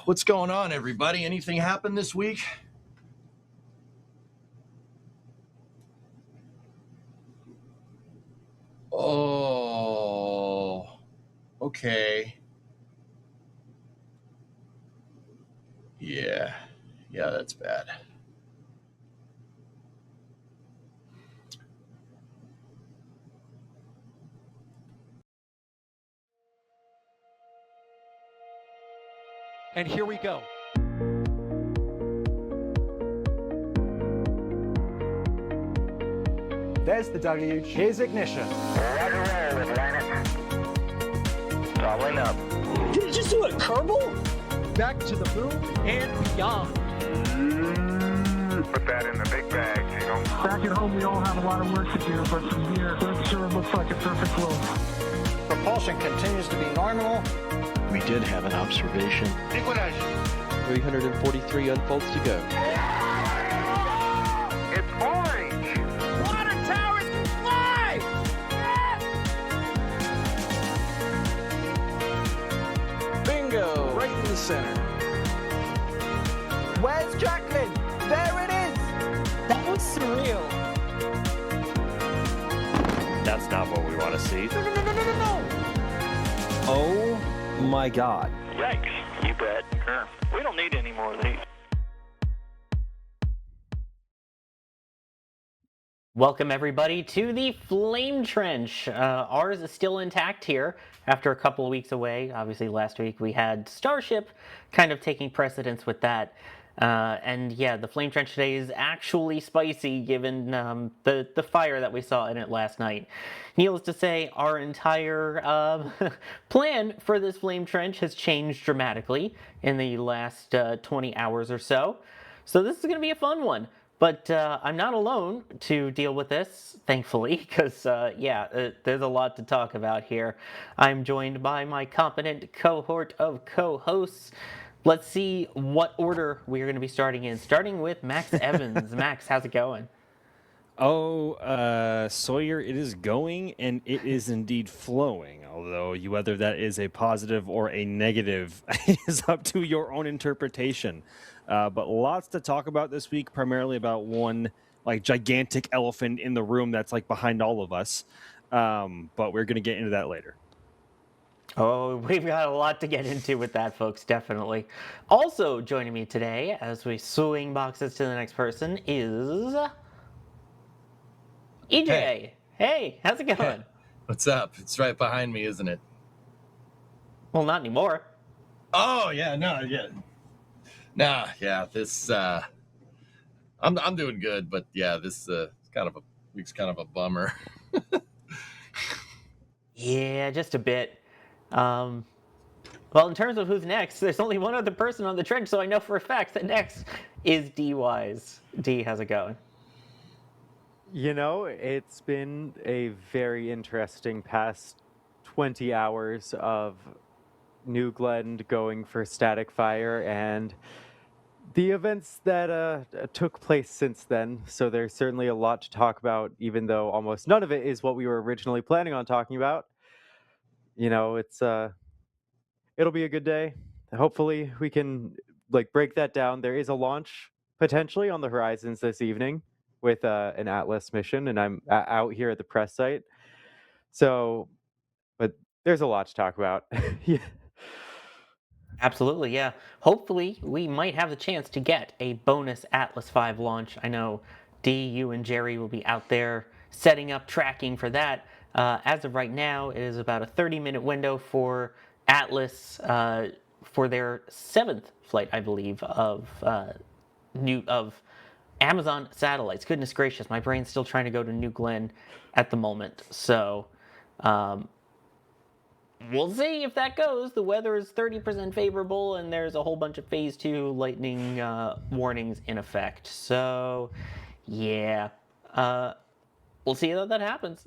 What's going on, everybody? Anything happen this week? Oh, okay. Yeah, that's bad. And here we go. There's the W. Here's ignition. Doubling up. Did it just do a Kerbal? Back to the moon and beyond. Put that in the big bag, Jingle. Back at home, we all have a lot of work to do, but from here, that sure looks like a perfect flow. Propulsion continues to be normal. We did have an observation. Equalize. 343 unfolds to go. It's orange. Water towers can fly! Bingo! Right in the center. Where's Jacqueline? There it is! That was surreal. That's not what we want to see. No! Oh my God. Yikes. You bet. We don't need any more of these. Welcome everybody to the Flame Trench. Ours is still intact here after a couple of weeks away. Obviously last week we had Starship kind of taking precedence with that. And yeah, the Flame Trench today is actually spicy given the fire that we saw in it last night. Needless to say, our entire plan for this Flame Trench has changed dramatically in the last 20 hours or so. So this is going to be a fun one. But I'm not alone to deal with this, thankfully, because, there's a lot to talk about here. I'm joined by my competent cohort of co-hosts. Let's see what order we're going to be starting in, starting with Max Evans. Max, how's it going? Sawyer, it is going, and it is indeed flowing, although whether that is a positive or a negative is up to your own interpretation. But lots to talk about this week, primarily about one gigantic elephant in the room that's behind all of us. But we're going to get into that later. Oh, we've got a lot to get into with that, folks, definitely. Also joining me today, as we swing boxes to the next person, is EJ. Hey, how's it going? What's up? It's right behind me, isn't it? Well, not anymore. Oh, yeah, no, yeah. Nah, yeah, this, I'm doing good, but yeah, this week's kind of a bummer. Yeah, just a bit. Well, in terms of who's next, there's only one other person on the trench, so I know for a fact that next is D Wise. D, how's it going? You know, it's been a very interesting past 20 hours of New Glen going for static fire and the events that took place since then. So there's certainly a lot to talk about, even though almost none of it is what we were originally planning on talking about. You know, it'll be a good day. Hopefully we can break that down. There is a launch potentially on the horizons this evening with an Atlas mission, and I'm out here at the press site. So, but there's a lot to talk about. Yeah. Absolutely, yeah. Hopefully, we might have the chance to get a bonus Atlas V launch. I know D, you, and Jerry will be out there setting up tracking for that. As of right now, it is about a 30-minute window for Atlas for their 7th flight, I believe, of Amazon satellites. Goodness gracious, my brain's still trying to go to New Glen at the moment. So we'll see if that goes. The weather is 30% favorable, and there's a whole bunch of Phase 2 lightning warnings in effect. So, yeah. We'll see how that happens.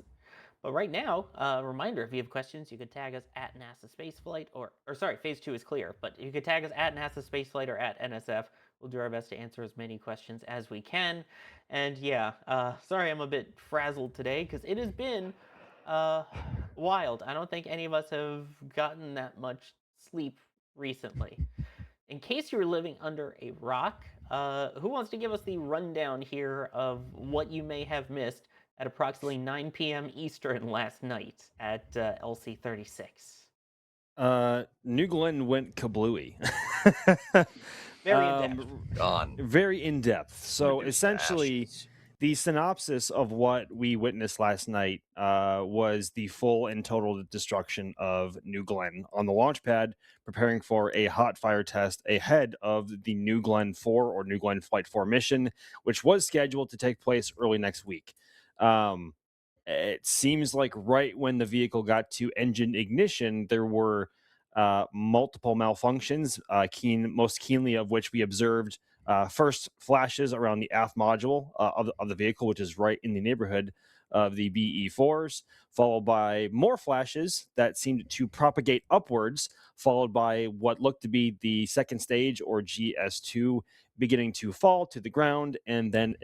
But right now, a reminder, if you have questions, you could tag us at NASA Spaceflight, or sorry, Phase 2 is clear, but you could tag us at NASA Spaceflight or at NSF. We'll do our best to answer as many questions as we can. And yeah, sorry I'm a bit frazzled today, because it has been wild. I don't think any of us have gotten that much sleep recently. in case you were living under a rock, who wants to give us the rundown here of what you may have missed at approximately 9 p.m. Eastern last night at LC-36? New Glenn went kablooey. Very in-depth. Gone. Very in-depth. So Reduced essentially, ashes. the synopsis of what we witnessed last night was the full and total destruction of New Glenn on the launch pad, preparing for a hot fire test ahead of the New Glenn 4 or New Glenn Flight 4 mission, which was scheduled to take place early next week. It seems like right when the vehicle got to engine ignition, there were multiple malfunctions, most keenly of which we observed first flashes around the aft module of the vehicle, which is right in the neighborhood of the BE4s, followed by more flashes that seemed to propagate upwards, followed by what looked to be the second stage or GS2 beginning to fall to the ground, and then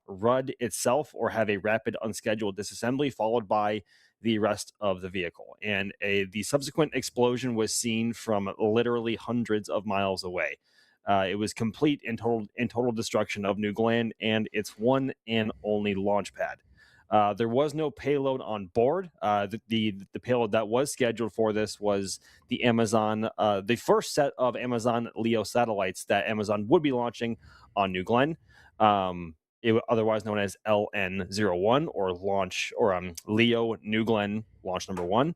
RUD itself or have a rapid unscheduled disassembly, followed by the rest of the vehicle. And the subsequent explosion was seen from literally hundreds of miles away. It was complete and total destruction of New Glenn and its one and only launch pad. There was no payload on board. The payload that was scheduled for this was the Amazon, the first set of Amazon LEO satellites that Amazon would be launching on New Glenn, otherwise known as LN-01 or LEO New Glenn launch number 1.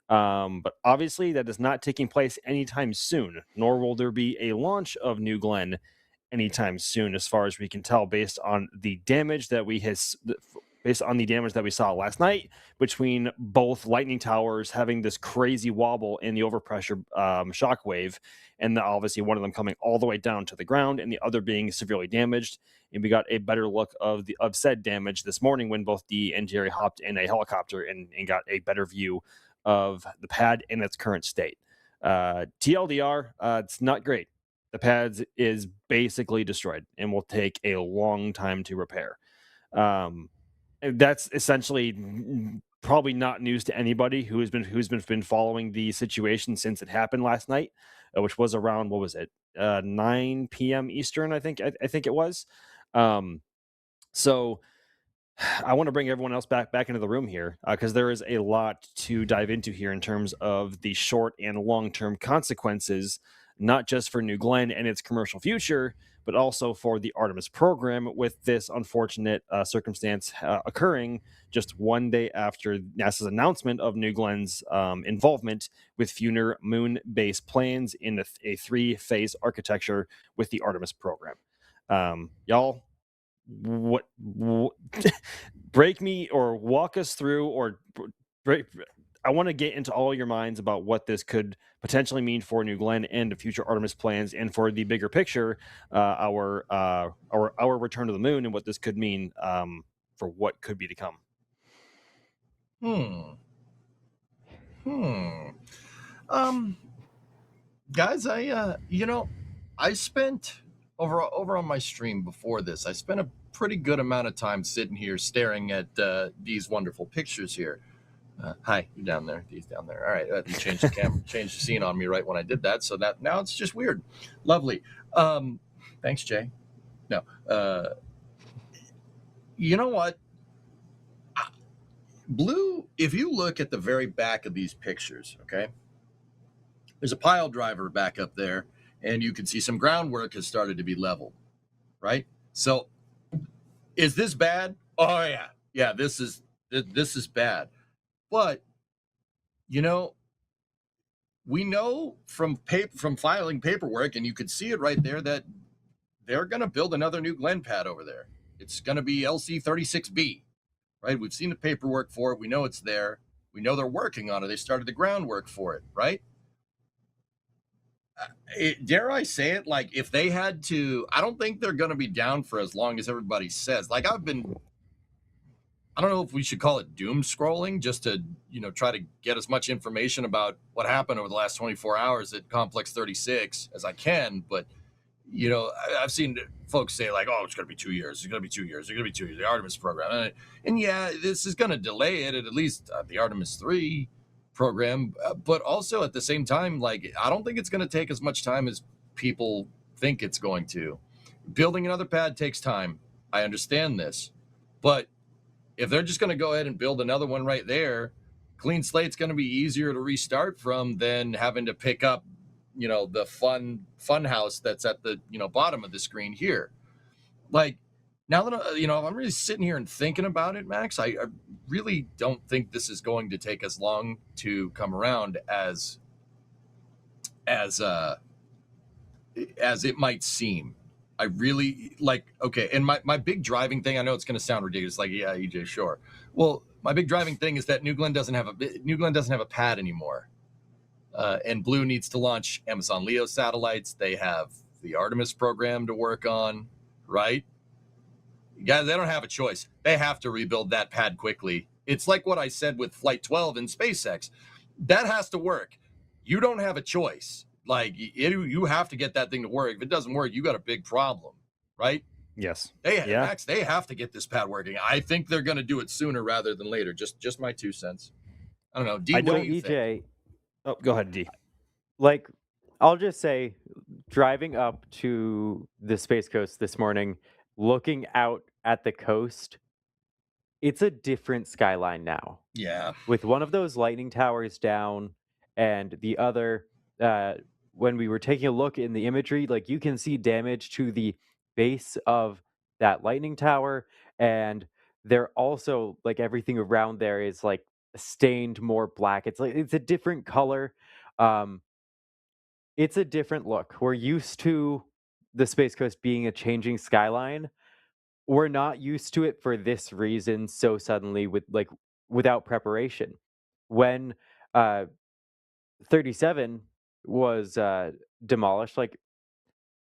But obviously that is not taking place anytime soon, nor will there be a launch of New Glenn anytime soon, as far as we can tell, based on the damage that we saw last night between both lightning towers having this crazy wobble in the overpressure shockwave, and obviously one of them coming all the way down to the ground and the other being severely damaged. And we got a better look of said damage this morning when both Dee and Jerry hopped in a helicopter and got a better view of the pad in its current state. TLDR, it's not great. The pad is basically destroyed and will take a long time to repair. That's essentially probably not news to anybody who's been following the situation since it happened last night, which was around 9 p.m. Eastern, I think it was. So I want to bring everyone else back into the room here because there is a lot to dive into here in terms of the short and long-term consequences, not just for New Glenn and its commercial future, but also for the Artemis program, with this unfortunate circumstance occurring just one day after NASA's announcement of New Glenn's involvement with future moon-based plans in a 3-phase architecture with the Artemis program. Y'all, what break me or walk us through or break. I want to get into all your minds about what this could potentially mean for New Glenn and the future Artemis plans, and for the bigger picture, our return to the moon, and what this could mean for what could be to come. Guys, I spent over on my stream before this, I spent a pretty good amount of time sitting here staring at these wonderful pictures here. Hi, you're down there. Dee's down there. All right, you changed the camera, changed the scene on me right when I did that, so that now it's just weird. Lovely. Thanks, Jay. No, you know what? Blue, if you look at the very back of these pictures, okay, there's a pile driver back up there, and you can see some groundwork has started to be leveled, right? So, is this bad? Oh yeah, this is bad. But we know from filing paperwork, and you could see it right there, that they're going to build another New Glenn pad over there. It's going to be LC-36B, right? We've seen the paperwork for it. We know it's there. We know they're working on it. They started the groundwork for it, right? Dare I say it? Like, if they had to, I don't think they're going to be down for as long as everybody says. Like, I don't know if we should call it doom scrolling, just to, try to get as much information about what happened over the last 24 hours at Complex 36 as I can. But, I've seen folks say, like, oh, it's going to be 2 years. It's going to be 2 years. It's going to be 2 years. The Artemis program. And yeah, this is going to delay it at least the Artemis 3 program. But also at the same time, like, I don't think it's going to take as much time as people think it's going to. Building another pad takes time. I understand this. But if they're just going to go ahead and build another one right there, clean slate's going to be easier to restart from than having to pick up, the fun house that's at the, bottom of the screen here. Like, now that I'm really sitting here and thinking about it, Max, I really don't think this is going to take as long to come around as it might seem. I really okay. And my big driving thing, I know it's going to sound ridiculous. Like, yeah, EJ, sure. Well, my big driving thing is that New Glenn doesn't have a pad anymore. And Blue needs to launch Amazon Leo satellites. They have the Artemis program to work on, right? Guys, they don't have a choice. They have to rebuild that pad quickly. It's like what I said with Flight 12 and SpaceX. That has to work. You don't have a choice. Like, you have to get that thing to work. If it doesn't work, you got a big problem, right? Yes. Max, they have to get this pad working. I think they're going to do it sooner rather than later. Just my 2 cents. I don't know. D, what do you think? Oh, go ahead, D. Like, I'll just say, driving up to the Space Coast this morning, looking out at the coast, it's a different skyline now. Yeah. With one of those lightning towers down and the other, when we were taking a look in the imagery, like, you can see damage to the base of that lightning tower, and they're also, like, everything around there is like stained more black. It's like it's a different color. It's a different look. We're used to the Space Coast being a changing skyline. We're not used to it for this reason so suddenly without preparation. When 37 was demolished, like,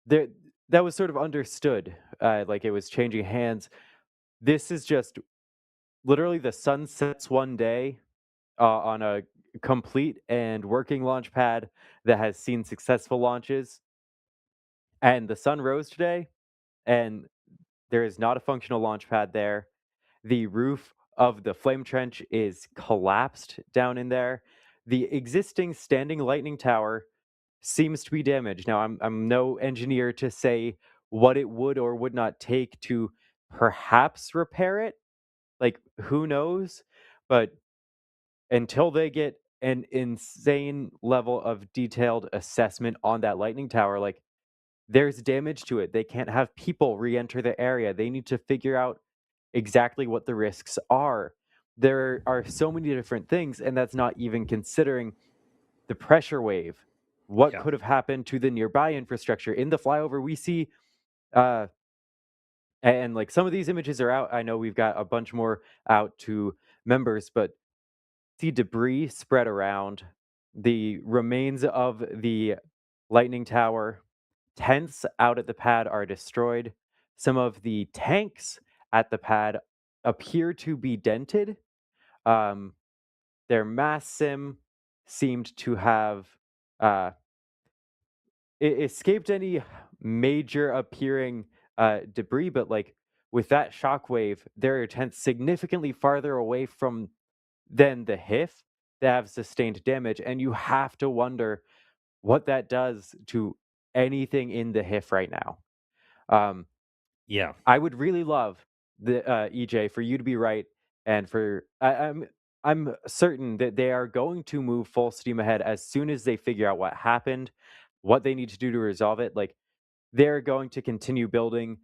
there that was sort of understood, like it was changing hands. This is just literally the sun sets one day on a complete and working launch pad that has seen successful launches, and the sun rose today, and there is not a functional launch pad there. The roof of the flame trench is collapsed down in there. The existing standing lightning tower seems to be damaged. Now, I'm no engineer to say what it would or would not take to perhaps repair it. Like, who knows? But until they get an insane level of detailed assessment on that lightning tower, like, there's damage to it. They can't have people re-enter the area. They need to figure out exactly what the risks are. There are so many different things, and that's not even considering the pressure wave. What could have happened to the nearby infrastructure in the flyover? We see, and like, some of these images are out. I know we've got a bunch more out to members, but see debris spread around. The remains of the lightning tower, tents out at the pad are destroyed. Some of the tanks at the pad appear to be dented. Their mass sim seemed to have escaped any major appearing debris, but like, with that shockwave, there are tents significantly farther away from than the HIF that have sustained damage, and you have to wonder what that does to anything in the HIF right now. Yeah. I would really love the EJ for you to be right, and for I'm certain that they are going to move full steam ahead as soon as they figure out what happened, what they need to do to resolve it. Like, they're going to continue building.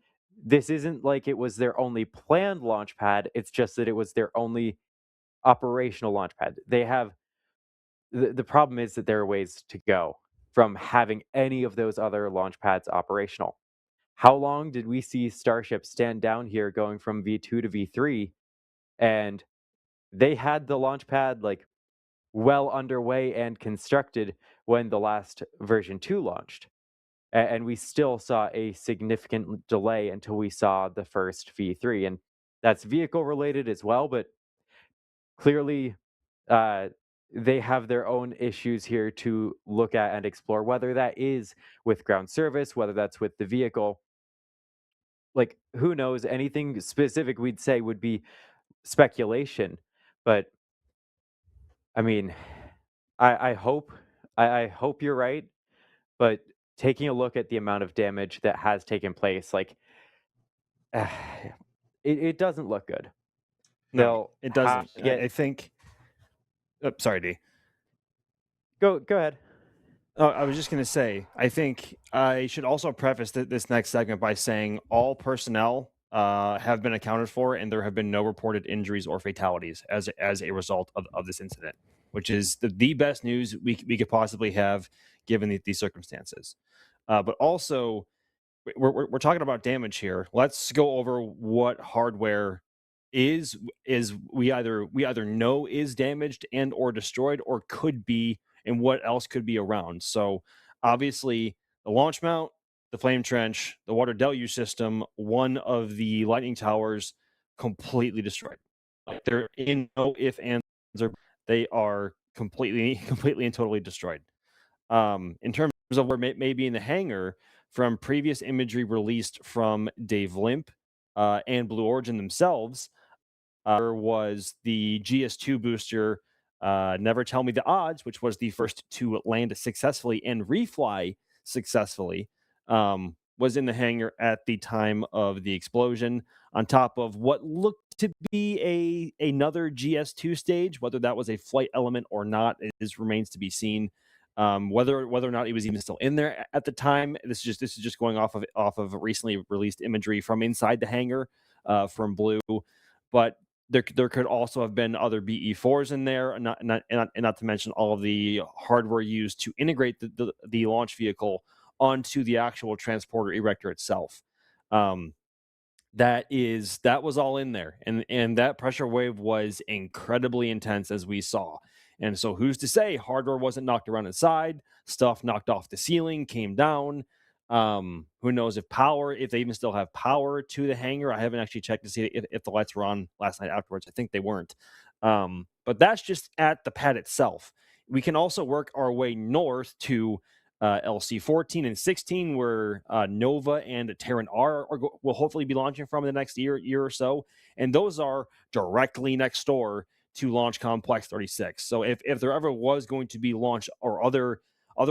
This isn't like it was their only planned launch pad. It's just that it was their only operational launch pad. They have the problem is that there are ways to go from having any of those other launch pads operational. How long did we see Starship stand down here going from V2 to V3? And they had the launch pad like well underway and constructed when the last version 2 launched. And we still saw a significant delay until we saw the first V3. And that's vehicle related as well, but clearly they have their own issues here to look at and explore, whether that is with ground service, whether that's with the vehicle. Like, who knows? Anything specific we'd say would be speculation. But I mean, I hope you're right. But taking a look at the amount of damage that has taken place, like it doesn't look good. No, it doesn't. I Get... think. Oh, sorry, D. Go ahead. Oh, I was just going to say, I think I should also preface this next segment by saying all personnel have been accounted for, and there have been no reported injuries or fatalities as a result of this incident, which is the best news we could possibly have given these circumstances. But also, we're talking about damage here. Let's go over what hardware is we either know is damaged and or destroyed or could be, and what else could be around. So obviously the launch mount, the flame trench, the water deluge system, one of the lightning towers completely destroyed. Like they're in no if ands or they are completely and totally destroyed. In terms of where may be in the hangar, from previous imagery released from Dave Limp and Blue Origin themselves, there was the GS2 booster, Never Tell Me the Odds, which was the first to land successfully and refly successfully, was in the hangar at the time of the explosion, on top of what looked to be another GS2 stage. Whether that was a flight element or not remains to be seen. Whether or not it was even still in there at the time, this is just going off of recently released imagery from inside the hangar from Blue, but there could also have been other BE4s in there, and not to mention all of the hardware used to integrate the launch vehicle onto the actual transporter erector itself. That was all in there, and that pressure wave was incredibly intense, as we saw. And so who's to say hardware wasn't knocked around inside, stuff knocked off the ceiling, came down. Who knows if they even still have power to the hangar. I haven't actually checked to see if the lights were on last night afterwards. I think they weren't. But that's just at the pad itself. We can also work our way north to LC-14 and 16, where Nova and Terran will hopefully be launching from in the next year or so. And those are directly next door to Launch Complex 36. So if there ever was going to be launch or other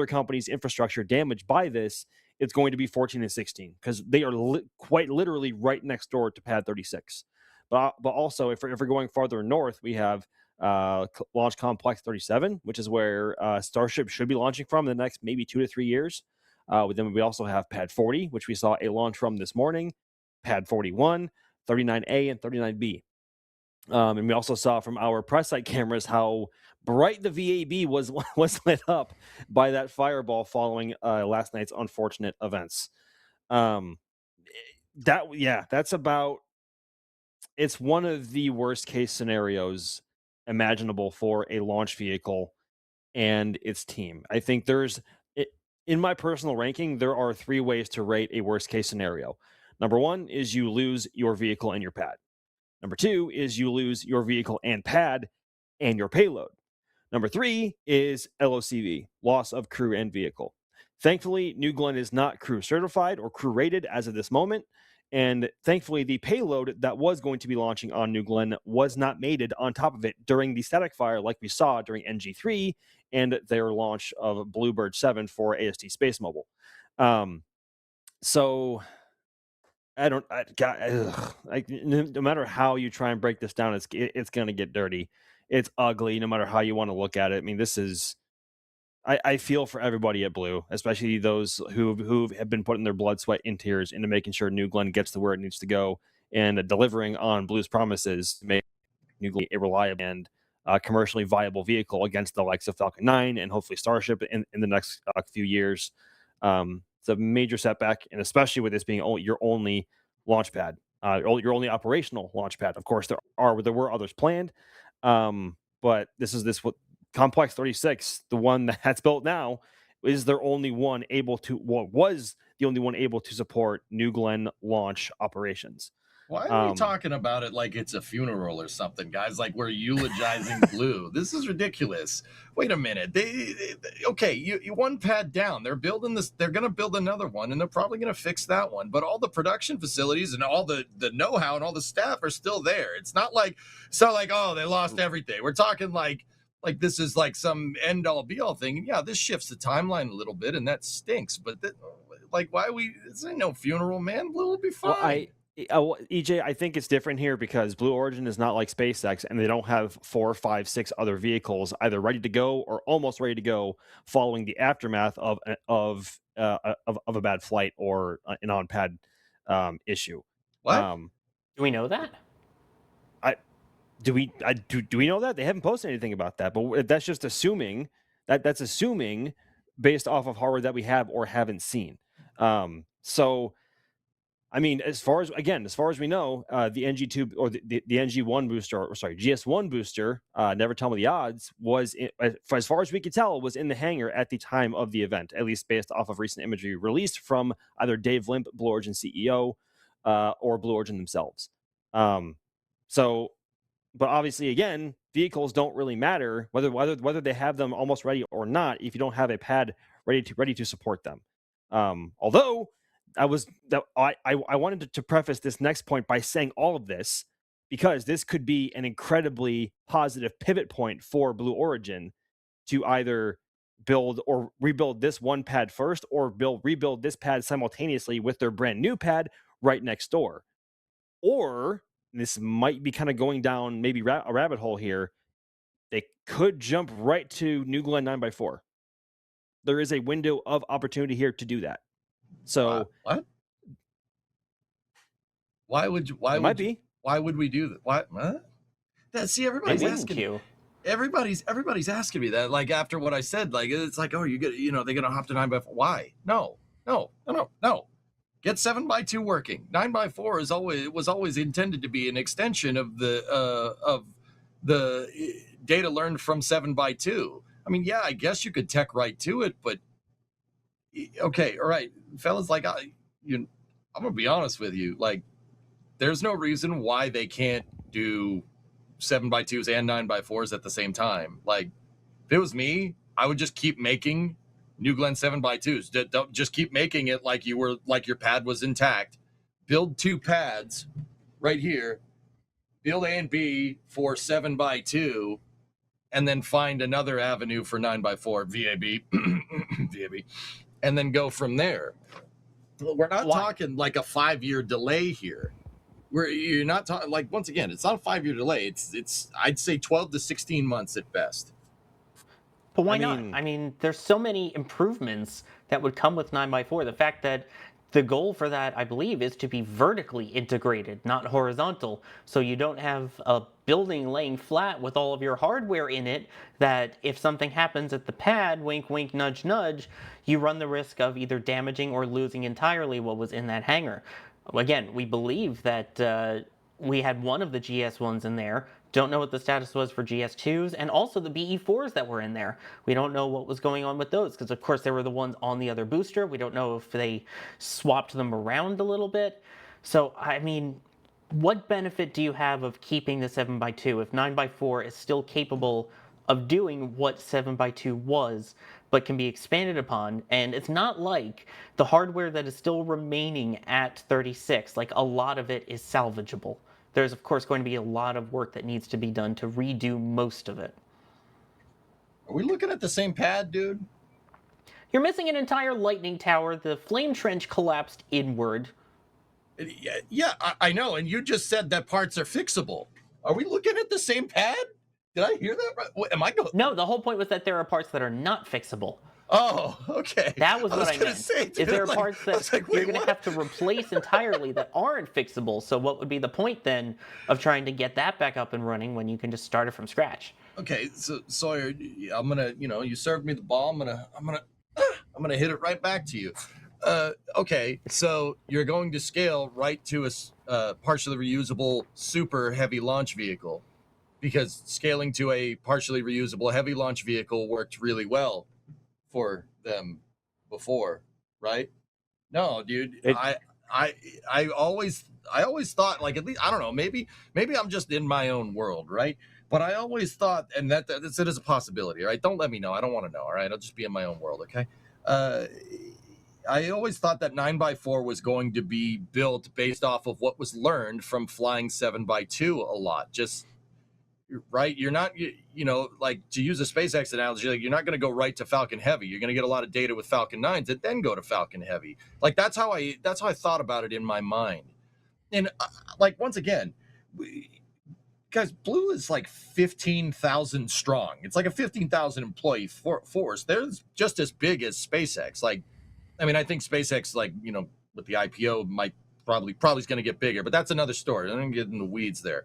companies' infrastructure damaged by this, it's going to be 14 and 16, because they are quite literally right next door to Pad 36. But also, if we're going farther north, we have Launch Complex 37, which is where Starship should be launching from in the next maybe 2 to 3 years. Then we also have Pad 40, which we saw a launch from this morning, Pad 41, 39A, and 39B. And we also saw from our press site cameras how bright the VAB was lit up by that fireball following last night's unfortunate events. That's about. It's one of the worst case scenarios imaginable for a launch vehicle and its team. I think in my personal ranking, there are 3 ways to rate a worst case scenario. Number 1 is you lose your vehicle and your pad. Number 2 is you lose your vehicle and pad and your payload. Number 3 is LOCV, loss of crew and vehicle. Thankfully, New Glenn is not crew certified or crew rated as of this moment. And thankfully, the payload that was going to be launching on New Glenn was not mated on top of it during the static fire like we saw during NG3 and their launch of Bluebird 7 for AST Space Mobile. So no matter how you try and break this down, it's going to get dirty. It's ugly, no matter how you want to look at it. I mean, I feel for everybody at Blue, especially those who have been putting their blood, sweat, and tears into making sure New Glenn gets to where it needs to go and delivering on Blue's promises to make New Glenn a reliable and commercially viable vehicle against the likes of Falcon 9 and hopefully Starship in the next few years. It's a major setback, and especially with this being your only launch pad, your only operational launch pad. Of course, there were others planned, but what Complex 36, the one that's built now, is their only one was the only one able to support New Glenn launch operations. Why are we talking about it like it's a funeral or something, guys? Like we're eulogizing Blue. This is ridiculous. Wait a minute. You one pad down. They're building this. They're going to build another one, and they're probably going to fix that one. But all the production facilities and all the know-how and all the staff are still there. It's not like, oh, they lost everything. We're talking like like this is like some end all be all thing. And yeah, this shifts the timeline a little bit, and that stinks. But like, why this ain't no funeral, man. Blue will be fine. EJ, I think it's different here because Blue Origin is not like SpaceX, and they don't have 4, 5, 6 other vehicles either ready to go or almost ready to go following the aftermath of a bad flight or an on-pad issue. What? Do we know that? Do we know that? They haven't posted anything about that, but that's just assuming that's assuming based off of hardware that we have or haven't seen. So, I mean, as far as we know, the NG2 or the NG1 booster, or sorry, GS1 booster, never tell me the odds, was as far as we could tell, was in the hangar at the time of the event, at least based off of recent imagery released from either Dave Limp, Blue Origin CEO, or Blue Origin themselves. So. But obviously, again, vehicles don't really matter whether they have them almost ready or not if you don't have a pad ready to support them. Although I wanted to preface this next point by saying all of this because this could be an incredibly positive pivot point for Blue Origin to either build or rebuild this one pad first or rebuild this pad simultaneously with their brand new pad right next door. Or this might be kind of going down maybe a rabbit hole here. They could jump right to New Glenn 9x4. There is a window of opportunity here to do that. So what? Why would we do that? Why? Huh? See, everybody's asking you. Everybody's asking me that. Like after what I said, like it's like, oh, they're gonna hop to 9x4. Why? No. Get 7x2 working. 9x4 was always intended to be an extension of the data learned from 7x2. I mean, yeah, I guess you could tech right to it, but okay, all right, fellas. Like, I'm gonna be honest with you. Like, there's no reason why they can't do 7x2s and 9x4s at the same time. Like, if it was me, I would just keep making New Glenn 7x2s. Don't just keep making it like your pad was intact. Build 2 pads right here. Build A and B for 7x2, and then find another avenue for 9x4 VAB, and then go from there. We're not talking like a 5-year delay here. You're not talking like, once again, it's not a 5-year delay. It's I'd say 12 to 16 months at best. But why not? I mean, there's so many improvements that would come with 9x4. The fact that the goal for that, I believe, is to be vertically integrated, not horizontal. So you don't have a building laying flat with all of your hardware in it that if something happens at the pad, wink, wink, nudge, nudge, you run the risk of either damaging or losing entirely what was in that hangar. Again, we believe that we had one of the GS1s in there. Don't know what the status was for GS2s and also the BE4s that were in there. We don't know what was going on with those because, of course, they were the ones on the other booster. We don't know if they swapped them around a little bit. So, I mean, what benefit do you have of keeping the 7x2 if 9x4 is still capable of doing what 7x2 was, but can be expanded upon? And it's not like the hardware that is still remaining at 36, like a lot of it is salvageable. There's, of course, going to be a lot of work that needs to be done to redo most of it. Are we looking at the same pad, dude? You're missing an entire lightning tower. The flame trench collapsed inward. Yeah, I know. And you just said that parts are fixable. Are we looking at the same pad? Did I hear that right? Am I going? No, the whole point was that there are parts that are not fixable. Oh, okay. That was what I meant. Dude, is there parts that you're going to have to replace entirely that aren't fixable? So what would be the point then of trying to get that back up and running when you can just start it from scratch? Okay, so Sawyer, I'm gonna, you served me the ball. I'm gonna hit it right back to you. Okay, so you're going to scale right to a partially reusable super heavy launch vehicle, because scaling to a partially reusable heavy launch vehicle worked really well for them before, right? No, dude. I always thought, like, at least, I don't know, maybe I'm just in my own world, right? But I always thought, and that it is a possibility, right? Don't let me know. I don't want to know, all right? I'll just be in my own world, okay? I always thought that 9x4 was going to be built based off of what was learned from flying 7x2 a lot. Just right? You're not, like to use a SpaceX analogy, like you're not going to go right to Falcon Heavy. You're going to get a lot of data with Falcon 9s and then go to Falcon Heavy. Like that's how I thought about it in my mind. And like once again, guys, Blue is like 15,000 strong. It's like a 15,000 employee force. They're just as big as SpaceX. Like, I mean, I think SpaceX, like, with the IPO might probably is going to get bigger, but that's another story. I'm going to get in the weeds there.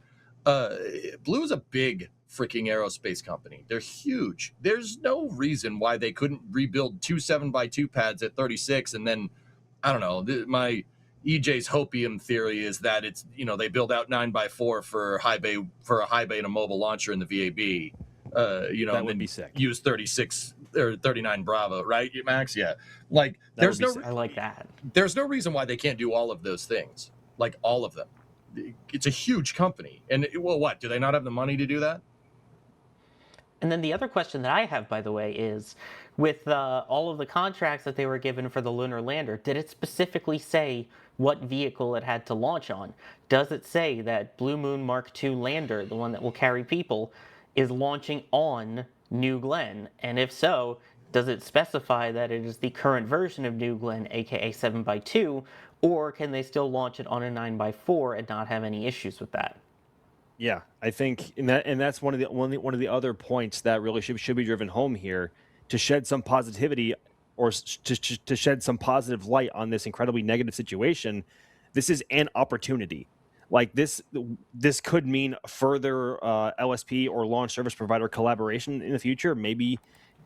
Blue is a big freaking aerospace company. They're huge. There's no reason why they couldn't rebuild 2 7x2 pads at 36. And then, I don't know, my EJ's hopium theory is that it's, they build out 9x4 for a high bay and a mobile launcher in the VAB. That would be sick. Use 36 or 39 Bravo, right, Max? Yeah. Like, there's no, I like that. There's no reason why they can't do all of those things, like all of them. It's a huge company. And, what? Do they not have the money to do that? And then the other question that I have, by the way, is with all of the contracts that they were given for the lunar lander, did it specifically say what vehicle it had to launch on? Does it say that Blue Moon Mark II lander, the one that will carry people, is launching on New Glenn? And if so, does it specify that it is the current version of New Glenn, aka 7x2, or can they still launch it on a 9x4 and not have any issues with that? Yeah, I think, and that's one of the other points that really should be driven home here, to shed some positivity or to shed some positive light on this incredibly negative situation. This is an opportunity. Like this could mean further LSP or launch service provider collaboration in the future. Maybe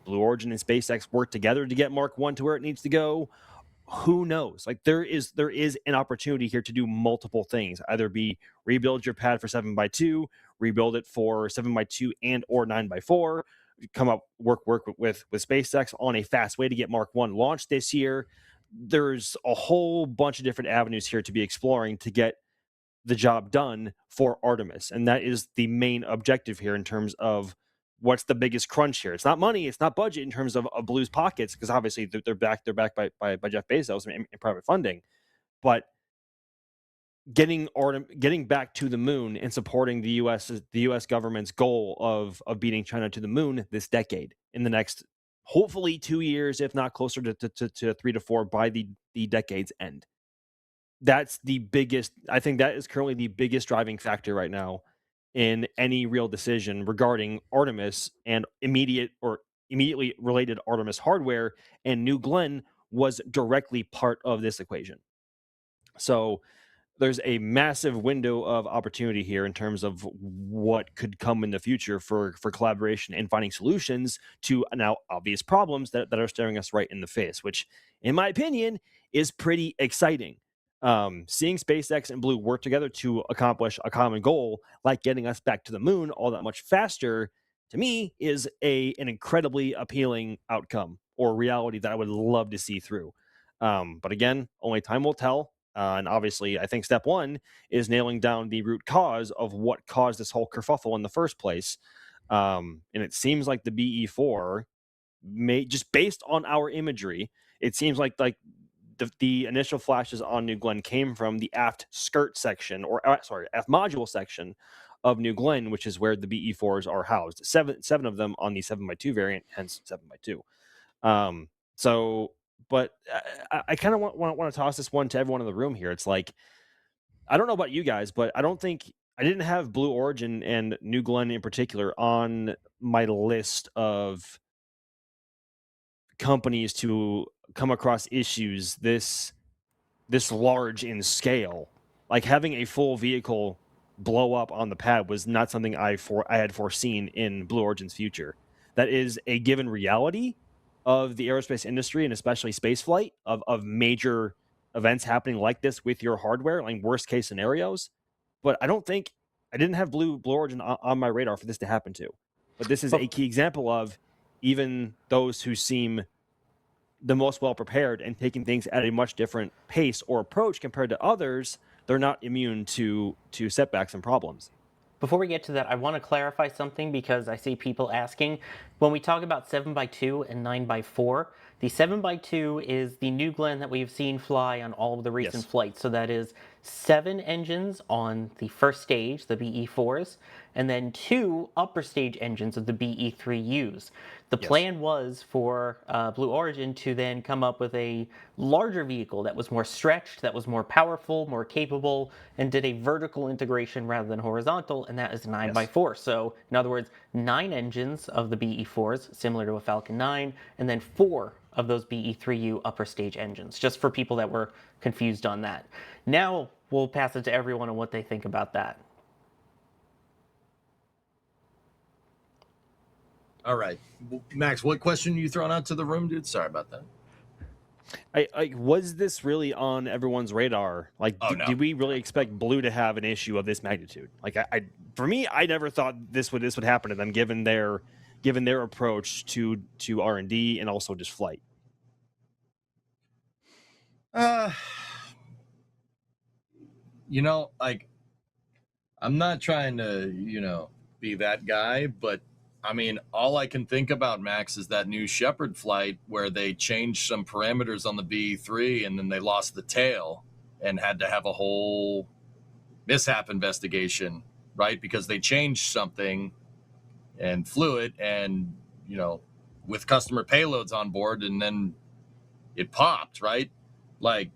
Blue Origin and SpaceX work together to get Mark 1 to where it needs to go. Who knows? Like there is an opportunity here to do multiple things. Either be rebuild your pad for 7x2, rebuild it for 7x2 and or 9x4, come up work with SpaceX on a fast way to get Mark 1 launched this year. There's a whole bunch of different avenues here to be exploring to get the job done for Artemis. And that is the main objective here in terms of what's the biggest crunch here. It's not money, it's not budget in terms of Blue's pockets, because obviously they're backed by Jeff Bezos in private funding. But getting back to the moon and supporting the U.S. government's goal of beating China to the moon this decade, in the next hopefully 2 years, if not closer to 3 to 4 by the decade's end. That's the biggest. I think that is currently the biggest driving factor right now in any real decision regarding Artemis and immediately related Artemis hardware. And New Glenn was directly part of this equation. So there's a massive window of opportunity here in terms of what could come in the future for collaboration and finding solutions to now obvious problems that are staring us right in the face, which, in my opinion, is pretty exciting. Seeing SpaceX and Blue work together to accomplish a common goal, like getting us back to the moon all that much faster, to me is an incredibly appealing outcome or reality that I would love to see through. But again, only time will tell. And obviously, I think step one is nailing down the root cause of what caused this whole kerfuffle in the first place. And it seems like the BE4 just based on our imagery, it seems like the initial flashes on New Glenn came from the aft skirt section, aft module section of New Glenn, which is where the BE4s are housed. Seven of them on the 7x2 variant, hence 7x2. But I kind of want to toss this one to everyone in the room here. It's like, I don't know about you guys, but I didn't have Blue Origin and New Glenn in particular on my list of companies to come across issues this large in scale. Like having a full vehicle blow up on the pad was not something I had foreseen in Blue Origin's future. That is a given reality of the aerospace industry, and especially spaceflight, of major events happening like this with your hardware, like worst case scenarios. But I didn't have Blue Origin on my radar for this to happen to. But this is a key example of even those who seem the most well prepared and taking things at a much different pace or approach compared to others, they're not immune to setbacks and problems. Before we get to that, I want to clarify something because I see people asking. When we talk about 7x2 and 9x4, the 7x2 is the New Glenn that we've seen fly on all of the recent flights. So that is 7 engines on the first stage, the BE4s, and then 2 upper stage engines of the BE3Us. The plan was for Blue Origin to then come up with a larger vehicle that was more stretched, that was more powerful, more capable, and did a vertical integration rather than horizontal, and that is 9x4. So, in other words, 9 engines of the BE4s, similar to a Falcon 9, and then 4 of those BE3U upper stage engines, just for people that were confused on that. Now we'll pass it to everyone on what they think about that. All right, Max, what question are you throwing out to the room, dude? Sorry about that. Was this really on everyone's radar? Like, Oh, no. did we really expect Blue to have an issue of this magnitude? Like, for me, I never thought this would happen to them, given their approach to R&D and also just flight. You know, like, I'm not trying to, you know, be that guy, but I mean, all I can think about, Max, is that new Shepherd flight where they changed some parameters on the BE3 and then they lost the tail and had to have a whole mishap investigation, right? Because they changed something and flew it and, you know, with customer payloads on board, and then it popped, right? Like,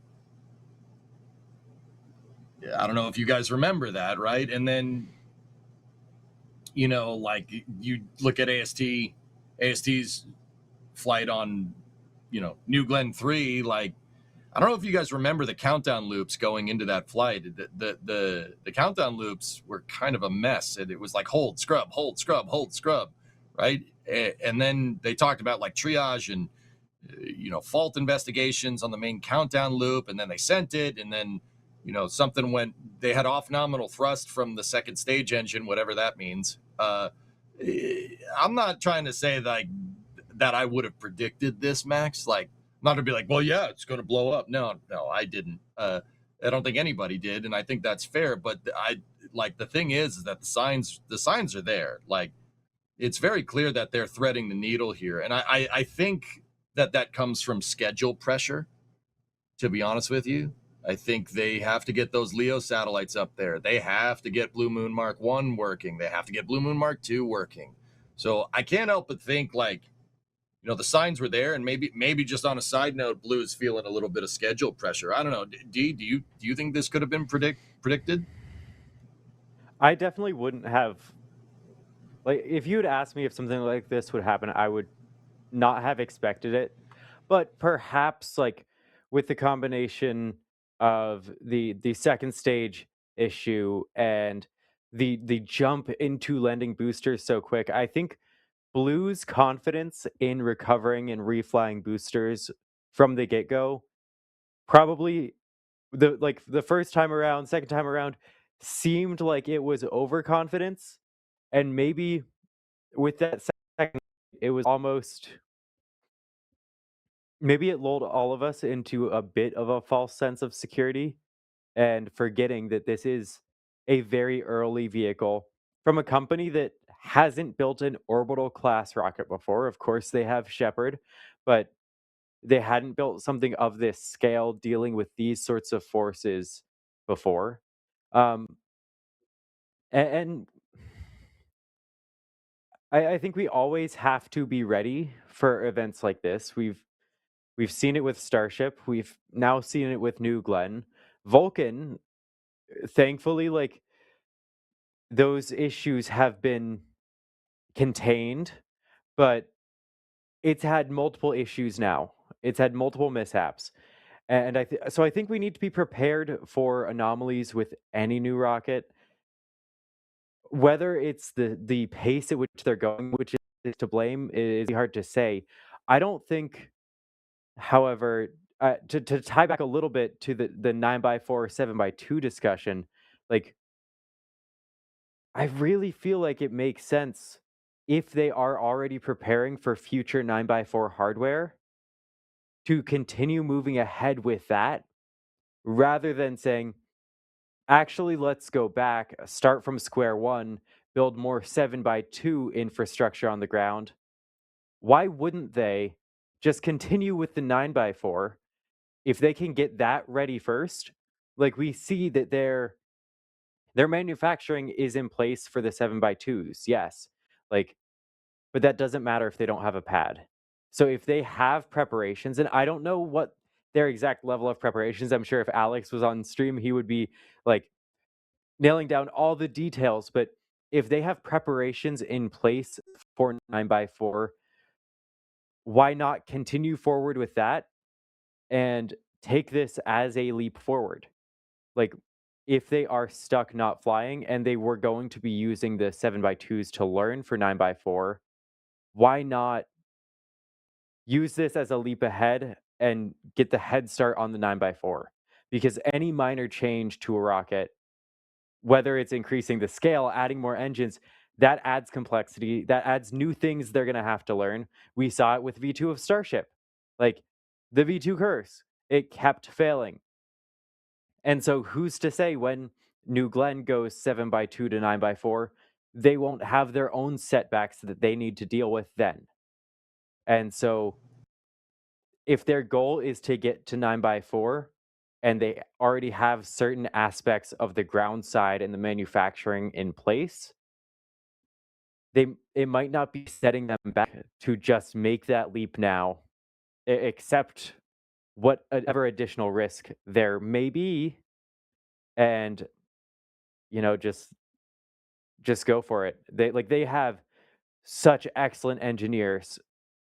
I don't know if you guys remember that, right? And then, you know, like you look at AST's flight on, you know, New Glenn 3, like, I don't know if you guys remember the countdown loops going into that flight. The countdown loops were kind of a mess. And it was like hold, scrub, right? And then they talked about like triage and, you know, fault investigations on the main countdown loop. And then they sent it. And then, you know, something went, they had off nominal thrust from the second stage engine, whatever that means. I'm not trying to say that I would have predicted this, Max. Like, not to be like, well, yeah, it's going to blow up. No, I didn't. I don't think anybody did, and I think that's fair. But the thing is that the signs are there. Like, it's very clear that they're threading the needle here, and I think that comes from schedule pressure. To be honest with you, I think they have to get those LEO satellites up there. They have to get Blue Moon Mark 1 working. They have to get Blue Moon Mark 2 working. So I can't help but think, like, you know, the signs were there, and maybe just on a side note, Blue is feeling a little bit of schedule pressure. I don't know. D, do you think this could have been predicted? I definitely wouldn't have. Like, if you had asked me if something like this would happen, I would not have expected it. But perhaps, like, with the combination of the second stage issue and the jump into landing boosters so quick, I think Blue's confidence in recovering and reflying boosters from the get-go, probably the first time around, second time around, seemed like it was overconfidence, and maybe with that second, it was almost, maybe it lulled all of us into a bit of a false sense of security and forgetting that this is a very early vehicle from a company that hasn't built an orbital class rocket before. Of course, they have Shepard, but they hadn't built something of this scale dealing with these sorts of forces before. And I think we always have to be ready for events like this. We've seen it with Starship. We've now seen it with New Glenn. Vulcan, thankfully, like, those issues have been contained, but it's had multiple issues now. It's had multiple mishaps. And so I think we need to be prepared for anomalies with any new rocket. Whether it's the pace at which they're going, which is to blame, is hard to say. I don't think, however, to tie back a little bit to the 9x4, 7x2 discussion, like, I really feel like it makes sense if they are already preparing for future 9x4 hardware to continue moving ahead with that rather than saying, actually, let's go back, start from square one, build more 7x2 infrastructure on the ground. Why wouldn't they just continue with the 9x4? If they can get that ready first, Like, we see that their manufacturing is in place for the 7x2s, yes. Like, but that doesn't matter if they don't have a pad. So if they have preparations, and I don't know what their exact level of preparations, I'm sure if Alex was on stream, he would be like nailing down all the details. But if they have preparations in place for 9x4, why not continue forward with that and take this as a leap forward? Like, if they are stuck not flying and they were going to be using the 7x2s to learn for 9x4, why not use this as a leap ahead and get the head start on the 9x4? Because any minor change to a rocket, whether it's increasing the scale, adding more engines, that adds complexity, that adds new things they're going to have to learn. We saw it with V2 of Starship. Like, the V2 curse, it kept failing. And so who's to say when New Glenn goes 7x2 to 9x4, they won't have their own setbacks that they need to deal with then. And so if their goal is to get to 9x4 and they already have certain aspects of the ground side and the manufacturing in place, it might not be setting them back to just make that leap now, accept whatever additional risk there may be, and just go for it. They have such excellent engineers.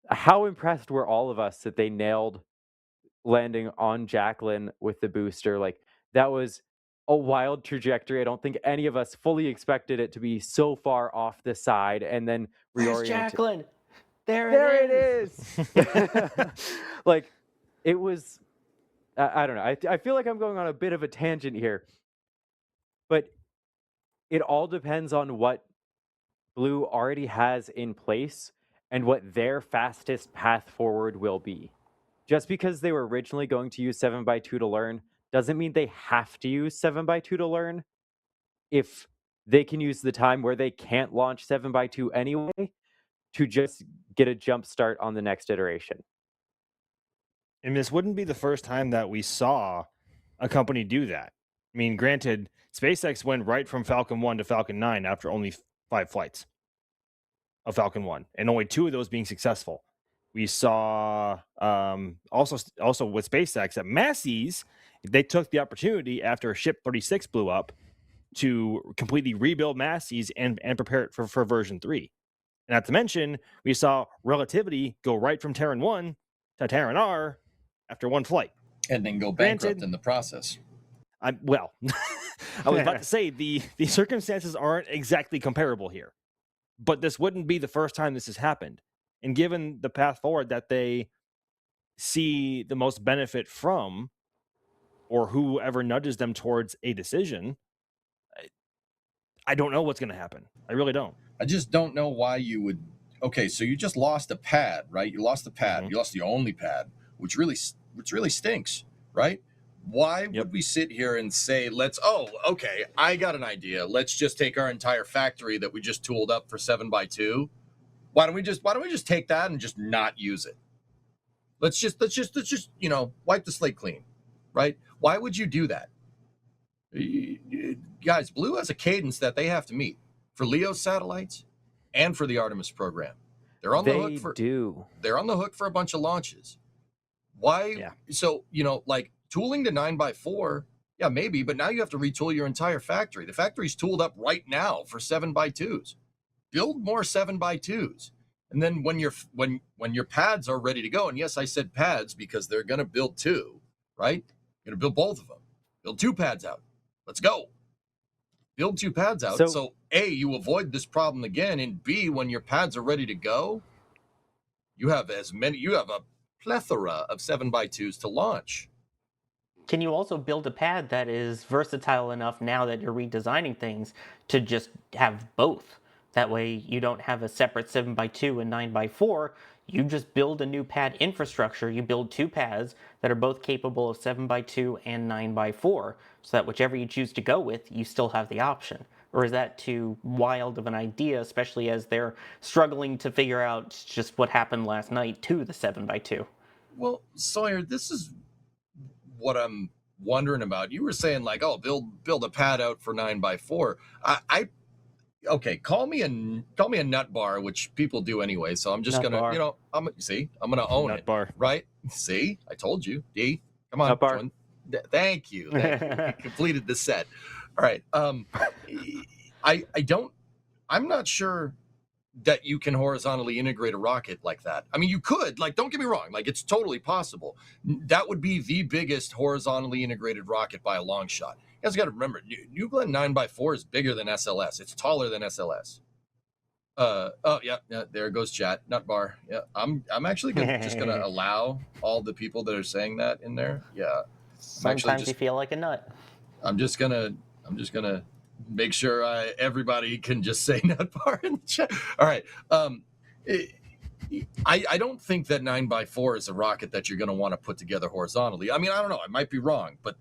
How impressed were all of us that they nailed landing on Jacqueline with the booster? Like, that was a wild trajectory. I don't think any of us fully expected it to be so far off the side and then Where's reorient. Jacqueline? There it is. Like, it was, I don't know. I feel like I'm going on a bit of a tangent here, but it all depends on what Blue already has in place and what their fastest path forward will be. Just because they were originally going to use 7x2 to learn doesn't mean they have to use 7x2 to learn. If they can use the time where they can't launch 7x2 anyway to just get a jump start on the next iteration. And this wouldn't be the first time that we saw a company do that. I mean, granted, SpaceX went right from Falcon 1 to Falcon 9 after only 5 flights of Falcon 1, and only 2 of those being successful. We saw also with SpaceX at Massey's, they took the opportunity after Ship 36 blew up to completely rebuild Massey's and prepare it for version 3. And not to mention, we saw Relativity go right from Terran 1 to Terran R after 1 flight. And then go bankrupt in the process. I was about to say the circumstances aren't exactly comparable here, but this wouldn't be the first time this has happened. And given the path forward that they see the most benefit from, or whoever nudges them towards a decision, I don't know what's going to happen. I really don't. I just don't know why you would. Okay, so you just lost a pad, right? You lost the pad. Mm-hmm. You lost the only pad, which really stinks, right? Why would we sit here and say, okay, I got an idea. Let's just take our entire factory that we just tooled up for 7x2. Why don't we just take that and just not use it? Let's just wipe the slate clean, right? Why would you do that? Guys, Blue has a cadence that they have to meet for LEO satellites and for the Artemis program. They're on the hook for a bunch of launches. Why? Yeah. So, like tooling to 9x4, yeah, maybe, but now you have to retool your entire factory. The factory's tooled up right now for 7x2s. Build more 7x2s. And then when your pads are ready to go, and yes, I said pads because they're going to build 2, right? Going to build both of them. Build 2 pads out. Let's go. Build 2 pads out. So A, you avoid this problem again, and B, when your pads are ready to go, you have a plethora of 7x2s to launch. Can you also build a pad that is versatile enough now that you're redesigning things to just have both? That way you don't have a separate 7x2 and 9x4. You just build a new pad infrastructure. You build 2 pads that are both capable of 7x2 and 9x4, so that whichever you choose to go with, you still have the option. Or is that too wild of an idea, especially as they're struggling to figure out just what happened last night to the 7x2? Well, Sawyer, this is what I'm wondering about. You were saying like, oh, build a pad out for 9x4. Okay, call me a nut bar, which people do anyway. So I'm just Nut gonna, bar. I'm gonna own Nut it, bar. right? See, I told you, D. Come on, Nut bar. join. Thank you. You completed the set. All right. I'm not sure that you can horizontally integrate a rocket like that. I mean, you could, like, don't get me wrong, like, it's totally possible. That would be the biggest horizontally integrated rocket by a long shot. You guys got to remember, New Glenn 9x4 is bigger than SLS. It's taller than SLS. Oh yeah, there goes chat. Nut bar. Yeah, I'm actually just gonna allow all the people that are saying that in there. Yeah. Sometimes you feel like a nut. I'm just gonna make sure everybody can just say nut bar in the chat. All right. I don't think that 9x4 is a rocket that you're going to want to put together horizontally. I mean, I don't know. I might be wrong, but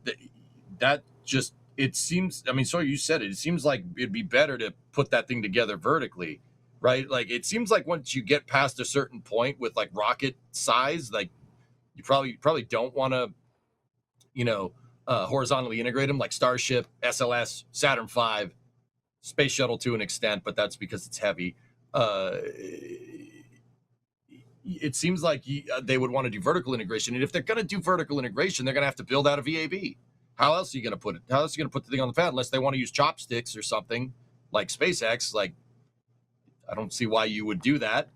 that just, it seems, I mean, so you said it. It seems like it'd be better to put that thing together vertically, right? Like, it seems like once you get past a certain point with like rocket size, like you probably don't want to, horizontally integrate them, like Starship, SLS, Saturn V, Space Shuttle to an extent, but that's because it's heavy. It seems like they would want to do vertical integration, and if they're going to do vertical integration, they're going to have to build out a VAB. How else are you going to put it? How else are you going to put the thing on the pad unless they want to use chopsticks or something like SpaceX? Like, I don't see why you would do that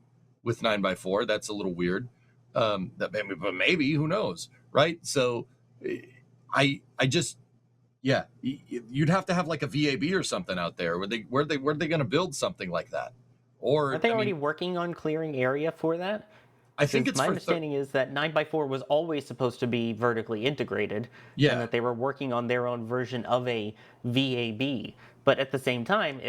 with 9x4. That's a little weird. But maybe, who knows, right? So I just, yeah, you'd have to have like a VAB or something out there. Where are they going to build something like that? Or Aren't they already working on clearing area for that? I think it's my understanding is that 9x4 was always supposed to be vertically integrated, yeah, and that they were working on their own version of a VAB. But at the same time,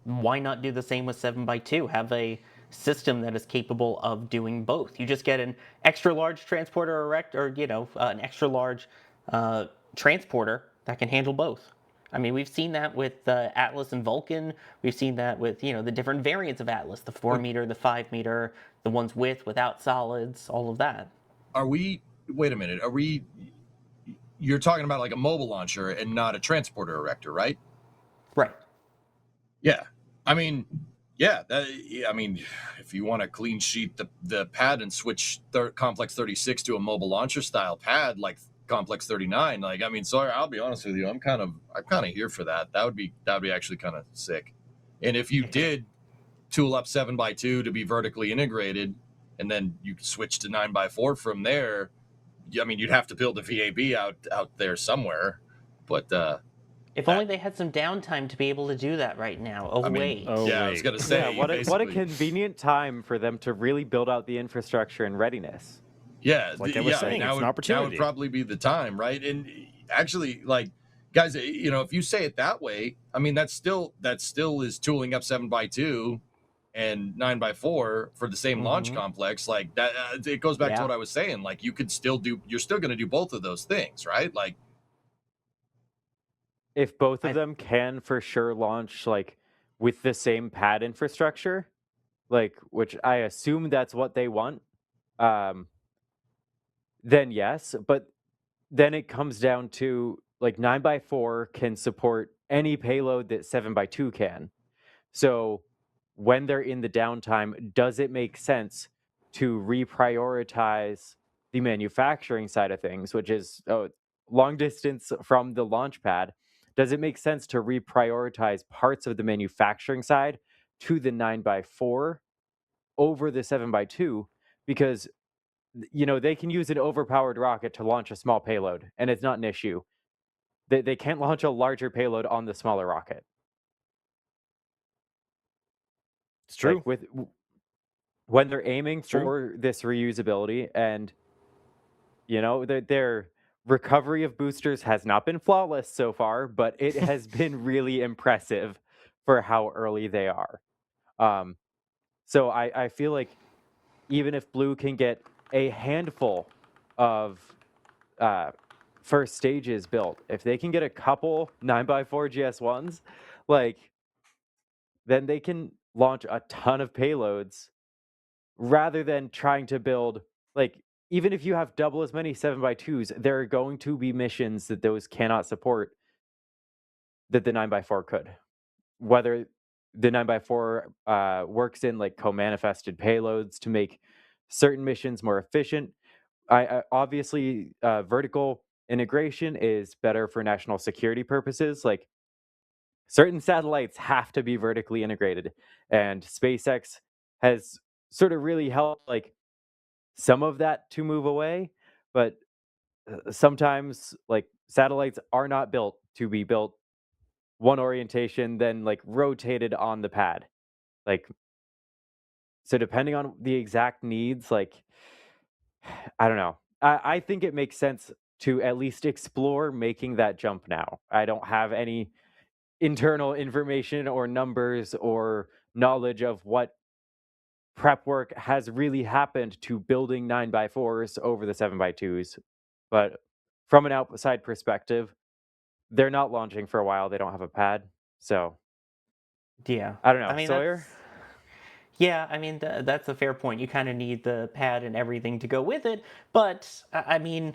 why not do the same with 7x2? Have a system that is capable of doing both. You just get an extra large transporter or an extra large transporter that can handle both. I mean, we've seen that with Atlas and Vulcan. We've seen that with, the different variants of Atlas, the 4 meter, the 5 meter, the ones with, without solids, all of that. Wait a minute. You're talking about like a mobile launcher and not a transporter erector, right? Right. Yeah. I mean, yeah. If you want to clean sheet the pad and switch Complex 36 to a mobile launcher style pad, like Complex 39, like, I mean, sorry, I'll be honest with you, I'm kind of here for that. That would be actually kind of sick. And if you did tool up 7x2 to be vertically integrated, and then you switch to 9x4 from there, I mean, you'd have to build a VAB out there somewhere. But if only they had some downtime to be able to do that right now. Wait. I was gonna say, what a convenient time for them to really build out the infrastructure and readiness. Yeah, like I was saying, it's an opportunity. Now would probably be the time, right? And actually, like, guys, if you say it that way, I mean, that still is tooling up 7x2 and 9x4 for the same launch complex. Like that, it goes back to what I was saying. Like, you're still going to do both of those things, right? Like, if both of them can for sure launch like with the same pad infrastructure, like, which I assume that's what they want, then yes. But then it comes down to like 9x4 can support any payload that 7x2 can. So when they're in the downtime, does it make sense to reprioritize the manufacturing side of things, which is long distance from the launch pad? Does it make sense to reprioritize parts of the manufacturing side to the 9x4 over the 7x2? Because, they can use an overpowered rocket to launch a small payload, and it's not an issue. They can't launch a larger payload on the smaller rocket. It's true. Like when they're aiming for this reusability, and their recovery of boosters has not been flawless so far, but it has been really impressive for how early they are. So I feel like even if Blue can get a handful of first stages built, if they can get a couple 9x4 GS1s, like, then they can launch a ton of payloads rather than trying to build, like, even if you have double as many 7x2s, there are going to be missions that those cannot support that the 9x4 could. Whether the 9x4 works in like co-manifested payloads to make certain missions more efficient. I obviously vertical integration is better for national security purposes. Like certain satellites have to be vertically integrated, and SpaceX has sort of really helped like some of that to move away. But sometimes like satellites are not built to be built one orientation, then like rotated on the pad. Like, so depending on the exact needs, like, I don't know. I think it makes sense to at least explore making that jump now. I don't have any internal information or numbers or knowledge of what prep work has really happened to building 9x4s over the 7x2s. But from an outside perspective, they're not launching for a while. They don't have a pad. So Yeah. I don't know. I mean, Sawyer? yeah, I mean, that's a fair point. You kind of need the pad and everything to go with it. But, I mean,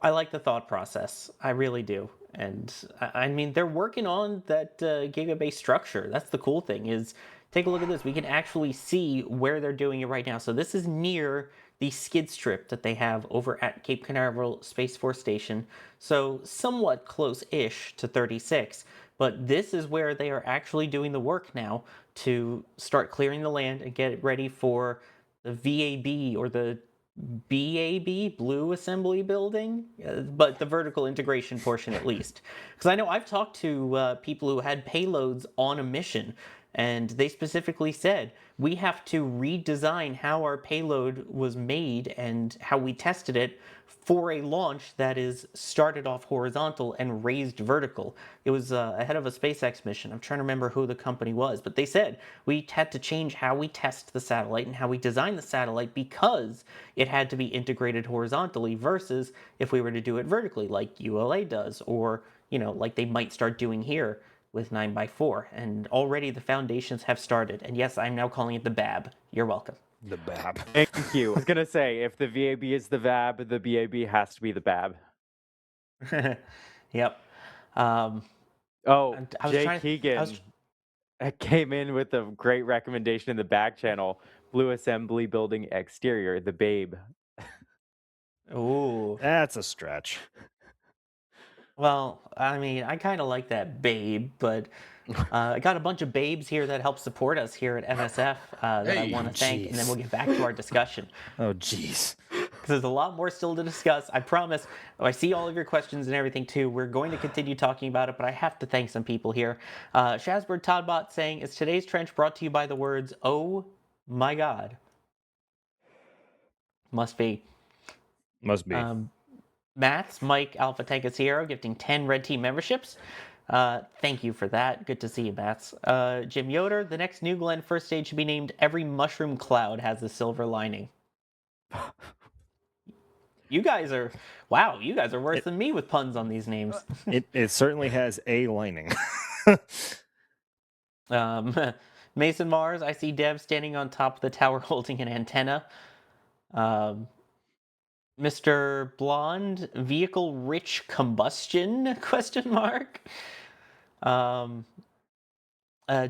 I like the thought process. I really do. And, I mean, they're working on that gigabase structure. That's the cool thing is, take a look at this. We can actually see where they're doing it right now. So this is near the skid strip that they have over at Cape Canaveral Space Force Station. So somewhat close-ish to 36. But this is where they are actually doing the work now to start clearing the land and get it ready for the VAB or the BAB, Blue Assembly Building, but the vertical integration portion at least. Because I know I've talked to people who had payloads on a mission, and they specifically said, we have to redesign how our payload was made and how we tested it for a launch that is started off horizontal and raised vertical. It was ahead of a SpaceX mission. I'm trying to remember who the company was, but they said we had to change how we test the satellite and how we design the satellite because it had to be integrated horizontally versus if we were to do it vertically like ULA does, or like they might start doing here with 9x4. And already the foundations have started. And yes, I'm now calling it the BAB. You're welcome. The BAB. Thank you. I was gonna say, if the VAB is the VAB, the BAB has to be the BAB. Yep. Oh, Jay Keegan came in with a great recommendation in the back channel. Blue Assembly Building Exterior, the BABE. Ooh. That's a stretch. Well, I mean, I kind of like that babe, but I got a bunch of babes here that help support us here at NSF that I want to thank, and then we'll get back to our discussion. Oh, jeez. Because there's a lot more still to discuss. I promise. I see all of your questions and everything too. We're going to continue talking about it, but I have to thank some people here. Shazbird Toddbot saying, is today's trench brought to you by the words, oh my God? Must be. Must be. Matt's Mike Alpha Tanka Sierra gifting 10 Red Team memberships. Thank you for that. Good to see you, Mats. Jim Yoder, the next New Glenn first stage should be named Every Mushroom Cloud Has a Silver Lining. You guys are, wow, you guys are worse than me with puns on these names. It certainly has a lining. Mason Mars, I see Dev standing on top of the tower holding an antenna. Mr. Blonde, vehicle rich combustion, question mark.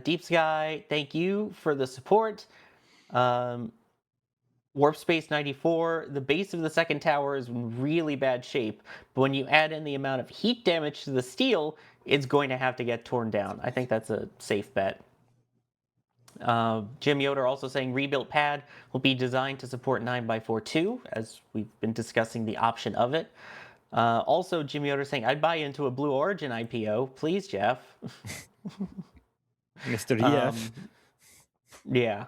Deep Sky, thank you for the support. Warp Space 94, the base of the second tower is in really bad shape, but when you add in the amount of heat damage to the steel, it's going to have to get torn down. I think that's a safe bet. Jim Yoder also saying rebuilt pad will be designed to support 9x4 too, as we've been discussing the option of it. Also, Jim Yoder saying, I'd buy into a Blue Origin IPO. Please, Jeff. Mr. EF. Yeah.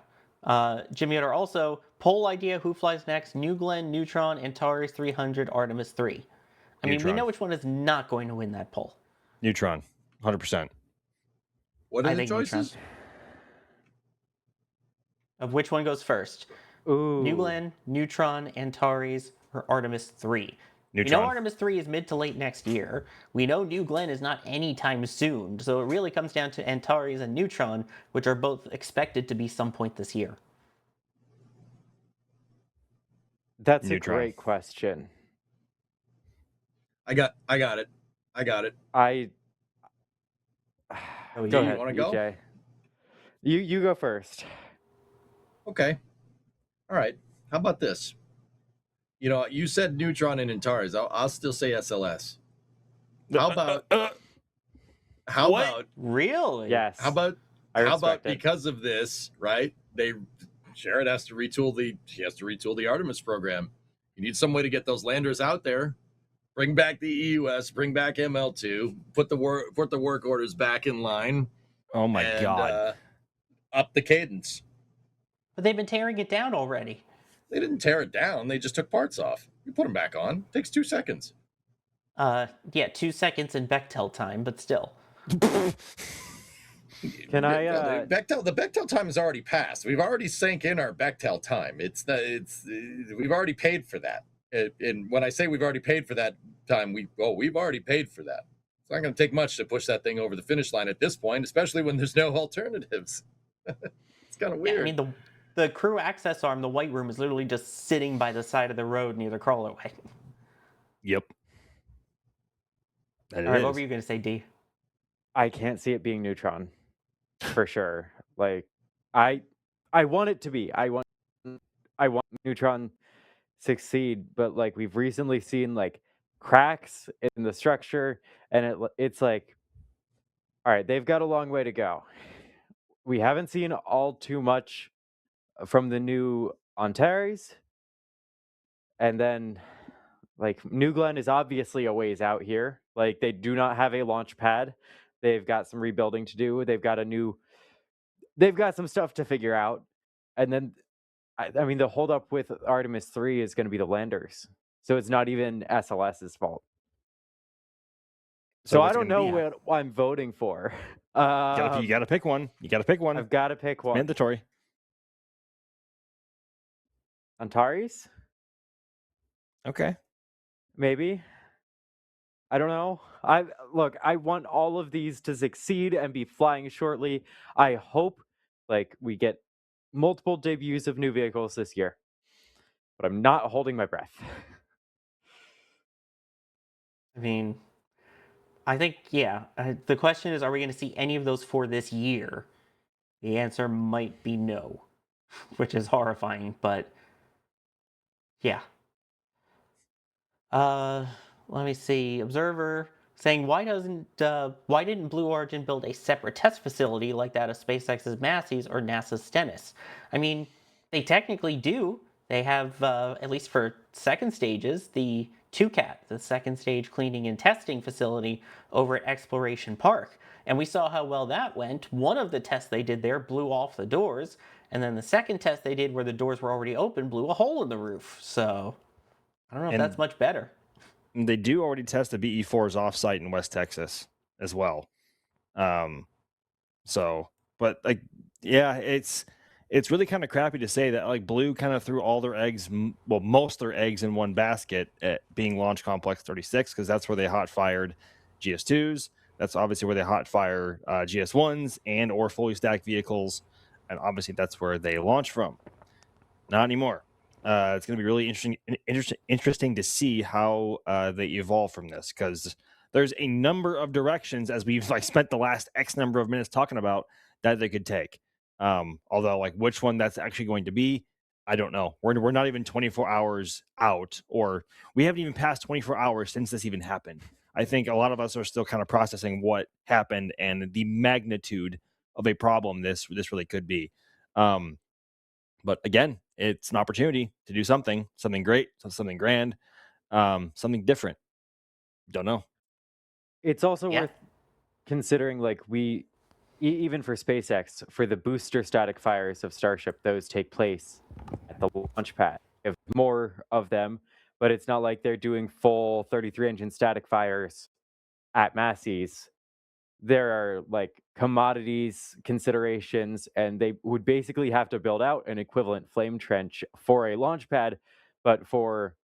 Jim Yoder also, poll idea, who flies next? New Glenn, Neutron, Antares 300, Artemis 3. I mean, we know which one is not going to win that poll. Neutron, 100%. What are the choices? Neutron. Of which one goes first? Ooh. New Glenn, Neutron, Antares, or Artemis 3? Neutron. We know Artemis 3 is mid to late next year. We know New Glenn is not anytime soon. So it really comes down to Antares and Neutron, which are both expected to be some point this year. That's a Neutron. great question. I got it. I Oh, go you ahead, wanna go? EJ. You go first. Okay. All right. How about this? You know, you said Neutron and Antares. I'll still say SLS. How about how What? about really? Yes. how about I how about respect it. because of this, right? Sherrod has to retool the Artemis program. You need some way to get those landers out there. Bring back the EUS, bring back ML2, put the work orders back in line, Oh my and God. up the cadence. But they've been tearing it down already. They didn't tear it down. They just took parts off. You put them back on. Takes 2 seconds. Yeah, 2 seconds in Bechtel time, but still. Can I The Bechtel time has already passed. We've already sank in our Bechtel time. We've already paid for that. And when I say we've already paid for that time, we've already paid for that. It's not going to take much to push that thing over the finish line at this point, especially when there's no alternatives. It's kind of weird. Yeah, I mean, the crew access arm, the white room, is literally just sitting by the side of the road near the crawlerway. Yep. That All right, is. what were you going to say, D? I can't see it being Neutron, for sure. Like, I want it to be. I want Neutron succeed, but like we've recently seen like cracks in the structure, and it's like, all right, they've got a long way to go. We haven't seen all too much from the new Antares, and then like New Glenn is obviously a ways out here. Like they do not have a launch pad. They've got some rebuilding to do. They've got some stuff to figure out. And then I mean the holdup with Artemis 3 is going to be the landers. So it's not even SLS's fault. So I don't know what I'm voting for. You got to pick one. You got to pick one. I've got to pick one. Mandatory. Antares? Okay. Maybe. I don't know. I want all of these to succeed and be flying shortly. I hope like we get multiple debuts of new vehicles this year. But I'm not holding my breath. I mean, I think, yeah. The question is, are we going to see any of those for this year? The answer might be no, which is horrifying, but yeah. Let me see. Observer saying, why didn't Blue Origin build a separate test facility like that of SpaceX's Massey's or NASA's Stennis? I mean, they technically do. They have, at least for second stages, the 2CAT, the second stage cleaning and testing facility over at Exploration Park. And we saw how well that went. One of the tests they did there blew off the doors, and then the second test they did where the doors were already open blew a hole in the roof. So I don't know if that's much better. They do already test the BE4s offsite in West Texas as well. But like, yeah, it's really kind of crappy to say that like Blue kind of threw all their eggs, most of their eggs in one basket at being Launch Complex 36, because that's where they hot fired GS2s. That's obviously where they hot fire GS1s and or fully stacked vehicles. And obviously that's where they launch from. Not anymore. It's going to be really interesting to see how they evolve from this, because there's a number of directions, as we've like spent the last X number of minutes talking about, that they could take. Although like which one that's actually going to be, I don't know. We're not even 24 hours out, or we haven't even passed 24 hours since this even happened. I think a lot of us are still kind of processing what happened and the magnitude of a problem this really could be. But again, it's an opportunity to do something great, something grand, something different. Don't know. It's also worth considering, like even for SpaceX, for the booster static fires of Starship, those take place at the launch pad. We have more of them, but it's not like they're doing full 33 engine static fires at Massey's. There are like commodities considerations, and they would basically have to build out an equivalent flame trench for a launch pad, but for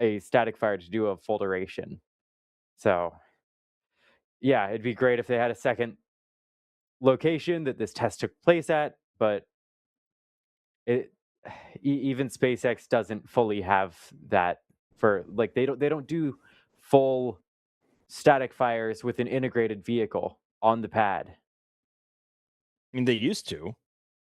a static fire to do a full duration. So yeah, it'd be great if they had a second location that this test took place at, but even SpaceX doesn't fully have that for like they don't do full static fires with an integrated vehicle on the pad. I mean, they used to.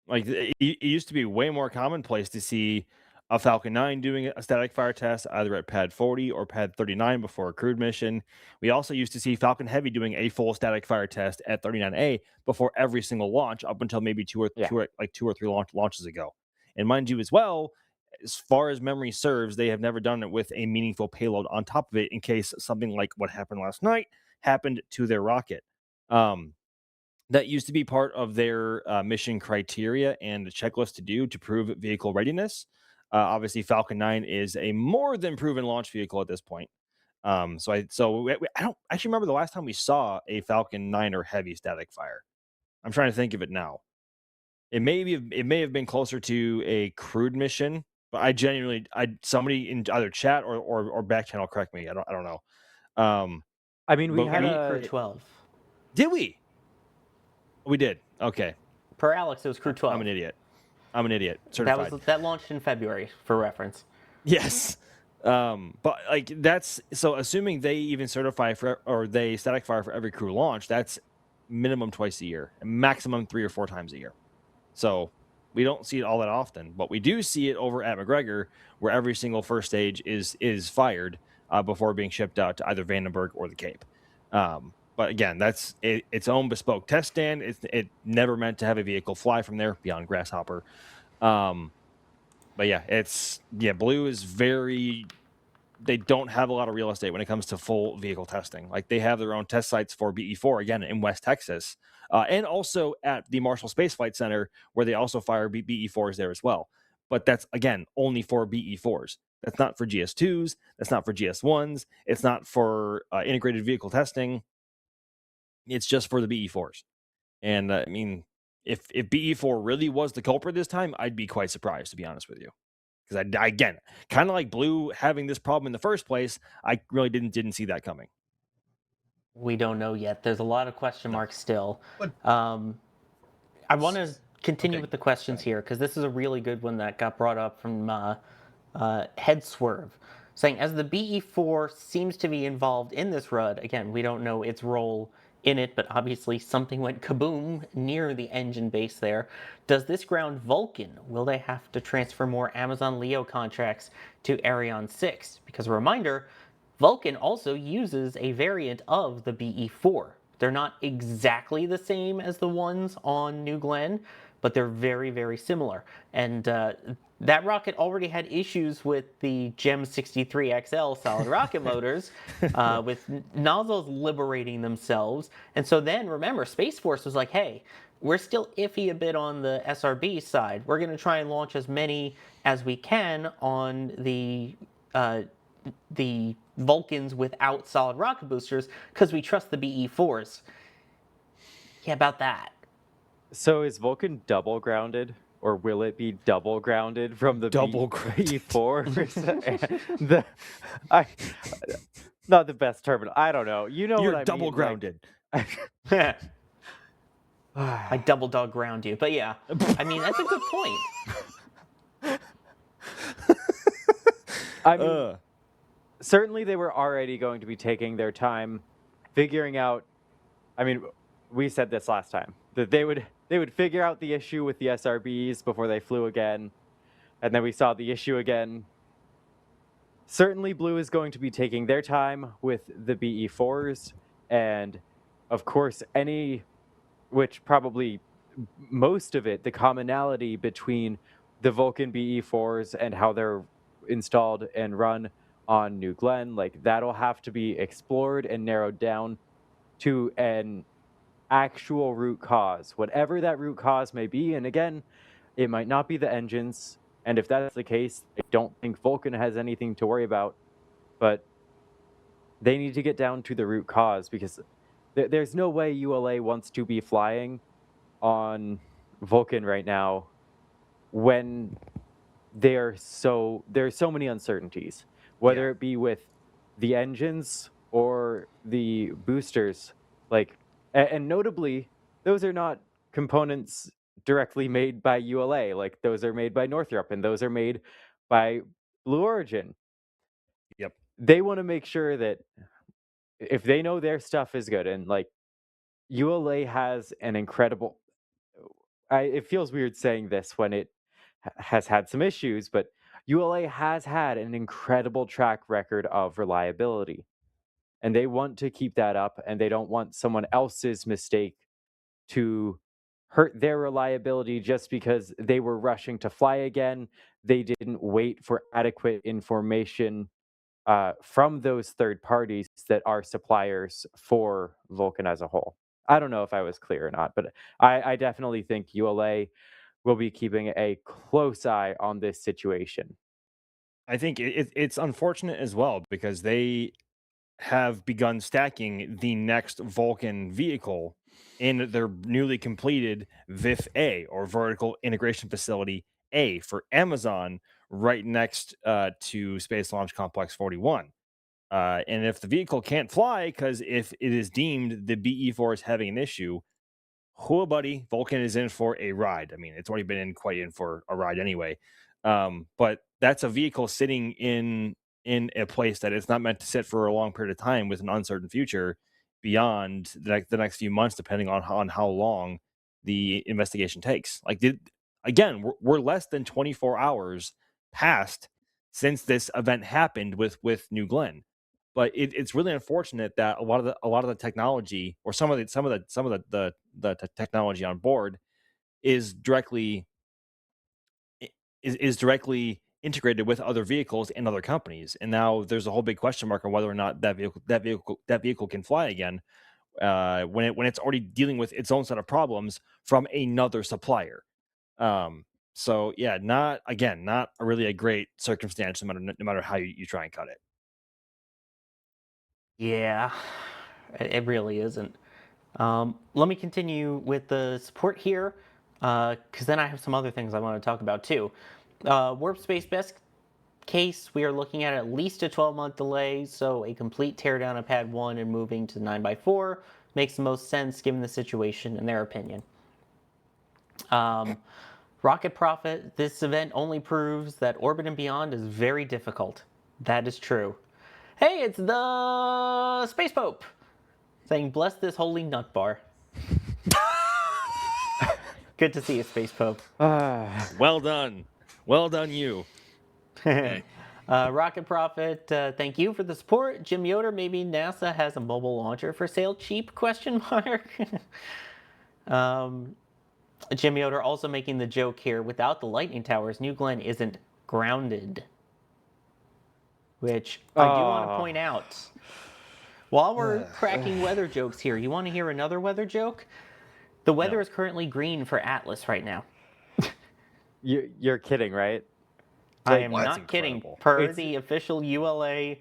Like, it used to be way more commonplace to see a Falcon 9 doing a static fire test either at Pad 40 or Pad 39 before a crewed mission. We also used to see Falcon Heavy doing a full static fire test at 39A before every single launch, up until maybe two or three launches ago. And mind you, as well, as far as memory serves, they have never done it with a meaningful payload on top of it in case something like what happened last night happened to their rocket. That used to be part of their mission criteria and the checklist to do to prove vehicle readiness. Obviously, Falcon 9 is a more than proven launch vehicle at this point. I don't actually remember the last time we saw a Falcon 9 or Heavy static fire. I'm trying to think of it now. It may have been closer to a crewed mission, but somebody in either chat or back channel correct me. I don't know. I mean, we But had Crew 12. Did we? We did. Okay. Per Alex, it was Crew 12. I'm an idiot. Certified. That launched in February, for reference. Yes. But like that's so assuming they even certify or they static fire for every crew launch, that's minimum twice a year, and maximum 3 or 4 times a year. So we don't see it all that often, but we do see it over at McGregor, where every single first stage is fired before being shipped out to either Vandenberg or the Cape. But again, that's its own bespoke test stand. It never meant to have a vehicle fly from there beyond Grasshopper. But yeah, Blue is they don't have a lot of real estate when it comes to full vehicle testing. Like they have their own test sites for BE4 again in West Texas, and also at the Marshall Space Flight Center, where they also fire BE4s there as well. But that's again only for BE4s. That's not for GS2s. That's not for GS1s. It's not for integrated vehicle testing. It's just for the BE4s. And I mean, if BE4 really was the culprit this time, I'd be quite surprised, to be honest with you. Because again, kind of like Blue having this problem in the first place, I really didn't see that coming. We don't know yet. There's a lot of question marks still. But- I want to continue Okay, with the questions here, because this is a really good one that got brought up from Head Swerve, saying, as the BE4 seems to be involved in this RUD, again, we don't know its role in it, but obviously something went kaboom near the engine base there. Does this ground Vulcan? Will they have to transfer more Amazon Leo contracts to Ariane 6? Because a reminder, Vulcan also uses a variant of the BE4. They're not exactly the same as the ones on New Glenn, but they're very, very similar. And that rocket already had issues with the GEM 63XL solid rocket motors, with nozzles liberating themselves. And so then, remember, Space Force was like, hey, we're still iffy a bit on the SRB side. We're going to try and launch as many as we can on the Vulcans without solid rocket boosters, because we trust the BE4s. Yeah, about that. So is Vulcan double grounded, or will it be double grounded from the Double BE4? Not the best terminal. I don't know. You know You're what I double mean? grounded. I double dog ground you. But yeah, I mean, that's a good point. I mean, certainly they were already going to be taking their time figuring out. I mean, we said this last time, that they would figure out the issue with the SRBs before they flew again, and then we saw the issue again. Certainly Blue is going to be taking their time with the BE4s, and of course which probably most of it, the commonality between the Vulcan BE4s and how they're installed and run on New Glenn, like that'll have to be explored and narrowed down to an actual root cause, whatever that root cause may be. And again, it might not be the engines, and if that's the case, I don't think Vulcan has anything to worry about, but they need to get down to the root cause, because there's no way ULA wants to be flying on Vulcan right now when there's so many uncertainties, whether it be with the engines or the boosters. Like, and notably, those are not components directly made by ULA. Like those are made by Northrop, and those are made by Blue Origin. Yep. They want to make sure that if they know their stuff is good, and like ULA has an incredible. It feels weird saying this when it has had some issues, but ULA has had an incredible track record of reliability. And they want to keep that up, and they don't want someone else's mistake to hurt their reliability just because they were rushing to fly again. They didn't wait for adequate information from those third parties that are suppliers for Vulcan as a whole. I don't know if I was clear or not, but I definitely think ULA will be keeping a close eye on this situation. I think it's unfortunate as well because they have begun stacking the next Vulcan vehicle in their newly completed VIF A, or Vertical Integration Facility A, for Amazon, right next to Space Launch Complex 41. And if the vehicle can't fly, because if it is deemed the BE4 is having an issue, whoa, buddy, Vulcan is in for a ride. I mean, it's already been quite in for a ride anyway. But that's a vehicle sitting in a place that it's not meant to sit for a long period of time with an uncertain future beyond the next few months, depending on how long the investigation takes. Again, we're less than 24 hours past since this event happened with New Glenn. But it's really unfortunate that a lot of the technology, or some of the technology on board is directly directly integrated with other vehicles and other companies. And now there's a whole big question mark on whether or not that vehicle can fly again, when it's already dealing with its own set of problems from another supplier. So yeah, not really a great circumstance, no matter how you try and cut it. Yeah, it really isn't. Let me continue with the support here, because then I have some other things I want to talk about too. Warp Space best case, we are looking at least a 12-month delay, so a complete teardown of Pad 1 and moving to 9x4 makes the most sense given the situation, in their opinion. Rocket Prophet, this event only proves that Orbit and Beyond is very difficult. That is true. Hey, it's the Space Pope saying, "Bless this holy nut bar." Good to see you, Space Pope. Well done, you. Hey. Rocket Prophet, thank you for the support. Jim Yoder, maybe NASA has a mobile launcher for sale cheap? Question mark. Jim Yoder also making the joke here, without the lightning towers, New Glenn isn't grounded. Which I do want to point out. While we're cracking weather jokes here, you want to hear another weather joke? The weather is currently green for Atlas right now. You're kidding, right? I am not kidding. Per the official ULA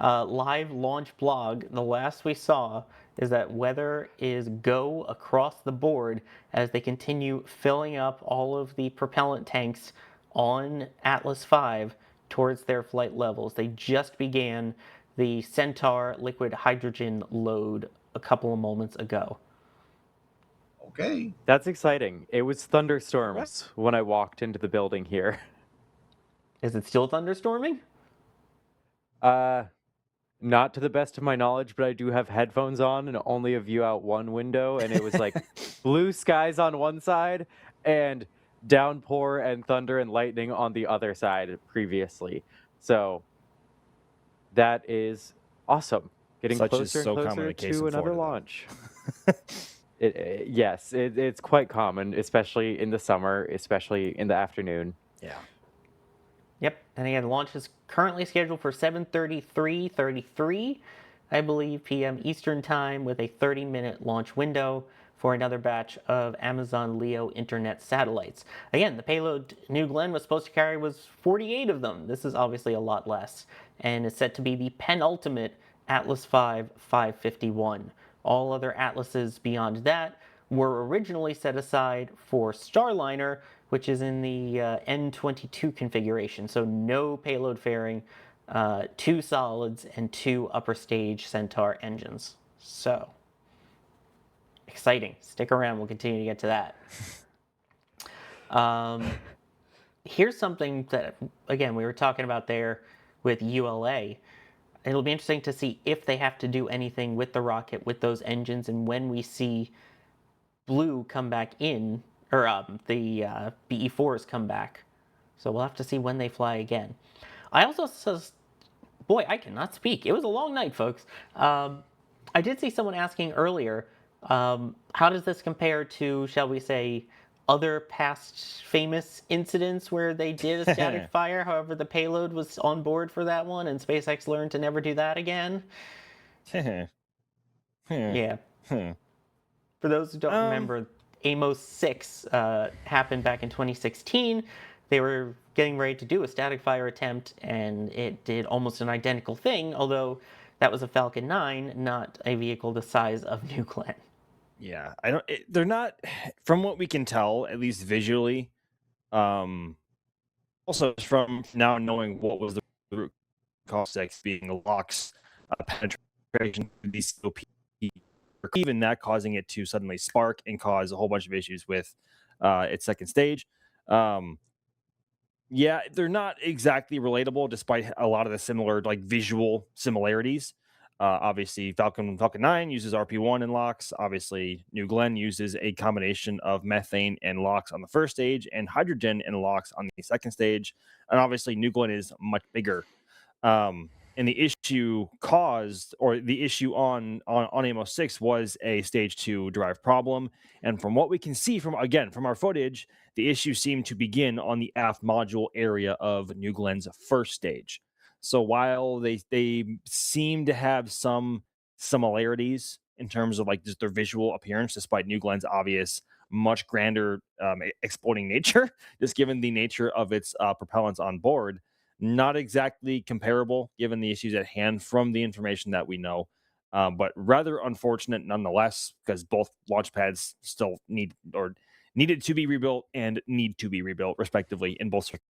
live launch blog, the last we saw is that weather is go across the board as they continue filling up all of the propellant tanks on Atlas V towards their flight levels. They just began the Centaur liquid hydrogen load a couple of moments ago. Okay. That's exciting. It was thunderstorms when I walked into the building here. Is it still thunderstorming? Not to the best of my knowledge, but I do have headphones on and only a view out one window, and it was like blue skies on one side and downpour and thunder and lightning on the other side previously. So that is awesome. Getting closer and closer to another launch. Yes, it's quite common, especially in the summer, especially in the afternoon. Yeah. Yep, and again, launch is currently scheduled for 7:33, I believe, p.m. Eastern Time, with a 30-minute launch window for another batch of Amazon LEO Internet satellites. Again, the payload New Glenn was supposed to carry was 48 of them. This is obviously a lot less, and is set to be the penultimate Atlas V 551. All other Atlases beyond that were originally set aside for Starliner, which is in the N22 configuration. So no payload fairing, 2 solids, and 2 upper stage Centaur engines. So exciting. Stick around. We'll continue to get to that. Here's something that, again, we were talking about there with ULA. It'll be interesting to see if they have to do anything with the rocket, with those engines, and when we see Blue come back in, or the BE-4s come back. So we'll have to see when they fly again. I also boy, I cannot speak. It was a long night, folks. I did see someone asking earlier, how does this compare to, shall we say, other past famous incidents where they did a static fire, however the payload was on board for that one, and SpaceX learned to never do that again? Yeah. For those who don't remember, Amos-6 happened back in 2016. They were getting ready to do a static fire attempt, and it did almost an identical thing, although that was a Falcon 9, not a vehicle the size of New Glenn. Yeah, I don't. They're not, from what we can tell, at least visually. Also, from now knowing what was the root cause, 6 being the LOX penetration of the COP, even that causing it to suddenly spark and cause a whole bunch of issues with its second stage. Yeah, they're not exactly relatable, despite a lot of the similar, like, visual similarities. Obviously, Falcon 9 uses RP1 and LOX. Obviously, New Glenn uses a combination of methane and LOX on the first stage and hydrogen and LOX on the second stage. And obviously, New Glenn is much bigger. And the issue caused, or the issue on Amos-6 was a stage 2 derived problem. And from what we can see from our footage, the issue seemed to begin on the aft module area of New Glenn's first stage. So while they seem to have some similarities in terms of, like, just their visual appearance, despite New Glenn's obvious, much grander exploding nature, just given the nature of its propellants on board, not exactly comparable given the issues at hand from the information that we know. But rather unfortunate nonetheless, because both launch pads still needed to be rebuilt and need to be rebuilt, respectively, in both circumstances.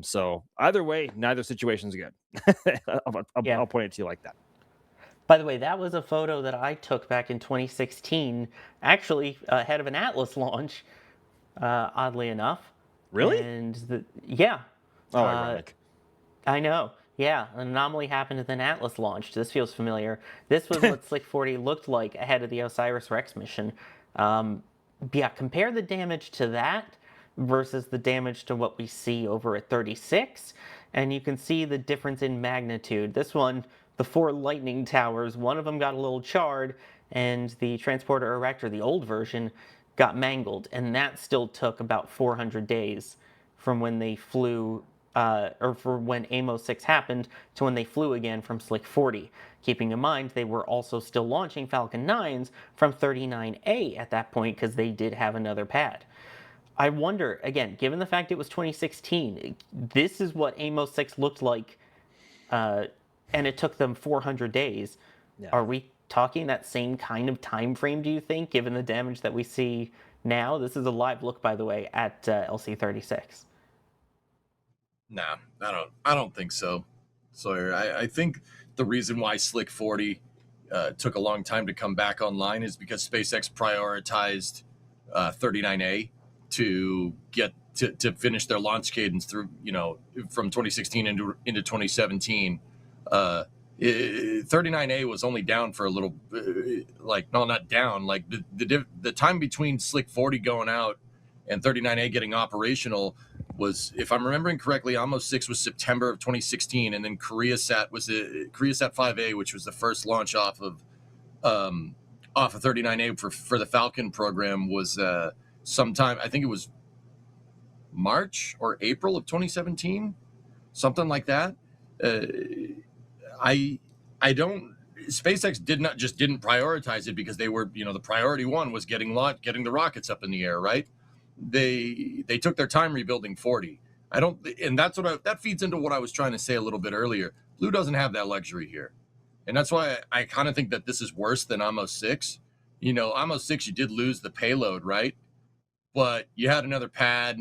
So either way, neither situation is good. I'll point it to you like that. By the way, that was a photo that I took back in 2016, actually ahead of an Atlas launch, oddly enough. Really? And yeah. Oh, ironic. I know. Yeah, an anomaly happened and then Atlas launched. This feels familiar. This was what Slick 40 looked like ahead of the OSIRIS-REx mission. Yeah, compare the damage to that versus the damage to what we see over at 36, and you can see the difference in magnitude. This one, the 4 lightning towers, one of them got a little charred, and the transporter erector, the old version, got mangled, and that still took about 400 days from when they flew, or for when Amos-6 happened to when they flew again from Slick 40. Keeping in mind, they were also still launching Falcon 9s from 39A at that point because they did have another pad. I wonder, again, given the fact it was 2016, this is what Amos-6 looked like, and it took them 400 days. Yeah. Are we talking that same kind of time frame, do you think, given the damage that we see now? This is a live look, by the way, at LC-36. Nah, I don't think so, Sawyer. I think the reason why Slick 40 took a long time to come back online is because SpaceX prioritized 39A to get to finish their launch cadence through, from 2016 into 2017. 39A was only down for a little, not down, like the time between Slick 40 going out and 39A getting operational was, if I'm remembering correctly, Amos-6 was September of 2016, and then KoreaSat was KoreaSat 5A, which was the first launch off of 39A for the Falcon program, was sometime, I think it was March or April of 2017, something like that. SpaceX didn't prioritize it because they were, the priority one was getting the rockets up in the air, right? They took their time rebuilding 40. And that feeds into what I was trying to say a little bit earlier. Blue doesn't have that luxury here. And that's why I kind of think that this is worse than Amos-6. Amos-6, you did lose the payload, right? But you had another pad.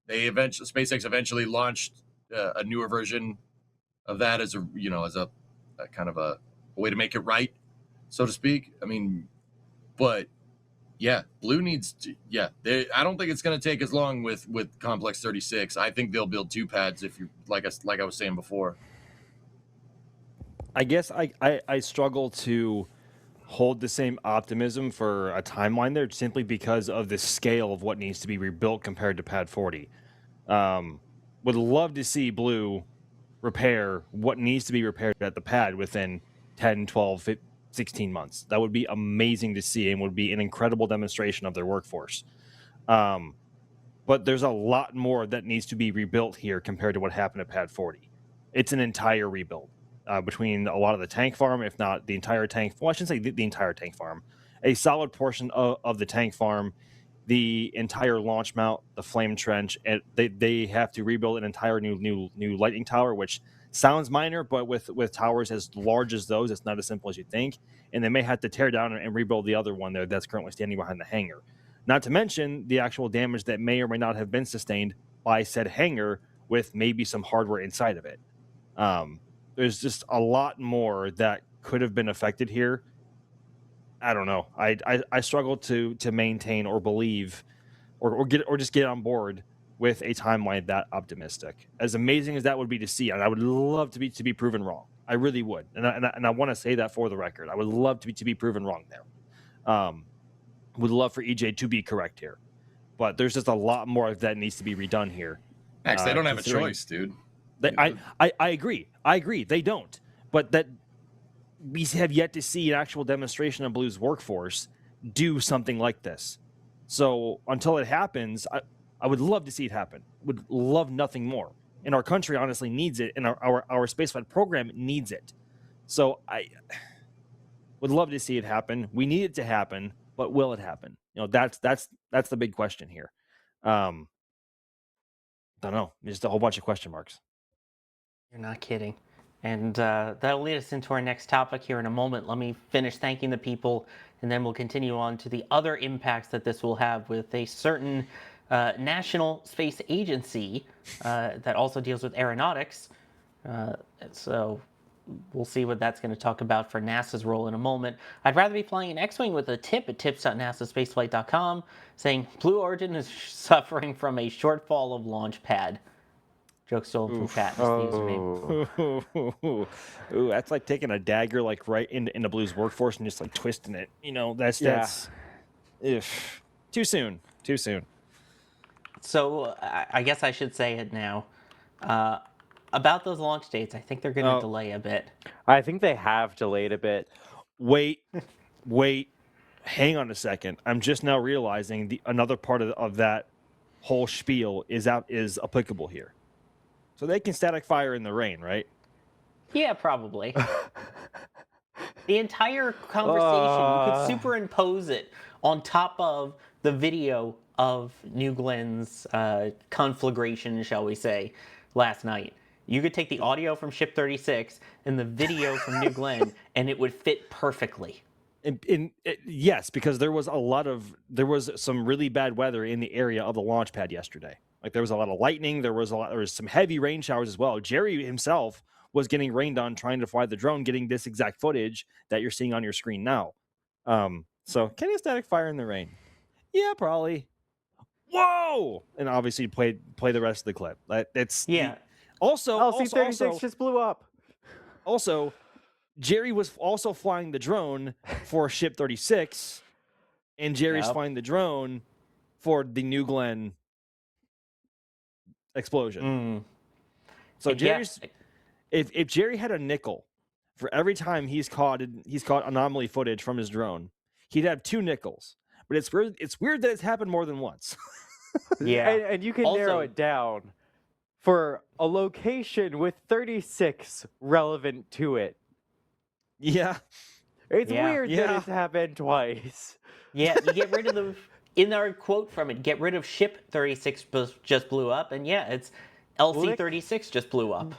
SpaceX eventually launched a newer version of that as a kind of a way to make it right, so to speak. I mean, but Yeah, Blue needs to. Yeah, I don't think it's going to take as long with Complex 36. I think they'll build 2 pads if you like I was saying before. I guess I struggle to hold the same optimism for a timeline there simply because of the scale of what needs to be rebuilt compared to Pad 40. Would love to see Blue repair what needs to be repaired at the pad within 10, 12, 15, 16 months. That would be amazing to see and would be an incredible demonstration of their workforce. But there's a lot more that needs to be rebuilt here compared to what happened at Pad 40. It's an entire rebuild between a lot of the tank farm, if not the entire tank. Well, I shouldn't say the entire tank farm. A solid portion of the tank farm, the entire launch mount, the flame trench, and they have to rebuild an entire new lightning tower, which sounds minor, but with towers as large as those, it's not as simple as you think. And they may have to tear down and rebuild the other one there that's currently standing behind the hangar. Not to mention the actual damage that may or may not have been sustained by said hangar with maybe some hardware inside of it. There's just a lot more that could have been affected here. I don't know. I struggle to maintain or believe or just get on board with a timeline that optimistic. As amazing as that would be to see, and I would love to be proven wrong. I really would, and I want to say that for the record. I would love to be proven wrong there. Would love for EJ to be correct here, but there's just a lot more that needs to be redone here. Max, they don't have a choice, dude. I agree. I agree. They don't. But that we have yet to see an actual demonstration of Blue's workforce do something like this. So until it happens, I would love to see it happen. Would love nothing more. And our country honestly needs it, and our spaceflight program needs it. So I would love to see it happen. We need it to happen, but will it happen? You know, that's the big question here. Don't know. Just a whole bunch of question marks. You're not kidding. And that'll lead us into our next topic here in a moment. Let me finish thanking the people, and then we'll continue on to the other impacts that this will have with a certain national space agency that also deals with aeronautics. So we'll see what that's going to talk about for NASA's role in a moment. I'd rather be flying an X-Wing with a tip at tips.nasaspaceflight.com saying Blue Origin is suffering from a shortfall of launch pad. Joke stolen from chat. Ooh, that's like taking a dagger like right into Blue's workforce and just like twisting it. You know, that's too soon. So I guess I should say it now. About those launch dates, I think they're going to delay a bit. I think they have delayed a bit. Wait, hang on a second. I'm just now realizing another part of that whole spiel is applicable here. So they can static fire in the rain, right? Yeah, probably. The entire conversation, you could superimpose it on top of the video of New Glenn's conflagration, shall we say, last night. You could take the audio from Ship 36 and the video from New Glenn, and it would fit perfectly. Yes, because there was some really bad weather in the area of the launch pad yesterday. Like there was a lot of lightning, there was some heavy rain showers as well. Jerry himself was getting rained on trying to fly the drone, getting this exact footage that you're seeing on your screen now. So can you static fire in the rain? Yeah, probably. Whoa! And obviously play the rest of the clip. Also, LC-36 just blew up. Also, Jerry was also flying the drone for Ship 36, and Jerry's flying the drone for the New Glenn explosion. So Jerry's if Jerry had a nickel for every time he's caught anomaly footage from his drone, he'd have 2 nickels. But it's weird that it's happened more than once. Yeah, and you can narrow it down for a location with 36 relevant to it. Yeah. It's weird that it's happened twice. Yeah, you get rid of in our quote from it, get rid of Ship 36 just blew up, and it's LC-36 just blew up.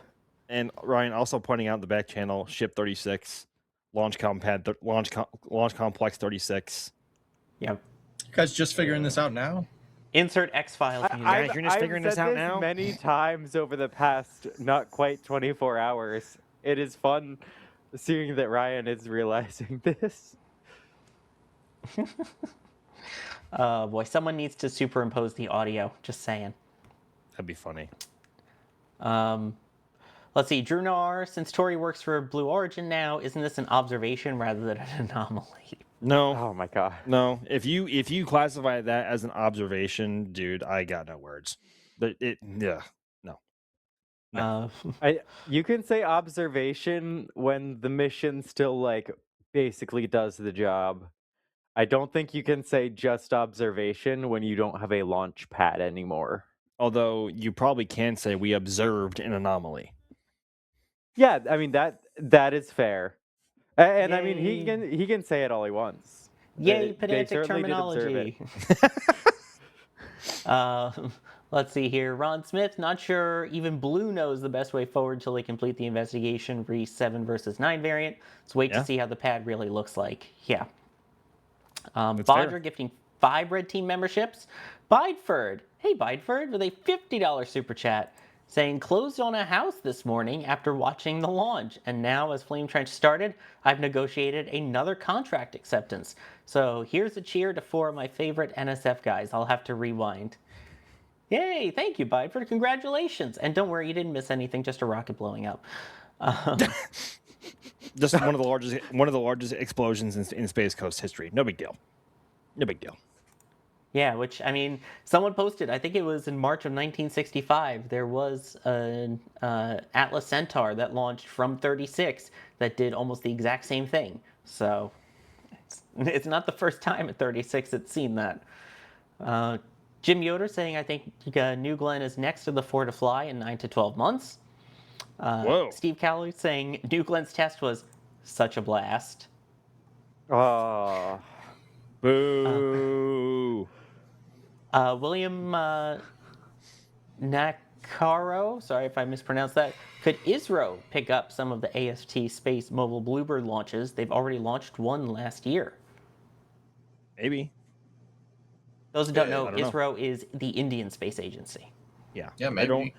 And Ryan also pointing out in the back channel, Ship 36, launch complex 36. Yep. You guys just figuring this out now? Insert X-Files. You're just figuring this out now? Many times over the past not quite 24 hours. It is fun seeing that Ryan is realizing this. Boy, someone needs to superimpose the audio. Just saying. That'd be funny. Let's see, Drew Noir, since Tori works for Blue Origin now, isn't this an observation rather than an anomaly? No. Oh my god. No. If you classify that as an observation, dude, I got no words. No. You can say observation when the mission still like basically does the job. I don't think you can say just observation when you don't have a launch pad anymore. Although you probably can say we observed an anomaly. Yeah, I mean that is fair. And I mean he can say it all he wants. Yay, They pedantic certainly did observe it. terminology. Let's see here. Ron Smith, not sure even Blue knows the best way forward till they complete the investigation re 7 versus 9 variant. Let's wait to see how the pad really looks like. Yeah. Bodger gifting 5 Red Team memberships. Bideford, hey Bideford, with a $50 super chat, saying closed on a house this morning after watching the launch, and now as Flame Trench started, I've negotiated another contract acceptance. So here's a cheer to 4 of my favorite NSF guys. I'll have to rewind. Yay, thank you, Bideford. Congratulations. And don't worry, you didn't miss anything, just a rocket blowing up. Just one of the largest explosions in Space Coast history. No big deal. No big deal. Yeah, which, I mean, someone posted, I think it was in March of 1965, there was an Atlas Centaur that launched from 36 that did almost the exact same thing. So it's not the first time at 36 it's seen that. Jim Yoder saying, I think New Glenn is next to the 4 to fly in 9 to 12 months. Whoa. Steve Cowley saying, New Glenn's test was such a blast. Oh. Boo. William Nakaro, sorry if I mispronounced that, could ISRO pick up some of the AST Space Mobile Bluebird launches? They've already launched one last year. Maybe. Those who don't know, ISRO is the Indian Space Agency. Yeah. Yeah, maybe.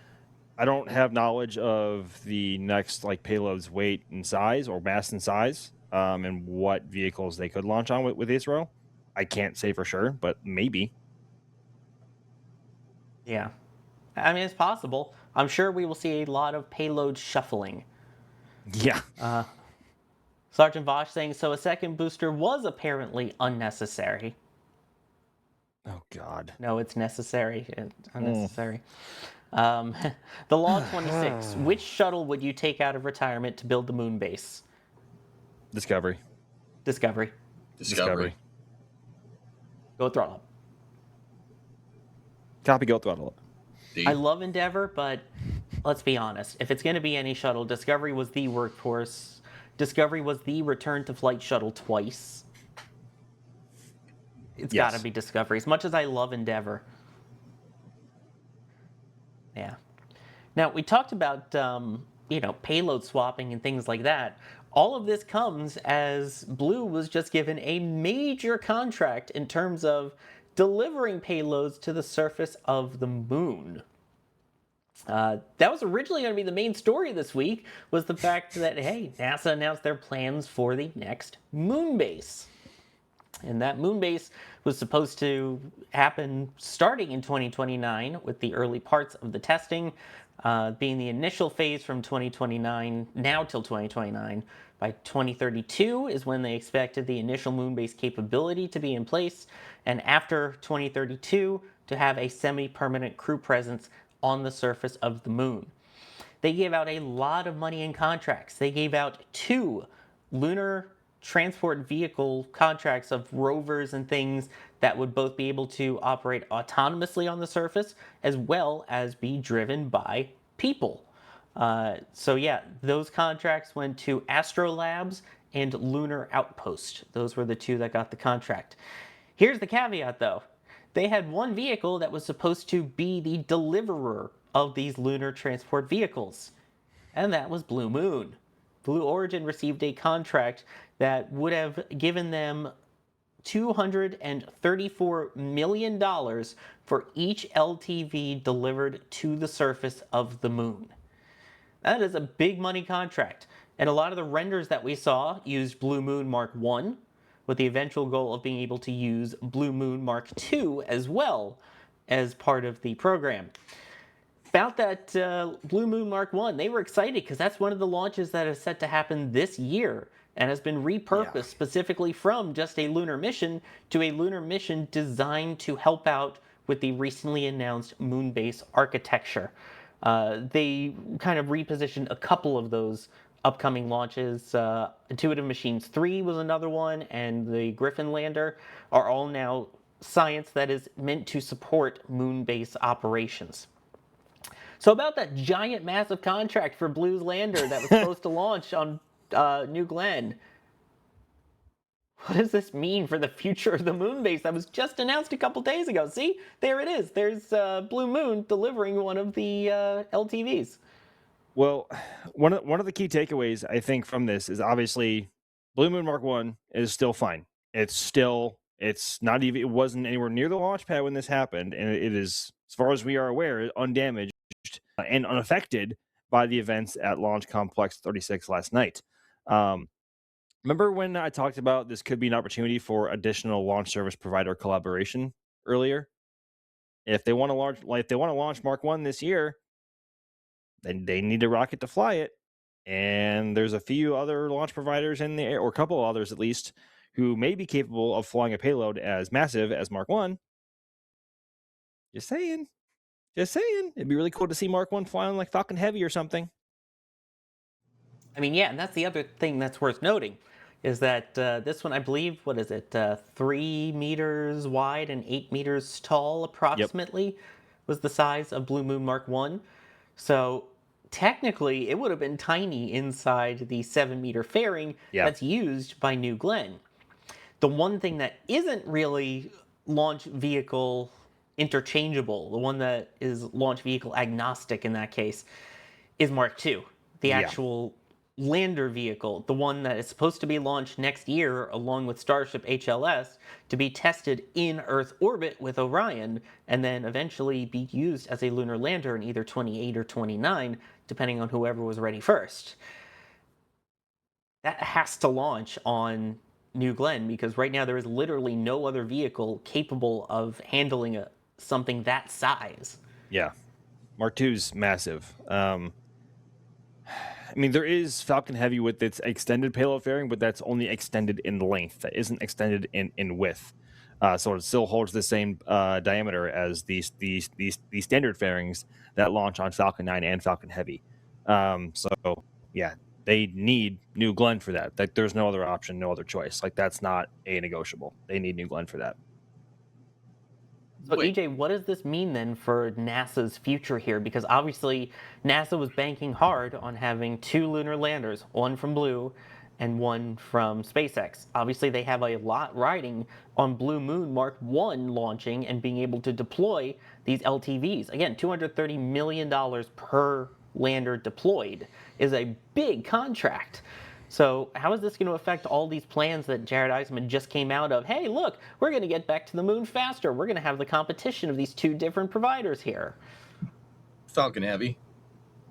I don't have knowledge of the next payload's weight and size or mass and size, and what vehicles they could launch on with ISRO. I can't say for sure, but maybe. Yeah. I mean, it's possible. I'm sure we will see a lot of payload shuffling. Yeah. Sergeant Vosh saying, so a second booster was apparently unnecessary. Oh, God. No, it's necessary. It's unnecessary. The Law 26. Which shuttle would you take out of retirement to build the moon base? Discovery. Discovery. Go throttle up. Copy, go throttle up. I love Endeavor, but let's be honest. If it's going to be any shuttle, Discovery was the workhorse. Discovery was the return to flight shuttle twice. It's got to be Discovery, as much as I love Endeavor. Yeah. Now, we talked about, payload swapping and things like that. All of this comes as Blue was just given a major contract in terms of delivering payloads to the surface of the moon. That was originally going to be the main story this week, was the fact that, hey, NASA announced their plans for the next moon base. And that moon base was supposed to happen starting in 2029 with the early parts of the testing being the initial phase from 2029 now till 2029. By 2032 is when they expected the initial moon base capability to be in place, and after 2032 to have a semi-permanent crew presence on the surface of the moon. They gave out a lot of money in contracts. They gave out 2 lunar transport vehicle contracts of rovers and things that would both be able to operate autonomously on the surface as well as be driven by people. So yeah, those contracts went to Astrolabs and Lunar Outpost. Those were the 2 that got the contract. Here's the caveat though. They had one vehicle that was supposed to be the deliverer of these lunar transport vehicles, and that was Blue Moon. Blue Origin received a contract that would have given them $234 million for each LTV delivered to the surface of the moon. That is a big money contract. And a lot of the renders that we saw used Blue Moon Mark 1, with the eventual goal of being able to use Blue Moon Mark II as well as part of the program. About that Blue Moon Mark I, they were excited because that's one of the launches that is set to happen this year and has been repurposed specifically from just a lunar mission to a lunar mission designed to help out with the recently announced moon base architecture. They kind of repositioned a couple of those upcoming launches. Intuitive Machines 3 was another one, and the Griffin lander are all now science that is meant to support moon base operations. So about that giant, massive contract for Blue's lander that was supposed to launch on New Glenn, what does this mean for the future of the moon base that was just announced a couple days ago? See, there it is. There's Blue Moon delivering one of the LTVs. Well, one of the key takeaways I think from this is obviously Blue Moon Mark I is still fine. It's not even, it wasn't anywhere near the launch pad when this happened, and it is, as far as we are aware, undamaged and unaffected by the events at Launch Complex 36 last night. Remember when I talked about this could be an opportunity for additional launch service provider collaboration earlier? If they want to launch Mark I this year, then they need a rocket to fly it. And there's a few other launch providers in the air, or a couple of others at least, who may be capable of flying a payload as massive as Mark I. Just saying. It'd be really cool to see Mark I flying like Falcon Heavy or something. I mean, yeah, and that's the other thing that's worth noting, is that this one, I believe, 3 meters wide and 8 meters tall, approximately, was the size of Blue Moon Mark I. So technically, it would have been tiny inside the 7-meter fairing that's used by New Glenn. The one thing that isn't really launch vehicle interchangeable, the one that is launch vehicle agnostic in that case, is Mark II, the actual lander vehicle, the one that is supposed to be launched next year along with Starship HLS to be tested in Earth orbit with Orion and then eventually be used as a lunar lander in either 28 or 29, depending on whoever was ready first. That has to launch on New Glenn because right now there is literally no other vehicle capable of handling something that size. Yeah. Mark II's massive. I mean, there is Falcon Heavy with its extended payload fairing, but that's only extended in length. That isn't extended in width. So it still holds the same diameter as these standard fairings that launch on Falcon 9 and Falcon Heavy. So yeah, they need New Glenn for that. Like, there's no other option, no other choice. Like, that's not a negotiable. They need New Glenn for that. So EJ, what does this mean then for NASA's future here? Because obviously NASA was banking hard on having 2 lunar landers, one from Blue and one from SpaceX. Obviously they have a lot riding on Blue Moon Mark I launching and being able to deploy these LTVs. Again, $230 million per lander deployed is a big contract. So how is this going to affect all these plans that Jared Isaacman just came out of? Hey, look, we're going to get back to the moon faster. We're going to have the competition of these 2 different providers here. Falcon Heavy.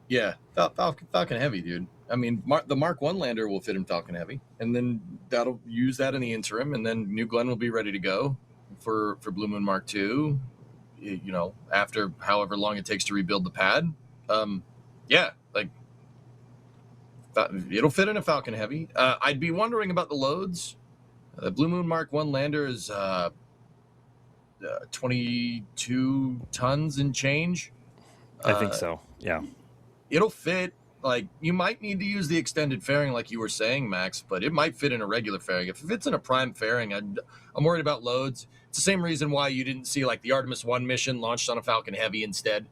Yeah, Falcon Heavy, dude. I mean, the Mark I lander will fit in Falcon Heavy, and then that'll use that in the interim, and then New Glenn will be ready to go for Blue Moon Mark II, you know, after however long it takes to rebuild the pad. Yeah, like, it'll fit in a Falcon Heavy. I'd be wondering about the loads. The Blue Moon Mark I lander is 22 tons and change. I think so, yeah. It'll fit. Like, you might need to use the extended fairing like you were saying, Max, but it might fit in a regular fairing. If it fits in a prime fairing, I'm worried about loads. It's the same reason why you didn't see, like, the Artemis 1 mission launched on a Falcon Heavy instead.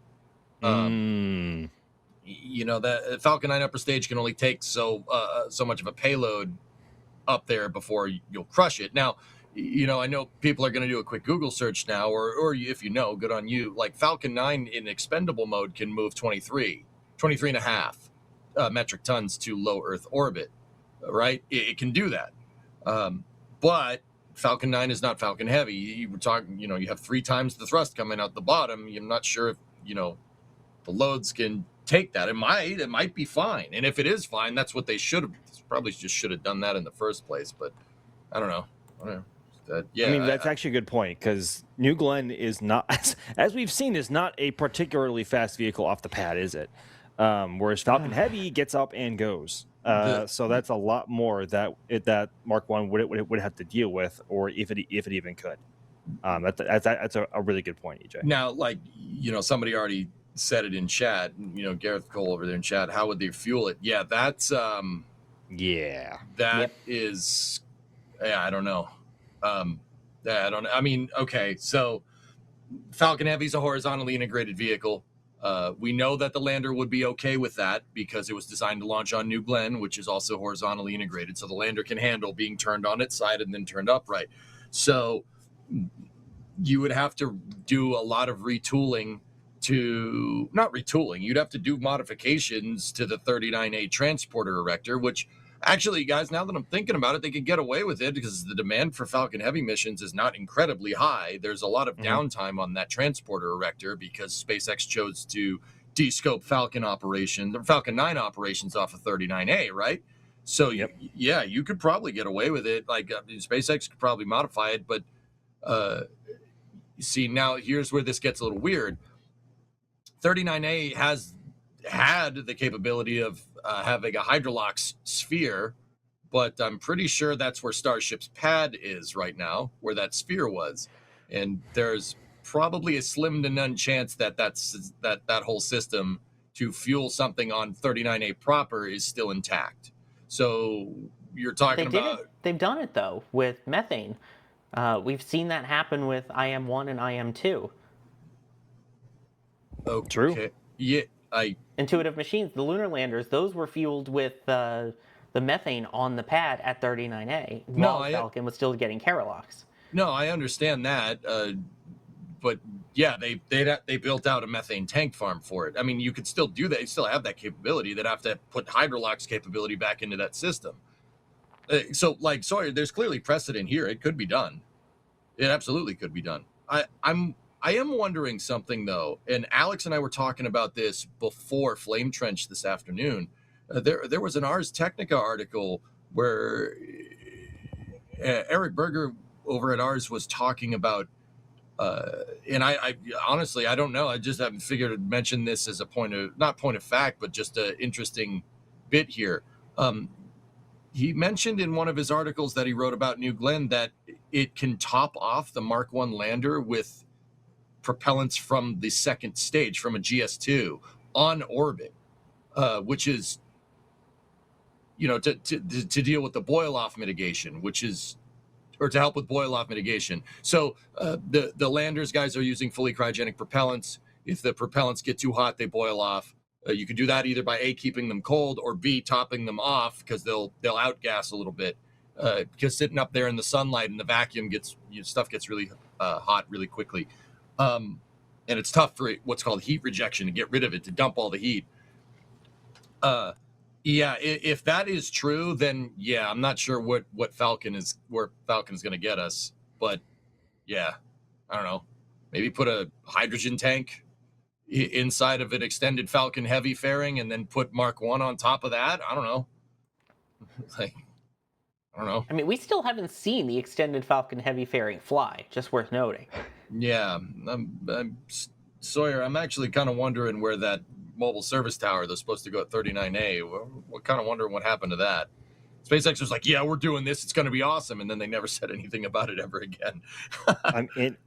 You know, the Falcon 9 upper stage can only take so much of a payload up there before you'll crush it. Now, you know, I know people are going to do a quick Google search now, or if you know, good on you. Like, Falcon 9 in expendable mode can move 23 and a half metric tons to low Earth orbit, right? It can do that. But Falcon 9 is not Falcon Heavy. You were talking, you know, you have 3 times the thrust coming out the bottom. I'm not sure if, you know, the loads can take that. It might be fine. And if it is fine, that's what they should have, probably just should have done that in the first place. But I don't know. Yeah, I mean, that's actually a good point because New Glenn is not, as we've seen, is not a particularly fast vehicle off the pad, is it? Whereas Falcon Heavy gets up and goes. So that's a lot more that Mark One would have to deal with, or if it even could. That's a really good point, EJ. Now, like, somebody already said it in chat. Gareth Cole over there in chat. How would they fuel it? Yeah, that's yeah. That is, yeah, I don't know. Yeah, I don't know. I mean, okay, so Falcon Heavy is a horizontally integrated vehicle. We know that the lander would be okay with that because it was designed to launch on New Glenn, which is also horizontally integrated. So the lander can handle being turned on its side and then turned upright. So you would have to do a lot of retooling not retooling. You'd have to do modifications to the 39A transporter erector, which actually, guys, now that I'm thinking about it, they could get away with it because the demand for Falcon Heavy missions is not incredibly high. There's a lot of downtime on that transporter erector because SpaceX chose to descope Falcon 9 operations off of 39A, right? So, yeah, you could probably get away with it. Like, SpaceX could probably modify it, but see, now here's where this gets a little weird. 39A has had the capability of having a hydrolox sphere, but I'm pretty sure that's where Starship's pad is right now, where that sphere was. And there's probably a slim to none chance that that whole system to fuel something on 39A proper is still intact. So you're talking about... They've done it, though, with methane. We've seen that happen with IM-1 and IM-2. Oh, true. Yeah, Intuitive Machines, the lunar landers, those were fueled with the methane on the pad at 39A, while Falcon was still getting Keralox. No, I understand that, but yeah, they built out a methane tank farm for it. I mean, you could still do that. You still have that capability. They'd have to put Hydrolox capability back into that system. So, like, Sawyer, there's clearly precedent here. It could be done. It absolutely could be done. I am wondering something, though, and Alex and I were talking about this before Flame Trench this afternoon. There was an Ars Technica article where Eric Berger over at Ars was talking about, and I honestly, I don't know. I just haven't figured to mention this as not point of fact, but just an interesting bit here. He mentioned in one of his articles that he wrote about New Glenn that it can top off the Mark 1 lander with propellants from the second stage, from a GS2 on orbit, which is, to deal with the boil-off mitigation, or to help with boil-off mitigation. So the landers guys are using fully cryogenic propellants. If the propellants get too hot, they boil off. You can do that either by A, keeping them cold, or B, topping them off because they'll outgas a little bit. Because sitting up there in the sunlight and the vacuum stuff gets really hot really quickly. And it's tough for what's called heat rejection to get rid of it, to dump all the heat. Yeah, if that is true, then yeah, I'm not sure where Falcon is going to get us. But yeah, I don't know. Maybe put a hydrogen tank inside of an extended Falcon Heavy fairing and then put Mark 1 on top of that. I don't know. I don't know. I mean, we still haven't seen the extended Falcon Heavy fairing fly, just worth noting. Yeah. Sawyer, I'm actually kind of wondering where that mobile service tower that's supposed to go at 39A, what kind of wondering what happened to that. SpaceX was like, yeah, we're doing this. It's going to be awesome. And then they never said anything about it ever again.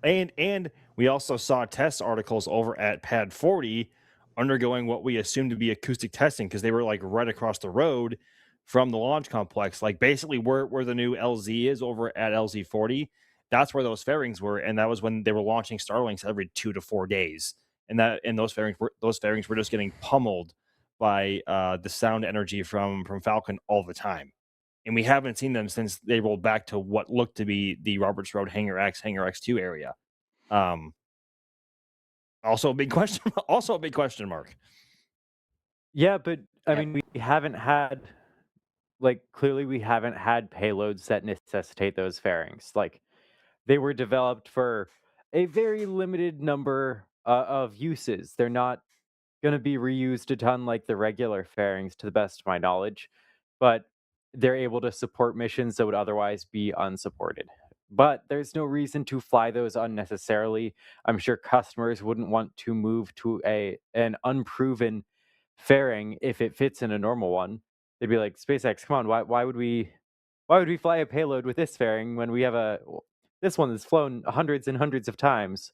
And we also saw test articles over at Pad 40 undergoing what we assumed to be acoustic testing because they were like right across the road from the launch complex. Like basically where the new LZ is over at LZ40, that's where those fairings were. And that was when they were launching Starlinks every 2 to 4 days. And those fairings were just getting pummeled by the sound energy from Falcon all the time. And we haven't seen them since they rolled back to what looked to be the Roberts Road Hangar X, Hangar X2 area. Also a big question mark. Yeah, but I mean, we haven't had, clearly we haven't had payloads that necessitate those fairings. Like, they were developed for a very limited number of uses. They're not going to be reused a ton like the regular fairings, to the best of my knowledge, but they're able to support missions that would otherwise be unsupported. but there's no reason to fly those unnecessarily. I'm sure customers wouldn't want to move to an unproven fairing if it fits in a normal one. They'd be like, SpaceX, come on, why would we fly a payload with this fairing when we have this one that's flown hundreds and hundreds of times?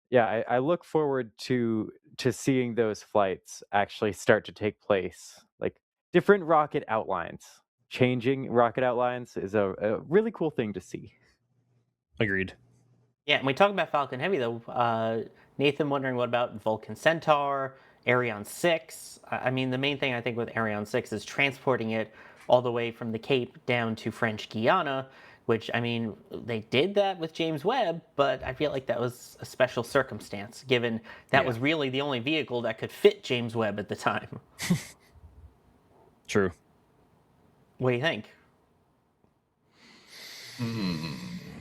Yeah, I look forward to seeing those flights actually start to take place. Like different rocket outlines. Changing rocket outlines is a really cool thing to see. Agreed. Yeah, and we talk about Falcon Heavy though. Nathan wondering what about Vulcan Centaur, Ariane 6? I mean, the main thing I think with Ariane 6 is transporting it all the way from the Cape down to French Guiana, which, I mean, they did that with James Webb, but I feel like that was a special circumstance, given that was really the only vehicle that could fit James Webb at the time. True. What do you think?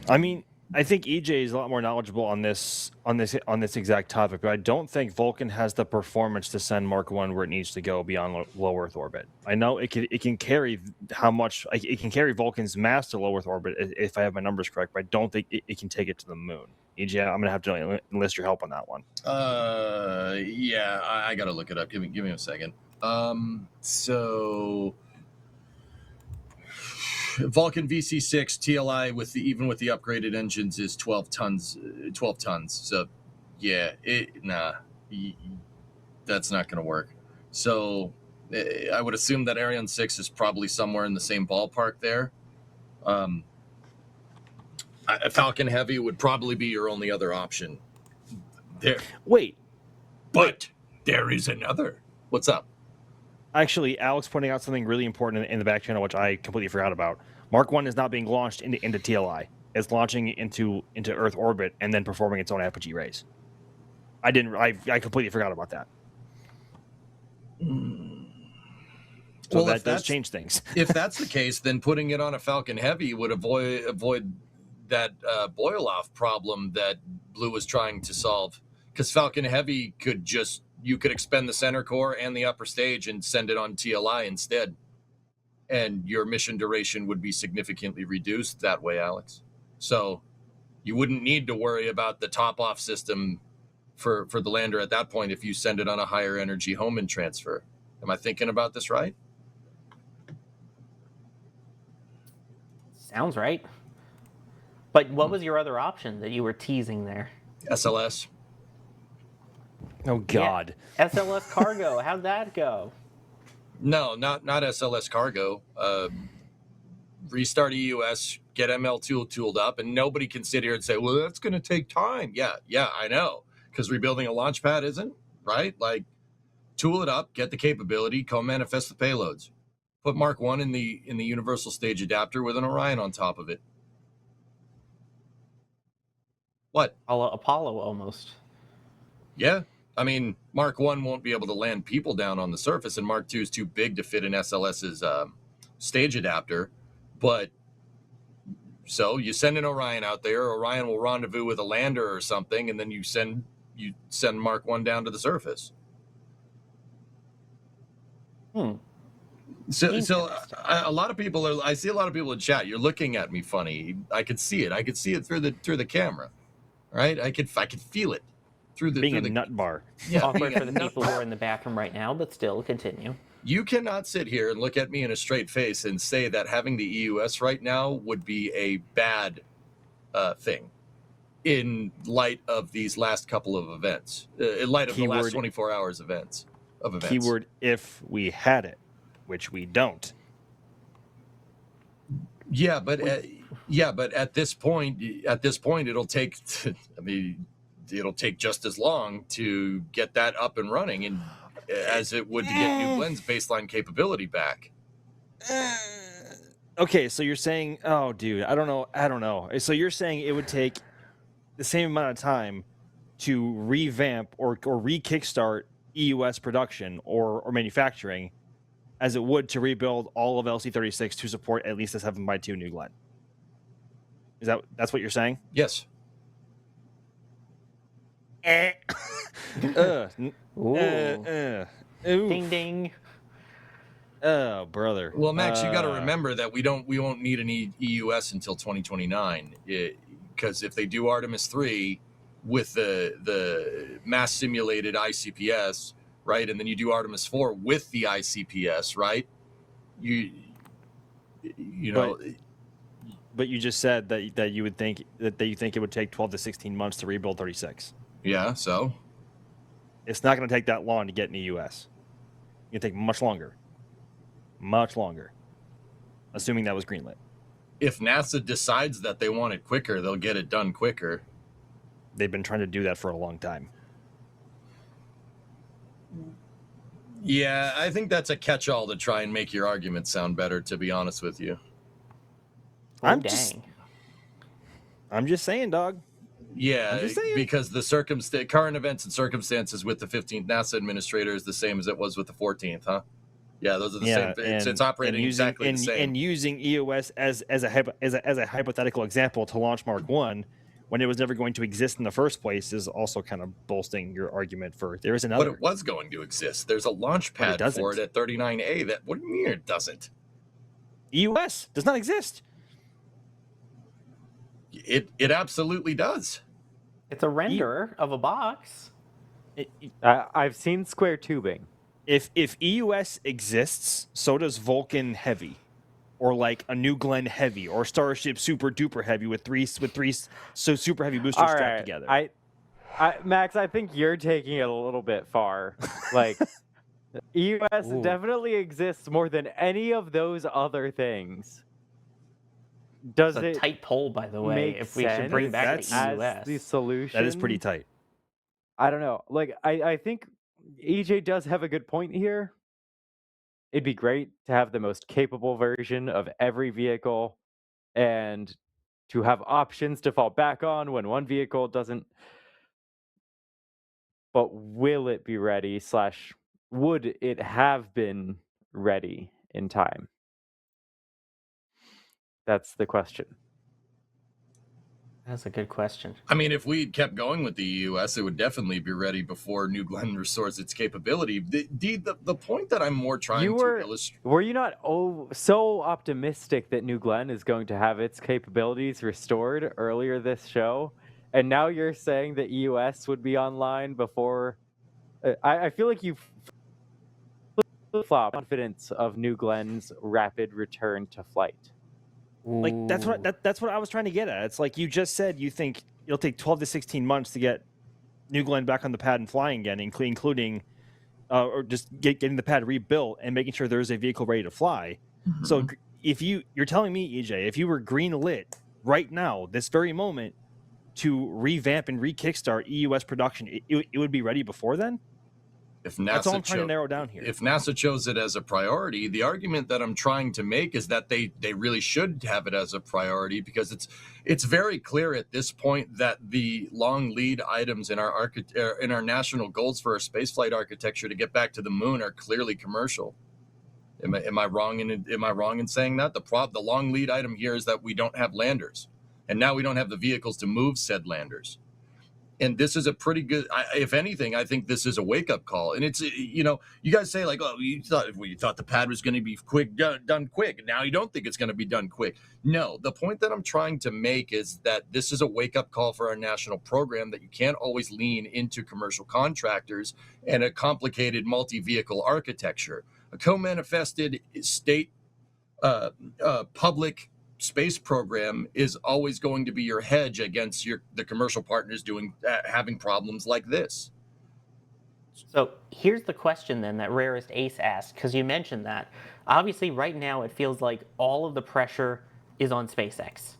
I mean, I think EJ is a lot more knowledgeable on this exact topic, but I don't think Vulcan has the performance to send Mark 1 where it needs to go beyond low Earth orbit. I know it can carry it can carry Vulcan's mass to low Earth orbit if I have my numbers correct, but I don't think it can take it to the moon. EJ, I'm gonna have to enlist your help on that one. Yeah, I gotta look it up. Give me a second. So Vulcan VC6 TLI even with the upgraded engines is 12 tons. So yeah, that's not going to work. So I would assume that Ariane 6 is probably somewhere in the same ballpark there. Falcon Heavy would probably be your only other option. There. But there is another. What's up? Actually, Alex pointing out something really important in the back channel, which I completely forgot about. Mark 1 is not being launched into TLI. It's launching into Earth orbit and then performing its own apogee race. I completely forgot about that. So that does change things. If that's the case, then putting it on a Falcon Heavy would avoid that boil-off problem that Blue was trying to solve. Because Falcon Heavy you could expend the center core and the upper stage and send it on TLI instead. And your mission duration would be significantly reduced that way, Alex. So you wouldn't need to worry about the top-off system for the lander at that point if you send it on a higher energy Hohmann transfer. Am I thinking about this right? Sounds right. But what was your other option that you were teasing there? SLS. Oh, God. Yeah. SLS Cargo. How'd that go? No, not SLS Cargo. Restart EUS, get ML2 tooled up, and nobody can sit here and say, well, that's going to take time. Yeah, I know. Because rebuilding a launch pad isn't, right? Like, tool it up, get the capability, co-manifest the payloads. Put Mark 1 in the universal stage adapter with an Orion on top of it. What? Apollo almost. Yeah. I mean, Mark 1 won't be able to land people down on the surface, and Mark 2 is too big to fit in SLS's stage adapter. But so you send an Orion out there, Orion will rendezvous with a lander or something, and then you send Mark 1 down to the surface. So a lot of people I see a lot of people in chat. You're looking at me funny. I could see it. I could see it through the camera, right? I could feel it through the nut bar. Yeah, awkward for the people who are in the bathroom right now, but still continue. You cannot sit here and look at me in a straight face and say that having the EUS right now would be a bad thing in light of these last couple of events, in light of the last 24 hours of events. Keyword, if we had it, which we don't. Yeah, but at this point, it'll take. It'll take just as long to get that up and running, and as it would to get New Glenn's baseline capability back. Okay, so you're saying, oh, dude, I don't know. So you're saying it would take the same amount of time to revamp or re-kickstart EUS production or manufacturing as it would to rebuild all of LC-36 to support at least a 7x2 New Glenn. That's what you're saying? Yes. Ding ding. Oh, brother. Well, Max, you got to remember that we won't need an EUS until 2029, because if they do Artemis 3 with the mass simulated ICPS, right, and then you do Artemis 4 with the ICPS, right? You know. But you just said that you would think that you think it would take 12 to 16 months to rebuild 36. Yeah, so it's not going to take that long to get in the U.S. It's going to take much longer, assuming that was greenlit. If NASA decides that they want it quicker, they'll get it done quicker. They've been trying to do that for a long time. Yeah, I think that's a catch-all to try and make your argument sound better, to be honest with you. I'm just saying, dog. Yeah, because the current events and circumstances with the 15th NASA administrator is the same as it was with the 14th, huh? Yeah, those are the same. It's operating exactly the same. And using EOS as a hypothetical example to launch Mark 1 when it was never going to exist in the first place is also kind of bolstering your argument for there is another. But it was going to exist. There's a launch pad for it at 39A. What do you mean it doesn't? EOS does not exist. It absolutely does. It's a render of a box. I've seen square tubing. If EUS exists, so does Vulcan Heavy, or like a New Glenn Heavy, or Starship Super Duper Heavy with three so super heavy boosters strapped together. Max, I think you're taking it a little bit far. Like EUS definitely exists more than any of those other things. Does it's a tight poll, by the way, if we should bring back the EUS. The solution. That is pretty tight. I don't know. Like, I think EJ does have a good point here. It'd be great to have the most capable version of every vehicle and to have options to fall back on when one vehicle doesn't. But will it be ready / would it have been ready in time? That's the question. That's a good question. I mean, if we kept going with the EUS, it would definitely be ready before New Glenn restores its capability. The point that I'm more trying to illustrate... Were you not so optimistic that New Glenn is going to have its capabilities restored earlier this show? And now you're saying that EUS would be online before... I feel like you've flip-flopped confidence of New Glenn's rapid return to flight. Like that's what I was trying to get at. It's like you just said you think it'll take 12 to 16 months to get New Glenn back on the pad and flying again, including or just getting the pad rebuilt and making sure there's a vehicle ready to fly. Mm-hmm. So if you're telling me, EJ, if you were green lit right now, this very moment, to revamp and re-kickstart EUS production, it would be ready before then? If NASA That's all I'm trying to narrow down here. If NASA chose it as a priority, the argument that I'm trying to make is that they really should have it as a priority, because it's very clear at this point that the long lead items in our national goals for our spaceflight architecture to get back to the moon are clearly commercial. Am I wrong in saying that? The long lead item here is that we don't have landers, and now we don't have the vehicles to move said landers. And this is a pretty good, if anything, I think this is a wake-up call. And it's, you guys say like, oh, you thought the pad was going to be done quick. Now you don't think it's going to be done quick. No, the point that I'm trying to make is that this is a wake-up call for our national program, that you can't always lean into commercial contractors and a complicated multi-vehicle architecture. A co-manifested state public space program is always going to be your hedge against the commercial partners having problems like this. So here's the question then that Rarest Ace asked, because you mentioned that. Obviously right now it feels like all of the pressure is on SpaceX.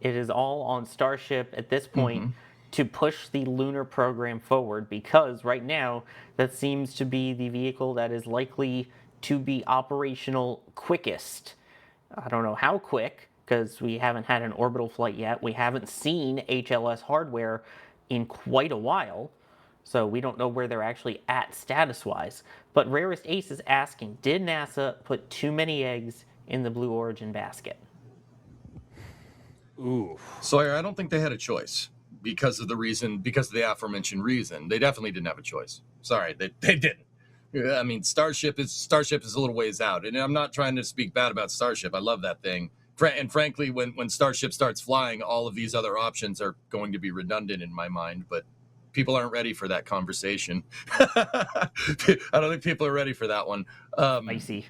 It is all on Starship at this point to push the lunar program forward, because right now that seems to be the vehicle that is likely to be operational quickest. I don't know how quick, because we haven't had an orbital flight yet. We haven't seen HLS hardware in quite a while, so we don't know where they're actually at status-wise. But Rarest Ace is asking, did NASA put too many eggs in the Blue Origin basket? Ooh. Sawyer, I don't think they had a choice because of the aforementioned reason. They definitely didn't have a choice. Sorry, they didn't. I mean, Starship is a little ways out, and I'm not trying to speak bad about Starship. I love that thing. And frankly, when Starship starts flying, all of these other options are going to be redundant in my mind. But people aren't ready for that conversation. I don't think people are ready for that one. Spicy.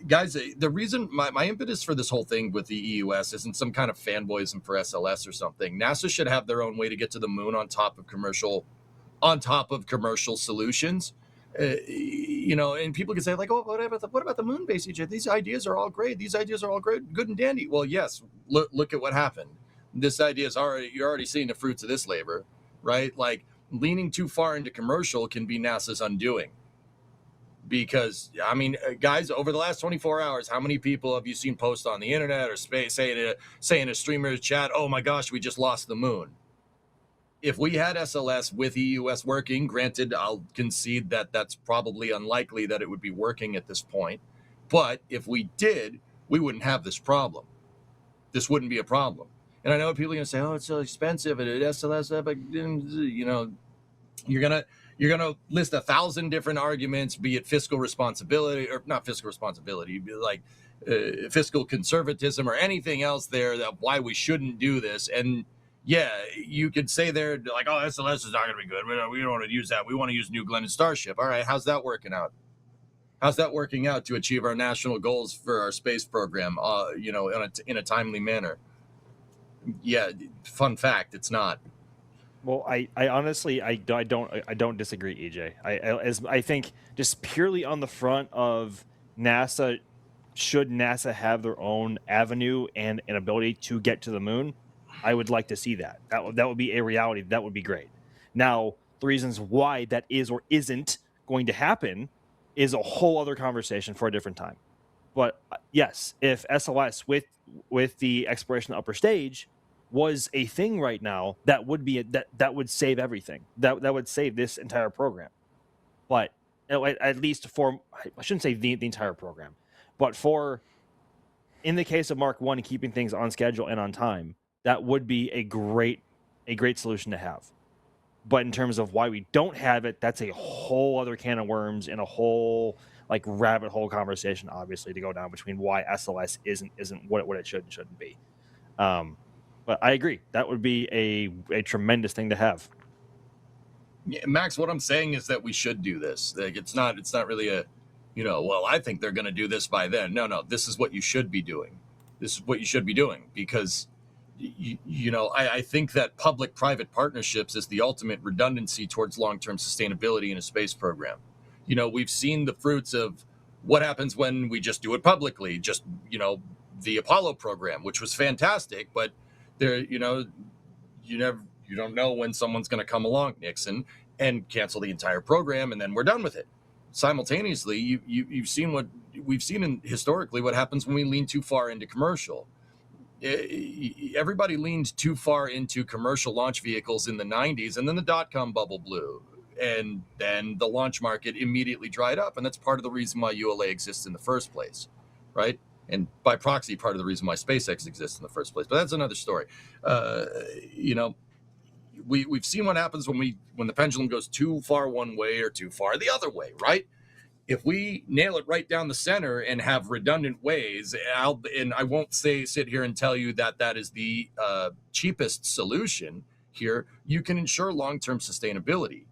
Guys, the reason my impetus for this whole thing with the EUS isn't some kind of fanboyism for SLS or something. NASA should have their own way to get to the moon on top of commercial solutions. And people can say like, oh, what about the moon base, EJ? These ideas are all great. These ideas are all great, good and dandy. Well, yes, look at what happened. This idea is you're already seeing the fruits of this labor, right? Like leaning too far into commercial can be NASA's undoing. Because, I mean, guys, over the last 24 hours, how many people have you seen post on the internet or say in a streamer chat, oh my gosh, we just lost the moon? If we had SLS with EUS working, granted, I'll concede that that's probably unlikely that it would be working at this point. But if we did, we wouldn't have this problem. This wouldn't be a problem. And I know people are going to say, oh, it's so expensive. And at SLS, but, you're going to list 1,000 different arguments, be it fiscal responsibility or not fiscal responsibility, like fiscal conservatism or anything else there that why we shouldn't do this. And yeah, you could say they're like, oh, SLS is not going to be good. We don't want to use that. We want to use New Glenn and Starship. All right, how's that working out? How's that working out to achieve our national goals for our space program, in a timely manner? Yeah, fun fact, it's not. Well, I honestly I don't disagree, EJ. I think just purely on the front of NASA, should NASA have their own avenue and an ability to get to the moon, I would like to see that. That would be a reality. That would be great. Now, the reasons why that is or isn't going to happen is a whole other conversation for a different time. But yes, if SLS with the exploration of the upper stage was a thing right now, that would be that would save everything. That would save this entire program. But at least for, I shouldn't say the entire program, but for, in the case of Mark 1 and keeping things on schedule and on time, that would be a great solution to have. But in terms of why we don't have it, that's a whole other can of worms and a whole like rabbit hole conversation, obviously, to go down between why SLS isn't what it should and shouldn't be. But I agree, that would be a tremendous thing to have. Yeah, Max, what I'm saying is that we should do this. Like, it's not really a, well, I think they're going to do this by then. No, this is what you should be doing. This is what you should be doing because, I think that public-private partnerships is the ultimate redundancy towards long-term sustainability in a space program. We've seen the fruits of what happens when we just do it publicly. Just, the Apollo program, which was fantastic, but there, you don't know when someone's going to come along, Nixon, and cancel the entire program, and then we're done with it. Simultaneously, you've seen what we've seen historically what happens when we lean too far into commercial. Everybody leaned too far into commercial launch vehicles in the 90s, and then the dot-com bubble blew, and then the launch market immediately dried up, and that's part of the reason why ULA exists in the first place, right? And by proxy, part of the reason why SpaceX exists in the first place. But that's another story. We've seen what happens when the pendulum goes too far one way or too far the other way, right? If we nail it right down the center and have redundant ways, and I won't sit here and tell you that is the cheapest solution here, you can ensure long-term sustainability,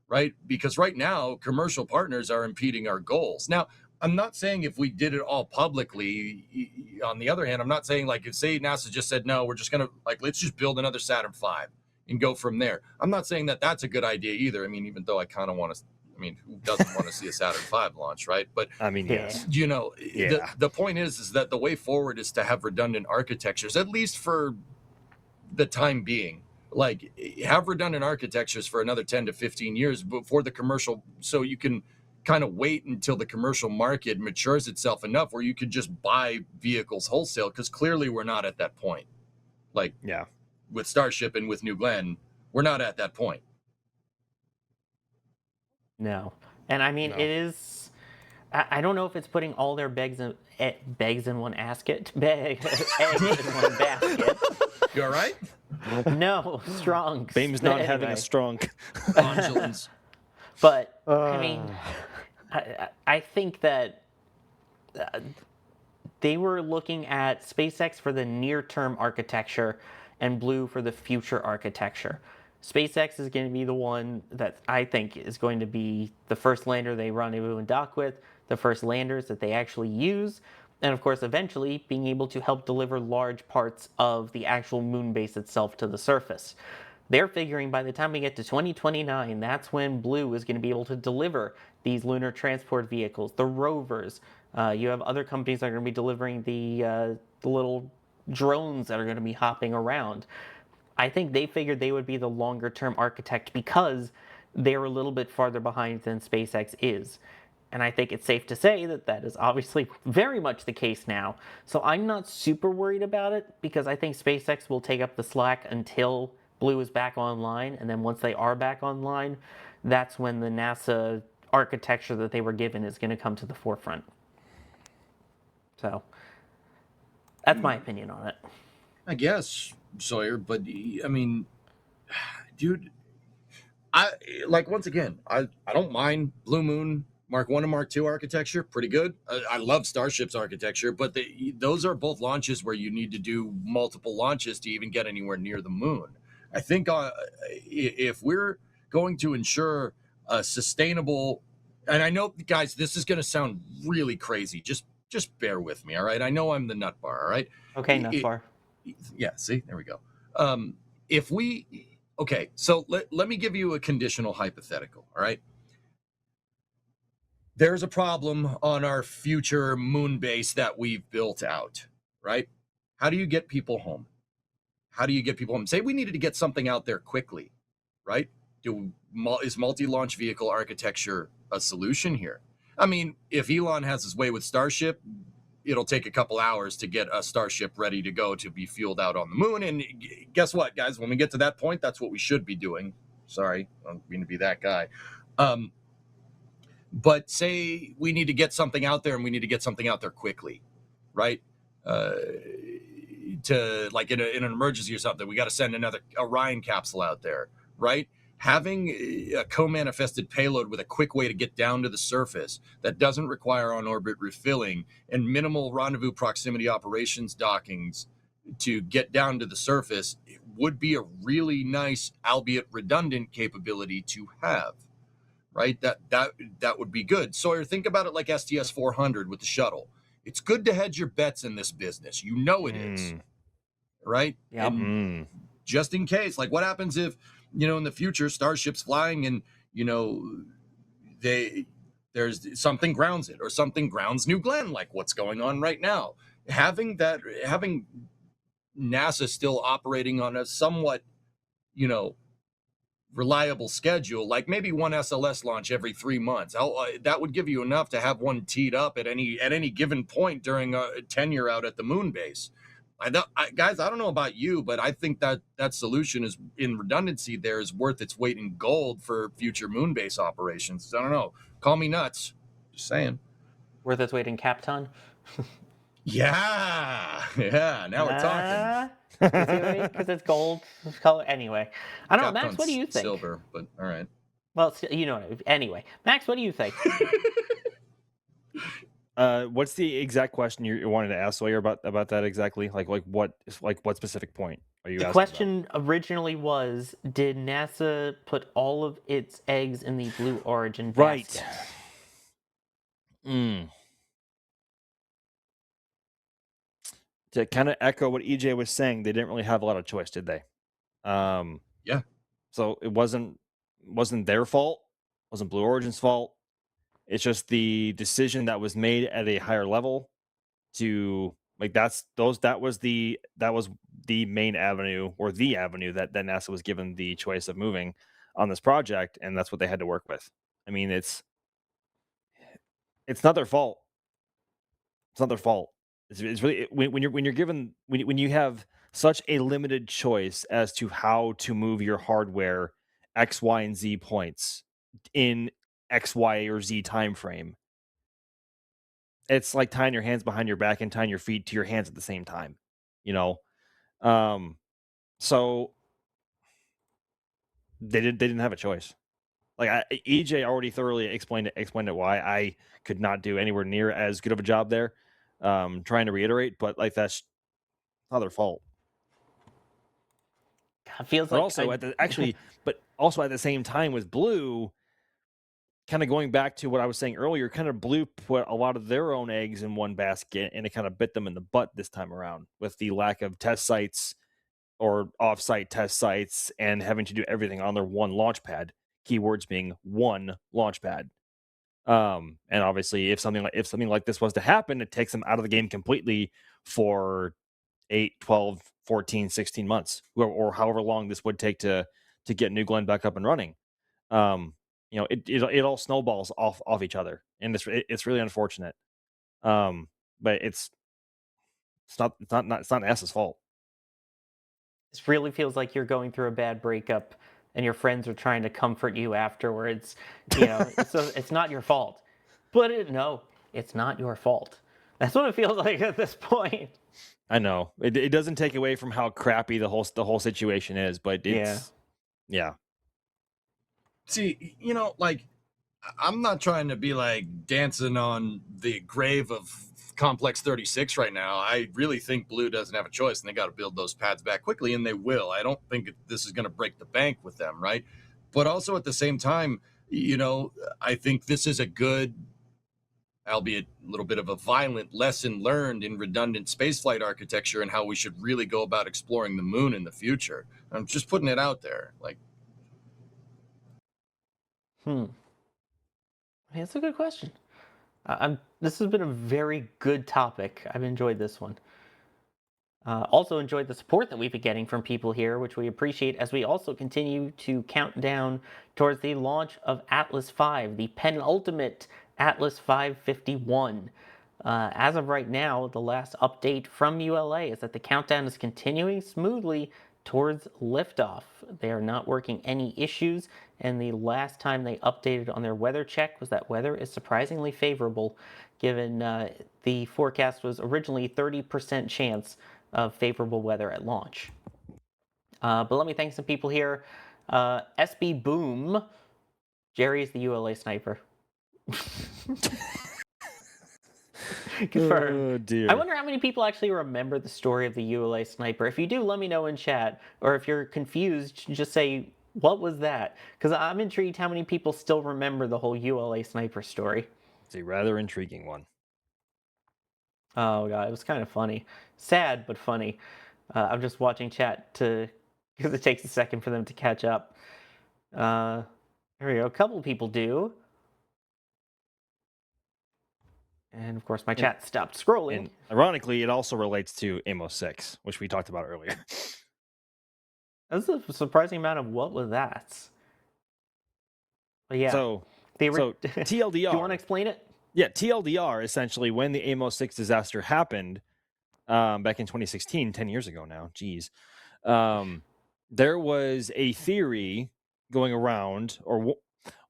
right? Because right now, commercial partners are impeding our goals. Now, I'm not saying if we did it all publicly, on the other hand, I'm not saying like if say NASA just said, no, we're just going to let's just build another Saturn V and go from there. I'm not saying that that's a good idea either. I mean, even though I kind of want to, who doesn't want to see a Saturn V launch, right? But yes. The point is that the way forward is to have redundant architectures, at least for the time being. Like have redundant architectures for another 10 to 15 years before the commercial, so you can kind of wait until the commercial market matures itself enough where you could just buy vehicles wholesale, because clearly we're not at that point. With Starship and with New Glenn, we're not at that point. No. And it is, I don't know if it's putting all their eggs in one eggs in one basket. You all right? No, strong. Bame's not having a strong. Consulants. But I mean, I think that they were looking at SpaceX for the near-term architecture and Blue for the future architecture. SpaceX is going to be the one that I think is going to be the first lander they rendezvous and dock with, the first landers that they actually use, and of course, eventually being able to help deliver large parts of the actual moon base itself to the surface. They're figuring by the time we get to 2029, that's when Blue is going to be able to deliver these lunar transport vehicles, the rovers. You have other companies that are going to be delivering the little drones that are going to be hopping around. I think they figured they would be the longer term architect because they're a little bit farther behind than SpaceX is. And I think it's safe to say that that is obviously very much the case now. So I'm not super worried about it because I think SpaceX will take up the slack until Blue is back online. And then once they are back online, that's when the NASA architecture that they were given is going to come to the forefront. So that's my opinion on it. I guess, Sawyer, but I mean, dude, I like once again, I don't mind Blue Moon Mark 1 and Mark 2 architecture, pretty good. I love Starship's architecture, but those are both launches where you need to do multiple launches to even get anywhere near the moon. I think if we're going to ensure a sustainable, and I know, guys, this is going to sound really crazy. Just bear with me, all right? I know I'm the nut bar, all right? Okay, nut bar. Yeah, see, there we go. If we, okay, so let me give you a conditional hypothetical, all right? There's a problem on our future moon base that we've built out, right? How do you get people home? How do you get people home? Say we needed to get something out there quickly, right? Is multi-launch vehicle architecture a solution here? I mean, if Elon has his way with Starship, it'll take a couple hours to get a Starship ready to go to be fueled out on the moon. And guess what, guys? When we get to that point, that's what we should be doing. Sorry, I don't mean to be that guy. But say we need to get something out there and we need to get something out there quickly, right? To like in an emergency or something, we got to send another Orion capsule out there, right? Having a co-manifested payload with a quick way to get down to the surface that doesn't require on-orbit refilling and minimal rendezvous proximity operations dockings to get down to the surface would be a really nice, albeit redundant, capability to have, right? That would be good. Sawyer, think about it like STS-400 with the shuttle. It's good to hedge your bets in this business. You know it is, right? Yep. And just in case, like what happens if, in the future, Starship's flying and, there's something grounds it or something grounds New Glenn, like what's going on right now. Having NASA still operating on a somewhat, reliable schedule, like maybe one SLS launch every 3 months. That would give you enough to have one teed up at any given point during a tenure out at the moon base. Guys, I don't know about you, but I think that solution is in redundancy there is worth its weight in gold for future moon base operations. I don't know. Call me nuts. Just saying. Worth its weight in Kapton? Yeah. Now we're talking. Because it's gold color. Anyway, I don't know. Max, what do you think? Silver, but all right. Well, anyway. Max, what do you think? What's the exact question you wanted to ask Sawyer about that exactly? Like what specific point are you asking? The question originally was, did NASA put all of its eggs in the Blue Origin basket? Right. To kind of echo what EJ was saying, they didn't really have a lot of choice, did they? Yeah. So it wasn't their fault. It wasn't Blue Origin's fault. It's just the decision that was made at a higher level to that was the main avenue or the avenue that NASA was given the choice of moving on this project, and that's what they had to work with. I mean, it's not their fault. It's not their fault. It's really when you have such a limited choice as to how to move your hardware X, Y, and Z points in X, Y, or Z time frame. It's like tying your hands behind your back and tying your feet to your hands at the same time, So they didn't have a choice. Like EJ already thoroughly explained it why I could not do anywhere near as good of a job there. Trying to reiterate, but like that's not their fault. It feels But like also also at the same time with Blue, kind of going back to what I was saying earlier, kind of Blue put a lot of their own eggs in one basket, and it kind of bit them in the butt this time around with the lack of test sites or off-site test sites and having to do everything on their one launch pad. Keywords being one launch pad. And obviously, if something like this was to happen, it takes them out of the game completely for 8, 12, 14, 16 months, or however long this would take to get New Glenn back up and running. It all snowballs off each other, and it's really unfortunate. But it's not NASA's fault. This really feels like you're going through a bad breakup and your friends are trying to comfort you afterwards. So it's not your fault. But no, it's not your fault. That's what it feels like at this point. I know. It doesn't take away from how crappy the whole situation is, but it's yeah. See, like I'm not trying to be like dancing on the grave of Complex 36 right now. I really think Blue doesn't have a choice, and they got to build those pads back quickly, and they will. I don't think this is going to break the bank with them, right? But also at the same time, I think this is a good, albeit a little bit of a violent lesson learned in redundant spaceflight architecture and how we should really go about exploring the moon in the future. I'm just putting it out there. Like, That's a good question. This has been a very good topic. I've enjoyed this one. Also enjoyed the support that we've been getting from people here, which we appreciate as we also continue to count down towards the launch of Atlas V, the penultimate Atlas 551. As of right now, the last update from ULA is that the countdown is continuing smoothly towards liftoff. They are not working any issues, and the last time they updated on their weather check was that weather is surprisingly favorable, given the forecast was originally 30% chance of favorable weather at launch. But let me thank some people here. SB Boom. Jerry's the ULA sniper. Confirmed. Oh, dear. I wonder how many people actually remember the story of the ULA sniper. If you do, let me know in chat. Or if you're confused, just say, what was that? Because I'm intrigued how many people still remember the whole ULA sniper story. It's a rather intriguing one. Oh, God, it was kind of funny. Sad, but funny. I'm just watching chat because it takes a second for them to catch up. There we go. A couple people do. And of course, my chat stopped scrolling. And ironically, it also relates to Amos 6, which we talked about earlier. That's a surprising amount of what was that. But yeah. So TLDR. Do you want to explain it? Yeah, TLDR, essentially, when the Amos 6 disaster happened back in 2016, 10 years ago now, geez, there was a theory going around, or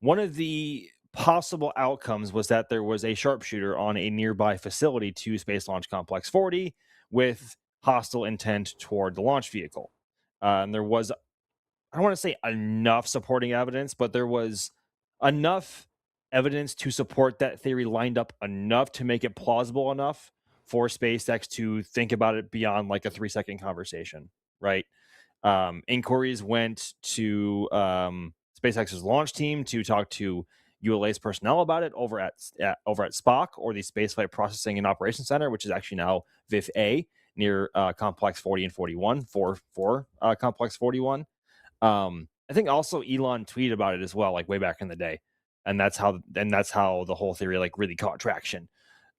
one of the possible outcomes was that there was a sharpshooter on a nearby facility to Space Launch Complex 40 with hostile intent toward the launch vehicle. And there was, I don't want to say enough supporting evidence, but there was enough evidence to support that theory lined up enough to make it plausible enough for SpaceX to think about it beyond like a 3-second conversation, right? Inquiries went to SpaceX's launch team to talk to ULA's personnel about it over at SPOC, or the Spaceflight Processing and Operations Center, which is actually now VIF-A near Complex 40 and 41 for Complex 41. I think also Elon tweeted about it as well, like way back in the day, and that's how the whole theory like really caught traction.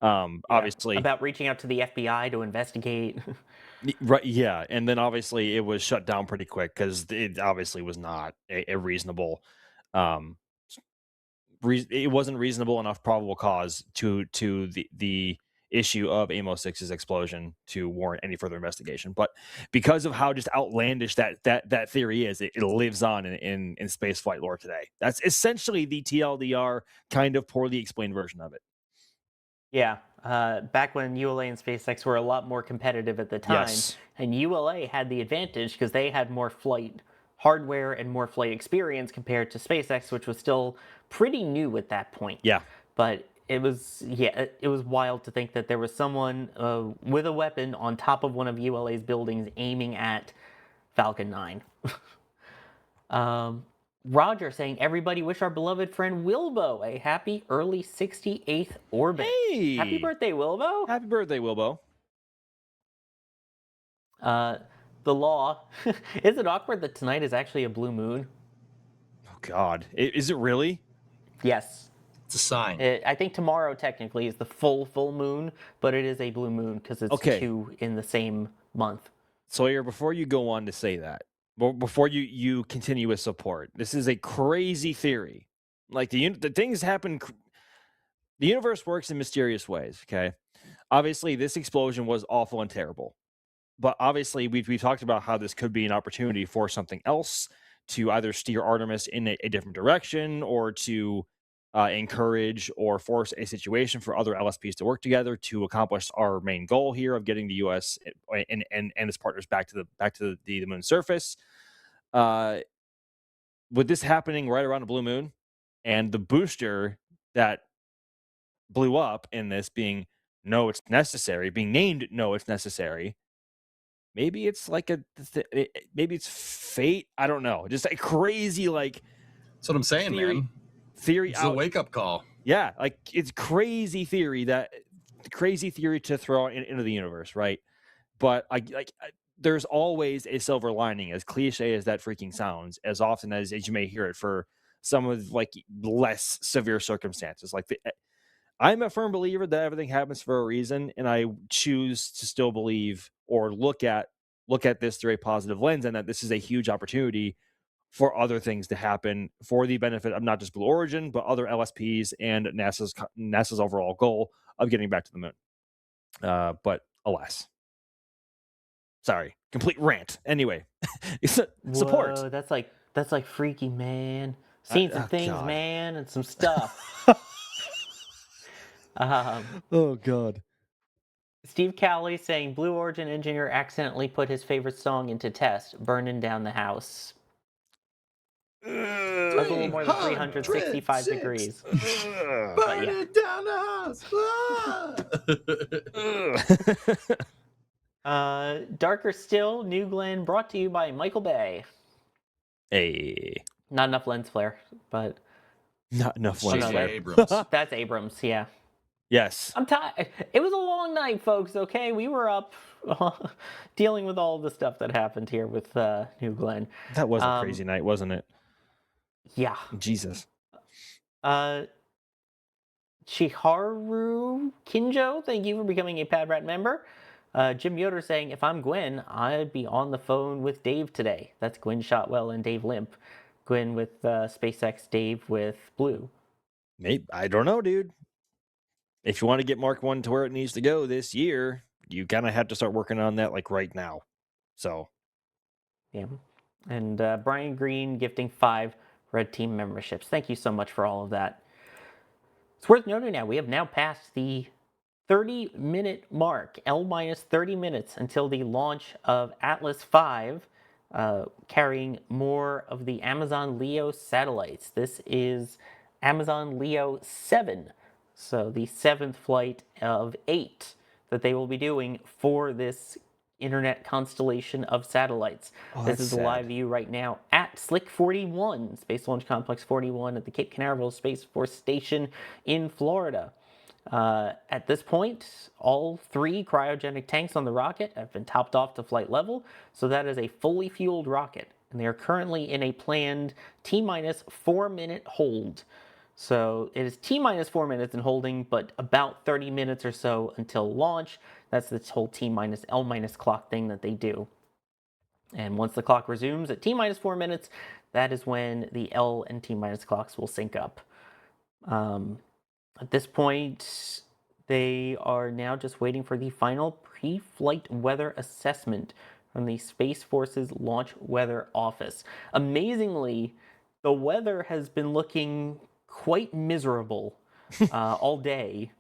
Obviously about reaching out to the FBI to investigate. Right, yeah, and then obviously it was shut down pretty quick because it obviously was not a reasonable. It wasn't reasonable enough probable cause to the issue of Amos 6's explosion to warrant any further investigation. But because of how just outlandish that theory is, it lives on in spaceflight lore today. That's essentially the TLDR kind of poorly explained version of it. Yeah, back when ULA and SpaceX were a lot more competitive at the time, Yes. and ULA had the advantage because they had more flight hardware and more flight experience compared to SpaceX, which was still pretty new at that point. Yeah. But it was wild to think that there was someone with a weapon on top of one of ULA's buildings aiming at Falcon 9. Roger saying, everybody wish our beloved friend Wilbo a happy early 68th orbit. Hey! Happy birthday, Wilbo. Happy birthday, Wilbo. The law. Is it awkward that tonight is actually a blue moon? Oh, God. Is it really? Yes. It's a sign. I think tomorrow technically is the full moon, but it is a blue moon because it's two in the same month. Sawyer, before you go on to say that, before you continue with support, this is a crazy theory. Like the things happen. The universe works in mysterious ways. Okay, obviously this explosion was awful and terrible, but obviously we've talked about how this could be an opportunity for something else to either steer Artemis in a different direction or to encourage or force a situation for other LSPs to work together to accomplish our main goal here of getting the U.S. and its partners back to the moon's surface. With this happening right around a blue moon, and the booster that blew up in this being "No, it's necessary," being named "No, it's necessary." Maybe it's like maybe it's fate. I don't know. Just a crazy That's what I'm saying, man. Theory. It's a wake-up call. Yeah, like it's crazy theory to throw into the universe, right? But there's always a silver lining, as cliche as that freaking sounds, as often as you may hear it for some of less severe circumstances. I'm a firm believer that everything happens for a reason, and I choose to still believe or look at this through a positive lens, and that this is a huge opportunity for other things to happen for the benefit of not just Blue Origin, but other LSPs and NASA's overall goal of getting back to the moon. But alas. Sorry, complete rant. Anyway, support. Whoa, that's like freaky, man. Seen some things, God. man, and some stuff. Oh God. Steve Cowley saying Blue Origin engineer accidentally put his favorite song into test, burning down the house. That's a little more than 365 degrees. Burn it down the house. Darker Still, New Glenn, brought to you by Michael Bay. Hey. Not enough lens flare, but... Not enough lens flare. Abrams. That's Abrams, yeah. Yes. I'm tired. It was a long night, folks, okay? We were up dealing with all the stuff that happened here with New Glenn. That was a crazy night, wasn't it? Yeah. Jesus. Chiharu Kinjo, thank you for becoming a Pad Rat member. Jim Yoder saying, if I'm Gwen, I'd be on the phone with Dave today. That's Gwen Shotwell and Dave Limp. Gwen with SpaceX, Dave with Blue. Maybe, I don't know, dude. If you want to get Mark 1 to where it needs to go this year, you kind of have to start working on that right now. So. Yeah. And Brian Green gifting 5 Red Team memberships. Thank you so much for all of that. It's worth noting now, we have now passed the 30-minute mark, L-minus 30 minutes until the launch of Atlas V, carrying more of the Amazon LEO satellites. This is Amazon LEO-07, so the 7th flight of 8 that they will be doing for this internet constellation of satellites. This is a live view right now at Slick 41, Space Launch Complex 41 at the Cape Canaveral Space Force Station in Florida. At this point, all 3 cryogenic tanks on the rocket have been topped off to flight level, so that is a fully fueled rocket, and they are currently in a planned T-minus 4-minute hold. So it is T-minus 4 minutes in holding, but about 30 minutes or so until launch. That's this whole T-minus L-minus clock thing that they do. And once the clock resumes at T-minus 4 minutes, that is when the L and T-minus clocks will sync up. At this point, they are now just waiting for the final pre-flight weather assessment from the Space Force's Launch Weather Office. Amazingly, the weather has been looking quite miserable all day,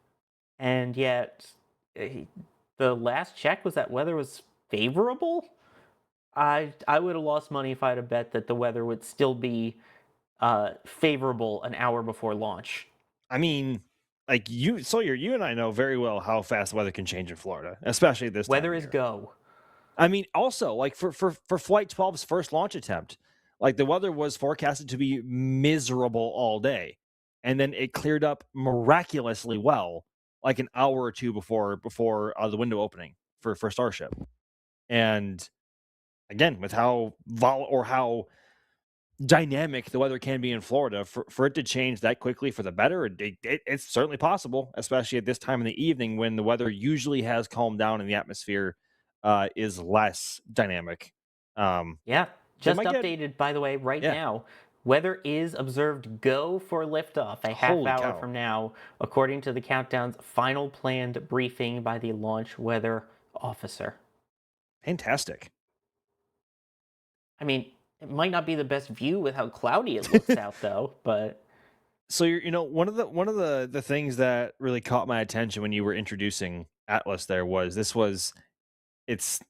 and yet the last check was that weather was favorable. I would have lost money if I had a bet that the weather would still be favorable an hour before launch. I mean, like Sawyer, you and I know very well how fast the weather can change in Florida, especially this time Weather of is year. go. I mean, also like for Flight 12's first launch attempt, like the weather was forecasted to be miserable all day, and then it cleared up miraculously well, like an hour or two before the window opening for Starship. And again, with how how dynamic the weather can be in Florida, for it to change that quickly for the better, it's certainly possible, especially at this time in the evening when the weather usually has calmed down and the atmosphere is less dynamic. Yeah, They just might get updated, by the way, right yeah. now. Weather is observed go for liftoff a half Holy hour cow. from now, according to the Countdown's final planned briefing by the launch weather officer. Fantastic. I mean, it might not be the best view with how cloudy it looks out, though, but So one of the things that really caught my attention when you were introducing Atlas there was it's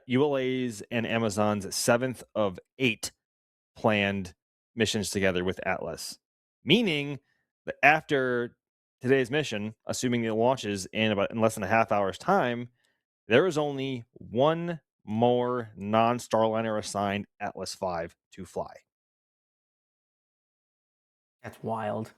ULA's and Amazon's 7th of 8 planned missions together with Atlas, meaning that after today's mission, assuming it launches in less than a half hour's time, there is only one more non-Starliner assigned Atlas V to fly. that's wild.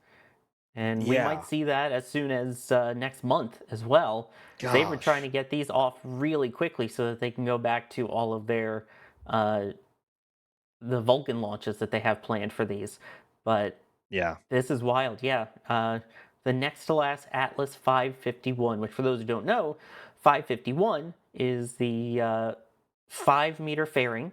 And we might Yeah. see that as soon as next month as well. They were trying to get these off really quickly so that they can go back to all of their uh, the Vulcan launches that they have planned for these. But Yeah. this is wild, yeah. The next to last Atlas 551, which for those who don't know, 551 is the 5-meter fairing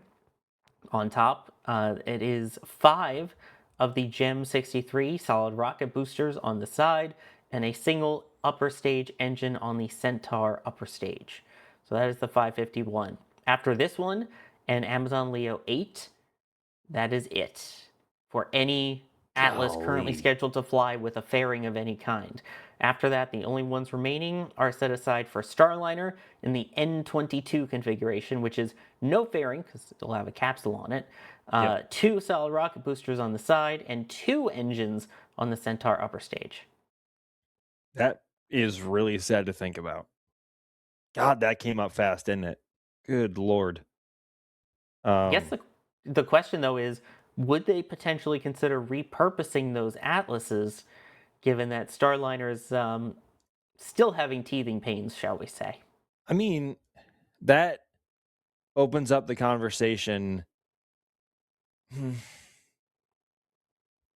on top. It is 5 of the GEM 63 solid rocket boosters on the side and a single upper stage engine on the Centaur upper stage. So that is the 551. After this one and Amazon Leo 8, that is it for any Atlas currently scheduled to fly with a fairing of any kind. After that, the only ones remaining are set aside for Starliner in the N22 configuration, which is no fairing because it'll have a capsule on it, 2 solid rocket boosters on the side, and 2 engines on the Centaur upper stage. That is really sad to think about. God, that came up fast, didn't it? Good Lord. I guess the question, though, is would they potentially consider repurposing those Atlases, given that Starliner is still having teething pains, shall we say? I mean, that opens up the conversation.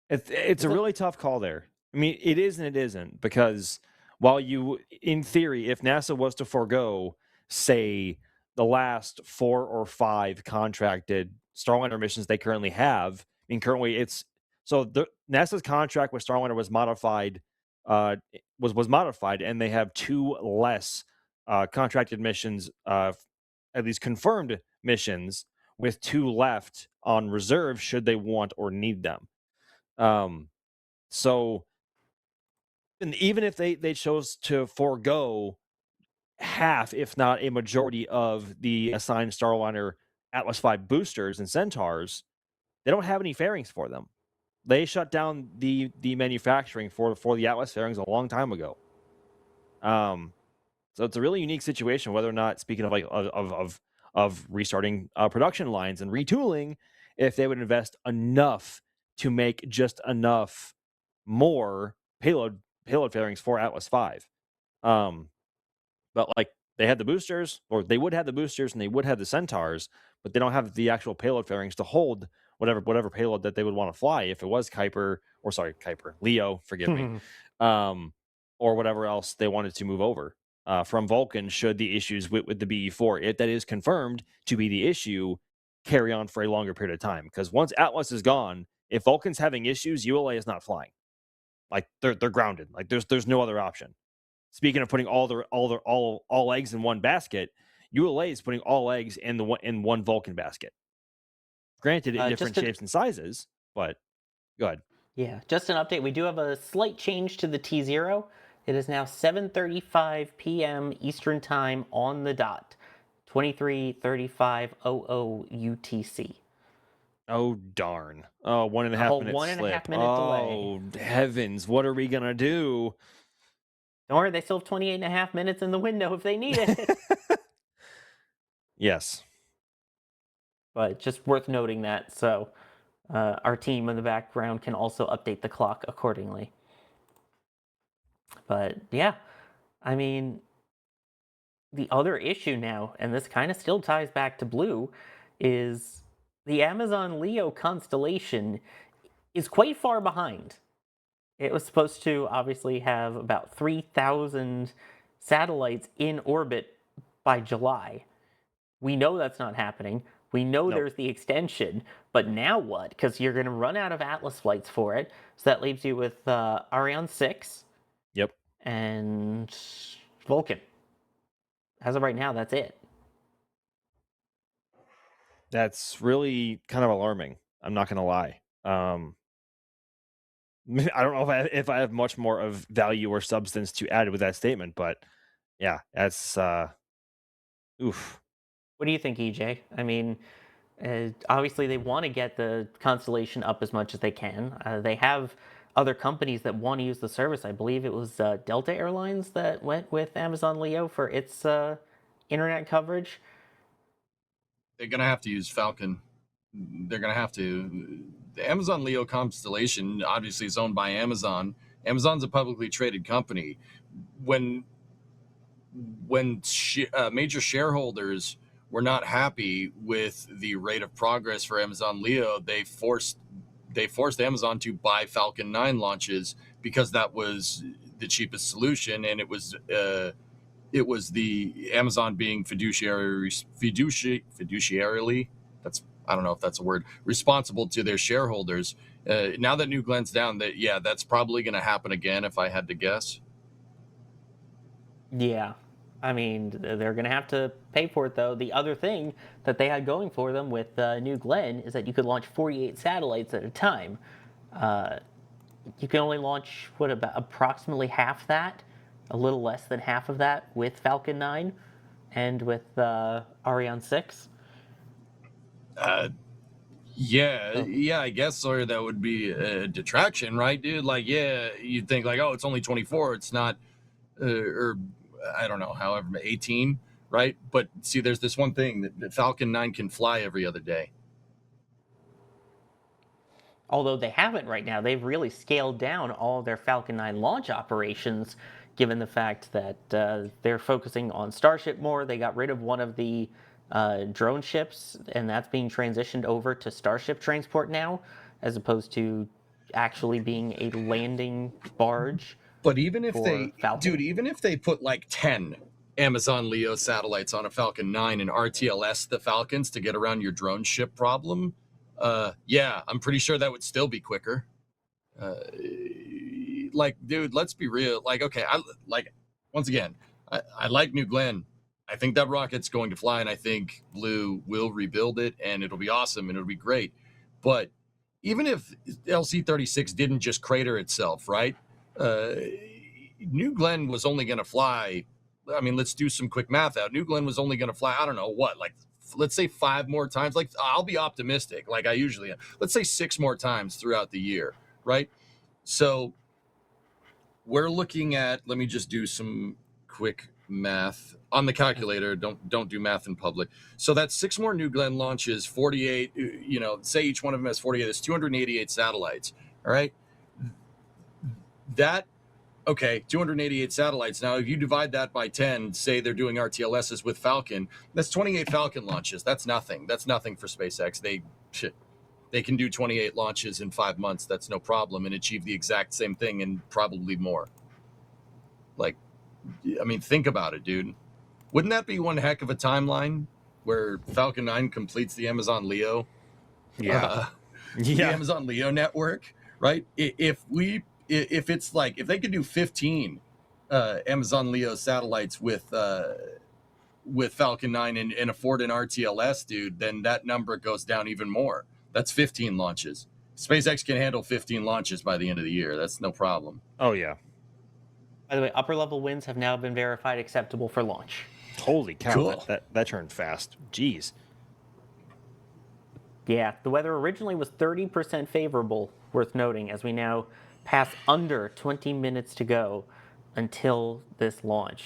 It's a really tough call there. I mean, it is and it isn't, because while in theory, if NASA was to forego, say, the last 4 or 5 contracted Starliner missions they currently have, I mean, currently NASA's contract with Starliner was modified, was modified, and they have 2 less contracted missions, at least confirmed missions, with 2 left on reserve should they want or need them. So even if they chose to forego half, if not a majority of the assigned Starliner Atlas V boosters and Centaurs, they don't have any fairings for them. They shut down the manufacturing for the Atlas fairings a long time ago. So it's a really unique situation, whether or not, speaking of restarting production lines and retooling, if they would invest enough to make just enough more payload fairings for Atlas V. But like, they had the boosters, or they would have the boosters, and they would have the Centaurs, but they don't have the actual payload fairings to hold whatever payload that they would want to fly if it was Leo, forgive me, or whatever else they wanted to move over from Vulcan, should the issues with the BE-4, if that is confirmed to be the issue, carry on for a longer period of time. Because once Atlas is gone, if Vulcan's having issues, ULA is not flying. Like, they're grounded. Like, there's no other option. Speaking of putting all eggs in one basket, ULA is putting all eggs in one Vulcan basket. Granted, in different shapes and sizes, but go ahead. Yeah, just an update. We do have a slight change to the T0. It is now 7:35 p.m. Eastern Time on the dot. 23:35:00 UTC. Oh, darn. Oh, 1.5 whole minute 1.5 slip. minute delay. Oh, heavens. What are we going to do? Don't worry, they still have 28.5 minutes in the window if they need it. Yes. But just worth noting that, so our team in the background can also update the clock accordingly. But yeah, I mean, the other issue now, and this kind of still ties back to Blue, is the Amazon Leo constellation is quite far behind. It was supposed to obviously have about 3,000 satellites in orbit by July. We know that's not happening. We know there's the extension, but now what? Because you're going to run out of Atlas flights for it. So that leaves you with Ariane 6. Yep. And Vulcan. As of right now, that's it. That's really kind of alarming. I'm not going to lie. I don't know if I have much more of value or substance to add with that statement, but yeah, that's oof. What do you think, EJ? I mean, obviously they want to get the constellation up as much as they can. They have other companies that want to use the service. I believe it was Delta Airlines that went with Amazon Leo for its internet coverage. They're going to have to use Falcon. They're going to have to. The Amazon Leo constellation obviously is owned by Amazon. Amazon's a publicly traded company. When major shareholders were not happy with the rate of progress for Amazon Leo, they forced Amazon to buy Falcon 9 launches because that was the cheapest solution, and it was the Amazon being fiduciarily, that's, I don't know if that's a word, responsible to their shareholders. Now that New Glenn's down, that's probably going to happen again if I had to guess. Yeah. I mean, they're going to have to pay for it, though. The other thing that they had going for them with New Glenn is that you could launch 48 satellites at a time. You can only launch, about approximately half that, a little less than half of that with Falcon 9 and with Ariane 6. Yeah, I guess, or that would be a detraction, right, dude? Like, yeah, you'd think like, oh, it's only 24, it's not, or I don't know, however, 18, right? But see, there's this one thing that Falcon 9 can fly every other day. Although they haven't right now, they've really scaled down all of their Falcon 9 launch operations, given the fact that they're focusing on Starship more. They got rid of one of the drone ships, and that's being transitioned over to Starship transport now, as opposed to actually being a landing barge. But even if even if they put like 10 Amazon Leo satellites on a Falcon 9 and RTLS the Falcons to get around your drone ship problem, I'm pretty sure that would still be quicker. Like, dude, let's be real. Like, okay, once again, I like New Glenn. I think that rocket's going to fly, and I think Blue will rebuild it, and it'll be awesome, and it'll be great. But even if LC-36 didn't just crater itself, right? New Glenn was only going to fly. I mean, let's do some quick math out. New Glenn was only going to fly, I don't know what, like, let's say 5 more times. Like, I'll be optimistic, like I usually am. Let's say 6 more times throughout the year, right? So we're looking at, let me just do some quick math on the calculator. Don't do math in public. So that's 6 more New Glenn launches, 48, say each one of them has 48. That's 288 satellites. All right. Okay, 288 satellites. Now, if you divide that by 10, say they're doing RTLSs with Falcon, that's 28 Falcon launches. That's nothing. That's nothing for SpaceX. They can do 28 launches in 5 months. That's no problem, and achieve the exact same thing and probably more. Like, I mean, think about it, dude. Wouldn't that be one heck of a timeline where Falcon 9 completes the Amazon Leo? Yeah. The Amazon Leo network, right? If they could do 15 Amazon Leo satellites with Falcon 9 and afford an RTLS, dude, then that number goes down even more. That's 15 launches. SpaceX can handle 15 launches by the end of the year. That's no problem. Oh, yeah. By the way, upper level winds have now been verified acceptable for launch. Holy cow, Cool. that turned fast. Jeez. Yeah, the weather originally was 30% favorable, worth noting, as we now pass under 20 minutes to go until this launch.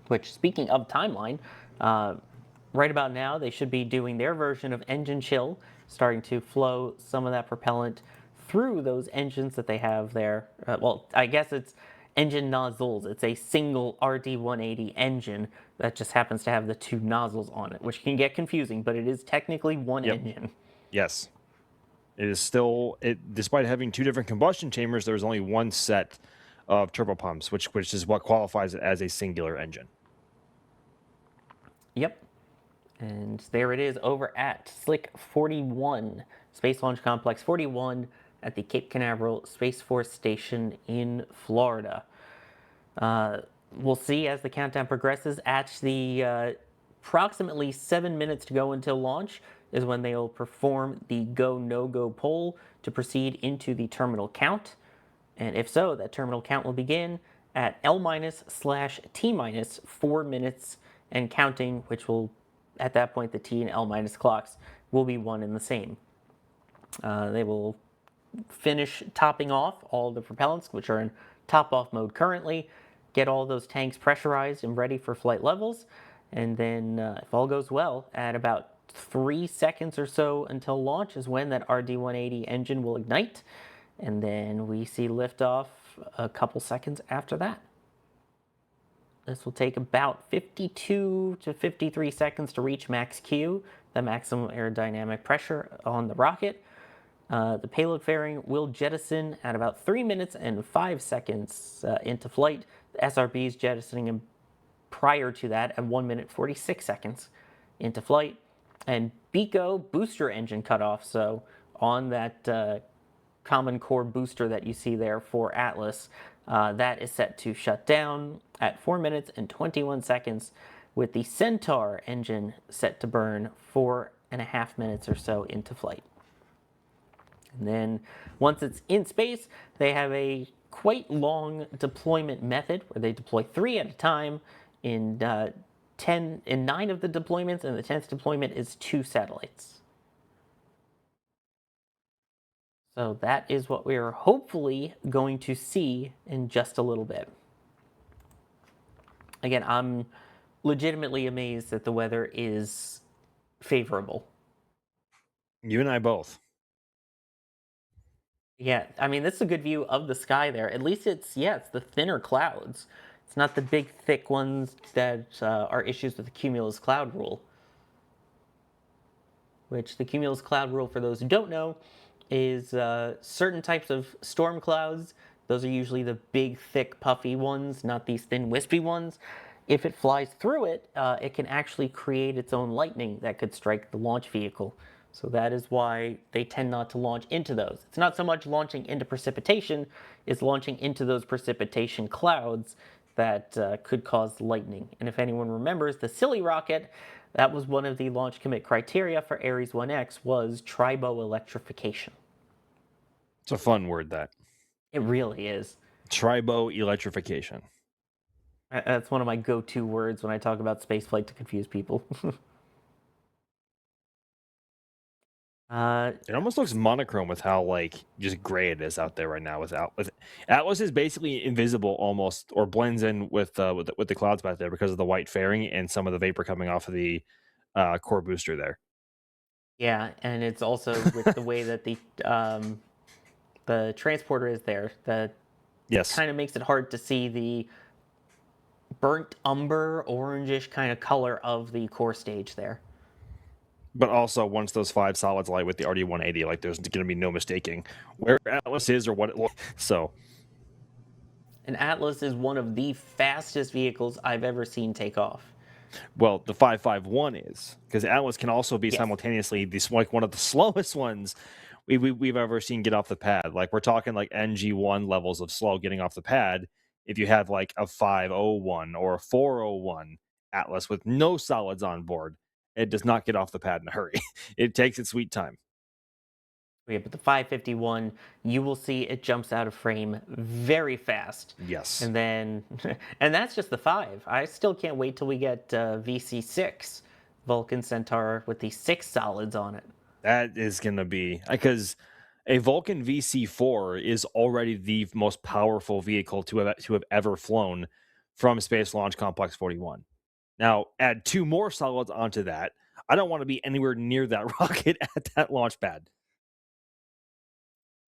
Which, speaking of timeline, right about now they should be doing their version of engine chill, starting to flow some of that propellant through those engines that they have there. Well, I guess it's engine nozzles. It's a single RD-180 engine that just happens to have the two nozzles on it, which can get confusing, but it is technically one engine. Yes. It is still, despite having two different combustion chambers, there's only one set of turbopumps, which is what qualifies it as a singular engine. Yep. And there it is over at Slick 41, Space Launch Complex 41 at the Cape Canaveral Space Force Station in Florida. We'll see as the countdown progresses. At the approximately 7 minutes to go until launch is when they'll perform the go, no-go poll to proceed into the terminal count. And if so, that terminal count will begin at L-/T- 4 minutes and counting, which will, at that point, the T and L- clocks will be one and the same. They will finish topping off all the propellants, which are in top-off mode currently, get all those tanks pressurized and ready for flight levels, and then, if all goes well, at about 3 seconds or so until launch is when that RD-180 engine will ignite, and then we see liftoff a couple seconds after that. This will take about 52 to 53 seconds to reach max Q, the maximum aerodynamic pressure on the rocket. The payload fairing will jettison at about 3 minutes and 5 seconds into flight. The SRB is jettisoning prior to that at 1 minute 46 seconds into flight. And BECO booster engine cutoff, so on that Common Core booster that you see there for Atlas, that is set to shut down at 4 minutes and 21 seconds, with the Centaur engine set to burn 4.5 minutes or so into flight. And then once it's in space, they have a quite long deployment method where they deploy 3 at a time in 9 of the deployments, and the 10th deployment is 2 satellites. So that is what we are hopefully going to see in just a little bit. Again, I'm legitimately amazed that the weather is favorable. You and I both. Yeah, I mean, this is a good view of the sky there. At least it's the thinner clouds. It's not the big, thick ones that are issues with the cumulus cloud rule. Which the cumulus cloud rule, for those who don't know, is certain types of storm clouds. Those are usually the big, thick, puffy ones, not these thin, wispy ones. If it flies through it, it can actually create its own lightning that could strike the launch vehicle. So that is why they tend not to launch into those. It's not so much launching into precipitation, it's launching into those precipitation clouds that could cause lightning. And if anyone remembers the Silly rocket, that was one of the launch commit criteria for Ares 1X was triboelectrification. It's a fun word, that. It really is. Triboelectrification. That's one of my go-to words when I talk about spaceflight to confuse people. It almost looks monochrome with how just gray it is out there right now. With Atlas is basically invisible almost, or blends in with the clouds back there because of the white fairing and some of the vapor coming off of the core booster there. Yeah, and it's also with the way that the transporter is there that kind of makes it hard to see the burnt umber, orangish kind of color of the core stage there. But also, once those 5 solids light with the RD-180, there's going to be no mistaking where Atlas is or what it looks. So, and Atlas is one of the fastest vehicles I've ever seen take off. Well, the 551 is, because Atlas can also be simultaneously one of the slowest ones we've ever seen get off the pad. We're talking NG1 levels of slow getting off the pad. If you have a 501 or a 401 Atlas with no solids on board, it does not get off the pad in a hurry. It takes its sweet time. Yeah, but the 551, you will see it jumps out of frame very fast. Yes. And then, and that's just the 5. I still can't wait till we get VC6 Vulcan Centaur with the 6 solids on it. That is going to be because a Vulcan VC4 is already the most powerful vehicle to have ever flown from Space Launch Complex 41. Now, add 2 more solids onto that. I don't want to be anywhere near that rocket at that launch pad.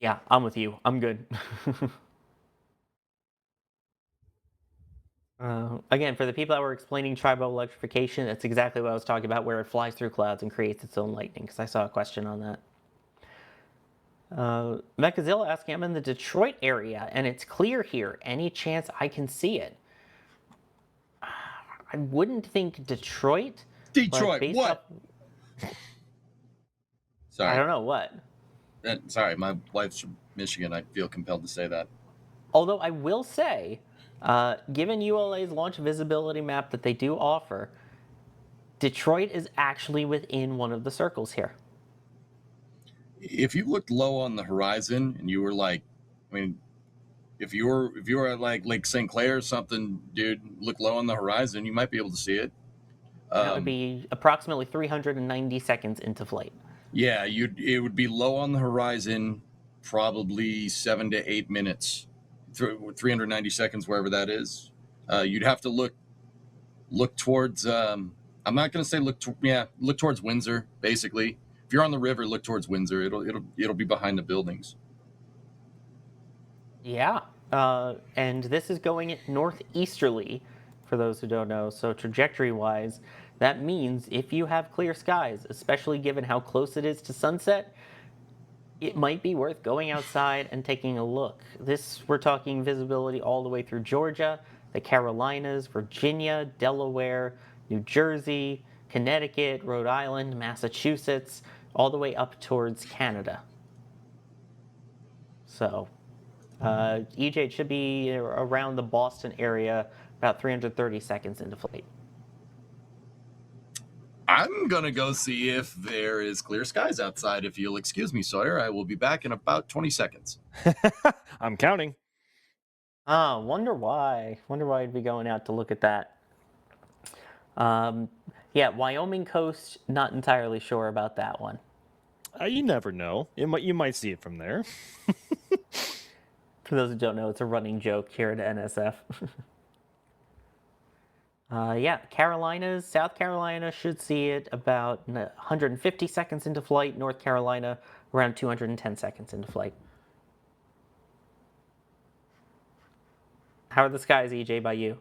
Yeah, I'm with you. I'm good. Again, for the people that were explaining tribal electrification, that's exactly what I was talking about, where it flies through clouds and creates its own lightning, because I saw a question on that. Mechazilla asking, I'm in the Detroit area, and it's clear here. Any chance I can see it? I wouldn't think Detroit. Detroit, what? Sorry. I don't know, what? Sorry, my wife's from Michigan. I feel compelled to say that. Although I will say, given ULA's launch visibility map that they do offer, Detroit is actually within one of the circles here. If you looked low on the horizon and you were like, I mean, if you were at like Lake St. Clair or something, dude, look low on the horizon, you might be able to see it. That would be approximately 390 seconds into flight. Yeah, it would be low on the horizon, probably 7 to 8 minutes, 390 seconds, wherever that is. You'd have to look towards. I'm not going to say look towards Windsor. Basically, if you're on the river, look towards Windsor. It'll be behind the buildings. Yeah, and this is going northeasterly, for those who don't know. So trajectory-wise, that means if you have clear skies, especially given how close it is to sunset, it might be worth going outside and taking a look. We're talking visibility all the way through Georgia, the Carolinas, Virginia, Delaware, New Jersey, Connecticut, Rhode Island, Massachusetts, all the way up towards Canada. So EJ should be around the Boston area about 330 seconds into flight. I'm going to go see if there is clear skies outside. If you'll excuse me, Sawyer, I will be back in about 20 seconds. I'm counting. Wonder why. Wonder why I'd be going out to look at that. Yeah, Wyoming coast, not entirely sure about that one. You never know. You might see it from there. For those who don't know, it's a running joke here at NSF. Yeah, Carolinas, South Carolina should see it about 150 seconds into flight. North Carolina, around 210 seconds into flight. How are the skies, EJ, by you?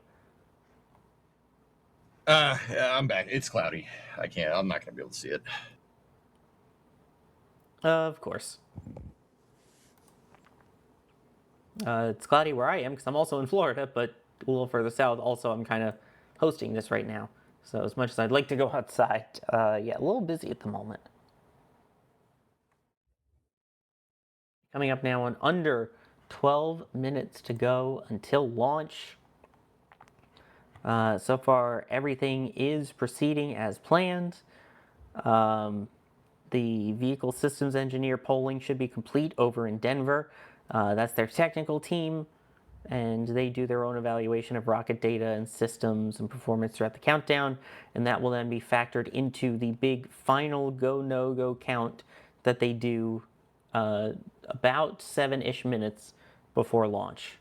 Yeah, I'm back. It's cloudy. I'm not going to be able to see it. Of course. It's cloudy where I am because I'm also in Florida, but a little further south. Also, I'm kind of hosting this right now. So as much as I'd like to go outside, yeah, a little busy at the moment. Coming up now on under 12 minutes to go until launch. So far, everything is proceeding as planned. The vehicle systems engineer polling should be complete over in Denver. That's their technical team, and they do their own evaluation of rocket data and systems and performance throughout the countdown, and that will then be factored into the big final go, no-go count that they do about 7-ish minutes before launch.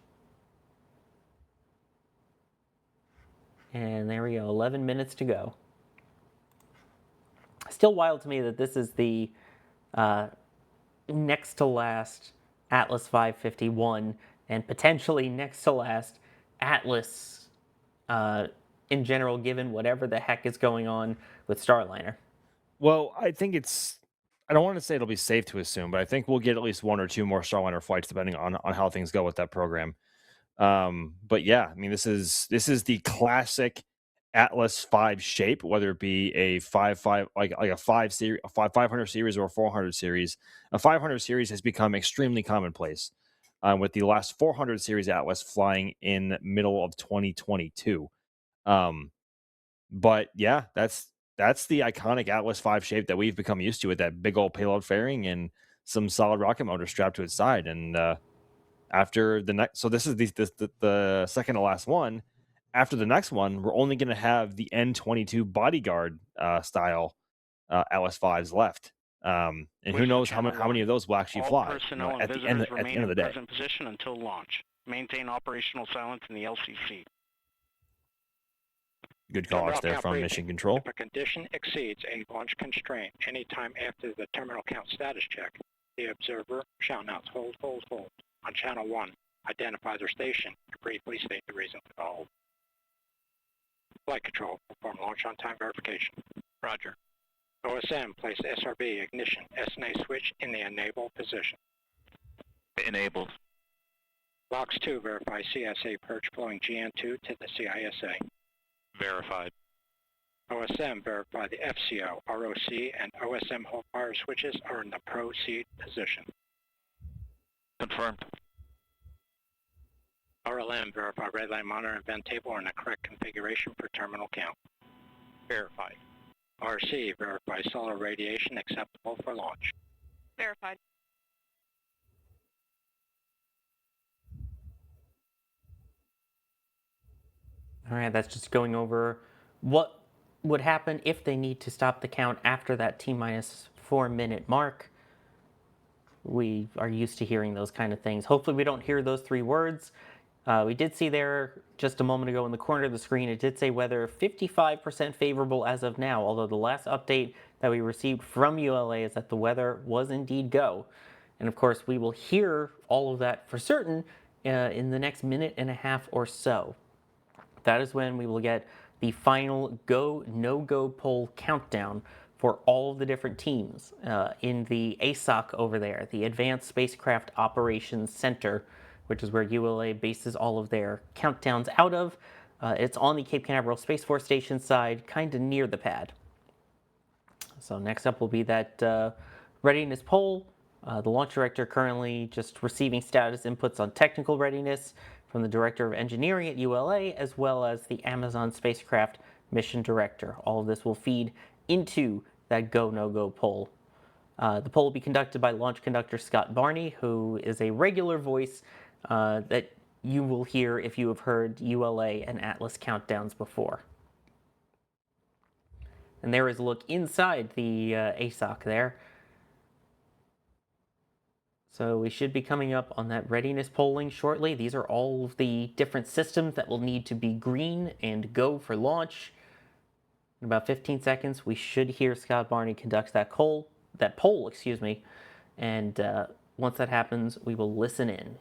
And there we go, 11 minutes to go. Still wild to me that this is the next to last Atlas 551 and potentially next to last Atlas in general, given whatever the heck is going on with Starliner. Well, I think I don't want to say it'll be safe to assume, but I think we'll get at least 1 or 2 more Starliner flights depending on how things go with that program. But yeah, I mean, this is the classic Atlas 5 shape, whether it be a 5 like a 500 series or a 400 series. A 500 series has become extremely commonplace, with the last 400 series Atlas flying in middle of 2022. But yeah, that's the iconic Atlas 5 shape that we've become used to, with that big old payload fairing and some solid rocket motors strapped to its side. And after the next, so this is the second to last one. After the next one, we're only going to have the N22 bodyguard style LS5s left. And who knows how many of those will actually All fly personnel at and the end visitors remain of the in day. present position until launch. Maintain operational silence in the LCC. Good call outs there from Mission Control. If a condition exceeds a launch constraint anytime after the terminal count status check, the observer shall announce hold, hold, hold on channel 1, identify their station, and briefly state the reason for the hold. Flight control, perform launch on time verification. Roger. OSM, place SRB ignition SNA switch in the enable position. Enabled. Box 2, verify CSA purge flowing GN2 to the CISA. Verified. OSM, verify the FCO, ROC, and OSM hold fire switches are in the proceed position. Confirmed. RLM, verify red line monitor and vent table are in the correct configuration for terminal count. Verified. RC, verify solar radiation acceptable for launch. Verified. All right, that's just going over what would happen if they need to stop the count after that T-minus 4 minute mark. We are used to hearing those kind of things. Hopefully we don't hear those 3 words. We did see there just a moment ago in the corner of the screen, it did say weather 55% favorable as of now, although the last update that we received from ULA is that the weather was indeed go. And of course, we will hear all of that for certain in the next minute and a half or so. That is when we will get the final go, no-go poll countdown for all of the different teams in the ASOC over there, the Advanced Spacecraft Operations Center, which is where ULA bases all of their countdowns out of. It's on the Cape Canaveral Space Force Station side, kind of near the pad. So next up will be that readiness poll. The launch director currently just receiving status inputs on technical readiness from the Director of Engineering at ULA, as well as the Amazon Spacecraft Mission Director. All of this will feed into that go, no-go poll. The poll will be conducted by launch conductor Scott Barney, who is a regular voice that you will hear if you have heard ULA and Atlas countdowns before. And there is a look inside the ASOC there. So we should be coming up on that readiness polling shortly. These are all of the different systems that will need to be green and go for launch. In about 15 seconds, we should hear Scott Barney conduct that poll, and once that happens, we will listen in.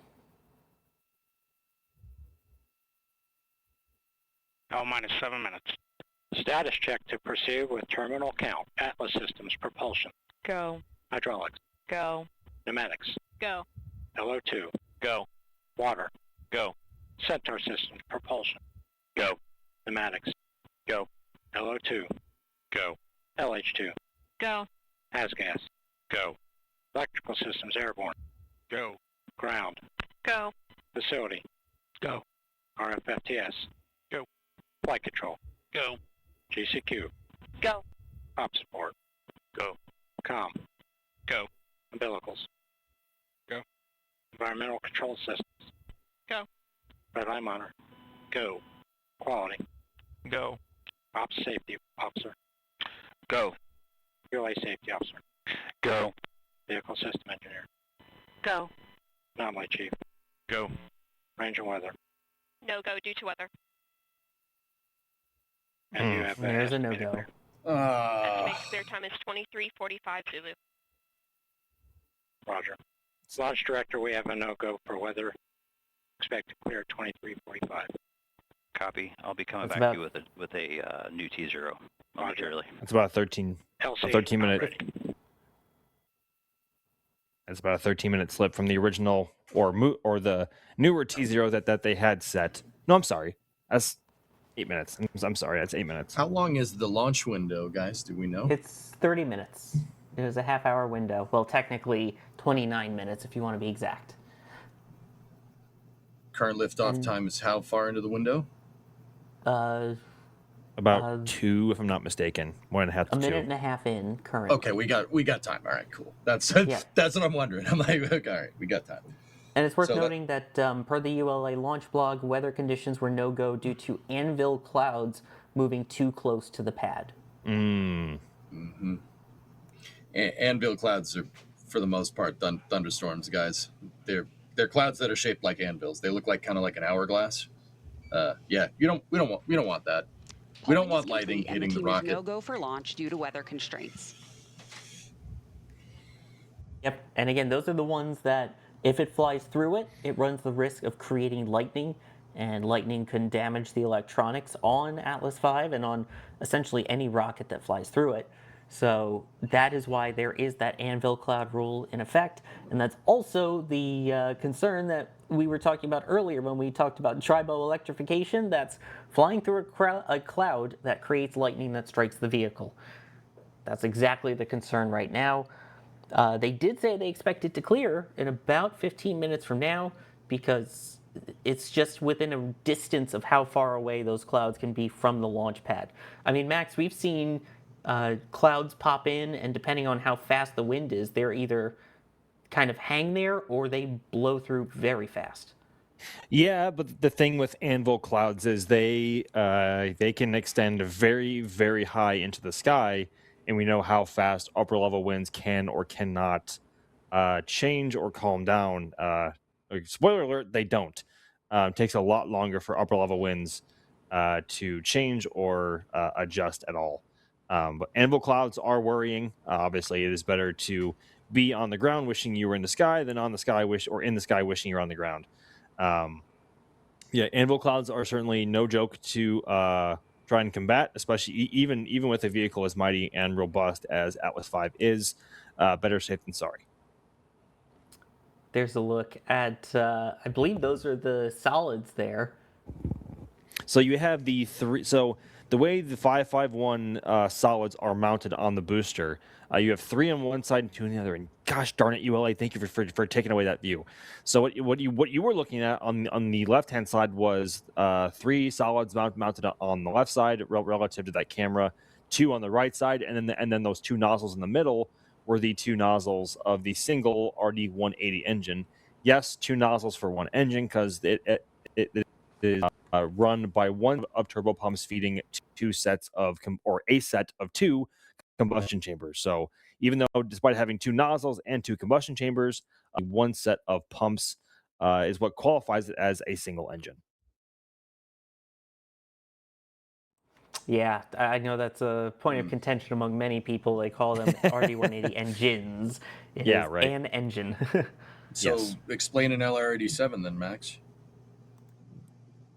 L-minus 7 minutes. Status check to proceed with terminal count. Atlas Systems propulsion. Go. Hydraulics. Go. Pneumatics. Go. LO2. Go. Water. Go. Centaur Systems propulsion. Go. Pneumatics. Go. LO2. Go. LH2. Go. Gas. Go. Electrical Systems airborne. Go. Ground. Go. Facility. Go. RFFTS. Go. Flight control. Go. GCQ. Go. Op support. Go. COM. Go. Umbilicals. Go. Environmental control systems. Go. Red eye monitor. Go. Quality. Go. Ops safety officer. Go. ULA safety officer. Go. Vehicle system engineer. Go. Anomaly chief. Go. Range and weather. No go due to weather. And you have There's a no-go. Estimated clear time is 23:45 Zulu. Roger. Launch director, we have a no-go for weather. Expect to clear 23:45. Copy. I'll be coming That's back to you with a new T0 momentarily. It's about a 13 minute. ready. It's about a 13-minute slip from the original or the newer T0 that they had set. No, I'm sorry. That's 8 minutes. I'm sorry. That's 8 minutes. How long is the launch window, guys? Do we know? It's 30 minutes. It was a half-hour window. Well, technically 29 minutes if you want to be exact. Current liftoff time is how far into the window? About 2, if I'm not mistaken. 1.5 to 2. A minute and a half in currently. Okay, we got time. All right, cool. That's Yeah. that's what I'm wondering. I'm like, okay, all right, we got time. And it's worth noting that per the ULA launch blog, weather conditions were no-go due to anvil clouds moving too close to the pad. Mm-hmm. Anvil clouds are, for the most part, thunderstorms, guys. They're clouds that are shaped like anvils. They look like kind of like an hourglass. Yeah, we don't want that. We don't want lightning hitting the rocket. No go for launch due to weather constraints. Yep, and again, those are the ones that if it flies through it, it runs the risk of creating lightning, and lightning can damage the electronics on Atlas V and on essentially any rocket that flies through it. So that is why there is that anvil cloud rule in effect, and that's also the concern that we were talking about earlier when we talked about tribo electrification. That's flying through a cloud that creates lightning that strikes the vehicle. That's exactly the concern right now. They did say they expect it to clear in about 15 minutes from now, because it's just within a distance of how far away those clouds can be from the launch pad. I mean, Max, we've seen clouds pop in, and depending on how fast the wind is, they're either kind of hang there or they blow through very fast. Yeah, but the thing with anvil clouds is they can extend very, very high into the sky, and we know how fast upper level winds can or cannot change or calm down. Spoiler alert, they don't. It takes a lot longer for upper level winds to change or adjust at all. But anvil clouds are worrying. Obviously, it is better to be on the ground wishing you were in the sky than on the sky in the sky wishing you're on the ground. Yeah, anvil clouds are certainly no joke to try and combat, especially even with a vehicle as mighty and robust as Atlas V is. Better safe than sorry. There's a look at, I believe those are the solids there. So you have the three. So the way the 551 solids are mounted on the booster, you have 3 on one side and 2 on the other. And gosh darn it, ULA, thank you for taking away that view. So what you were looking at on the left hand side was 3 solids mounted on the left side relative to that camera, 2 on the right side, and then those 2 nozzles in the middle were the 2 nozzles of the single RD-180 engine. Yes, 2 nozzles for one engine because it is run by one of turbo pumps feeding 2 sets of or a set of 2 combustion chambers. So even though despite having 2 nozzles and 2 combustion chambers, one set of pumps is what qualifies it as a single engine. Yeah, I know that's a point of contention among many people. They call them RD-180 engines. It is right. An engine. So Yes. explain an LR-87 then, Max.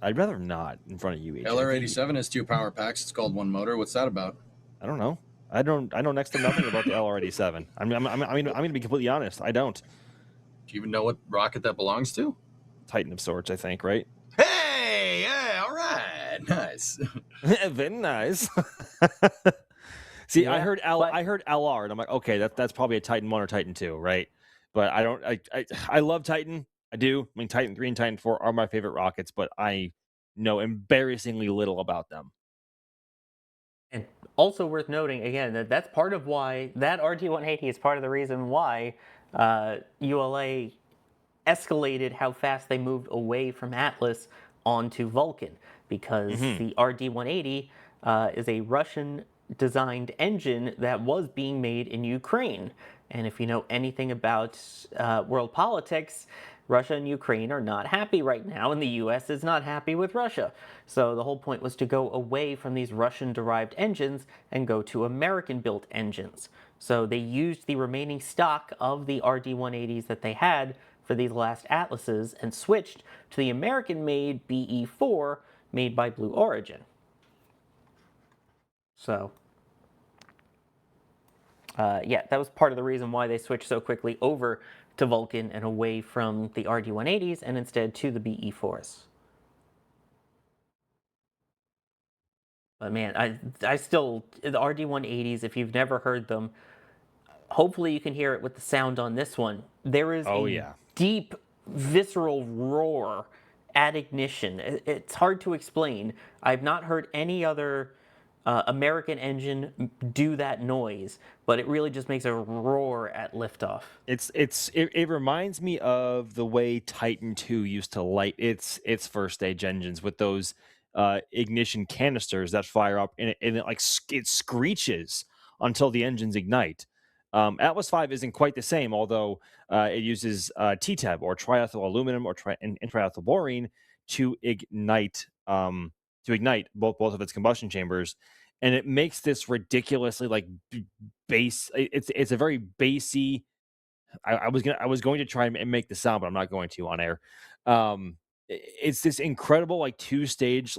I'd rather not in front of you. LR-87 has 2 power packs. It's called 1 motor. What's that about? I don't know. I know next to nothing about the LR-87. I'm going to be completely honest. I don't. Do you even know what rocket that belongs to? Titan of sorts, I think, right? Hey, yeah, all right, nice. Very nice. See, Yeah, I heard LR, and I'm like, okay, that's probably a Titan 1 or Titan 2, right? But I don't. I love Titan. I do. I mean, Titan 3 and Titan 4 are my favorite rockets, but I know embarrassingly little about them. And also worth noting, again, that's part of why that RD-180 is part of the reason why ULA escalated how fast they moved away from Atlas onto Vulcan, because the RD-180 is a Russian-designed engine that was being made in Ukraine. And if you know anything about world politics, Russia and Ukraine are not happy right now, and the US is not happy with Russia. So the whole point was to go away from these Russian-derived engines and go to American-built engines. So they used the remaining stock of the RD-180s that they had for these last Atlases and switched to the American-made BE-4 made by Blue Origin. So yeah, that was part of the reason why they switched so quickly over to Vulcan and away from the RD-180s and instead to the BE-4s. But man, I still, the RD-180s, if you've never heard them, hopefully you can hear it with the sound on this one. There is a deep, visceral roar at ignition. It's hard to explain. I've not heard any other American engine do that noise, but it really just makes a roar at liftoff. It reminds me of the way Titan II used to light its first stage engines with those ignition canisters that fire up, and it like it screeches until the engines ignite. Atlas V isn't quite the same, although it uses TTAB or triethyl aluminum or triethyl borine to ignite both of its combustion chambers, and it makes this ridiculously like bass. It's a very bassy. I was going to try and make the sound, but I'm not going to on air. It's this incredible like two-stage,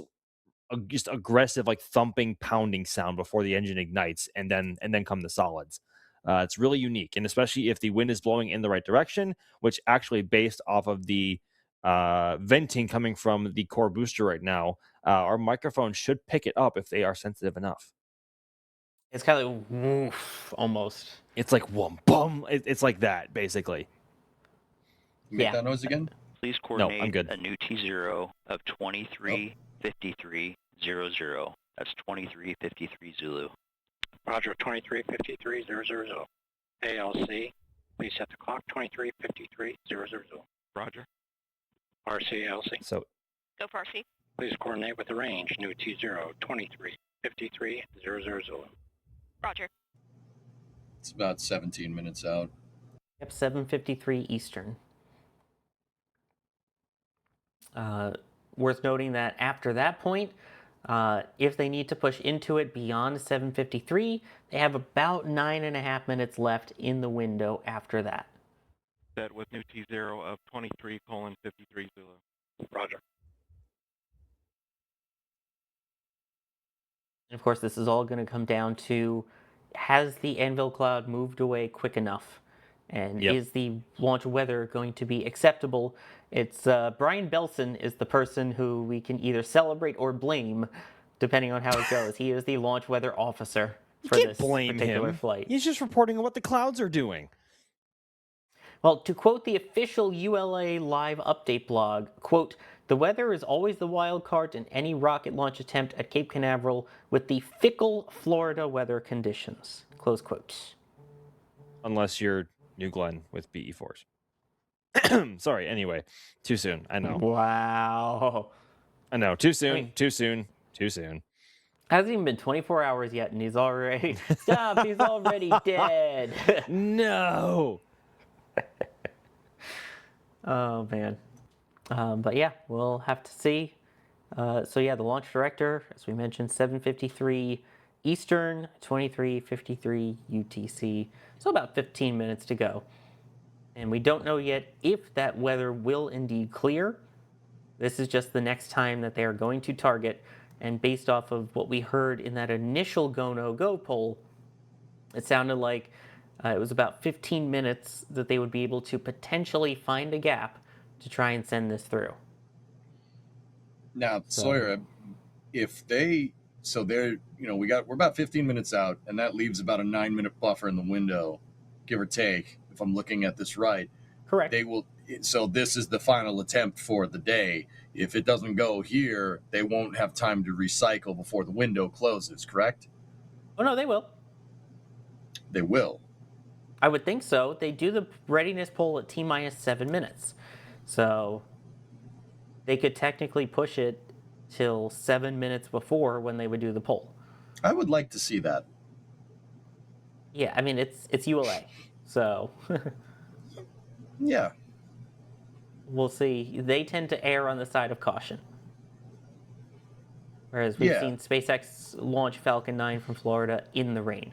just aggressive like thumping, pounding sound before the engine ignites, and then come the solids. It's really unique, and especially if the wind is blowing in the right direction, which actually based off of the venting coming from the core booster right now, our microphone should pick it up if they are sensitive enough. It's kind of like woof, almost. It's like whum bum. It's like that basically. Make that noise again. Please coordinate I'm good. a new T0 of 235300. That's 2353 Zulu. Roger, 2353-000. ALC, please set the clock, 2353-000. Roger. RC, ALC. So, Go for RC. Please coordinate with the range, new T0, 2353-000. Roger. It's about 17 minutes out. Yep, 7:53 Eastern. Worth noting that after that point, if they need to push into it beyond 7:53, they have about 9.5 minutes left in the window after that. Set with new T0 of 23:53 Zulu. Roger. And of course, this is all going to come down to, has the anvil cloud moved away quick enough? And is the launch weather going to be acceptable? It's Brian Belson is the person who we can either celebrate or blame, depending on how it goes. He is the launch weather officer for this particular flight. He's just reporting on what the clouds are doing. Well, to quote the official ULA live update blog, quote, "The weather is always the wild card in any rocket launch attempt at Cape Canaveral with the fickle Florida weather conditions," close quote. Unless you're New Glenn with BE4s. Sorry, anyway. Too soon, I know. Wow. I know, too soon, too soon, too soon. Hasn't even been 24 hours yet, and he's already... Stop, he's already dead. No. Oh, man. But yeah, we'll have to see. So yeah, the launch director, as we mentioned, 7:53 Eastern, 23:53 UTC. So about 15 minutes to go. And we don't know yet if that weather will indeed clear. This is just the next time that they are going to target. And based off of what we heard in that initial go, no, go poll, it sounded like it was about 15 minutes that they would be able to potentially find a gap to try and send this through. Now, Sawyer, if they, so they're, we're about 15 minutes out, and that leaves about a 9-minute buffer in the window, give or take, if I'm looking at this right. Correct. They will, so this is the final attempt for the day. If it doesn't go here, they won't have time to recycle before the window closes, correct? Oh, no, they will. They will. I would think so. They do the readiness poll at T-minus 7 minutes. So they could technically push it till 7 minutes before when they would do the poll. I would like to see that. Yeah, I mean, it's ULA. So yeah. We'll see. They tend to err on the side of caution. Whereas we've seen SpaceX launch Falcon 9 from Florida in the rain.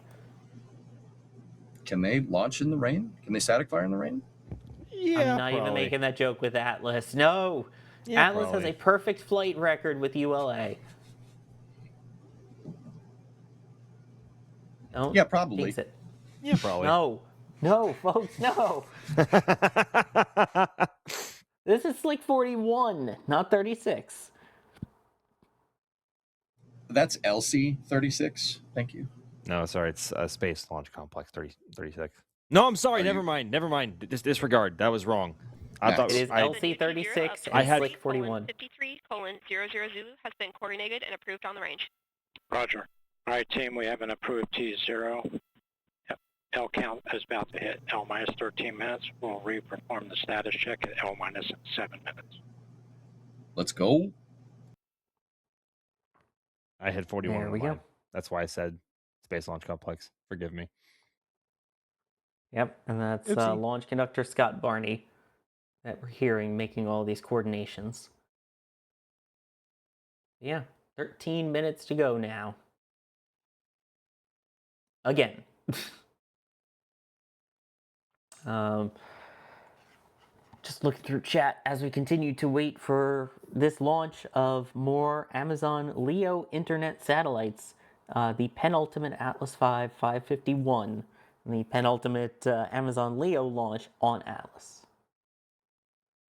Can they launch in the rain? Can they static fire in the rain? Yeah, I'm not even making that joke with Atlas. No. Yeah, Atlas has a perfect flight record with ULA. Don't yeah, probably. jinx it. Yeah, probably. No, folks, no. This is Slick 41, not 36. That's LC-36. Thank you. No, sorry, it's Space Launch Complex 36. No, I'm sorry. Never mind. Disregard. That was wrong. I thought it is LC-36 and Slick 41. 53:000 has been coordinated and approved on the range. Roger. All right, team, we have an approved T0. L count is about to hit L minus 13 minutes. We'll re-perform the status check at L minus 7 minutes. Let's go. I had 41 There on we mine. go. That's why I said Space Launch Complex. Forgive me. Yep, and that's Oopsie. launch conductor Scott Barney that we're hearing making all these coordinations. Yeah, 13 minutes to go now. Again. Just looking through chat as we continue to wait for this launch of more Amazon LEO internet satellites. The penultimate Atlas V 551, and the penultimate Amazon LEO launch on Atlas.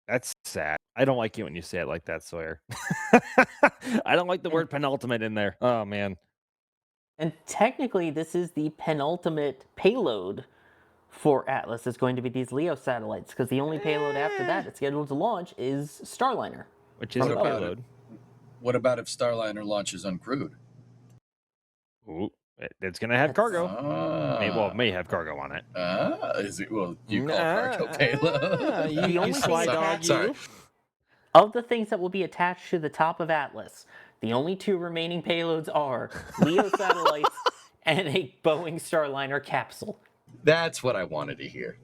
That's sad. I don't like it when you say it like that, Sawyer. I don't like the word penultimate in there. Oh, man. And technically, this is the penultimate payload for Atlas. Is going to be these LEO satellites, because the only payload after that it's scheduled to launch is Starliner. Which is a payload. What about if Starliner launches uncrewed? Ooh, it's going to have cargo. May have cargo on it. Is it? Well, you call cargo payload. The only thing attached Sorry. of the things that will be attached to the top of Atlas, the only two remaining payloads are LEO satellites and a Boeing Starliner capsule. That's what I wanted to hear.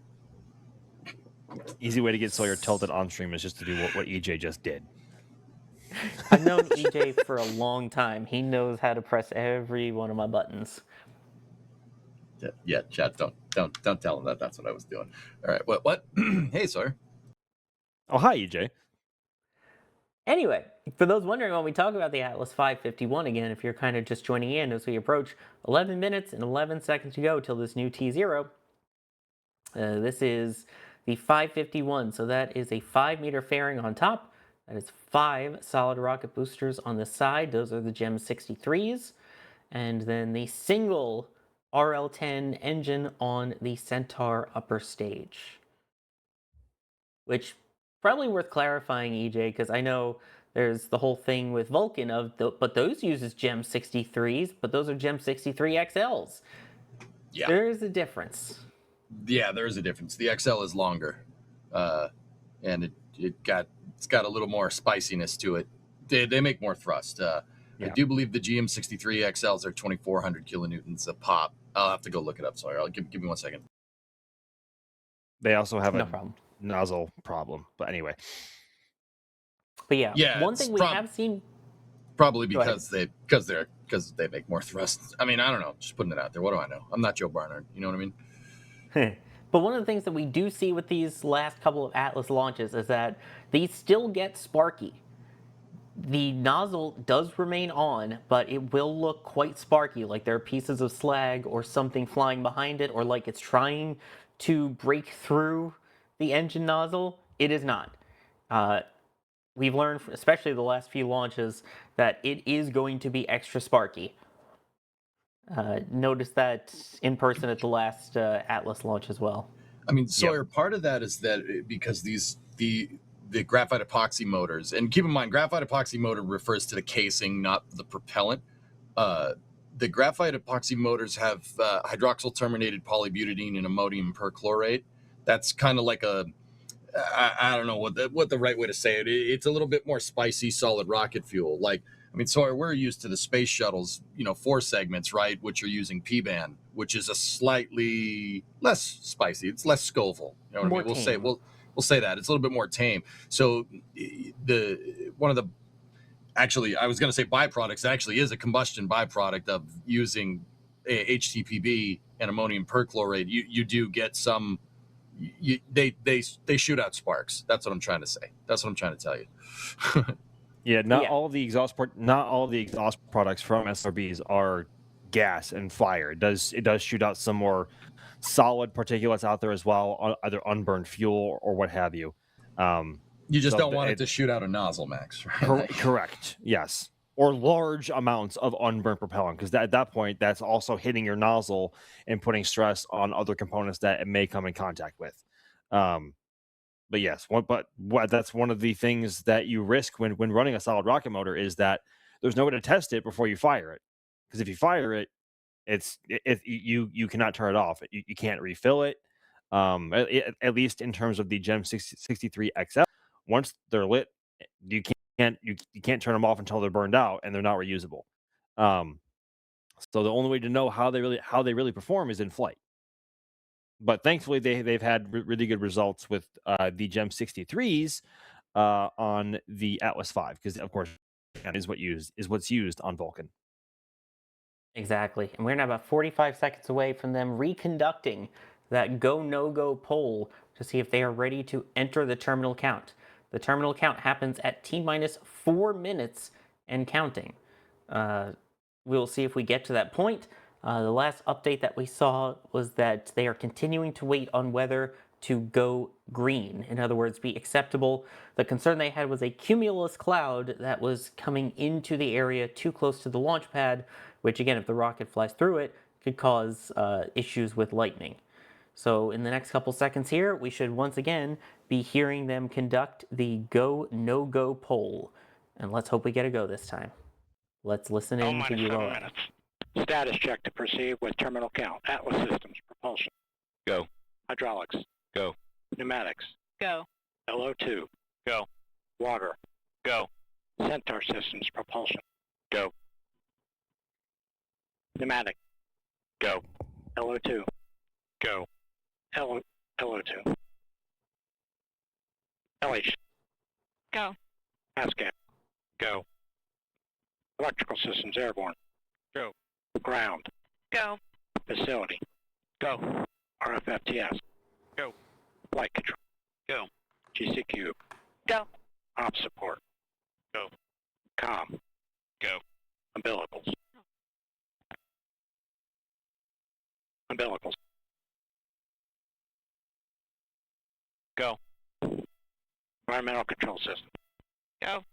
Easy way to get Sawyer tilted on stream is just to do what EJ just did. I've known EJ for a long time. He knows how to press every one of my buttons. Yeah, chat. Don't tell him that. That's what I was doing. All right. What? Hey, Sawyer. Oh, hi, EJ. Anyway, for those wondering when we talk about the Atlas 551 again, if you're kind of just joining in as we approach 11 minutes and 11 seconds to go till this new T0. This is the 551, so that is a 5-meter fairing on top. That is 5 solid rocket boosters on the side. Those are the GEM 63s. And then the single RL-10 engine on the Centaur upper stage. Which probably worth clarifying, EJ, because I know there's the whole thing with Vulcan but those uses GEM 63s, but those are GEM 63 XLs. Yeah. There is a difference. Yeah, there is a difference. The XL is longer, and it's got a little more spiciness to it. They make more thrust. I do believe the GM 63 XLs are 2,400 kilonewtons a pop. I'll have to go look it up. Sorry, give me 1 second. They also have No a problem. nozzle problem, but anyway. But yeah, one it's thing we have seen probably because they make more thrust. I mean, I don't know. Just putting it out there. What do I know? I'm not Joe Barnard. You know what I mean? But one of the things that we do see with these last couple of Atlas launches is that these still get sparky. The nozzle does remain on, but it will look quite sparky, like there are pieces of slag or something flying behind it, or like it's trying to break through the engine nozzle. It is not. We've learned, especially the last few launches, that it is going to be extra sparky. Notice that in person at the last Atlas launch as well. I mean, Sawyer, part of that is that because the graphite epoxy motors, and keep in mind, graphite epoxy motor refers to the casing, not the propellant. The graphite epoxy motors have hydroxyl terminated polybutadiene and ammonium perchlorate. That's kind of like I don't know what the right way to say it. It's a little bit more spicy solid rocket fuel. Like, I mean, Sawyer, we're used to the space shuttles, 4 segments, right? Which are using P-band, which is a slightly less spicy. It's less Scoville. You know what I mean? We'll say that it's a little bit more tame. So actually, I was going to say byproducts. It actually is a combustion byproduct of using HTPB and ammonium perchlorate. You do get some. They shoot out sparks. That's what I'm trying to say. That's what I'm trying to tell you. Yeah, not all the exhaust products from SRBs are gas and fire. It does shoot out some more solid particulates out there as well, either unburned fuel or what have you. You just don't want it to shoot out a nozzle, Max. Right? Correct. Yes. Or large amounts of unburned propellant, because at that point, that's also hitting your nozzle and putting stress on other components that it may come in contact with. But yes, that's one of the things that you risk when running a solid rocket motor is that there's no way to test it before you fire it, because if you fire it, you cannot turn it off. You can't refill it. At least in terms of the Gem 63 XL, once they're lit, you can't turn them off until they're burned out and they're not reusable. So the only way to know how they really perform is in flight. But thankfully, they've had really good results with the Gem 63s on the Atlas 5, because of course is what's used on Vulcan. Exactly. And we're now about 45 seconds away from them reconducting that go no go poll to see if they are ready to enter the terminal count. The terminal count happens at T-minus 4 minutes and counting. We'll see if we get to that point. The last update that we saw was that they are continuing to wait on whether to go green. In other words, be acceptable. The concern they had was a cumulus cloud that was coming into the area too close to the launch pad, which again, if the rocket flies through it, could cause issues with lightning. So in the next couple seconds here, we should once again be hearing them conduct the go, no go poll. And let's hope we get a go this time. Let's listen in to ULA. 7 minutes. Status check to proceed with terminal count. Atlas systems, propulsion. Go. Hydraulics. Go. Pneumatics. Go. LO2. Go. Water. Go. Centaur systems, propulsion. Go. Pneumatic. Go. LO2. Go. LO2. LH. Go. ASCAP. Go. Electrical systems, airborne. Go. Ground. Go. Facility. Go. RFFTS. Go. Flight control. Go. GCQ. Go. Op support. Go. Com. Go. Umbilicals. Umbilicals. Go. Environmental control system. Go.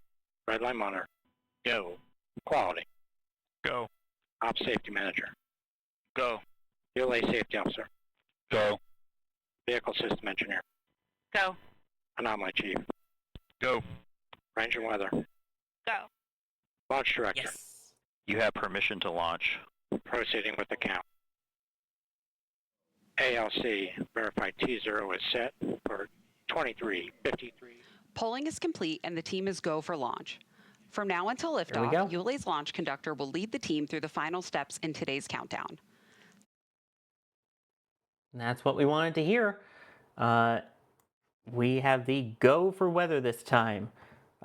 Red line monitor. Go. Quality. Go. Op safety manager. Go. ULA safety officer. Go. Vehicle system engineer. Go. Anomaly chief. Go. Range and weather. Go. Launch director. Yes. You have permission to launch. Proceeding with the count. ALC verified T0 is set for 23:53. Polling is complete and the team is go for launch. From now until There we liftoff, go. ULA's launch conductor will lead the team through the final steps in today's countdown. And that's what we wanted to hear. We have the go for weather this time.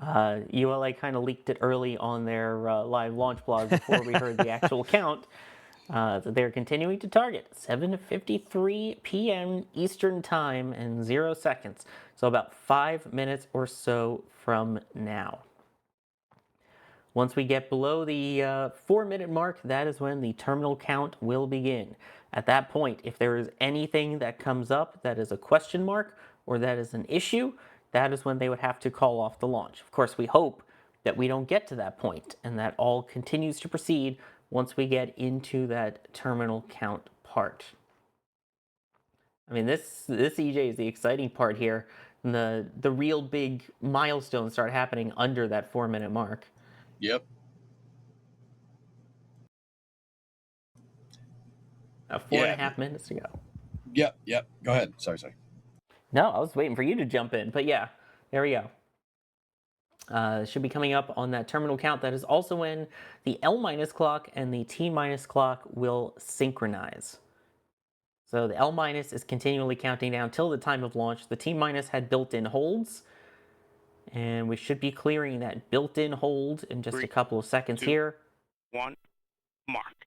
ULA kind of leaked it early on their live launch blog before we heard the actual count. That they're continuing to target 7:53 p.m. Eastern Time and 0 seconds. So about 5 minutes or so from now. Once we get below the 4-minute mark, that is when the terminal count will begin. At that point, if there is anything that comes up that is a question mark or that is an issue, that is when they would have to call off the launch. Of course, we hope that we don't get to that point and that all continues to proceed once we get into that terminal count part. I mean, this EJ is the exciting part here. And the real big milestones start happening under that 4-minute mark. Yep. 4.5 minutes to go. Yep. Go ahead. Sorry. No, I was waiting for you to jump in, but yeah, there we go. Should be coming up on that terminal count. That is also when the L- clock and the T- clock will synchronize. So the L- is continually counting down till the time of launch. The T- had built-in holds, and we should be clearing that built-in hold in just a couple of seconds here. 1. Mark.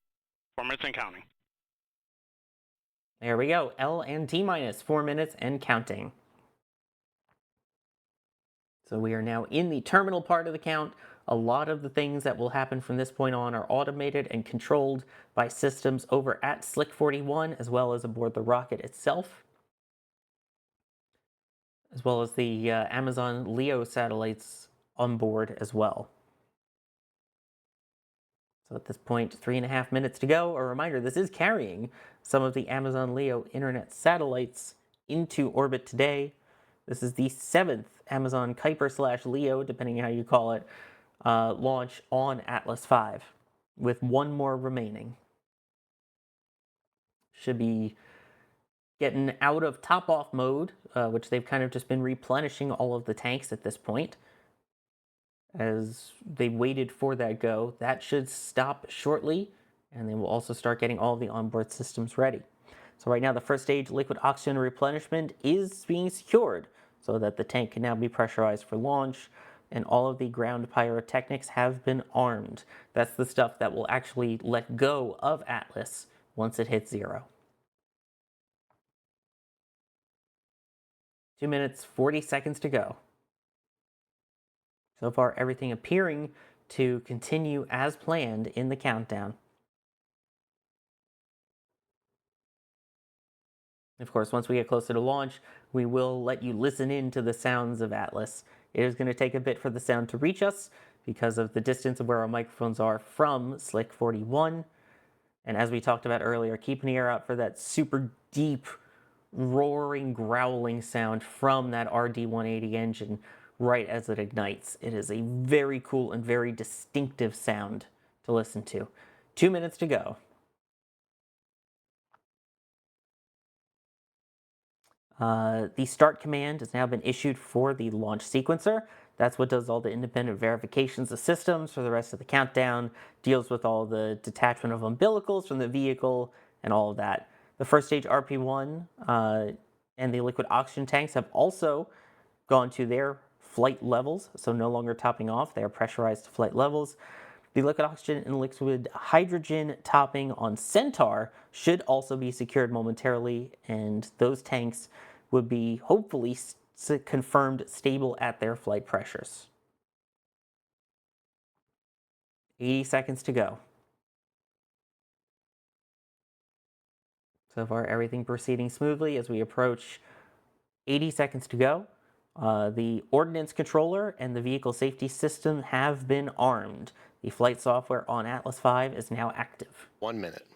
4 minutes and counting. There we go. L and T- 4 minutes and counting. So we are now in the terminal part of the count. A lot of the things that will happen from this point on are automated and controlled by systems over at Slick 41, as well as aboard the rocket itself, as well as the Amazon LEO satellites on board as well. So at this point, 3.5 minutes to go. A reminder, this is carrying some of the Amazon LEO internet satellites into orbit today. This is the 7th Amazon Kuiper /LEO, depending on how you call it, launch on Atlas 5. with one more remaining. Should be getting out of top-off mode, which they've kind of just been replenishing all of the tanks at this point as they waited for that go. That should stop shortly, and they will also start getting all of the onboard systems ready. So right now, the first stage liquid oxygen replenishment is being secured so that the tank can now be pressurized for launch, and all of the ground pyrotechnics have been armed. That's the stuff that will actually let go of Atlas once it hits 0. 2 minutes, 40 seconds to go. So far, everything appearing to continue as planned in the countdown. Of course, once we get closer to launch, we will let you listen in to the sounds of Atlas. It is going to take a bit for the sound to reach us because of the distance of where our microphones are from Slick 41. And as we talked about earlier, keep an ear out for that super deep, roaring, growling sound from that RD-180 engine right as it ignites. It is a very cool and very distinctive sound to listen to. 2 minutes to go. The start command has now been issued for the launch sequencer. That's what does all the independent verifications of systems for the rest of the countdown, deals with all the detachment of umbilicals from the vehicle and all of that. The first stage RP1 and the liquid oxygen tanks have also gone to their flight levels, so no longer topping off. They are pressurized to flight levels. The liquid oxygen and liquid hydrogen topping on Centaur should also be secured momentarily, and those tanks would be hopefully confirmed stable at their flight pressures. 80 seconds to go. So far, everything proceeding smoothly as we approach 80 seconds to go. The ordnance controller and the vehicle safety system have been armed. The flight software on Atlas V is now active. 1 minute.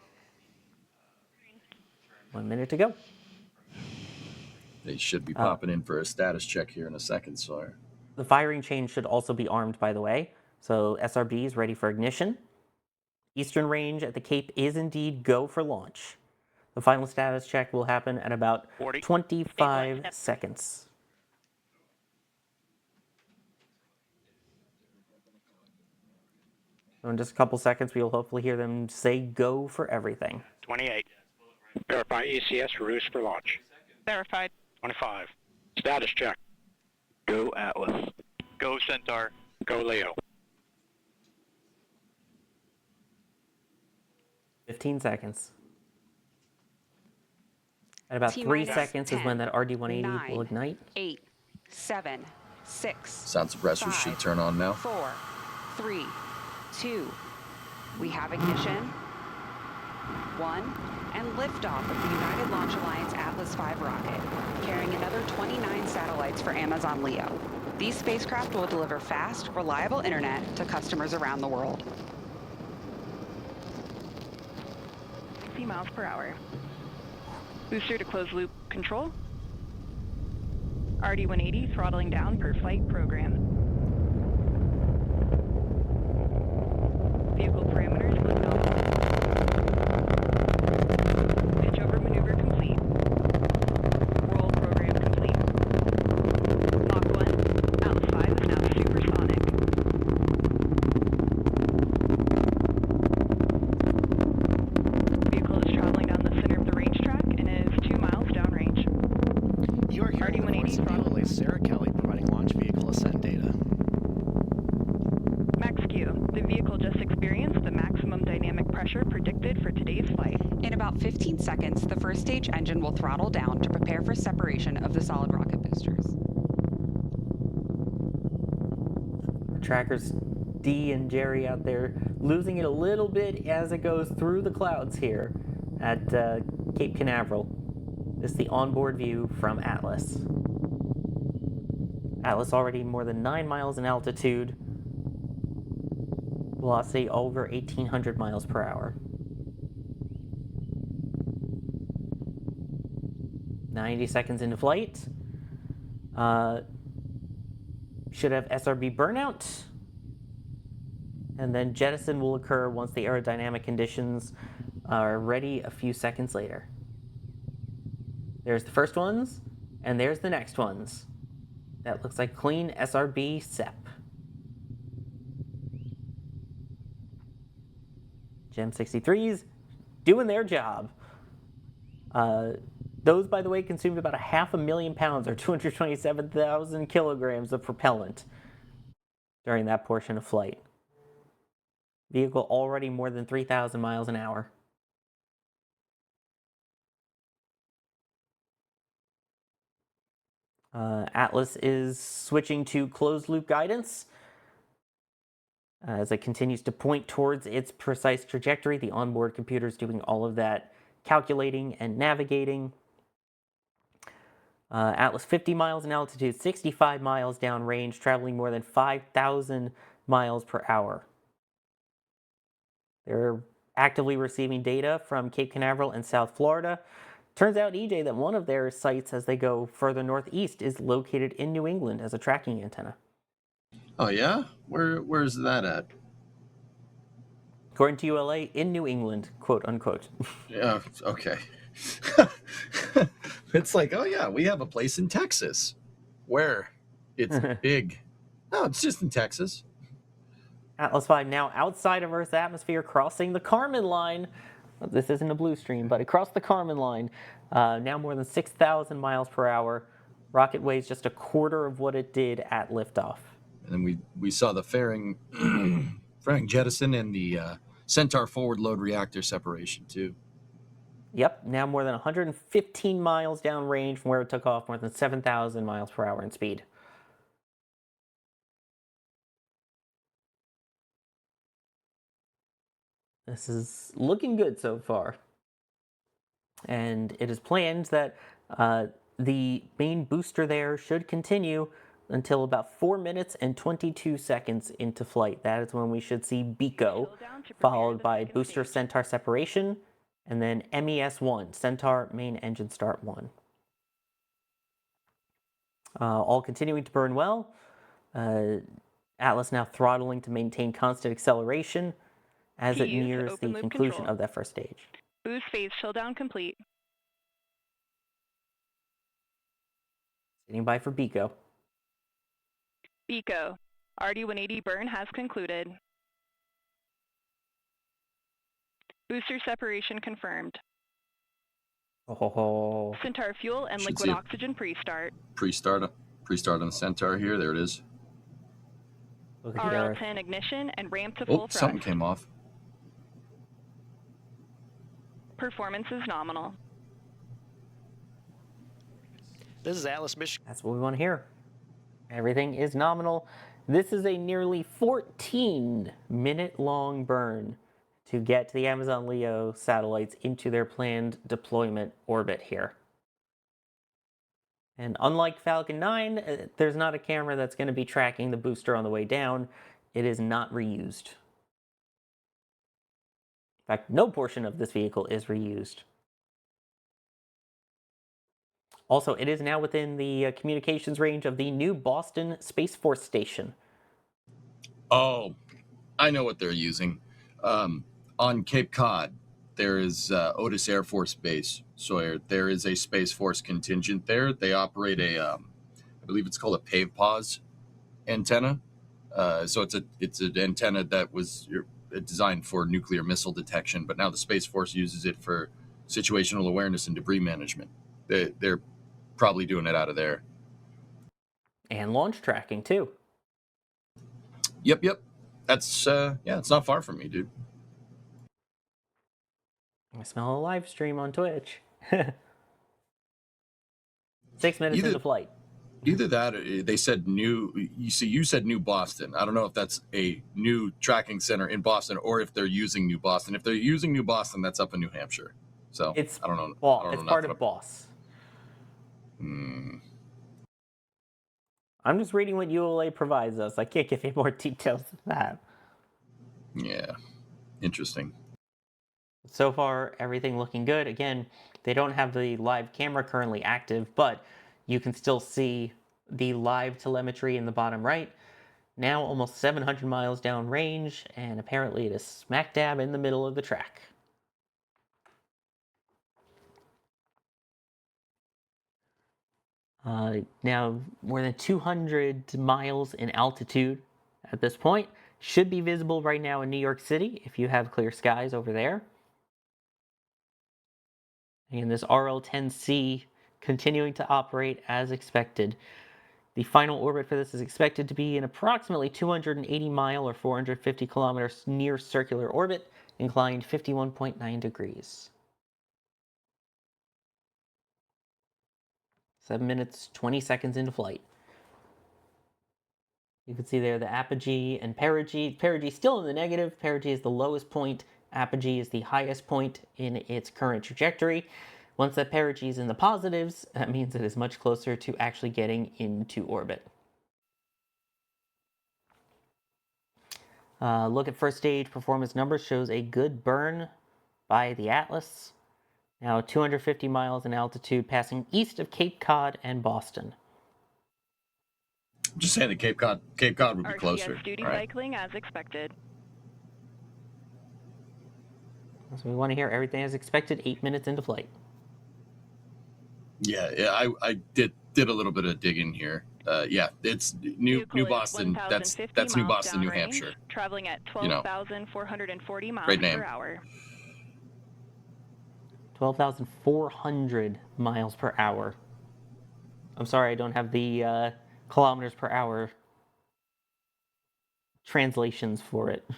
1 minute to go. They should be popping in for a status check here in a second, Sawyer. The firing chain should also be armed, by the way. So SRB is ready for ignition. Eastern range at the Cape is indeed go for launch. The final status check will happen at about 25 seconds. So in just a couple seconds, we will hopefully hear them say go for everything. 28. Verify ECS roost for launch. Verified. 25. Status check. Go Atlas. Go Centaur. Go Leo. 15 seconds. At about 3 T-minus seconds 10, is when that RD-180 9, will ignite. 8, 7, 6. Sound suppressors should turn on now. 4, 3, 2. We have ignition. 1. And liftoff of the United Launch Alliance Atlas V rocket, carrying another 29 satellites for Amazon Leo. These spacecraft will deliver fast, reliable internet to customers around the world. 60 miles per hour. Booster to closed loop control. RD-180 throttling down per flight program. Vehicle parameters look nominal. Pitch over maneuver complete. Roll program complete. Mach 1. Atlas 5 is now supersonic. Vehicle is traveling down the center of the range track and is 2 miles downrange. You are hearing the voice of ULA Sarah Kelly providing launch vehicle ascent data. Max Q. The vehicle just experienced the maximum dynamic pressure predicted for today's flight. In about 15 seconds, the first stage engine will throttle down to prepare for separation of the solid rocket boosters. Trackers D and Jerry out there losing it a little bit as it goes through the clouds here at Cape Canaveral. This is the onboard view from Atlas. Atlas already more than 9 miles in altitude. Velocity over 1,800 miles per hour. 90 seconds into flight. Should have SRB burnout. And then jettison will occur once the aerodynamic conditions are ready a few seconds later. There's the first ones, and there's the next ones. That looks like clean SRB SEP. Gem 63s doing their job. Those, by the way, consumed about 500,000 pounds or 227,000 kilograms of propellant during that portion of flight. Vehicle already more than 3,000 miles an hour. Atlas is switching to closed loop guidance. As it continues to point towards its precise trajectory, the onboard computer is doing all of that calculating and navigating. Atlas 50 miles in altitude, 65 miles downrange, traveling more than 5,000 miles per hour. They're actively receiving data from Cape Canaveral and South Florida. Turns out, EJ, that one of their sites as they go further northeast is located in New England as a tracking antenna. Oh yeah? Where's that at? According to ULA, in New England, quote unquote. Yeah, okay. It's like, oh yeah, we have a place in Texas. Where? It's big. No, it's just in Texas. Atlas V now outside of Earth's atmosphere, crossing the Kármán line. This isn't a blue stream, but it crossed the Kármán line. Now more than 6,000 miles per hour. Rocket weighs just a quarter of what it did at liftoff. And then we saw the fairing jettison and the Centaur forward load reactor separation too. Yep, now more than 115 miles downrange from where it took off, more than 7,000 miles per hour in speed. This is looking good so far. And it is planned that the main booster there should continue until about 4 minutes and 22 seconds into flight. That is when we should see BECO, followed by booster Centaur separation, and then MES1, Centaur main engine start 1. All continuing to burn well. Atlas now throttling to maintain constant acceleration as it nears the conclusion of that first stage. Boost phase shutdown complete. Standing by for BECO. BECO, RD-180 burn has concluded. Booster separation confirmed. Oh. Centaur fuel and liquid oxygen pre-start. Pre-start on the Centaur here. There it is. RL-10 ignition and ramp to full thrust. Something came off. Performance is nominal. This is Atlas, Michigan. That's what we want to hear. Everything is nominal. This is a nearly 14-minute long burn to get the Amazon LEO satellites into their planned deployment orbit here. And unlike Falcon 9, there's not a camera that's going to be tracking the booster on the way down. It is not reused. In fact, no portion of this vehicle is reused. Also, it is now within the communications range of the new Boston Space Force Station. Oh, I know what they're using. On Cape Cod, there is Otis Air Force Base. So there is a Space Force contingent there. They operate a, I believe it's called a pave pause antenna. So it's an antenna that was designed for nuclear missile detection, but now the Space Force uses it for situational awareness and debris management. They're probably doing it out of there. And launch tracking too. Yep. That's it's not far from me, dude. I smell a live stream on Twitch. 6 minutes into flight. Either that, or they said new. You said New Boston. I don't know if that's a new tracking center in Boston or if they're using New Boston. If they're using New Boston, that's up in New Hampshire. So I don't know. Well, it's part of BOSS. I'm just reading what ULA provides us. I can't give you more details than that. Yeah, interesting. So far, everything looking good. Again, they don't have the live camera currently active, but you can still see the live telemetry in the bottom right. now almost 700 miles downrange, and apparently it is smack dab in the middle of the track. Now more than 200 miles in altitude at this point. Should be visible right now in New York City if you have clear skies over there. And this RL-10C continuing to operate as expected. The final orbit for this is expected to be an approximately 280 mile or 450 kilometers near circular orbit, inclined 51.9 degrees. 7 minutes, 20 seconds into flight. You can see there the apogee and perigee. Perigee still in the negative. Perigee is the lowest point. Apogee is the highest point in its current trajectory. Once that perigee is in the positives, that means it is much closer to actually getting into orbit. Look at first stage performance numbers shows a good burn by the Atlas. Now 250 miles in altitude, passing east of Cape Cod and Boston. I'm just saying that Cape Cod would be closer. RCS duty right? cycling as expected. So we want to hear everything as expected 8 minutes into flight. Yeah, I did a little bit of digging here. Yeah, it's New Boston. That's New Boston, New Hampshire. Traveling at 12,440 miles Great name. per hour. 12,400 miles per hour. I'm sorry, I don't have the kilometers per hour translations for it.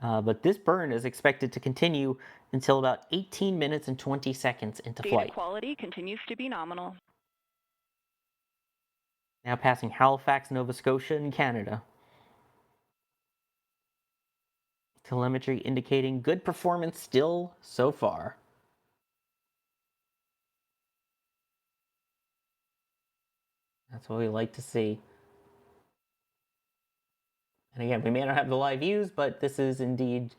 But this burn is expected to continue until about 18 minutes and 20 seconds into flight. Data quality continues to be nominal. Now passing Halifax, Nova Scotia in Canada. Telemetry indicating good performance still so far. That's what we like to see. And again, we may not have the live views, but this is indeed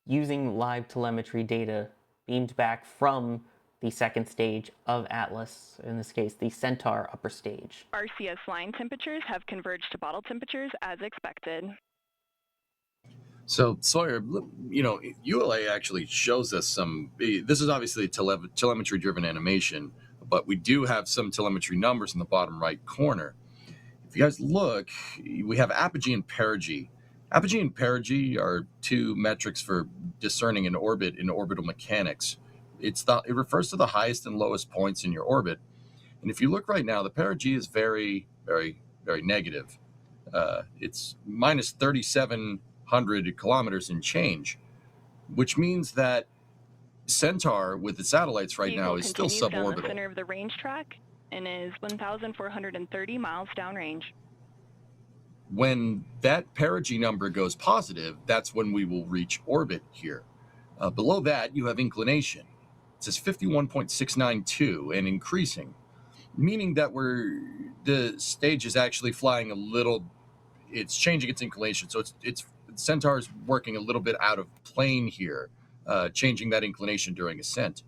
using live telemetry data beamed back from the second stage of Atlas, in this case, the Centaur upper stage. RCS line temperatures have converged to bottle temperatures as expected. So Sawyer, ULA actually shows us some. This is obviously telemetry-driven animation, but we do have some telemetry numbers in the bottom right corner. If you guys look, we have apogee and perigee. Apogee and perigee are two metrics for discerning an orbit in orbital mechanics. It refers to the highest and lowest points in your orbit. And if you look right now, the perigee is very, very, very negative. It's minus 3,700 kilometers and change, which means that Centaur with its satellites right now is still suborbital. Down the center of the range track and is 1,430 miles downrange. When that perigee number goes positive, that's when we will reach orbit here. Below that, you have inclination. It says 51.692 and increasing, meaning that the stage is actually flying a little. It's changing its inclination, so it's Centaur's working a little bit out of plane here, changing that inclination during ascent.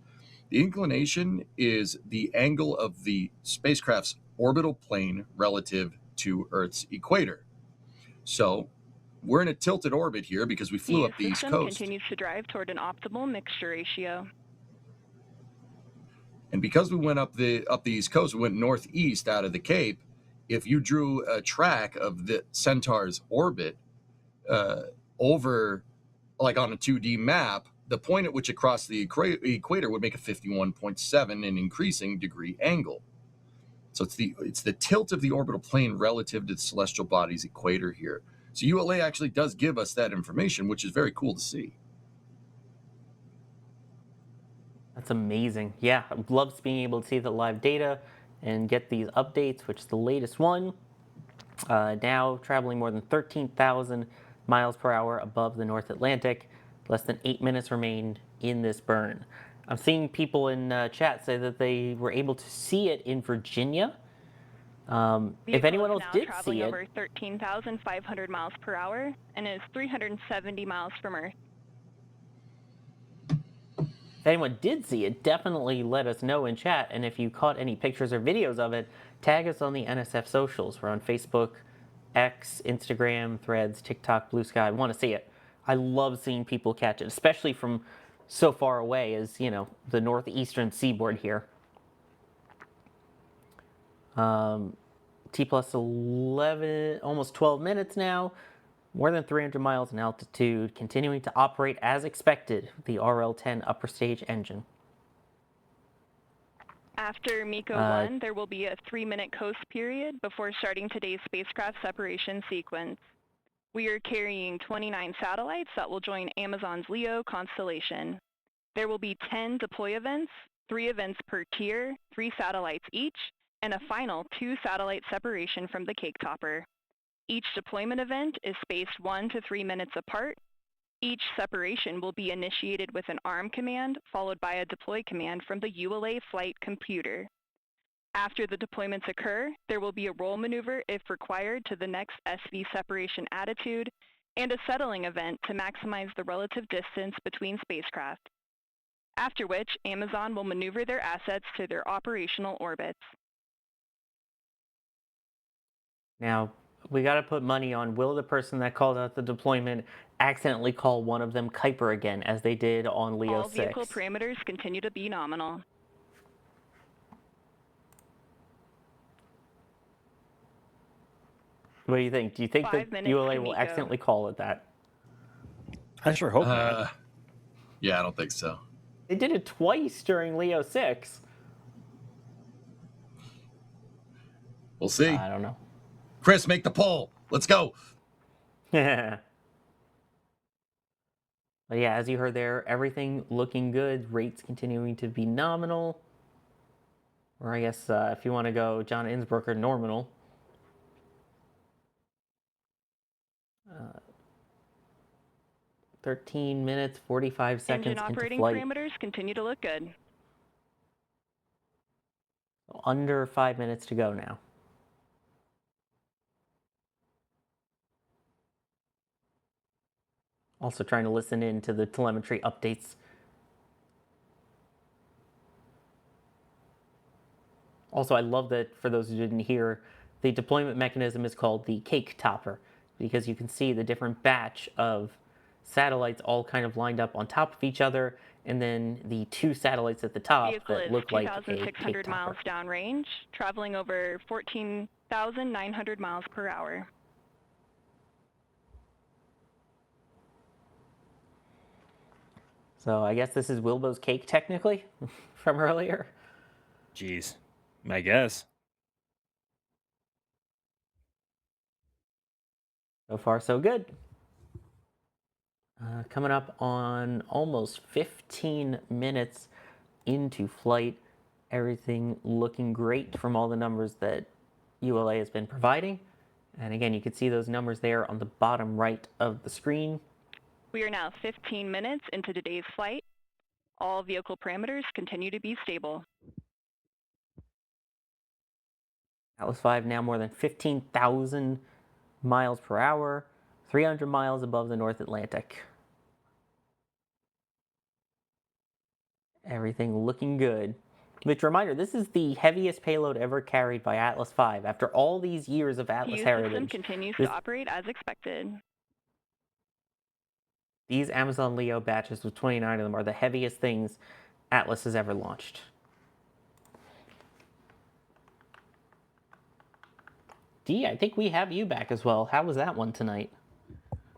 The inclination is the angle of the spacecraft's orbital plane relative to Earth's equator. So we're in a tilted orbit here because we flew up the East Coast. The system continues to drive toward an optimal mixture ratio. And because we went up the East Coast, we went northeast out of the Cape. If you drew a track of the Centaur's orbit over, like on a 2D map, the point at which it crossed the equator would make a 51.7 and increasing degree angle. So it's the tilt of the orbital plane relative to the celestial body's equator here. So ULA actually does give us that information, which is very cool to see. That's amazing. Yeah, I love being able to see the live data and get these updates, which is the latest one. Now traveling more than 13,000 miles per hour above the North Atlantic. Less than 8 minutes remain in this burn. I'm seeing people in chat say that they were able to see it in Virginia. If anyone else did see it, over 13,500 miles per hour and is 370 miles from Earth. If anyone did see it, definitely let us know in chat. And if you caught any pictures or videos of it, tag us on the NSF socials. We're on Facebook, X, Instagram, Threads, TikTok, Blue Sky. I want to see it. I love seeing people catch it, especially from so far away as, the northeastern seaboard here. T plus 11, almost 12 minutes now. More than 300 miles in altitude, continuing to operate as expected, the RL-10 upper stage engine. After MECO 1, there will be a 3-minute coast period before starting today's spacecraft separation sequence. We are carrying 29 satellites that will join Amazon's LEO constellation. There will be 10 deploy events, 3 events per tier, 3 satellites each, and a final 2 satellite separation from the cake topper. Each deployment event is spaced 1 to 3 minutes apart. Each separation will be initiated with an arm command, followed by a deploy command from the ULA flight computer. After the deployments occur, there will be a roll maneuver if required to the next SV separation attitude, and a settling event to maximize the relative distance between spacecraft. After which, Amazon will maneuver their assets to their operational orbits. Now, we got to put money on, will the person that called out the deployment accidentally call one of them Kuiper again, as they did on LEO-06? All vehicle parameters continue to be nominal. What do you think? Do you think that ULA will accidentally call it that? I sure hope not. Yeah, I don't think so. They did it twice during LEO-06. We'll see. I don't know. Chris, make the poll. Let's go. But yeah, as you heard there, everything looking good. Rates continuing to be nominal. Or I guess if you want to go John Innsbrucker, nominal. 13 minutes, 45 seconds Engine operating into flight. parameters continue to look good. Under 5 minutes to go now. Also trying to listen in to the telemetry updates. Also, I love that, for those who didn't hear, the deployment mechanism is called the cake topper, because you can see the different batch of satellites all kind of lined up on top of each other, and then the 2 satellites at the top Vehicle that is look like a 2,600 cake miles topper. downrange, traveling over 14,900 miles per hour. So I guess this is Wilbo's cake, technically, from earlier. Jeez, I guess. So far, so good. Coming up on almost 15 minutes into flight. Everything looking great from all the numbers that ULA has been providing. And again, you can see those numbers there on the bottom right of the screen. We are now 15 minutes into today's flight. All vehicle parameters continue to be stable. Atlas 5 now more than 15,000 miles per hour, 300 miles above the North Atlantic. Everything looking good. Which, reminder, this is the heaviest payload ever carried by Atlas 5 after all these years of Atlas heritage. The system continues to operate as expected. These Amazon LEO batches with 29 of them are the heaviest things Atlas has ever launched. Dee, I think we have you back as well. How was that one tonight?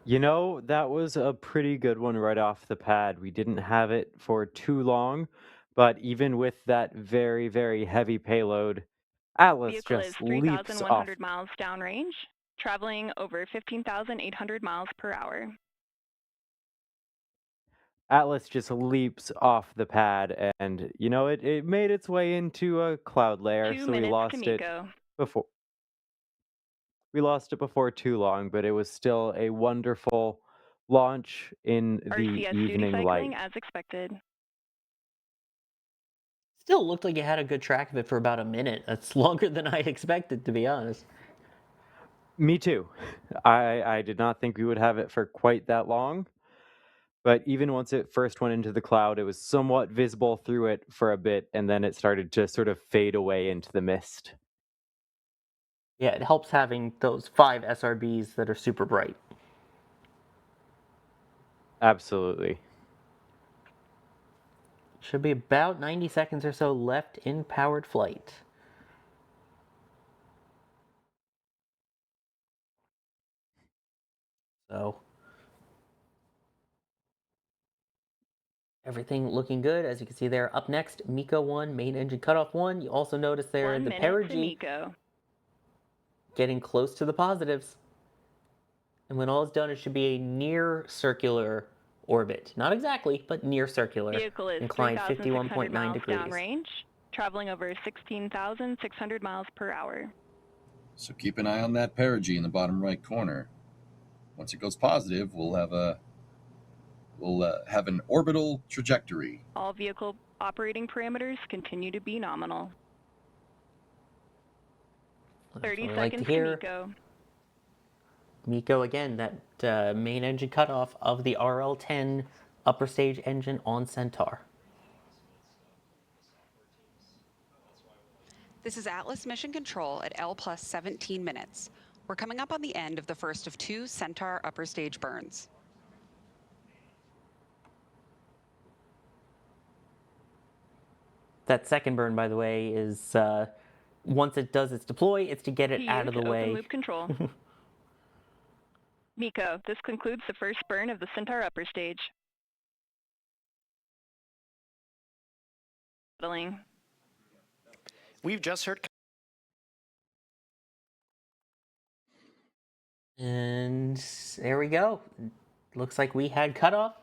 You know, that was a pretty good one right off the pad. We didn't have it for too long, but even with that very, very heavy payload, Atlas Vehicle just is leaps off. 3,100 miles downrange, traveling over 15,800 miles per hour. Atlas just leaps off the pad, and you know it made its way into a cloud layer, 2 so we minutes lost to it MECO. before. We lost it before too long, but it was still a wonderful launch in the RCS duty evening light. cycling as expected. Still looked like you had a good track of it for about a minute. That's longer than I expected, to be honest. Me too. I did not think we would have it for quite that long. But even once it first went into the cloud, it was somewhat visible through it for a bit, and then it started to sort of fade away into the mist. Yeah, it helps having those 5 SRBs that are super bright. Absolutely. Should be about 90 seconds or so left in powered flight. So everything looking good. As you can see there, up next, MECO 1, main engine cutoff 1. You also notice there 1 the minute to perigee MECO. getting close to the positives. And when all is done, it should be a near circular orbit. Not exactly, but near circular. Vehicle is Inclined 3,600 51.9 miles degrees. downrange, traveling over 16,600 miles per hour. So keep an eye on that perigee in the bottom right corner. Once it goes positive, we'll have an orbital trajectory. All vehicle operating parameters continue to be nominal. 30 seconds to MECO. MECO again, that main engine cutoff of the RL-10 upper stage engine on Centaur. This is Atlas Mission Control at L plus 17 minutes. We're coming up on the end of the first of 2 Centaur upper stage burns. That second burn, by the way, is once it does its deploy, it's to get it out of the way. Open loop control. MECO, this concludes the first burn of the Centaur upper stage. Settling. We've just heard. And there we go. Looks like we had cutoff.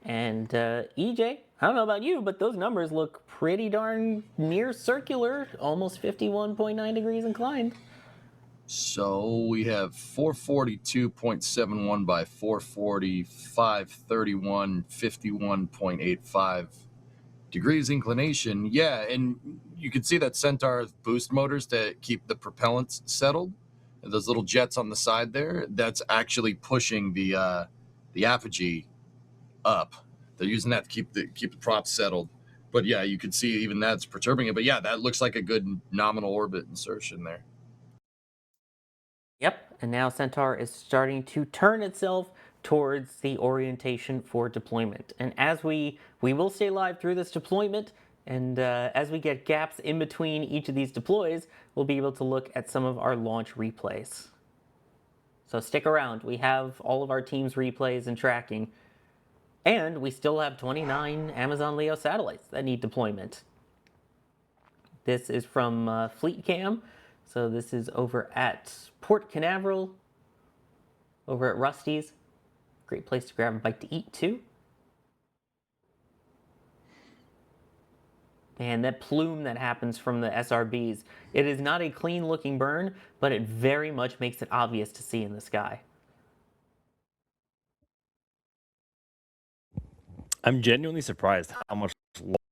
And EJ, I don't know about you, but those numbers look pretty darn near circular, almost 51.9 degrees inclined. So we have 442.71 by 440, 531, 51.85 degrees inclination. Yeah, and you can see that Centaur boost motors to keep the propellants settled. And those little jets on the side there, that's actually pushing the apogee up. They're using that to keep the props settled. But yeah, you can see even that's perturbing it. But yeah, that looks like a good nominal orbit insertion there. Yep, and now Centaur is starting to turn itself towards the orientation for deployment. And as we will stay live through this deployment, and as we get gaps in between each of these deploys, we'll be able to look at some of our launch replays. So stick around. We have all of our team's replays and tracking. And we still have 29 Amazon LEO satellites that need deployment. This is from Fleet Cam. So this is over at Port Canaveral, over at Rusty's. Great place to grab a bite to eat too. And that plume that happens from the SRBs, it is not a clean looking burn, but it very much makes it obvious to see in the sky. I'm genuinely surprised how much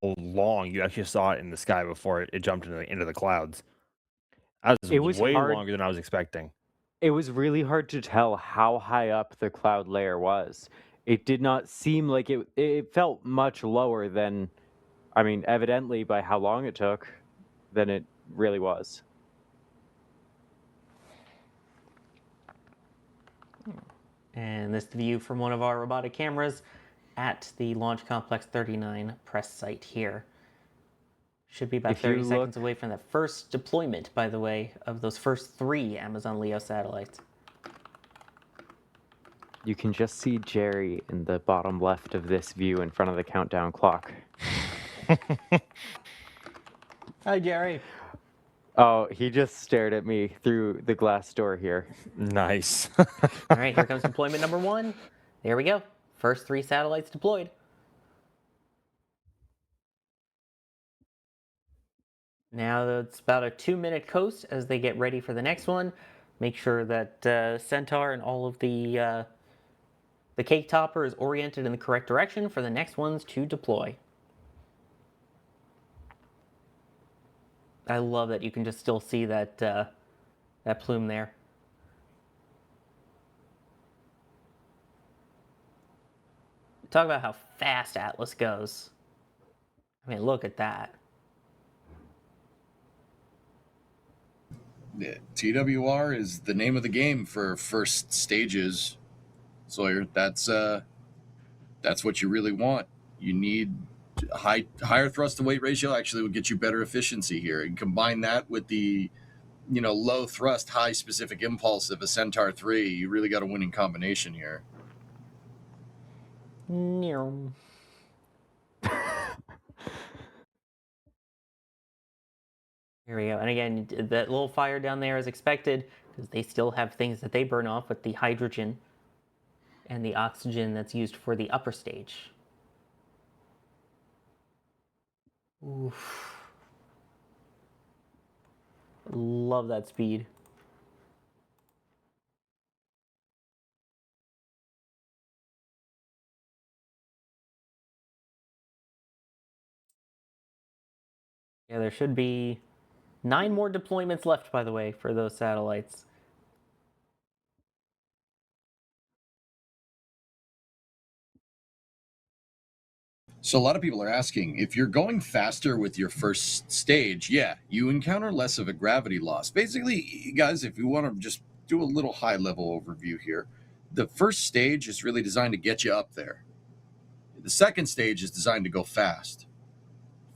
long you actually saw it in the sky before it jumped into the clouds. It was way longer than I was expecting. It was really hard to tell how high up the cloud layer was. It did not seem like it felt much lower than, I mean, evidently by how long it took, than it really was. And this is the view from one of our robotic cameras at the Launch Complex 39 press site here. Should be about 30 seconds away from the first deployment, by the way, of those first 3 Amazon LEO satellites. You can just see Jerry in the bottom left of this view in front of the countdown clock. Hi, Jerry. Oh, he just stared at me through the glass door here. Nice. All right, here comes deployment number 1. There we go. First 3 satellites deployed. Now it's about a 2-minute coast as they get ready for the next one. Make sure that Centaur and all of the cake topper is oriented in the correct direction for the next ones to deploy. I love that you can just still see that that plume there. Talk about how fast Atlas goes. I mean, look at that. Yeah, TWR is the name of the game for first stages, Sawyer. That's what you really want. You need higher thrust to weight ratio. Actually, would get you better efficiency here, and combine that with the low thrust, high specific impulse of a Centaur 3. You really got a winning combination here. Here we go. And again, that little fire down there is expected because they still have things that they burn off with the hydrogen and the oxygen that's used for the upper stage. Oof. Love that speed. Yeah, there should be 9 more deployments left, by the way, for those satellites. So a lot of people are asking, if you're going faster with your first stage, yeah, you encounter less of a gravity loss. Basically, guys, if you want to just do a little high-level overview here, the first stage is really designed to get you up there. The second stage is designed to go fast.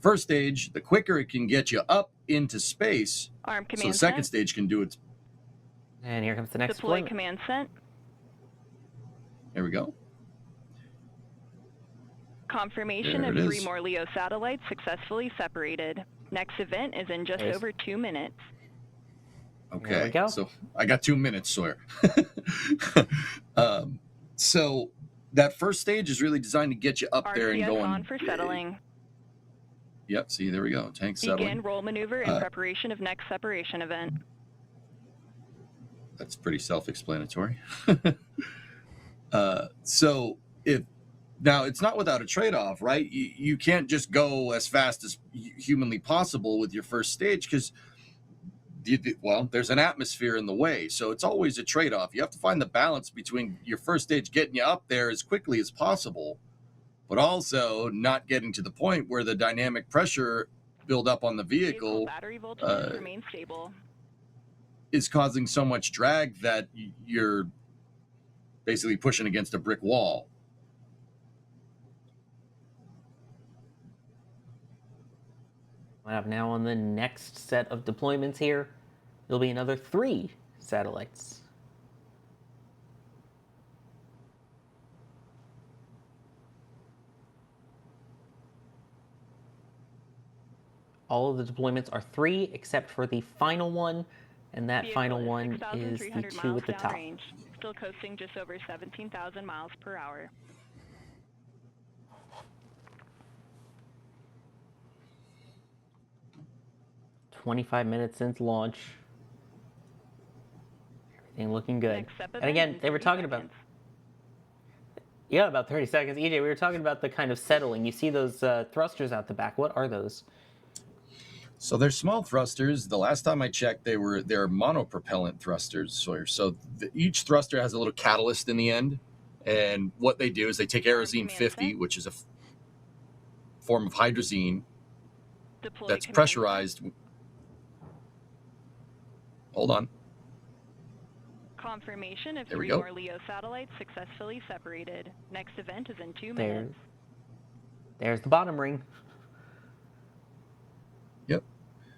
First stage, the quicker it can get you up into space, so the second stage can do its... And here comes the next Deploy deployment. command sent. There we go. Confirmation of 3 more LEO satellites successfully separated. Next event is in just over 2 minutes. Okay, so I got 2 minutes, Sawyer. So that first stage is really designed to get you up there and RCS going. on for settling. Yep, see, there we go. Tank settling. Begin roll maneuver in preparation of next separation event. That's pretty self-explanatory. So now it's not without a trade-off, right? You can't just go as fast as humanly possible with your first stage because, well, there's an atmosphere in the way. So it's always a trade-off. You have to find the balance between your first stage getting you up there as quickly as possible, but also not getting to the point where the dynamic pressure build up on the vehicle battery voltage remains stable. is causing so much drag that you're basically pushing against a brick wall. Coming up now on the next set of deployments here, there'll be another 3 satellites. All of the deployments are 3 except for the final one, and that final one is the 2 at the top. Still coasting just over 17,000 miles per hour. "25 minutes since launch. Everything looking good." And again, they were talking about... Yeah, about 30 seconds. EJ, we were talking about the kind of settling. You see those thrusters out the back. What are those? So they're small thrusters. The last time I checked, they're monopropellant thrusters, Sawyer. So each thruster has a little catalyst in the end. And what they do is they take Aerozine 50, which is a form of hydrazine that's pressurized. Hold on. Confirmation of 3 more LEO satellites successfully separated. Next event is in 2 minutes. There's the bottom ring. Yep.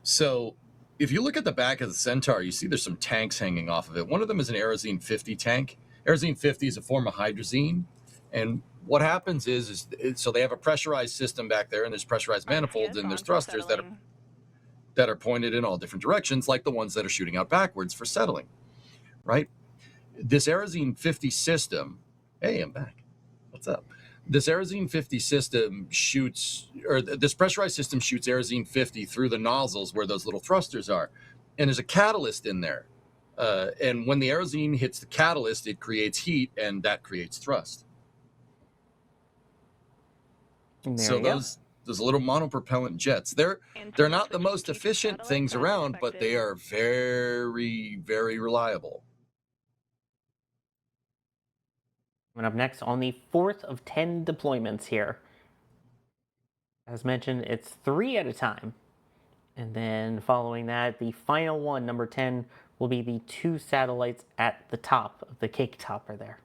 So if you look at the back of the Centaur, you see there's some tanks hanging off of it. One of them is an Aerozine 50 tank. Aerozine 50 is a form of hydrazine. And what happens is so they have a pressurized system back there, and there's pressurized manifolds, and there's thrusters that are pointed in all different directions, like the ones that are shooting out backwards for settling, right? This Aerozine 50 system, hey, I'm back. What's up? This Aerozine 50 system this pressurized system shoots Aerozine 50 through the nozzles where those little thrusters are. And there's a catalyst in there. And when the Aerozine hits the catalyst, it creates heat, and that creates thrust. So those little monopropellant jets, they're not the most efficient things around, but they are very, very reliable. Coming up next on the 4th of 10 deployments here. As mentioned, it's 3 at a time. And then following that, the final one, number 10, will be the 2 satellites at the top of the cake topper there.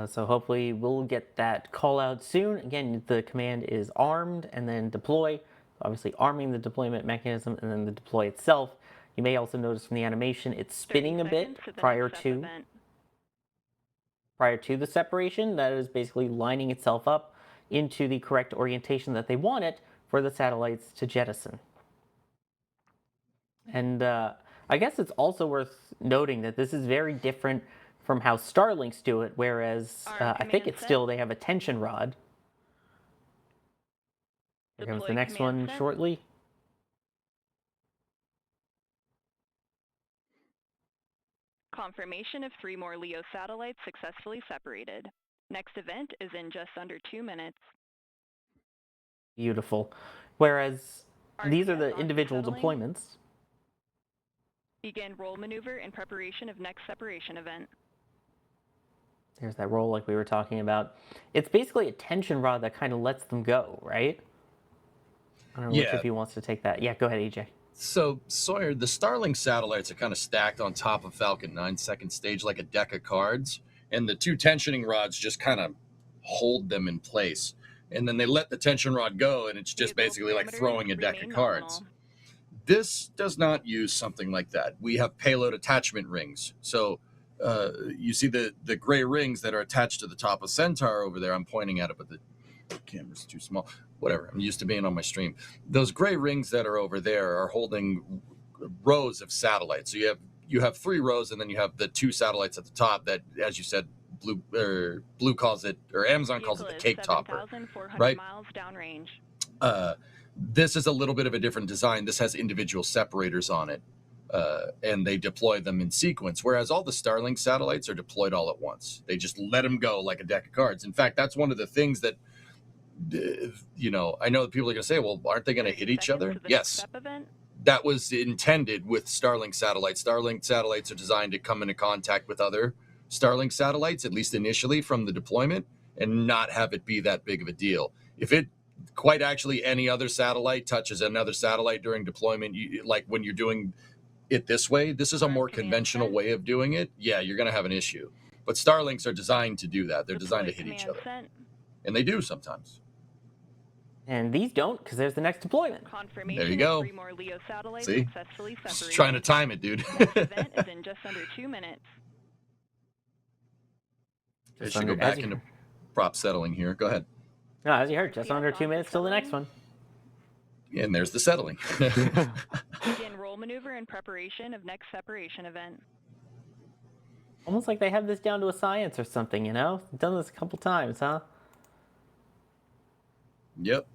So hopefully we'll get that call out soon. Again, the command is armed and then deploy. Obviously arming the deployment mechanism and then the deploy itself. You may also notice from the animation it's spinning a bit prior to the separation. That is basically lining itself up into the correct orientation that they want it for the satellites to jettison. And I guess it's also worth noting that this is very different from how Starlinks do it, whereas I think it's still, they have a tension rod. Here comes the next one shortly. Confirmation of 3 more LEO satellites successfully separated. Next event is in just under 2 minutes. Beautiful. Whereas these are the individual deployments. Begin roll maneuver in preparation of next separation event. There's that roll like we were talking about. It's basically a tension rod that kind of lets them go, right? I don't know which of you wants to take that. Yeah, go ahead, EJ. So, Sawyer, the Starlink satellites are kind of stacked on top of Falcon 9 second stage like a deck of cards, and the 2 tensioning rods just kind of hold them in place. And then they let the tension rod go, and it's just basically like throwing a deck of cards. This does not use something like that. We have payload attachment rings. So you see the gray rings that are attached to the top of Centaur over there. I'm pointing at it, but the camera's too small. Whatever. I'm used to being on my stream. Those gray rings that are over there are holding rows of satellites. So you have 3 rows, and then you have the 2 satellites at the top that, as you said, Blue calls it, or Amazon calls it the cake topper, right? Miles downrange. This is a little bit of a different design. This has individual separators on it, and they deploy them in sequence, whereas all the Starlink satellites are deployed all at once. They just let them go like a deck of cards. In fact, that's one of the things that, I know that people are going to say, well, aren't they going to hit each other? Yes. That was intended with Starlink satellites. Starlink satellites are designed to come into contact with other Starlink satellites, at least initially from the deployment, and not have it be that big of a deal. If it quite actually any other satellite touches another satellite during deployment, like when you're doing it this way, this is a more conventional way of doing it, yeah, you're going to have an issue. But Starlinks are designed to do that. They're designed to hit each other. And they do sometimes. And these don't, because there's the next deployment. There you go. 3 more LEO satellites See? successfully separated. Just trying to time it, dude. Next event is in just under 2 minutes. I should go back into prop settling here. Go ahead. No, as you heard, just under 2 minutes till the next one. And there's the settling. Begin roll maneuver in preparation of next separation event. Almost like they have this down to a science or something, Done this a couple times, huh? Yep.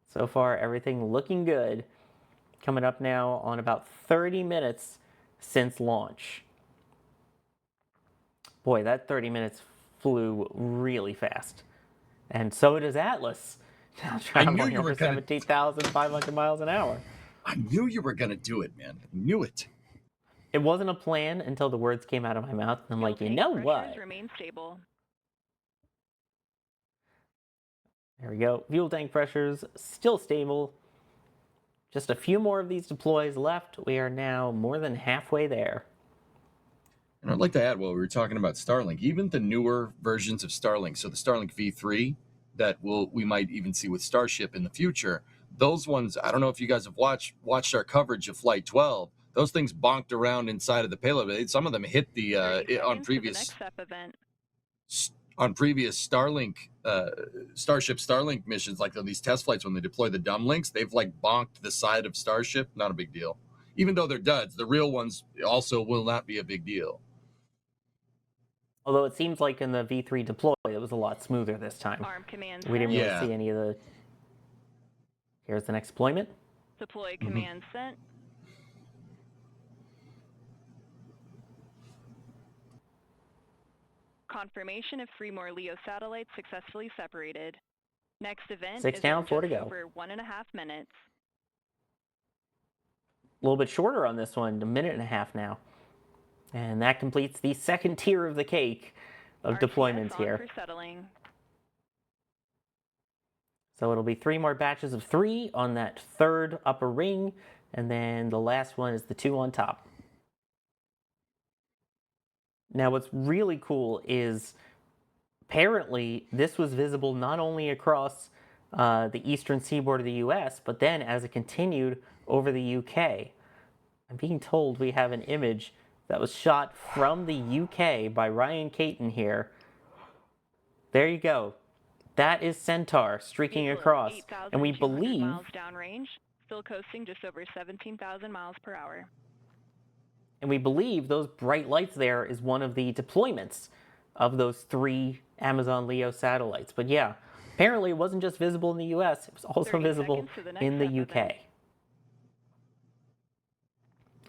So far, everything looking good. Coming up now on about 30 minutes since launch. Boy, that 30 minutes flew really fast. And so does Atlas. Now traveling over 17,500 miles an hour. I knew you were going to do it, man. I knew it. It wasn't a plan until the words came out of my mouth. And I'm like, you know what? Remain stable. There we go. Fuel tank pressures still stable. Just a few more of these deploys left. We are now more than halfway there. And I'd like to add, while we were talking about Starlink, even the newer versions of Starlink, so the Starlink V3 that we might even see with Starship in the future, those ones, I don't know if you guys have watched our coverage of Flight 12. Those things bonked around inside of the payload. Some of them hit the on previous Starlink Starship Starlink missions, like on these test flights when they deploy the dumb links, they've like bonked the side of Starship. Not a big deal, even though they're duds. The real ones also will not be a big deal. Although it seems like in the V3 deploy, it was a lot smoother this time. We didn't really see any of the... Here's the next deployment. Deploy command sent. Confirmation of 3 more LEO satellites successfully separated. Next event 6 is down, 4 to go. over 1.5 minutes. A little bit shorter on this one, 1.5 minutes now. And that completes the second tier of the cake of deployments here. For settling. So it'll be 3 more batches of 3 on that third upper ring, and then the last one is the 2 on top. Now what's really cool is apparently this was visible not only across the eastern seaboard of the US, but then as it continued over the UK. I'm being told we have an image that was shot from the UK by Ryan Caton here. There you go. That is Centaur streaking across, and we believe miles downrange, still coasting just over 17,000 miles per hour. And we believe those bright lights there is one of the deployments of those 3 Amazon LEO satellites. But yeah, apparently it wasn't just visible in the US, it was also visible in the UK.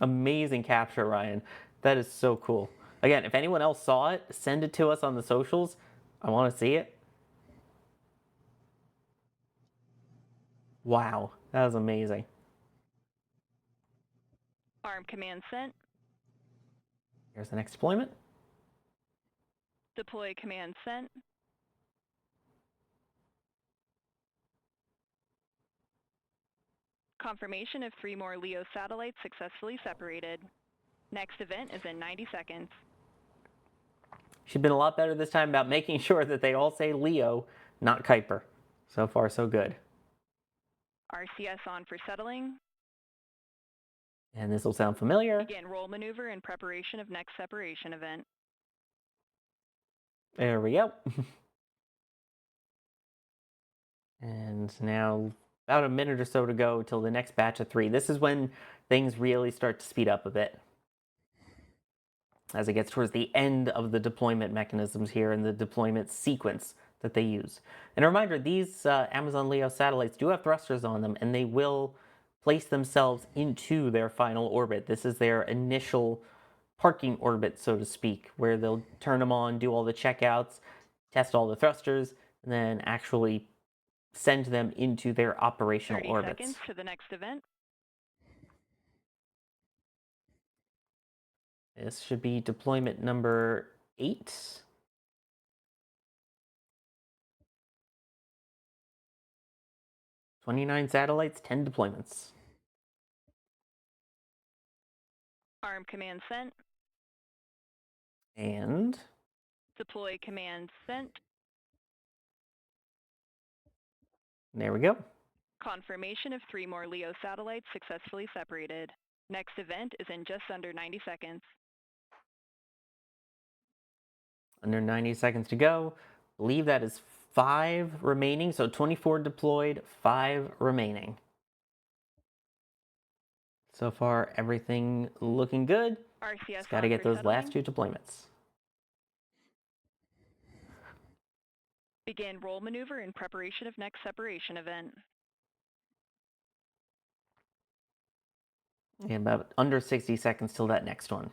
Amazing capture, Ryan. That is so cool. Again, if anyone else saw it, send it to us on the socials. I want to see it. Wow, that was amazing. Arm command sent. Here's the next deployment. Deploy command sent. Confirmation of 3 more LEO satellites successfully separated. Next event is in 90 seconds. She's been a lot better this time about making sure that they all say Leo, not Kuiper. So far, so good. RCS on for settling. And this will sound familiar. Begin roll maneuver in preparation of next separation event. There we go. And now about a minute or so to go till the next batch of 3. This is when things really start to speed up a bit, as it gets towards the end of the deployment mechanisms here and the deployment sequence that they use. And a reminder, these Amazon LEO satellites do have thrusters on them, and they will place themselves into their final orbit. This is their initial parking orbit, so to speak, where they'll turn them on, do all the checkouts, test all the thrusters, and then actually send them into their operational 30 orbits. seconds to the next event. This should be deployment number 8. "29 satellites, 10 deployments." Arm command sent. And Deploy command sent. there we go. Confirmation of 3 more LEO satellites successfully separated. Next event is in just under 90 seconds. Under 90 seconds to go. I believe that is 5 remaining, so 24 deployed, 5 remaining. So far, everything looking good. RCS Just got to get those last 2 deployments. Begin roll maneuver in preparation of next separation event. And about under 60 seconds till that next one.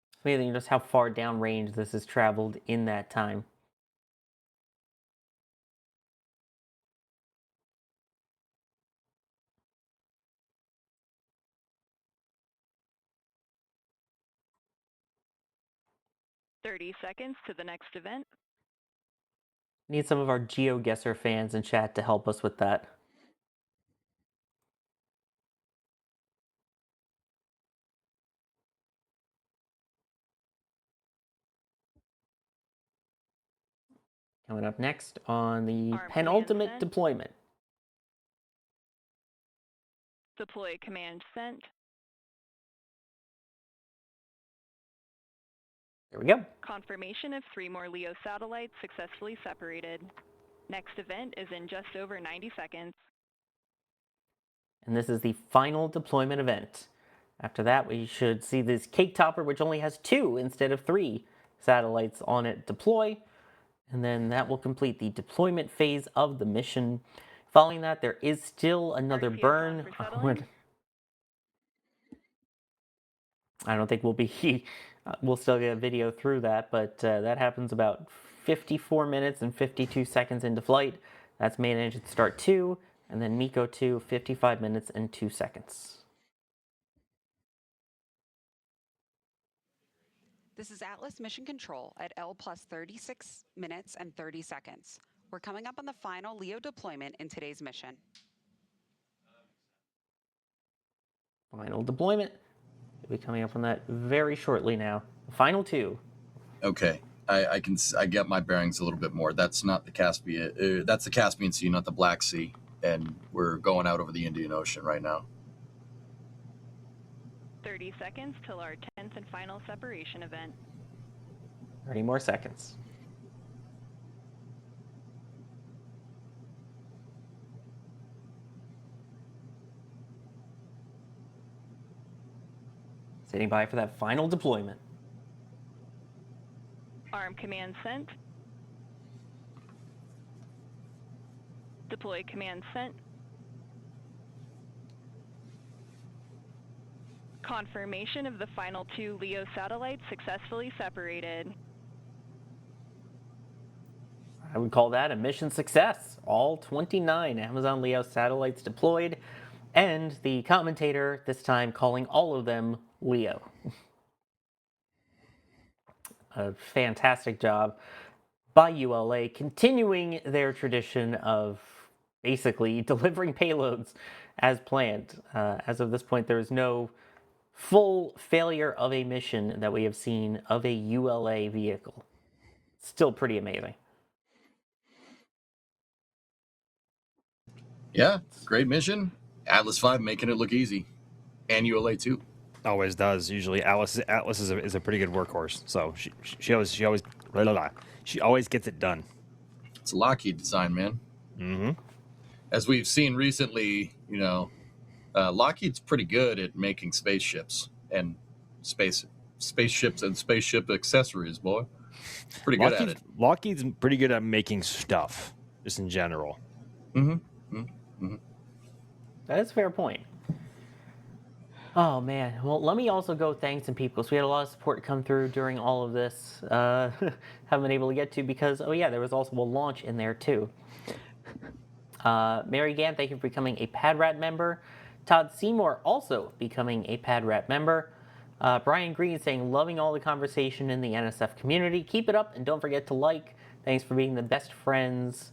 It's amazing just how far downrange this has traveled in that time. "30 seconds to the next event." Need some of our GeoGuessr fans in chat to help us with that. Coming up next on the Arm penultimate command sent. deployment. Deploy command sent. There we go. Confirmation of 3 more LEO satellites successfully separated. Next event is in just over 90 seconds. And this is the final deployment event. After that, we should see this cake topper, which only has 2 instead of 3 satellites on it, deploy. And then that will complete the deployment phase of the mission. Following that, there is still another burn. I don't think we'll be, we'll still get a video through that, but that happens about 54 minutes and 52 seconds into flight. That's main engine start 2, and then MECO 2, 55 minutes and 2 seconds. This is Atlas Mission Control at L plus 36 minutes and 30 seconds. We're coming up on the final LEO deployment in today's mission. Final deployment. We'll be coming up on that very shortly now. Final 2. Okay. I get my bearings a little bit more. That's not the Caspian. That's the Caspian Sea, not the Black Sea. And we're going out over the Indian Ocean right now. 30 seconds till our 10th and final separation event. 30 more seconds. Standing by for that final deployment. Arm command sent. Deploy command sent. Confirmation of the final 2 LEO satellites successfully separated. I would call that a mission success. All 29 Amazon LEO satellites deployed, and the commentator this time calling all of them LEO. A fantastic job by ULA, continuing their tradition of basically delivering payloads as planned. As of this point, there is no full failure of a mission that we have seen of a ULA vehicle. Still pretty amazing. Yeah, great mission. Atlas 5 making it look easy. And ULA 2. Always does. Usually Atlas is a pretty good workhorse. So she always gets it done. It's a Lockheed design, man. Mm-hmm. As we've seen recently, Lockheed's pretty good at making spaceships and spaceships and spaceship accessories, boy. Pretty good at it. Lockheed's pretty good at making stuff, just in general. Mm-hmm. Mm-hmm. That is a fair point. Oh, man. Well, let me also go thank some people. So we had a lot of support come through during all of this. Haven't been able to get to because, oh, yeah, there was also a launch in there, too. Mary Gann, thank you for becoming a PadRat member. Todd Seymour also becoming a PadRat member. Brian Green saying, loving all the conversation in the NSF community. Keep it up and don't forget to like. Thanks for being the best friends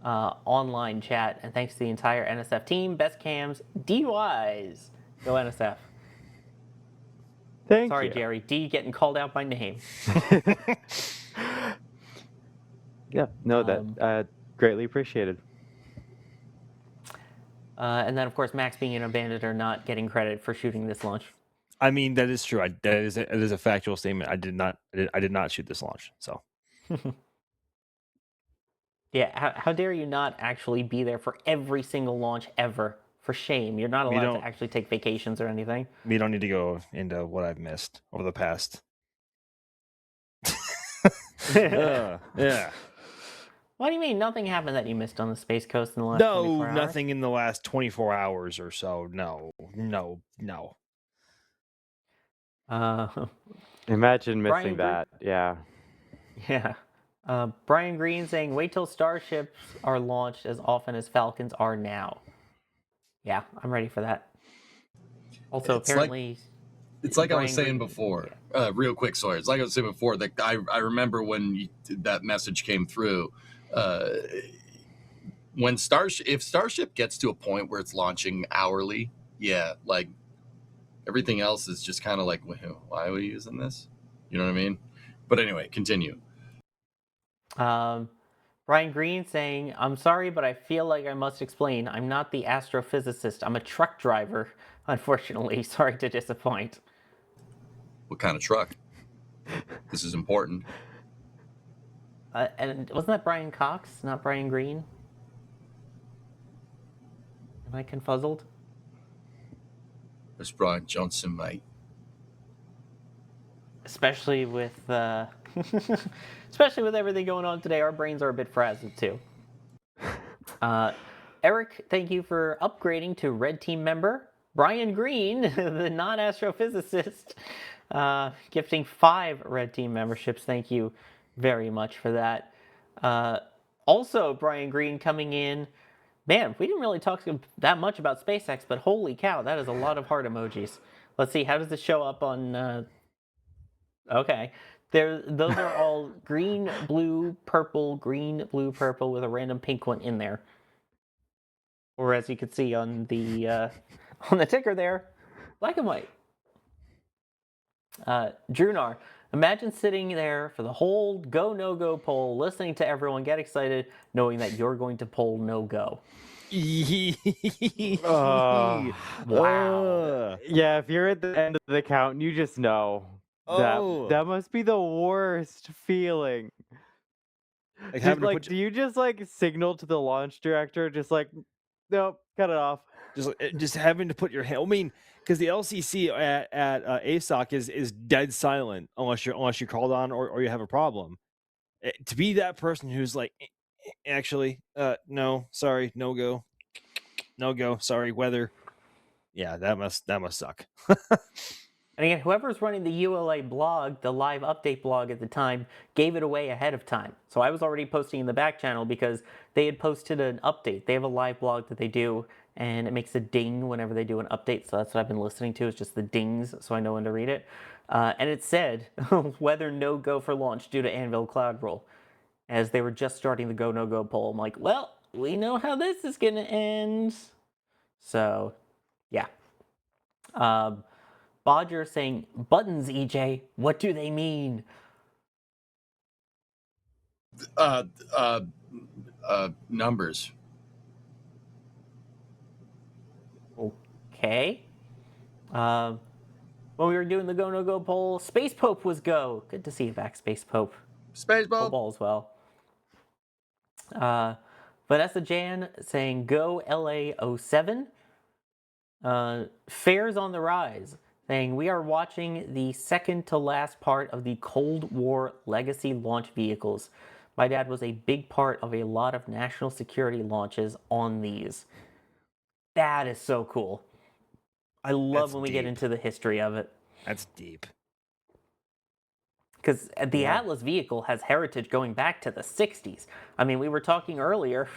online chat. And thanks to the entire NSF team, best cams, DUIs. Go NSF. Sorry, you. Jerry. D getting called out by name. Yeah, no, that greatly appreciated. And then, of course, Max being an abandoned not getting credit for shooting this launch. I mean, that is true. That is a factual statement. I did not shoot this launch. So. Yeah, how dare you not actually be there for every single launch ever? For shame. You're not allowed to actually take vacations or anything. We don't need to go into what I've missed over the past. Yeah. What do you mean nothing happened that you missed on the Space Coast in the last 24 hours? No, nothing in the last 24 hours or so. No. Imagine missing Brian that. Yeah. Yeah. Brian Green saying, wait till starships are launched as often as Falcons are now. Yeah, I'm ready for that. Also, apparently... It's like I was saying before, real quick, sorry. It's like I was saying before, that I remember when that message came through. When if Starship gets to a point where it's launching hourly, yeah, like everything else is just kind of like, why are we using this? You know what I mean? But anyway, continue. Brian Green saying, I'm sorry, but I feel like I must explain. I'm not the astrophysicist. I'm a truck driver, unfortunately. Sorry to disappoint. What kind of truck? This is important. And wasn't that Brian Cox, not Brian Green? Am I confuzzled? It's Brian Johnson, mate. Especially with especially with everything going on today, our brains are a bit frazzled too. Eric, thank you for upgrading to Red Team member. Brian Green, the non-astrophysicist, gifting 5 Red Team memberships. Thank you very much for that. Also, Brian Green coming in. Man, we didn't really talk that much about SpaceX, but holy cow, that is a lot of heart emojis. Let's see, how does this show up on Okay. Those are all green, blue, purple with a random pink one in there. Or as you can see on the ticker there, black and white. Drunar, imagine sitting there for the whole go no go poll, listening to everyone get excited, knowing that you're going to poll no go. Wow. Yeah, if you're at the end of the count, you just know that must be the worst feeling. Like Do you just like signal to the launch director, just like, nope, cut it off? Just having to put your hand. I mean, because the LCC at ASOC is dead silent unless you're called on or you have a problem. To be that person who's like, actually, no, sorry, no go, sorry, weather. Yeah, that must suck. And again, whoever's running the ULA blog, the live update blog at the time, gave it away ahead of time. So I was already posting in the back channel because they had posted an update. They have a live blog that they do, and it makes a ding whenever they do an update. So that's what I've been listening to, is just the dings, so I know when to read it. And it said, weather no go for launch due to Anvil cloud roll. As they were just starting the go no go poll. I'm like, well, we know how this is going to end. So, yeah. Bodger saying, buttons, EJ, what do they mean? Numbers. Okay. When we were doing the go no go poll, Space Pope was go. Good to see you back, Space Pope. Space Pope. Football as well. Vanessa Jan saying go LA-07. Fares on the rise saying we are watching the second to last part of the Cold War legacy launch vehicles. My dad was a big part of a lot of national security launches on these. That is so cool. I love when we get into the history of it. That's deep. Because the Atlas vehicle has heritage going back to the 60s. I mean, we were talking earlier,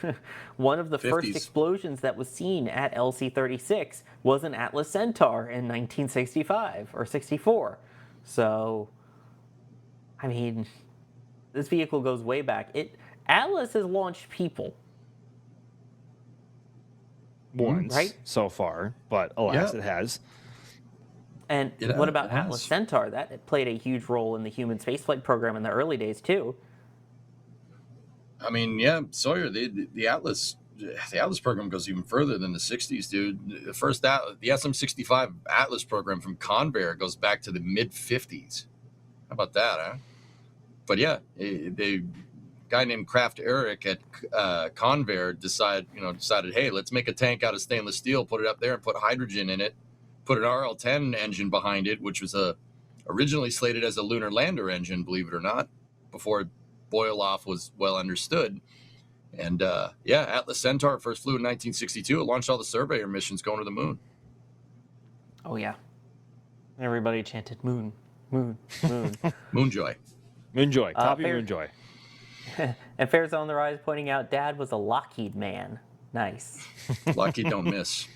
one of the 50s. first explosions that was seen at LC-36 was an Atlas Centaur in 1965 or 64. So, I mean, this vehicle goes way back. Atlas has launched people. Once, right? So far, but alas, it has. And what about Atlas Centaur? That played a huge role in the human spaceflight program in the early days, too. I mean, yeah, Sawyer, the Atlas program goes even further than the 60s, dude. The first the SM-65 Atlas program from Convair goes back to the mid-50s. How about that, huh? But yeah, the guy named Kraft Eric at Convair decided, hey, let's make a tank out of stainless steel, put it up there and put hydrogen in it, put an RL-10 engine behind it, which was originally slated as a lunar lander engine, believe it or not, before boil-off was well understood. And Atlas Centaur first flew in 1962. It launched all the Surveyor missions going to the moon. Oh, yeah. Everybody chanted moon, moon, moon. Moonjoy. Moonjoy. Copy Moonjoy. And Fair's on the Rise pointing out Dad was a Lockheed man. Nice. Lockheed don't miss.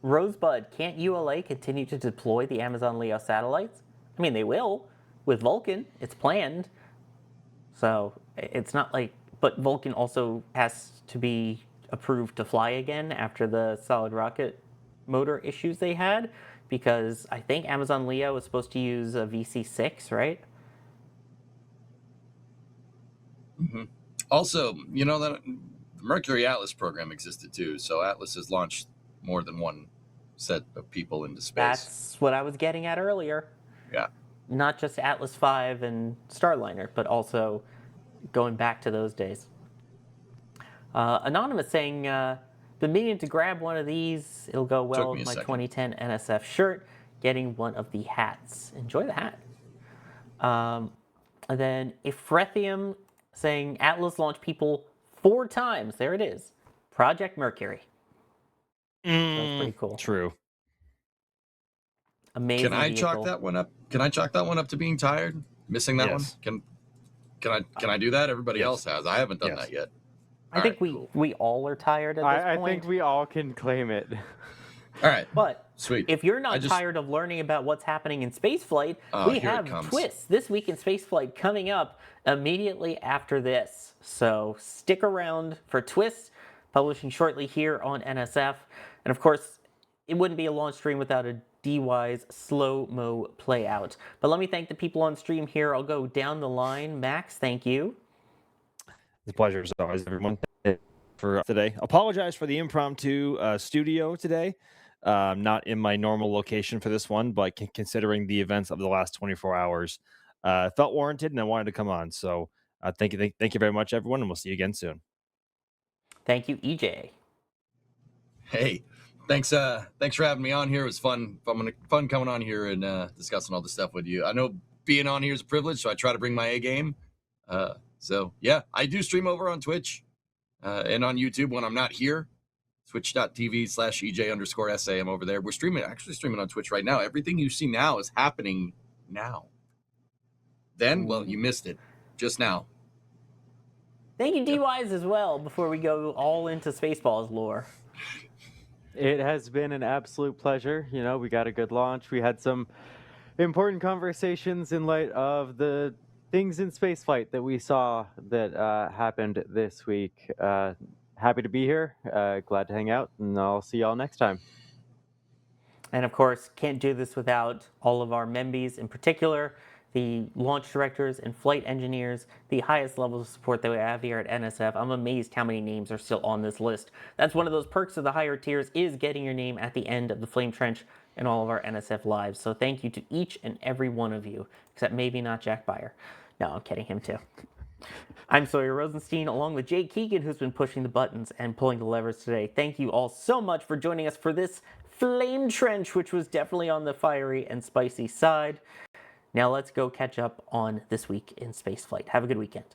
Rosebud, can't ULA continue to deploy the Amazon LEO satellites? I mean, they will. With Vulcan, it's planned. So it's not like, but Vulcan also has to be approved to fly again after the solid rocket motor issues they had, because I think Amazon LEO is supposed to use a VC6, right? Mm-hmm. Also, you know that the Mercury Atlas program existed too, so Atlas has launched more than one set of people into space. That's what I was getting at earlier. Yeah. Not just Atlas V and Starliner, but also going back to those days. Anonymous saying, been meaning to grab one of these. It'll go well with my 2010 NSF shirt. Getting one of the hats. Enjoy the hat. And then Ephrethium saying Atlas launched people 4 times. There it is. Project Mercury. That's pretty cool. True. Amazing. Can I chalk that one up? Can I chalk that one up to being tired? Missing that one? Can I do that? Everybody else has. I haven't done that yet. I think we all are tired at this point. I think we all can claim it. All right. But Sweet. If you're not tired of learning about what's happening in spaceflight, we have twists this week in spaceflight coming up immediately after this. So stick around for twists, publishing shortly here on NSF. And of course, it wouldn't be a launch stream without a DY's slow-mo play out. But let me thank the people on stream here. I'll go down the line. Max, thank you. It's a pleasure as always, everyone, for today. Apologize for the impromptu studio today. Not in my normal location for this one, but considering the events of the last 24 hours, felt warranted and I wanted to come on. So thank you very much, everyone, and we'll see you again soon. Thank you, EJ. Hey, thanks for having me on here. It was fun coming on here and discussing all this stuff with you. I know being on here is a privilege, so I try to bring my A game. So yeah, I do stream over on Twitch and on YouTube when I'm not here. Twitch.tv/EJ_SA. I'm over there. We're actually streaming on Twitch right now. Everything you see now is happening now. Then, well, you missed it just now. Thank you, DYs, as well, before we go all into Spaceballs lore. It has been an absolute pleasure. You know, we got a good launch. We had some important conversations in light of the things in spaceflight that we saw that happened this week. Happy to be here. Glad to hang out, and I'll see y'all next time. And of course, can't do this without all of our members, in particular, the launch directors and flight engineers, the highest levels of support that we have here at NSF. I'm amazed how many names are still on this list. That's one of those perks of the higher tiers, is getting your name at the end of the Flame Trench and all of our NSF lives. So thank you to each and every one of you, except maybe not Jack Beyer. No, I'm kidding, him too. I'm Sawyer Rosenstein, along with Jay Keegan, who's been pushing the buttons and pulling the levers today. Thank you all so much for joining us for this Flame Trench, which was definitely on the fiery and spicy side. Now let's go catch up on this week in spaceflight. Have a good weekend.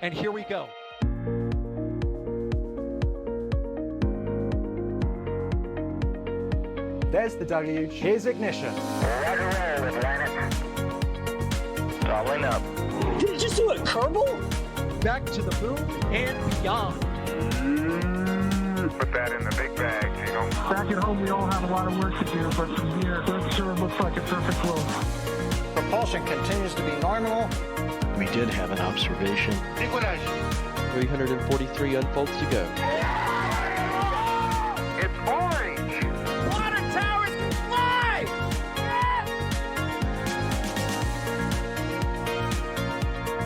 And here we go. There's the W. Here's ignition. Doubling up. Did you just do a Kerbal? Back to the moon and beyond. Put that in the big bag, Jingle. Back at home, we all have a lot of work to do, but from here, it sure looks like a perfect flow. Propulsion continues to be normal. We did have an observation. 343 unfolds to go. It's orange! Water towers can fly!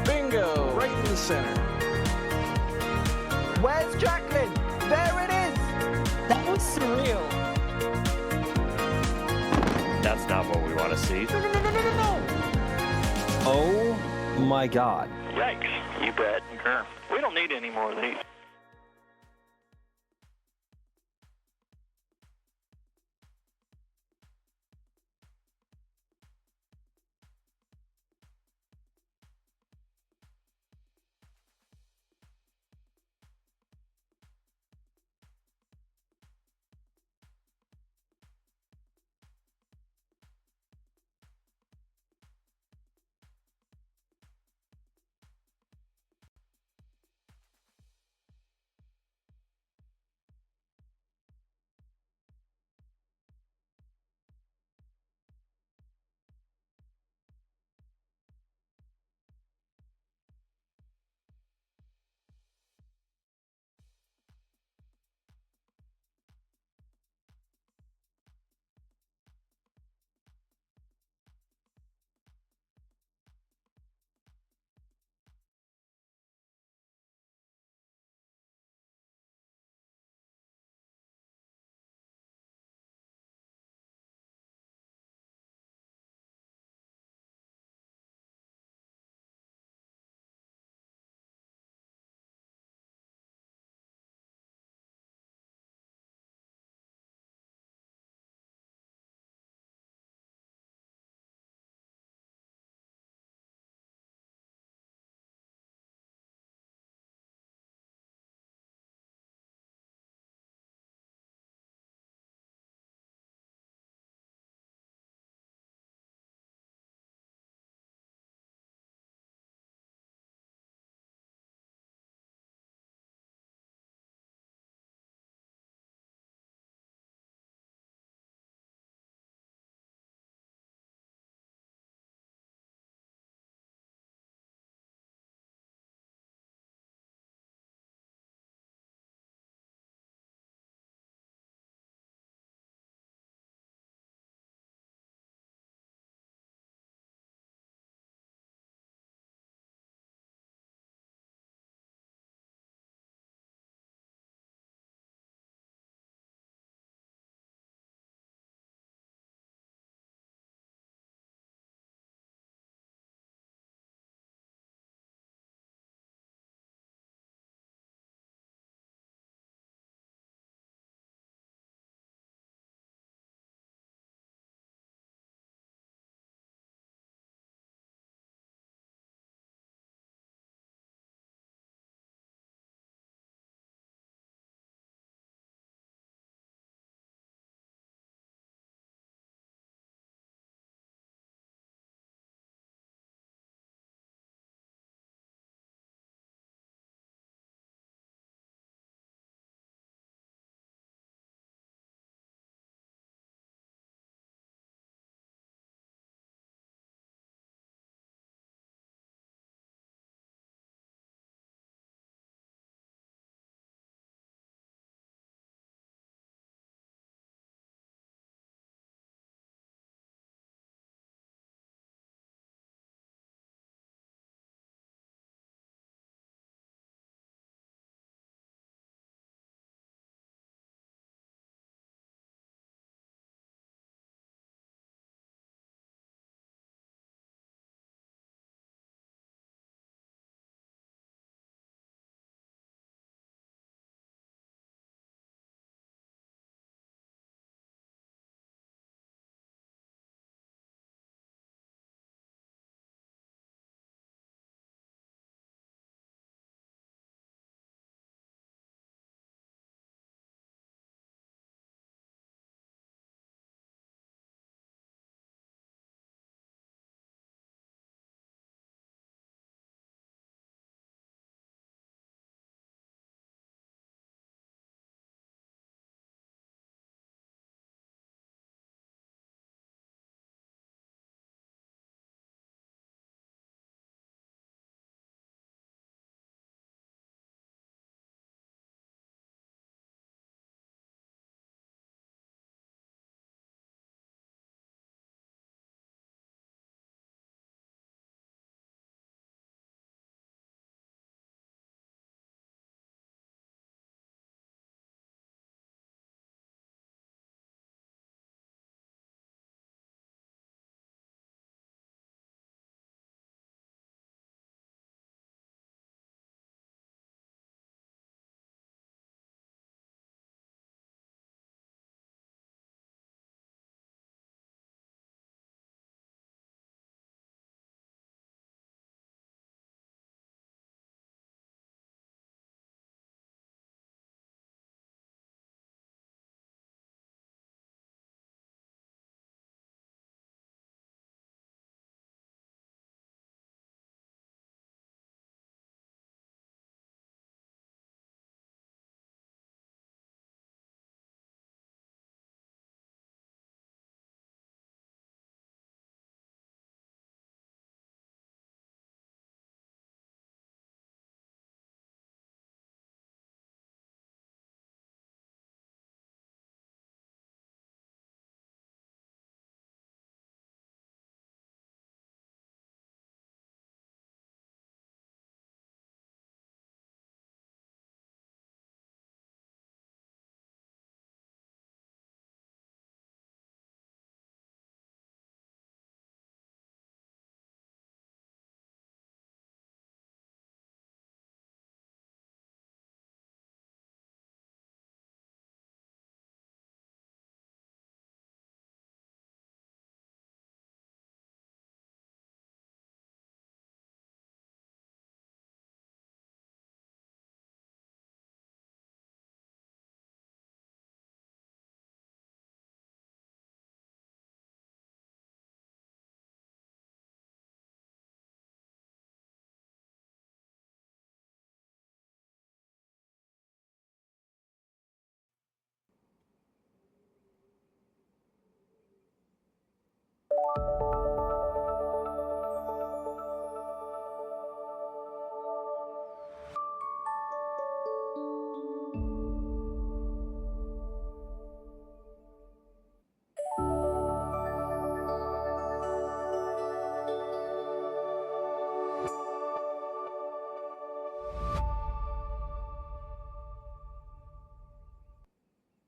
Bingo! Right in the center. Where's Jacqueline? There it is! That was surreal. That's not what we want to see. No. Oh my God. Yikes. You bet. We don't need any more of these.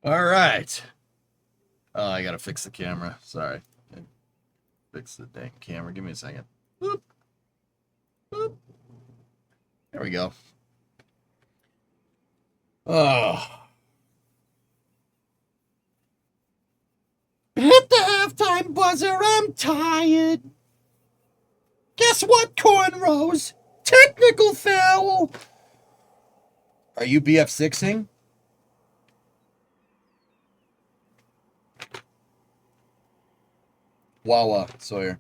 All right. Oh, I gotta fix the camera. Sorry. Fix the dang camera. Give me a second. Boop. Boop. There we go. Oh. Hit the halftime buzzer. I'm tired. Guess what, cornrows? Technical foul. Are you BF6ing? Wawa, Sawyer.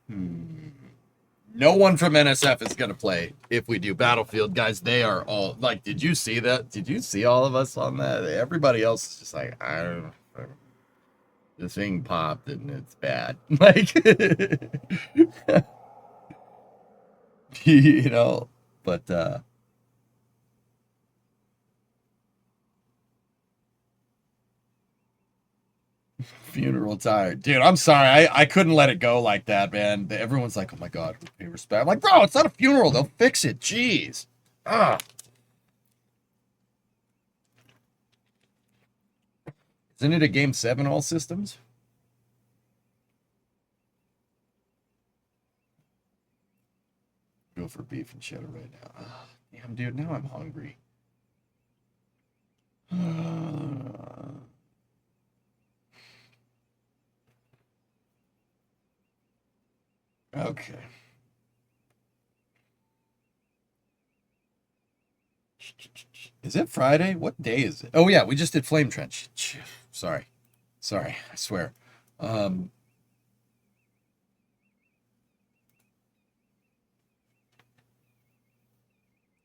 No one from NSF is going to play if we do Battlefield. Guys, they are all, like, did you see that? Did you see all of us on that? Everybody else is just like, I don't know. The thing popped and it's bad. Like, you know, but, funeral tired. Dude, I'm sorry. I couldn't let it go like that, man. Everyone's like, oh my God, pay respect. I'm like, bro, it's not a funeral. They'll fix it. Jeez. Ah. Isn't it a game 7 all systems? Go for beef and cheddar right now. Oh, damn, dude, now I'm hungry. Okay. Is it Friday? What day is it? Oh yeah, we just did Flame Trench. Sorry, I swear.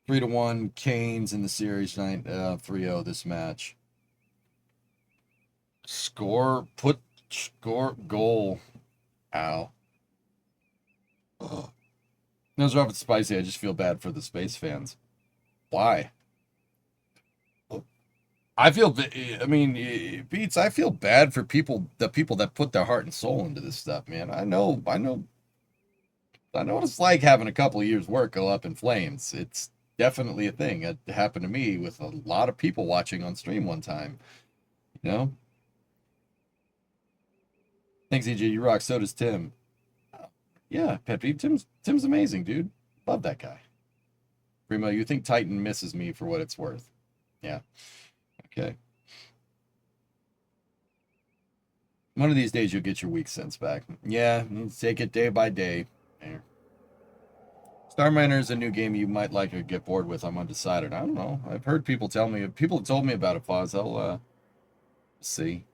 3-1 Canes in the series tonight. 3-0 this match. Score goal. Ow. Ugh. Those are often spicy. I just feel bad for the Space fans. Why? I mean, Beats, I feel bad for the people that put their heart and soul into this stuff, man. I know what it's like having a couple of years' work go up in flames. It's definitely a thing. It happened to me with a lot of people watching on stream one time, you know? Thanks, EJ. You rock. So does Tim. Yeah, Pet Peeve. Tim's amazing, dude. Love that guy. Primo, you think Titan misses me for what it's worth. Yeah. Okay. One of these days you'll get your weak sense back. Yeah, take it day by day. There. Star Miner is a new game you might like or get bored with. I'm undecided. I don't know. I've heard people tell me. People have told me about it, Foz. I'll see.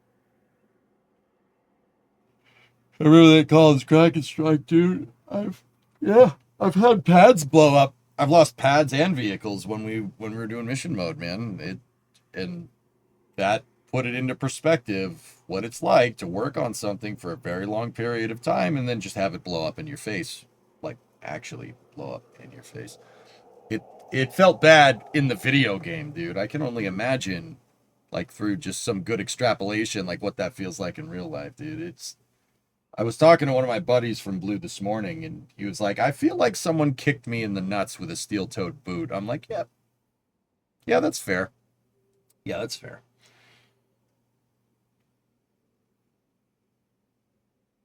I remember that college crack and strike, dude. I've had pads blow up. I've lost pads and vehicles when we were doing mission mode, man. And that put it into perspective what it's like to work on something for a very long period of time and then just have it blow up in your face. Like actually blow up in your face. It felt bad in the video game, dude. I can only imagine, like, through just some good extrapolation, like what that feels like in real life, dude. I was talking to one of my buddies from Blue this morning, and he was like, I feel like someone kicked me in the nuts with a steel-toed boot. I'm like, yeah. Yeah, that's fair. Yeah, that's fair.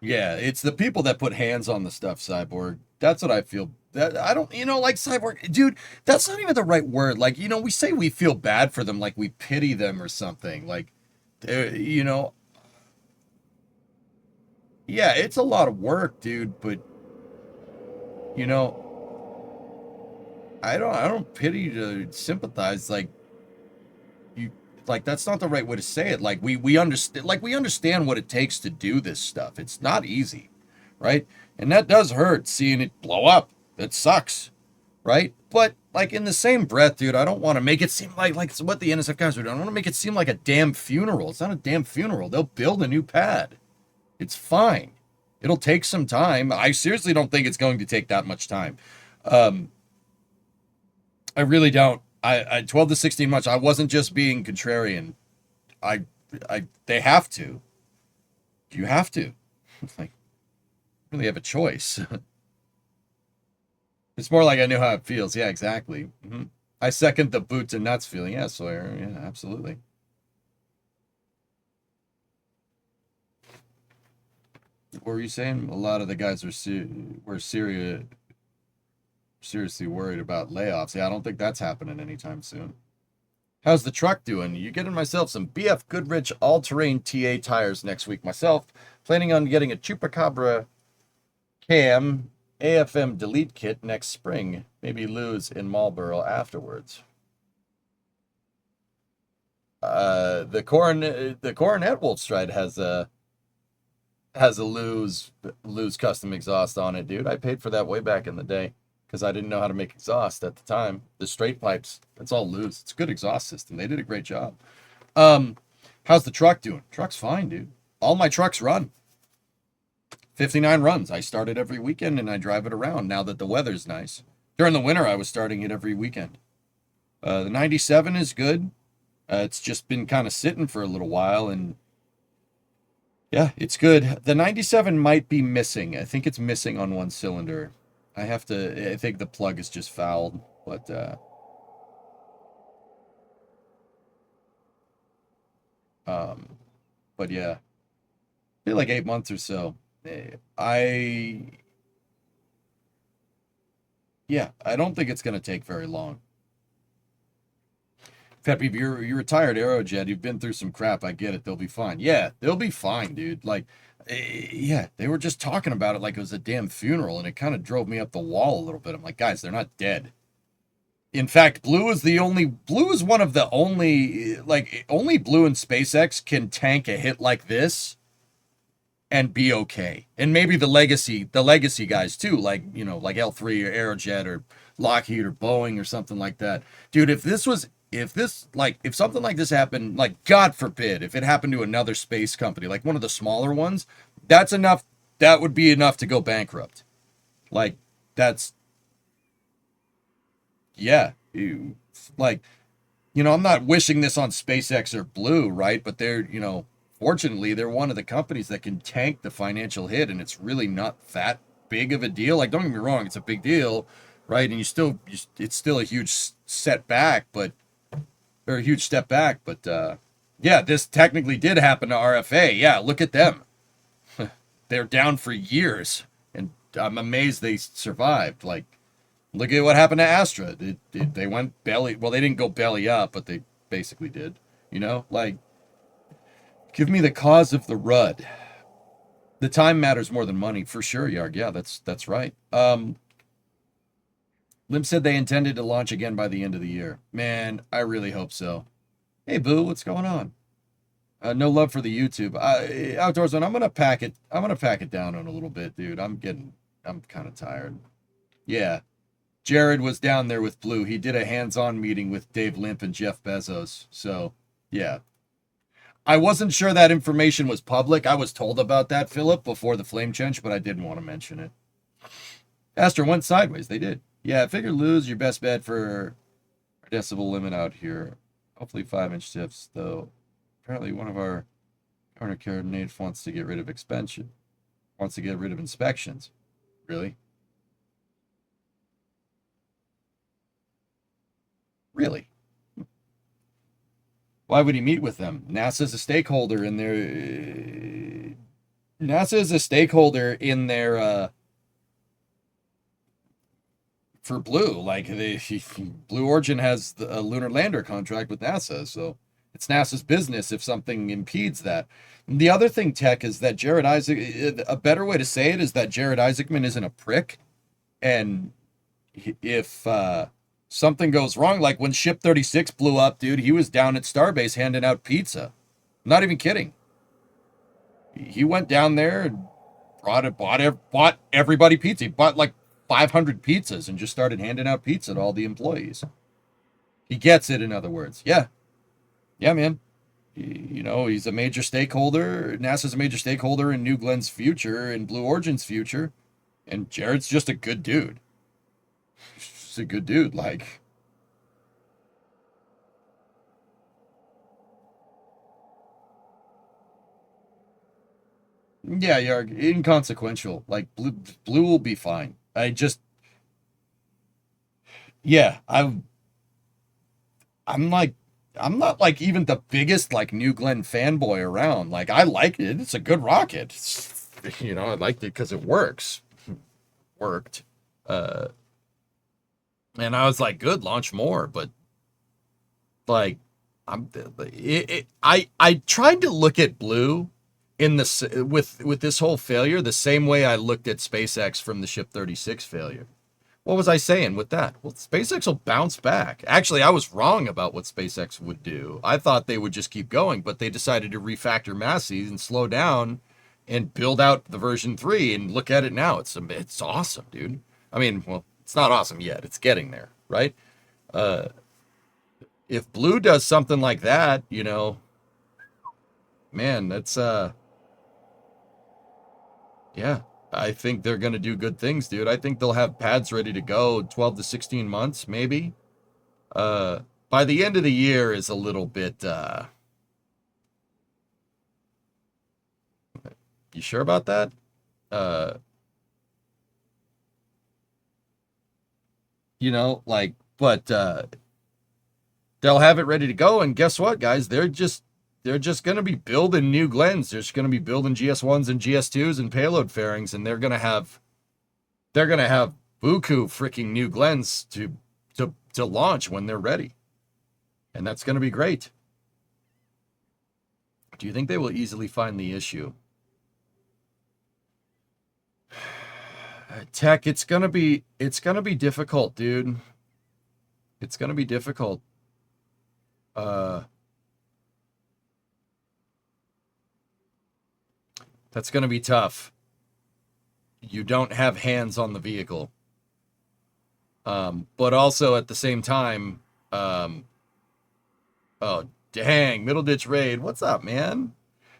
Yeah, it's the people that put hands on the stuff, Cyborg. That's what I feel. I don't, like Cyborg, dude, that's not even the right word. Like, we say we feel bad for them, like we pity them or something. Like, yeah, it's a lot of work, dude, but I don't pity to sympathize. Like, that's not the right way to say it. Like, we understand what it takes to do this stuff. It's not easy, right? And that does hurt, seeing it blow up. It sucks, right? But like, in the same breath, dude, I don't want to make it seem like it's what the NSF guys are doing. I don't want to make it seem like a damn funeral. It's not a damn funeral. They'll build a new pad. It's fine. It'll take some time. I seriously don't think it's going to take that much time. I really don't. I 12 to 16 months. I wasn't just being contrarian. They have to. You have to. Like, really have a choice. It's more like I know how it feels. Yeah, exactly. I second the boot to nuts feeling. Yeah, Sawyer. Yeah, absolutely. were you saying? A lot of the guys were seriously worried about layoffs. Yeah, I don't think that's happening anytime soon. How's the truck doing? You getting myself some BF Goodrich all-terrain TA tires next week myself. Planning on getting a Chupacabra cam AFM delete kit next spring. Maybe lose in Marlboro afterwards. The Coronet Wolfstride has a lose custom exhaust on it, dude. I paid for that way back in the day because I didn't know how to make exhaust at the time. The straight pipes, it's all loose. It's a good exhaust system. They did a great job. How's the truck doing? Truck's fine, dude. All my trucks run. 59 runs. I start it every weekend and I drive it around now that the weather's nice. During the winter, I was starting it every weekend. The 97 is good. It's just been kind of sitting for a little while, and yeah, it's good. The 97 might be missing. I think it's missing on one cylinder. I think the plug is just fouled, but yeah, maybe like 8 months or so. I don't think it's going to take very long. Peppy, you're retired Aerojet. You've been through some crap. I get it. They'll be fine. Yeah, they'll be fine, dude. Like, yeah, they were just talking about it like it was a damn funeral, and it kind of drove me up the wall a little bit. I'm like, guys, they're not dead. In fact, Blue is one of the only Blue and SpaceX can tank a hit like this and be okay. And maybe the legacy guys too, like L3 or Aerojet or Lockheed or Boeing or something like that. Dude, if something like this happened, like God forbid, if it happened to another space company, like one of the smaller ones, that's enough. That would be enough to go bankrupt. Like, that's, yeah. I'm not wishing this on SpaceX or Blue, right? But they're, fortunately, they're one of the companies that can tank the financial hit, and it's really not that big of a deal. Like, don't get me wrong, it's a big deal, right? And it's still a huge setback, but a huge step back. But yeah, this technically did happen to RFA. Yeah, look at them. They're down for years, and I'm amazed they survived. Like, look at what happened to Astra. They went belly. Well, they didn't go belly up, but they basically did. Like, give me the cause of the RUD. The time matters more than money, for sure, Yarg. Yeah, that's right. Lim said they intended to launch again by the end of the year. Man, I really hope so. Hey, Boo, what's going on? No love for the YouTube. Outdoors Zone, I'm gonna pack it down on a little bit, dude. I'm kind of tired. Yeah. Jared was down there with Blue. He did a hands-on meeting with Dave Limp and Jeff Bezos. So, yeah. I wasn't sure that information was public. I was told about that, Philip, before the flame change, but I didn't want to mention it. Astra went sideways. They did. Yeah, I figure lose your best bet for our decibel limit out here. Hopefully 5-inch tips, though. Apparently one of our corner coordinates wants to get rid of inspections. Really? Really? Why would he meet with them? NASA's a stakeholder in their for Blue. Like, Blue Origin has a lunar lander contract with NASA, so it's NASA's business if something impedes that. And the other thing, Tech, is that a better way to say it is that Jared Isaacman isn't a prick, and if something goes wrong, like when Ship 36 blew up, dude, he was down at Starbase handing out pizza. I'm not even kidding. He went down there and bought everybody pizza. He bought like 500 pizzas and just started handing out pizza to all the employees. He gets it, in other words. Yeah, man. He's a major stakeholder. NASA's a major stakeholder in New Glenn's future and Blue Origin's future. And Jared's just a good dude. Just a good dude. Like, yeah, you're inconsequential. Like, Blue will be fine. I'm not like even the biggest like New Glenn fanboy around. Like, I like it. It's a good rocket. It's you know, I liked it because it works. Worked. And I was like, good, launch more. But like, I tried to look at Blue in the with this whole failure the same way I looked at SpaceX from the Ship 36 failure. What was I saying with that? Well, SpaceX will bounce back. Actually, I was wrong about what SpaceX would do. I thought they would just keep going, but they decided to refactor Massey and slow down and build out the version 3, and look at it now. It's awesome, dude. I mean, well, it's not awesome yet. It's getting there, right? If Blue does something like that, you know, man, that's yeah, I think they're going to do good things, dude. I think they'll have pads ready to go 12 to 16 months, maybe. By the end of the year is a little bit, you sure about that? You know, like, but they'll have it ready to go. And guess what, guys? They're just going to be building new Glens. They're just going to be building GS1s and GS2s and payload fairings, and they're going to have buku freaking new Glens to launch when they're ready. And that's going to be great. Do you think they will easily find the issue? Tech, it's going to be difficult, dude. It's going to be difficult. That's going to be tough. You don't have hands on the vehicle. But also at the same time, oh, dang, Middle Ditch Raid. What's up, man?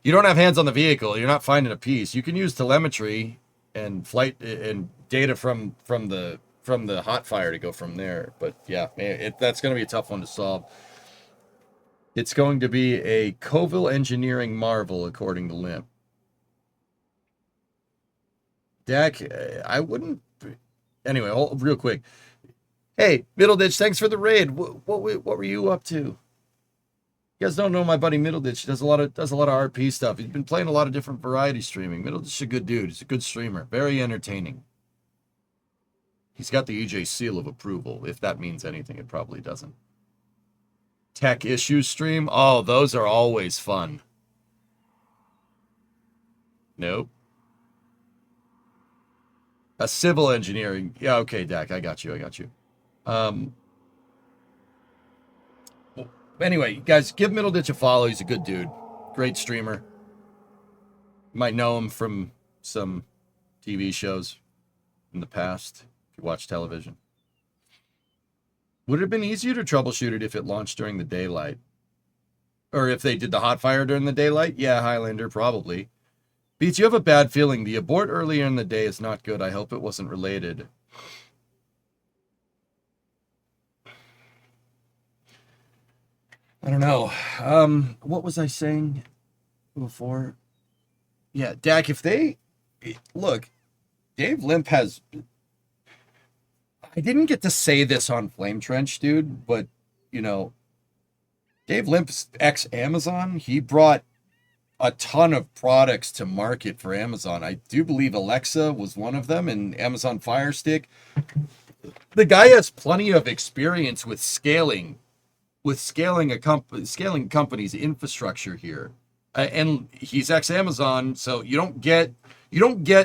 You don't have hands on the vehicle. You're not finding a piece. You can use telemetry and flight and data from the hot fire to go from there. But yeah, man, that's going to be a tough one to solve. It's going to be a Covil engineering marvel, according to Limp. Dak, I wouldn't. Anyway, real quick. Hey, Middle Ditch, thanks for the raid. What were you up to? You guys don't know my buddy Middle Ditch. He does a lot of RP stuff. He's been playing a lot of different variety streaming. Middle Ditch is a good dude. He's a good streamer. Very entertaining. He's got the EJ seal of approval. If that means anything, it probably doesn't. Tech issues stream. Oh, those are always fun. Nope. A civil engineering. Yeah, okay, Dak. I got you. Anyway, guys, give Middle Ditch a follow. He's a good dude. Great streamer. You might know him from some TV shows in the past, if you watch television. Would it have been easier to troubleshoot it if it launched during the daylight? Or if they did the hot fire during the daylight? Yeah, Highlander, probably. Beats, you have a bad feeling. The abort earlier in the day is not good. I hope it wasn't related. I don't know. What was I saying before? Yeah, Dak, if they... Look, Dave Limp has... I didn't get to say this on Flame Trench, dude, but, you know, Dave Limp's ex-Amazon, he brought a ton of products to market for Amazon. I do believe Alexa was one of them, and Amazon Fire Stick. The guy has plenty of experience with scaling a company's infrastructure here, and he's ex-Amazon, so you don't get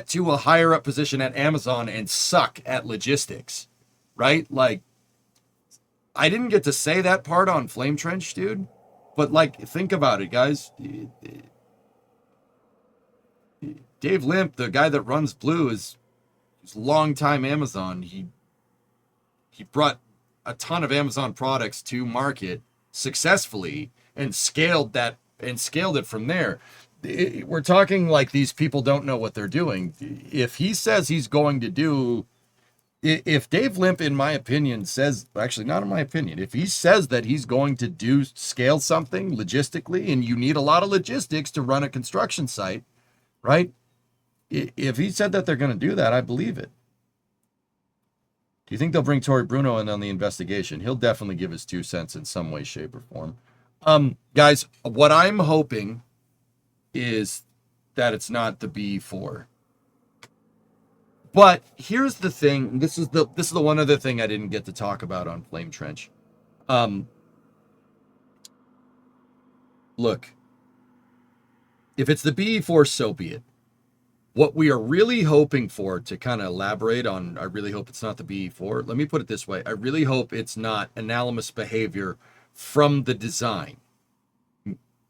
to a higher up position at Amazon and suck at logistics, right? Like, I didn't get to say that part on Flame Trench, dude, but like, think about it, guys. Dave Limp, the guy that runs Blue, is longtime Amazon. He brought a ton of Amazon products to market successfully and scaled it from there. We're talking like these people don't know what they're doing. If he says he's going to do, if Dave Limp, in my opinion, says, actually not in my opinion, if he says that he's going to scale something logistically, and you need a lot of logistics to run a construction site, right? If he said that they're going to do that, I believe it. Do you think they'll bring Tory Bruno in on the investigation? He'll definitely give his 2 cents in some way, shape, or form. Guys, what I'm hoping is that it's not the BE-4. But here's the thing. This is the one other thing I didn't get to talk about on Flame Trench. Look, if it's the BE-4, so be it. What we are really hoping for, to kind of elaborate on, I really hope it's not the BE-4. Let me put it this way. I really hope it's not anomalous behavior from the design.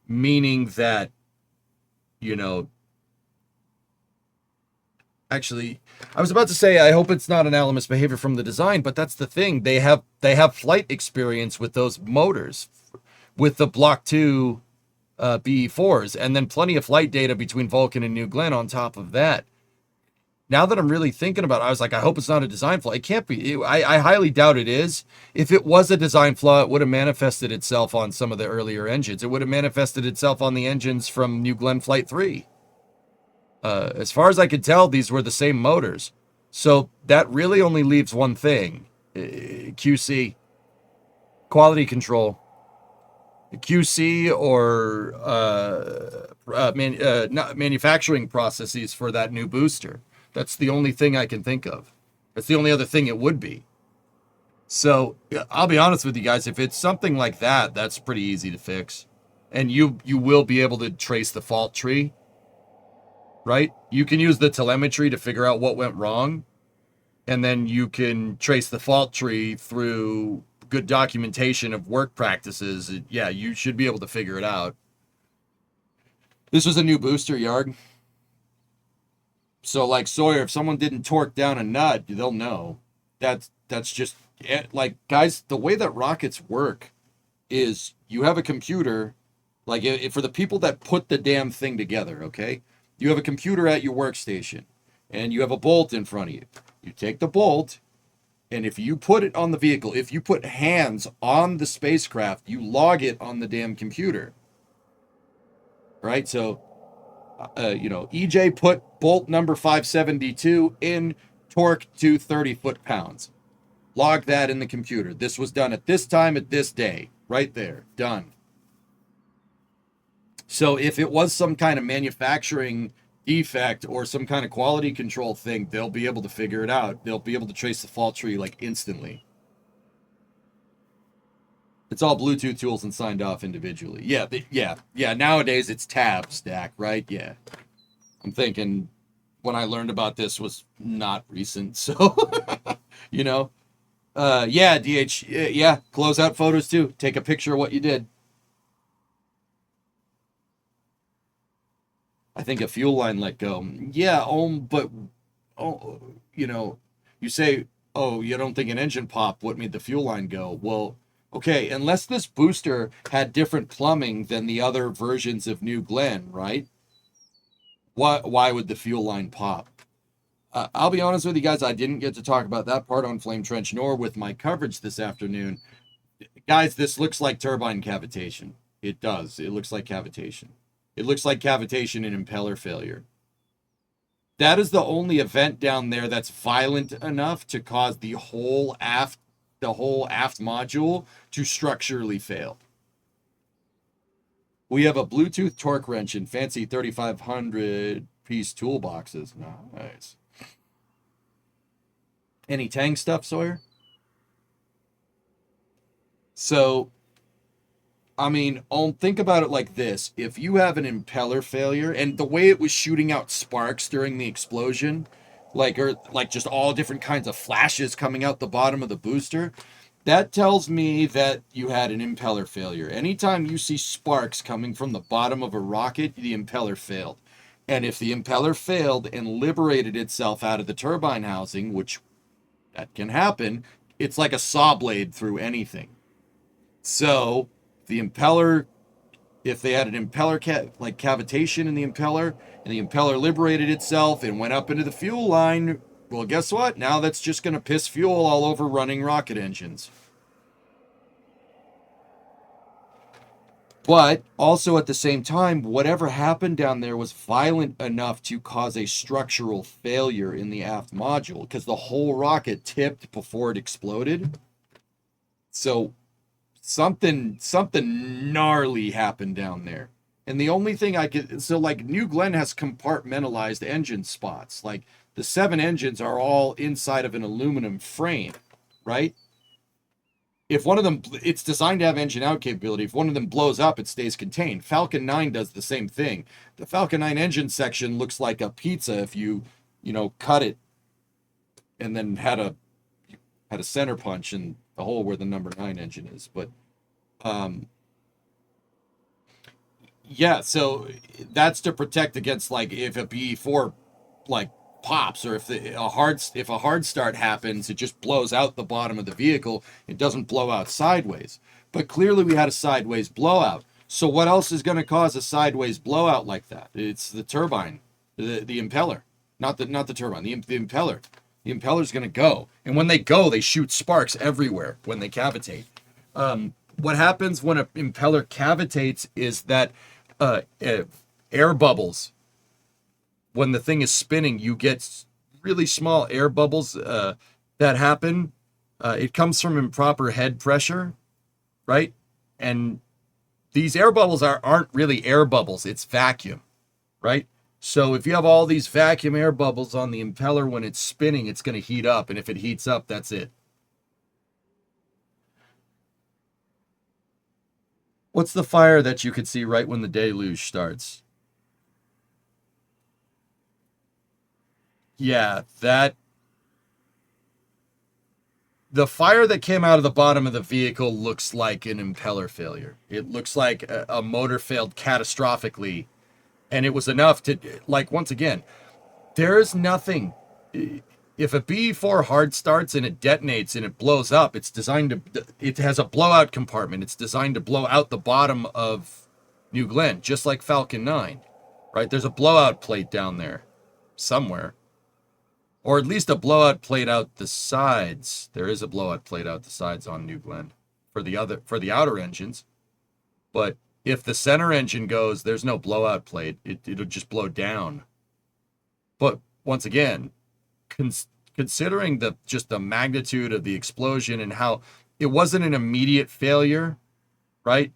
Meaning that, you know, actually, I was about to say I hope it's not anomalous behavior from the design, but that's the thing. They have flight experience with those motors, with the Block 2 BE-4s, and then plenty of flight data between Vulcan and New Glenn on top of that. Now that I'm really thinking about it, I was like, I hope it's not a design flaw. It can't be. I highly doubt it is. If it was a design flaw, it would have manifested itself on some of the earlier engines. It would have manifested itself on the engines from New Glenn Flight 3. As far as I could tell, these were the same motors. So that really only leaves one thing. QC. Quality control. QC or manufacturing processes for that new booster. That's the only thing I can think of. That's the only other thing it would be. So I'll be honest with you guys. If it's something like that, that's pretty easy to fix. And you will be able to trace the fault tree. Right? You can use the telemetry to figure out what went wrong. And then you can trace the fault tree through good documentation of work practices. Yeah, you should be able to figure it out. This was a new booster, Yarg. So, like, Sawyer, if someone didn't torque down a nut, they'll know. That's just, like, guys, the way that rockets work is you have a computer, like, for the people that put the damn thing together, okay? You have a computer at your workstation, and you have a bolt in front of you. You take the bolt, and if you put it on the vehicle, if you put hands on the spacecraft, you log it on the damn computer. Right? So, EJ put bolt number 572 in, torque to 30 foot-pounds. Log that in the computer. This was done at this time, at this day. Right there. Done. So if it was some kind of manufacturing defect or some kind of quality control thing, they'll be able to figure it out. They'll be able to trace the fault tree, like, instantly. It's all Bluetooth tools and signed off individually. Yeah, nowadays it's tab stack, right? Yeah. I'm thinking when I learned about this was not recent, so, you know. Yeah, DH, yeah, close out photos too. Take a picture of what you did. I think a fuel line let go. Yeah, but, you say, oh, you don't think an engine popped. What made the fuel line go? Well, okay, unless this booster had different plumbing than the other versions of New Glenn, right? Why would the fuel line pop? I'll be honest with you guys, I didn't get to talk about that part on Flame Trench, nor with my coverage this afternoon. Guys, this looks like turbine cavitation. It does. It looks like cavitation. It looks like cavitation and impeller failure. That is the only event down there that's violent enough to cause the whole aft module to structurally fail. We have a Bluetooth torque wrench in fancy 3,500 piece toolboxes. Nice. Any Tang stuff, Sawyer? So, I mean, think about it like this. If you have an impeller failure, and the way it was shooting out sparks during the explosion, like just all different kinds of flashes coming out the bottom of the booster, that tells me that you had an impeller failure. Anytime you see sparks coming from the bottom of a rocket, the impeller failed. And if the impeller failed and liberated itself out of the turbine housing, which that can happen, it's like a saw blade through anything. So the impeller, if they had an impeller cavitation in the impeller, and the impeller liberated itself and went up into the fuel line, well, guess what? Now that's just going to piss fuel all over running rocket engines. But also at the same time, whatever happened down there was violent enough to cause a structural failure in the aft module, because the whole rocket tipped before it exploded. So something gnarly happened down there. And the only thing I could, so like New Glenn has compartmentalized engine spots. Like the 7 engines are all inside of an aluminum frame, right? If one of them, it's designed to have engine out capability. If one of them blows up, it stays contained. Falcon 9 does the same thing. The Falcon 9 engine section looks like a pizza if you cut it and then had a center punch in the hole where the number 9 engine is. But yeah, so that's to protect against like if a BE4 like pops, or if a hard start happens, it just blows out the bottom of the vehicle. It doesn't blow out sideways. But clearly we had a sideways blowout. So what else is going to cause a sideways blowout like that? It's the turbine, the impeller, not the turbine, the impeller. The impeller's going to go, and when they go, they shoot sparks everywhere when they cavitate. What happens when an impeller cavitates is that air bubbles. When the thing is spinning, you get really small air bubbles that happen. It comes from improper head pressure, right? And these air bubbles aren't really air bubbles. It's vacuum, right? So if you have all these vacuum air bubbles on the impeller when it's spinning, it's going to heat up. And if it heats up, that's it. What's the fire that you could see right when the deluge starts? Yeah, the fire that came out of the bottom of the vehicle looks like an impeller failure. It looks like a motor failed catastrophically, and it was enough to, like, once again, there's nothing. If a BE4 hard starts and it detonates and it blows up, it has a blowout compartment. It's designed to blow out the bottom of New Glenn, just like Falcon 9, right? There's a blowout plate down there somewhere. Or at least a blowout plate out the sides. There is a blowout plate out the sides on New Glenn for the outer engines. But if the center engine goes, there's no blowout plate. It'll just blow down. But once again, considering the magnitude of the explosion and how it wasn't an immediate failure, right?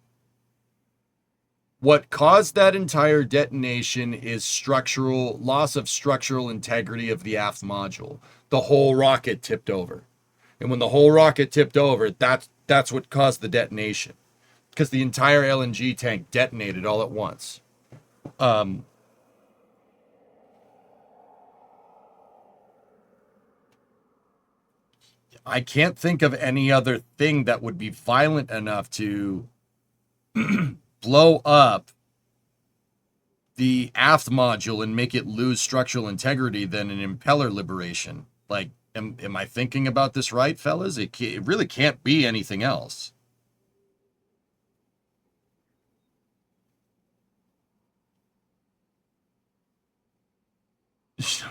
What caused that entire detonation is loss of structural integrity of the aft module. The whole rocket tipped over. And when the whole rocket tipped over, that's what caused the detonation. Because the entire LNG tank detonated all at once. I can't think of any other thing that would be violent enough to blow up the aft module and make it lose structural integrity than an impeller liberation. Like, am I thinking about this right, fellas? It really can't be anything else.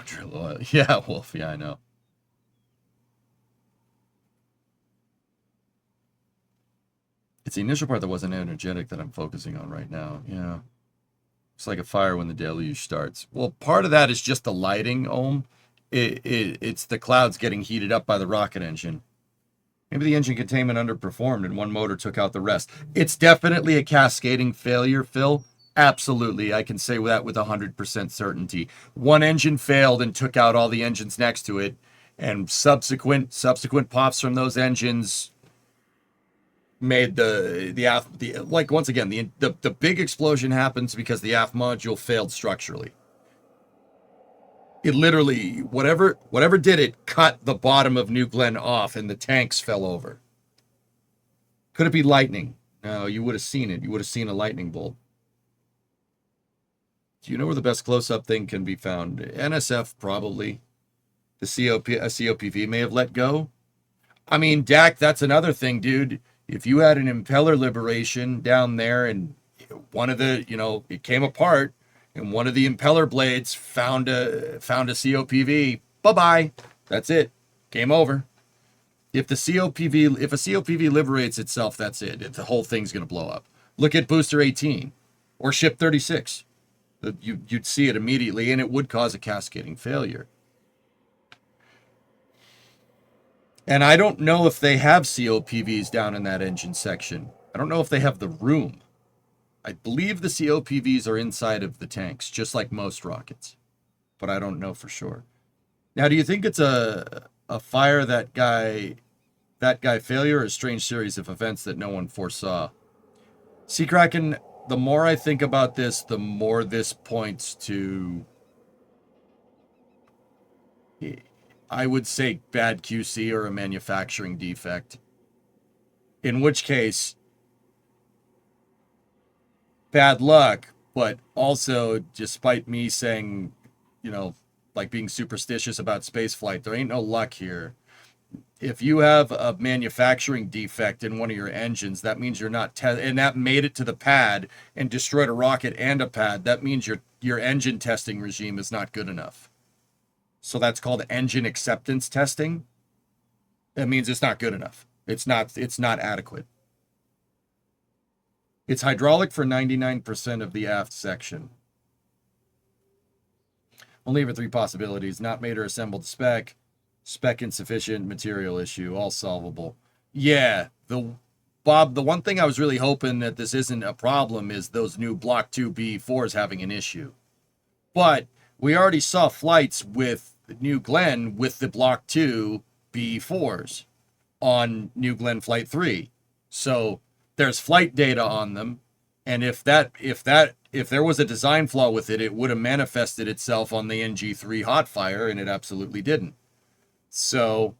Drill oil. Yeah, Wolf. Yeah, I know. It's the initial part that wasn't energetic that I'm focusing on right now. Yeah. It's like a fire when the deluge starts. Well, part of that is just the lighting, Ohm. It's the clouds getting heated up by the rocket engine. Maybe the engine containment underperformed and one motor took out the rest. It's definitely a cascading failure, Phil. Absolutely. I can say that with 100% certainty. One engine failed and took out all the engines next to it, and subsequent pops from those engines made the like, once again, the big explosion happens because the aft module failed structurally. It literally, whatever did it, cut the bottom of New Glenn off and the tanks fell over. Could it be lightning? No, you would have seen it. You would have seen a lightning bolt. Do you know where the best close-up thing can be found? NSF, probably. A COPV may have let go. I mean, Dak, that's another thing, dude. If you had an impeller liberation down there and one of the, it came apart and one of the impeller blades found a COPV, bye-bye. That's it. Game over. If a COPV liberates itself, that's it. The whole thing's going to blow up. Look at Booster 18 or Ship 36. You'd see it immediately, and it would cause a cascading failure. And I don't know if they have COPVs down in that engine section. I don't know if they have the room. I believe the COPVs are inside of the tanks, just like most rockets, but I don't know for sure. Now, do you think it's a fire that guy failure, or a strange series of events that no one foresaw? Sea Kraken, the more I think about this, the more this points to, I would say, bad QC or a manufacturing defect. In which case, bad luck, but also, despite me saying, you know, like being superstitious about spaceflight, there ain't no luck here. If you have a manufacturing defect in one of your engines, that means you're not and that made it to the pad and destroyed a rocket and a pad. That means your engine testing regime is not good enough. So that's called engine acceptance testing. That means it's not good enough. It's not adequate. It's hydraulic for 99% of the aft section. Only for 3 possibilities: not made or assembled to spec, spec insufficient, material issue, all solvable. Yeah, Bob, the one thing I was really hoping that this isn't a problem is those new Block 2 B4s having an issue. But we already saw flights with New Glenn with the Block 2 B4s on New Glenn Flight 3. So there's flight data on them, and if there was a design flaw with it, it would have manifested itself on the NG3 hot fire, and it absolutely didn't. So,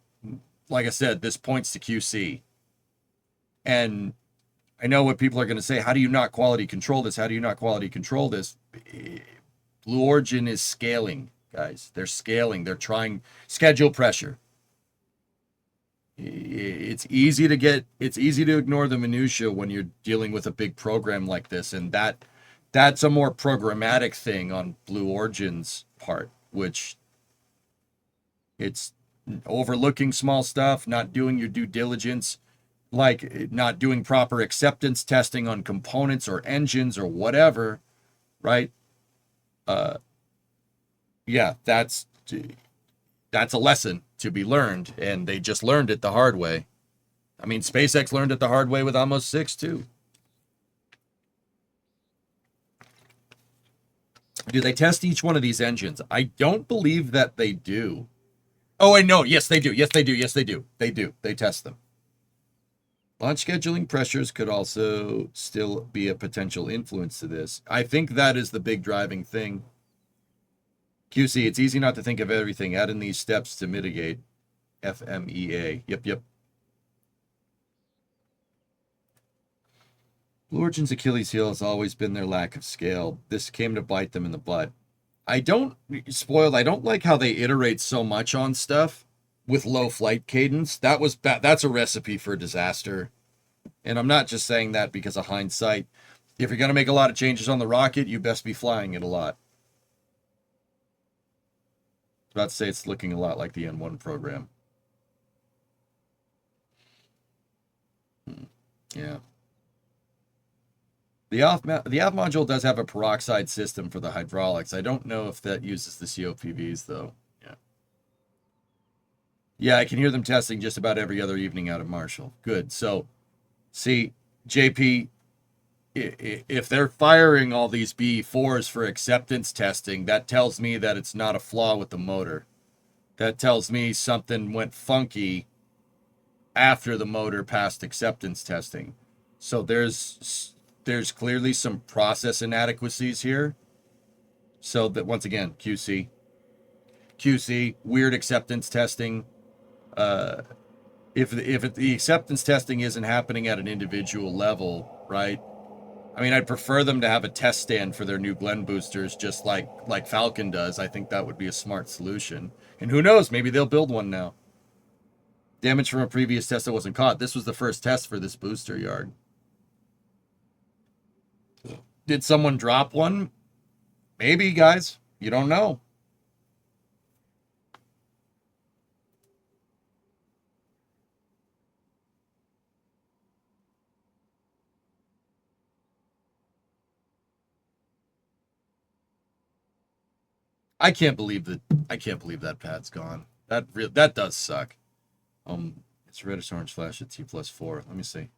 like I said, this points to QC. And I know what people are going to say. How do you not quality control this? How do you not quality control this? Blue Origin is scaling, guys. They're scaling. They're trying schedule pressure. It's easy to ignore the minutia when you're dealing with a big program like this, and that's a more programmatic thing on Blue Origin's part, which it's overlooking small stuff, not doing your due diligence, like not doing proper acceptance testing on components or engines or whatever, right? Yeah, that's a lesson to be learned, and they just learned it the hard way. I mean, SpaceX learned it the hard way with Amos 6 too. Do they test each one of these engines? I don't believe that they do. Oh, I know. Yes, they do. Yes, they do. Yes, they do. They do. They test them. Launch scheduling pressures could also still be a potential influence to this. I think that is the big driving thing. QC, it's easy not to think of everything. Add in these steps to mitigate. FMEA. Yep. Blue Origin's Achilles heel has always been their lack of scale. This came to bite them in the butt. I don't like how they iterate so much on stuff with low flight cadence. That's a recipe for disaster. And I'm not just saying that because of hindsight. If you're going to make a lot of changes on the rocket, you best be flying it a lot. I was about to say it's looking a lot like the N1 program. Yeah. The aft module does have a peroxide system for the hydraulics. I don't know if that uses the COPVs, though. Yeah, I can hear them testing just about every other evening out of Marshall. Good. So, see, JP, if they're firing all these B4s for acceptance testing, that tells me that it's not a flaw with the motor. That tells me something went funky after the motor passed acceptance testing. So there's clearly some process inadequacies here. So that, once again, QC, weird acceptance testing. If the acceptance testing isn't happening at an individual level, right? I mean, I'd prefer them to have a test stand for their new Glenn boosters, just like Falcon does. I think that would be a smart solution. And who knows, maybe they'll build one now. Damage from a previous test that wasn't caught. This was the first test for this booster yard. Did someone drop one? Maybe, guys. You don't know. I can't believe that pad's gone. That does suck. It's reddish orange flash at T+4. Let me see.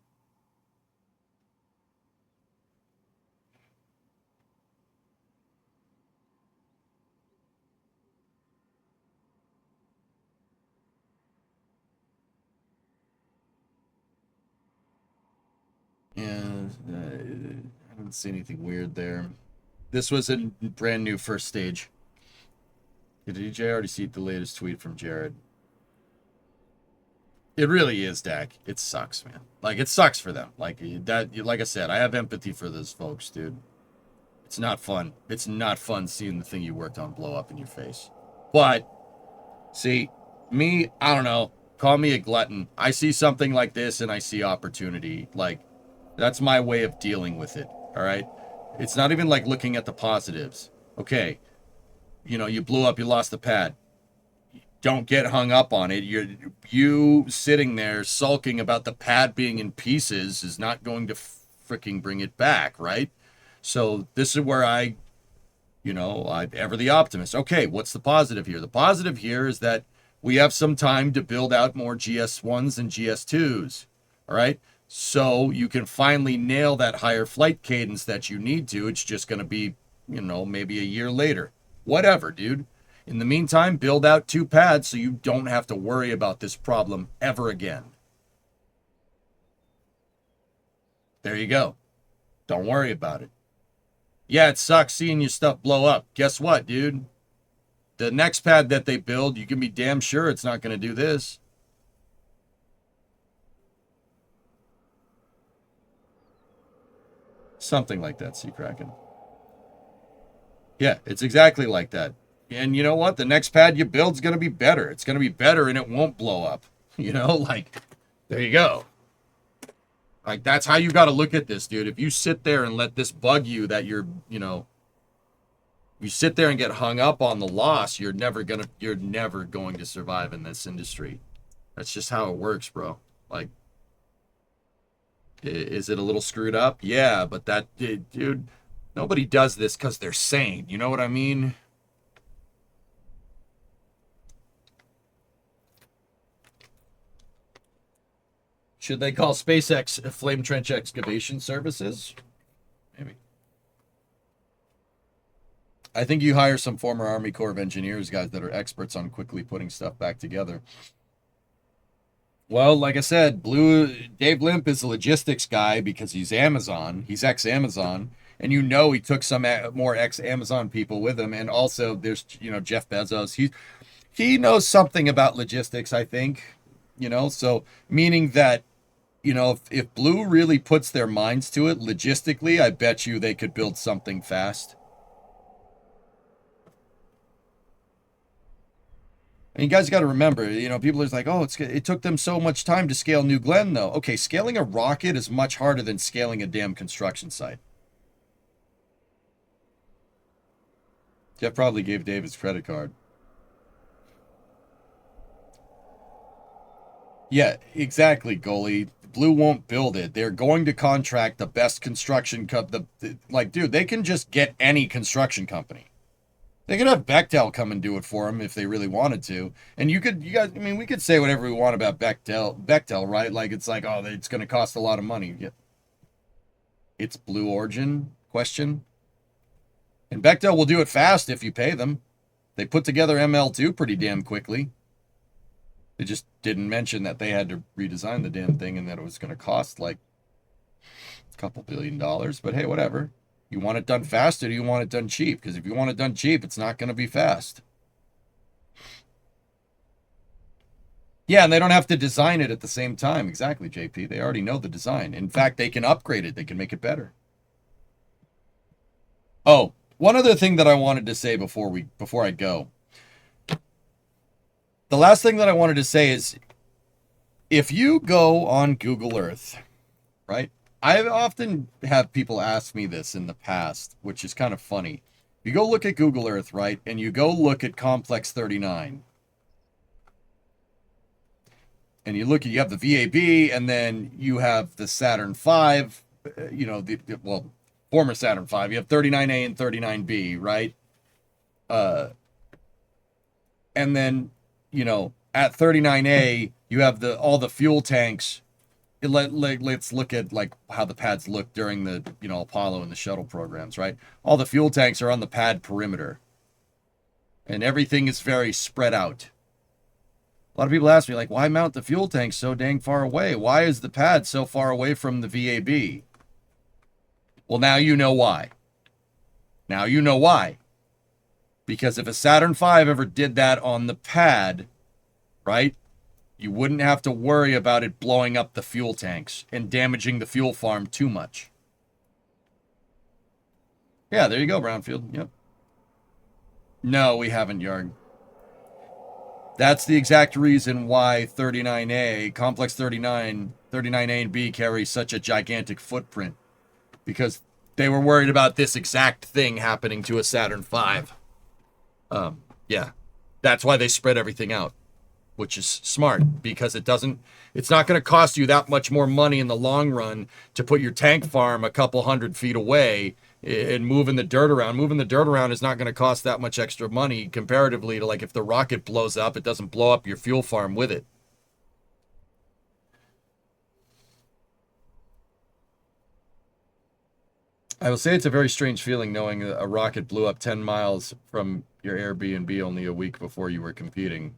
I didn't see anything weird there. This was a brand new first stage. Did you already see the latest tweet from Jared? It really is, Dak. It sucks, man. Like, it sucks for them. Like I said, I have empathy for those folks, dude. It's not fun. It's not fun seeing the thing you worked on blow up in your face. But, see, me, I don't know. Call me a glutton. I see something like this and I see opportunity. Like, that's my way of dealing with it, all right? It's not even like looking at the positives. Okay, you blew up, you lost the pad. Don't get hung up on it. You sitting there sulking about the pad being in pieces is not going to freaking bring it back, right? So this is where I'm ever the optimist. Okay, what's the positive here? The positive here is that we have some time to build out more GS1s and GS2s, all right? So you can finally nail that higher flight cadence that you need to. It's just going to be, maybe a year later. Whatever, dude. In the meantime, build out 2 pads so you don't have to worry about this problem ever again. There you go. Don't worry about it. Yeah, it sucks seeing your stuff blow up. Guess what, dude? The next pad that they build, you can be damn sure it's not going to do this. Something like that, Sea Kraken. Yeah, it's exactly like that. And you know what? The next pad you build is going to be better. It's going to be better and it won't blow up. There you go. Like, that's how you got to look at this, dude. If you sit there and let this bug you that you sit there and get hung up on the loss, you're never going to survive in this industry. That's just how it works, bro. Like, is it a little screwed up? Yeah, but dude, nobody does this because they're sane. You know what I mean? Should they call SpaceX Flame Trench Excavation Services? Maybe. I think you hire some former Army Corps of Engineers guys that are experts on quickly putting stuff back together. Well, like I said, Dave Limp is a logistics guy because he's Amazon. He's ex-Amazon. And he took some more ex-Amazon people with him. And also there's, Jeff Bezos. He knows something about logistics, I think. So meaning that, if Blue really puts their minds to it, logistically, I bet you they could build something fast. And you guys got to remember, people are like, oh, it took them so much time to scale New Glenn, though. Okay, scaling a rocket is much harder than scaling a damn construction site. Jeff probably gave Dave his credit card. Yeah, exactly, goalie. Blue won't build it. They're going to contract the best construction company. Dude, they can just get any construction company. They could have Bechtel come and do it for them if they really wanted to. And we could say whatever we want about Bechtel, right? Like, it's like, oh, it's going to cost a lot of money. Yeah. It's Blue Origin question. And Bechtel will do it fast if you pay them. They put together ML2 pretty damn quickly. They just didn't mention that they had to redesign the damn thing and that it was going to cost like a couple $1 billion. But hey, whatever. You want it done fast or do you want it done cheap? Because if you want it done cheap, it's not going to be fast. Yeah, and they don't have to design it at the same time. Exactly, JP. They already know the design. In fact, they can upgrade it. They can make it better. Oh, one other thing that I wanted to say before I go. The last thing that I wanted to say is, if you go on Google Earth, right? I often have people ask me this in the past, which is kind of funny. You go look at Google Earth, right? And you go look at Complex 39. And you have the VAB, and then you have the Saturn V, former Saturn V. You have 39A and 39B, right? And then, at 39A, you have all the fuel tanks. Let's look at how the pads look during the Apollo and the shuttle programs, right? All the fuel tanks are on the pad perimeter, and everything is very spread out. A lot of people ask me, like, why mount the fuel tanks so dang far away? Why is the pad so far away from the VAB? Well, now you know why. Now you know why. Because if a Saturn V ever did that on the pad, right, you wouldn't have to worry about it blowing up the fuel tanks and damaging the fuel farm too much. Yeah, there you go, Brownfield. Yep. No, we haven't, Yarg. That's the exact reason why 39A, Complex 39, 39A and B carry such a gigantic footprint. Because they were worried about this exact thing happening to a Saturn V. Yeah. That's why they spread everything out, which is smart, because it's not going to cost you that much more money in the long run to put your tank farm a couple 100 feet away and moving the dirt around. Moving the dirt around is not going to cost that much extra money comparatively to, like, if the rocket blows up, it doesn't blow up your fuel farm with it. I will say it's a very strange feeling knowing a rocket blew up 10 miles from your Airbnb only a week before you were competing.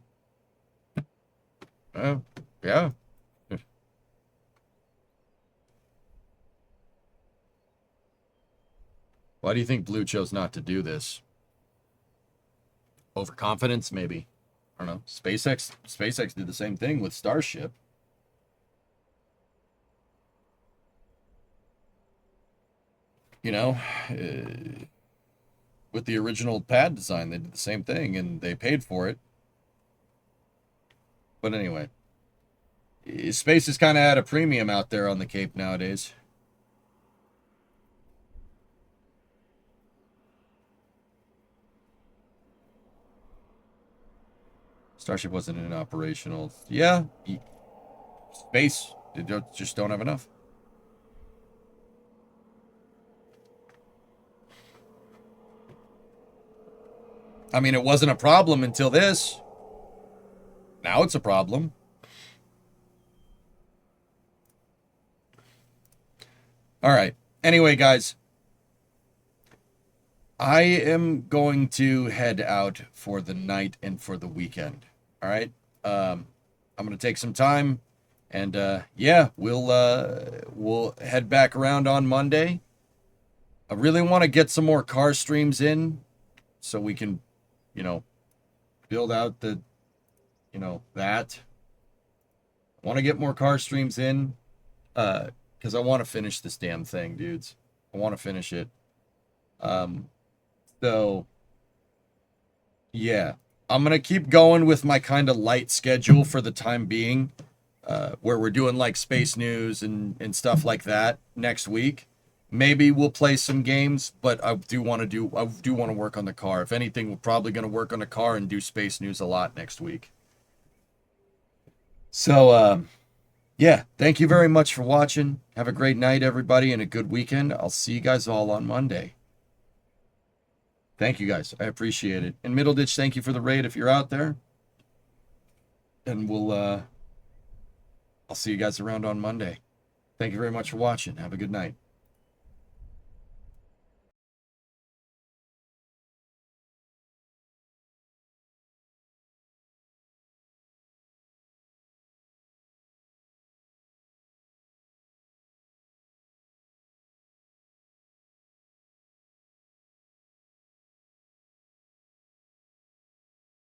Yeah. Why do you think Blue chose not to do this? Overconfidence, maybe. I don't know. SpaceX did the same thing with Starship. You know, with the original pad design, they did the same thing, and they paid for it. But anyway, space is kind of at a premium out there on the Cape nowadays. Starship wasn't in operational. Yeah, space, they just don't have enough. I mean, it wasn't a problem until this. Now it's a problem. All right. Anyway, guys, I am going to head out for the night and for the weekend. All right. I'm going to take some time, and yeah, we'll head back around on Monday. I really want to get some more car streams in so we can, you know, build out the, you know, that. I want to get more car streams in because I want to finish this damn thing, dudes. I want to finish it. So, yeah, I'm going to keep going with my kind of light schedule for the time being, where we're doing like space news and stuff like that next week. Maybe we'll play some games, but I do want to work on the car. If anything, we're probably going to work on the car and do space news a lot next week. So, yeah, thank you very much for watching. Have a great night, everybody, and a good weekend. I'll see you guys all on Monday. Thank you, guys. I appreciate it. And Middleditch, thank you for the raid if you're out there. And I'll see you guys around on Monday. Thank you very much for watching. Have a good night.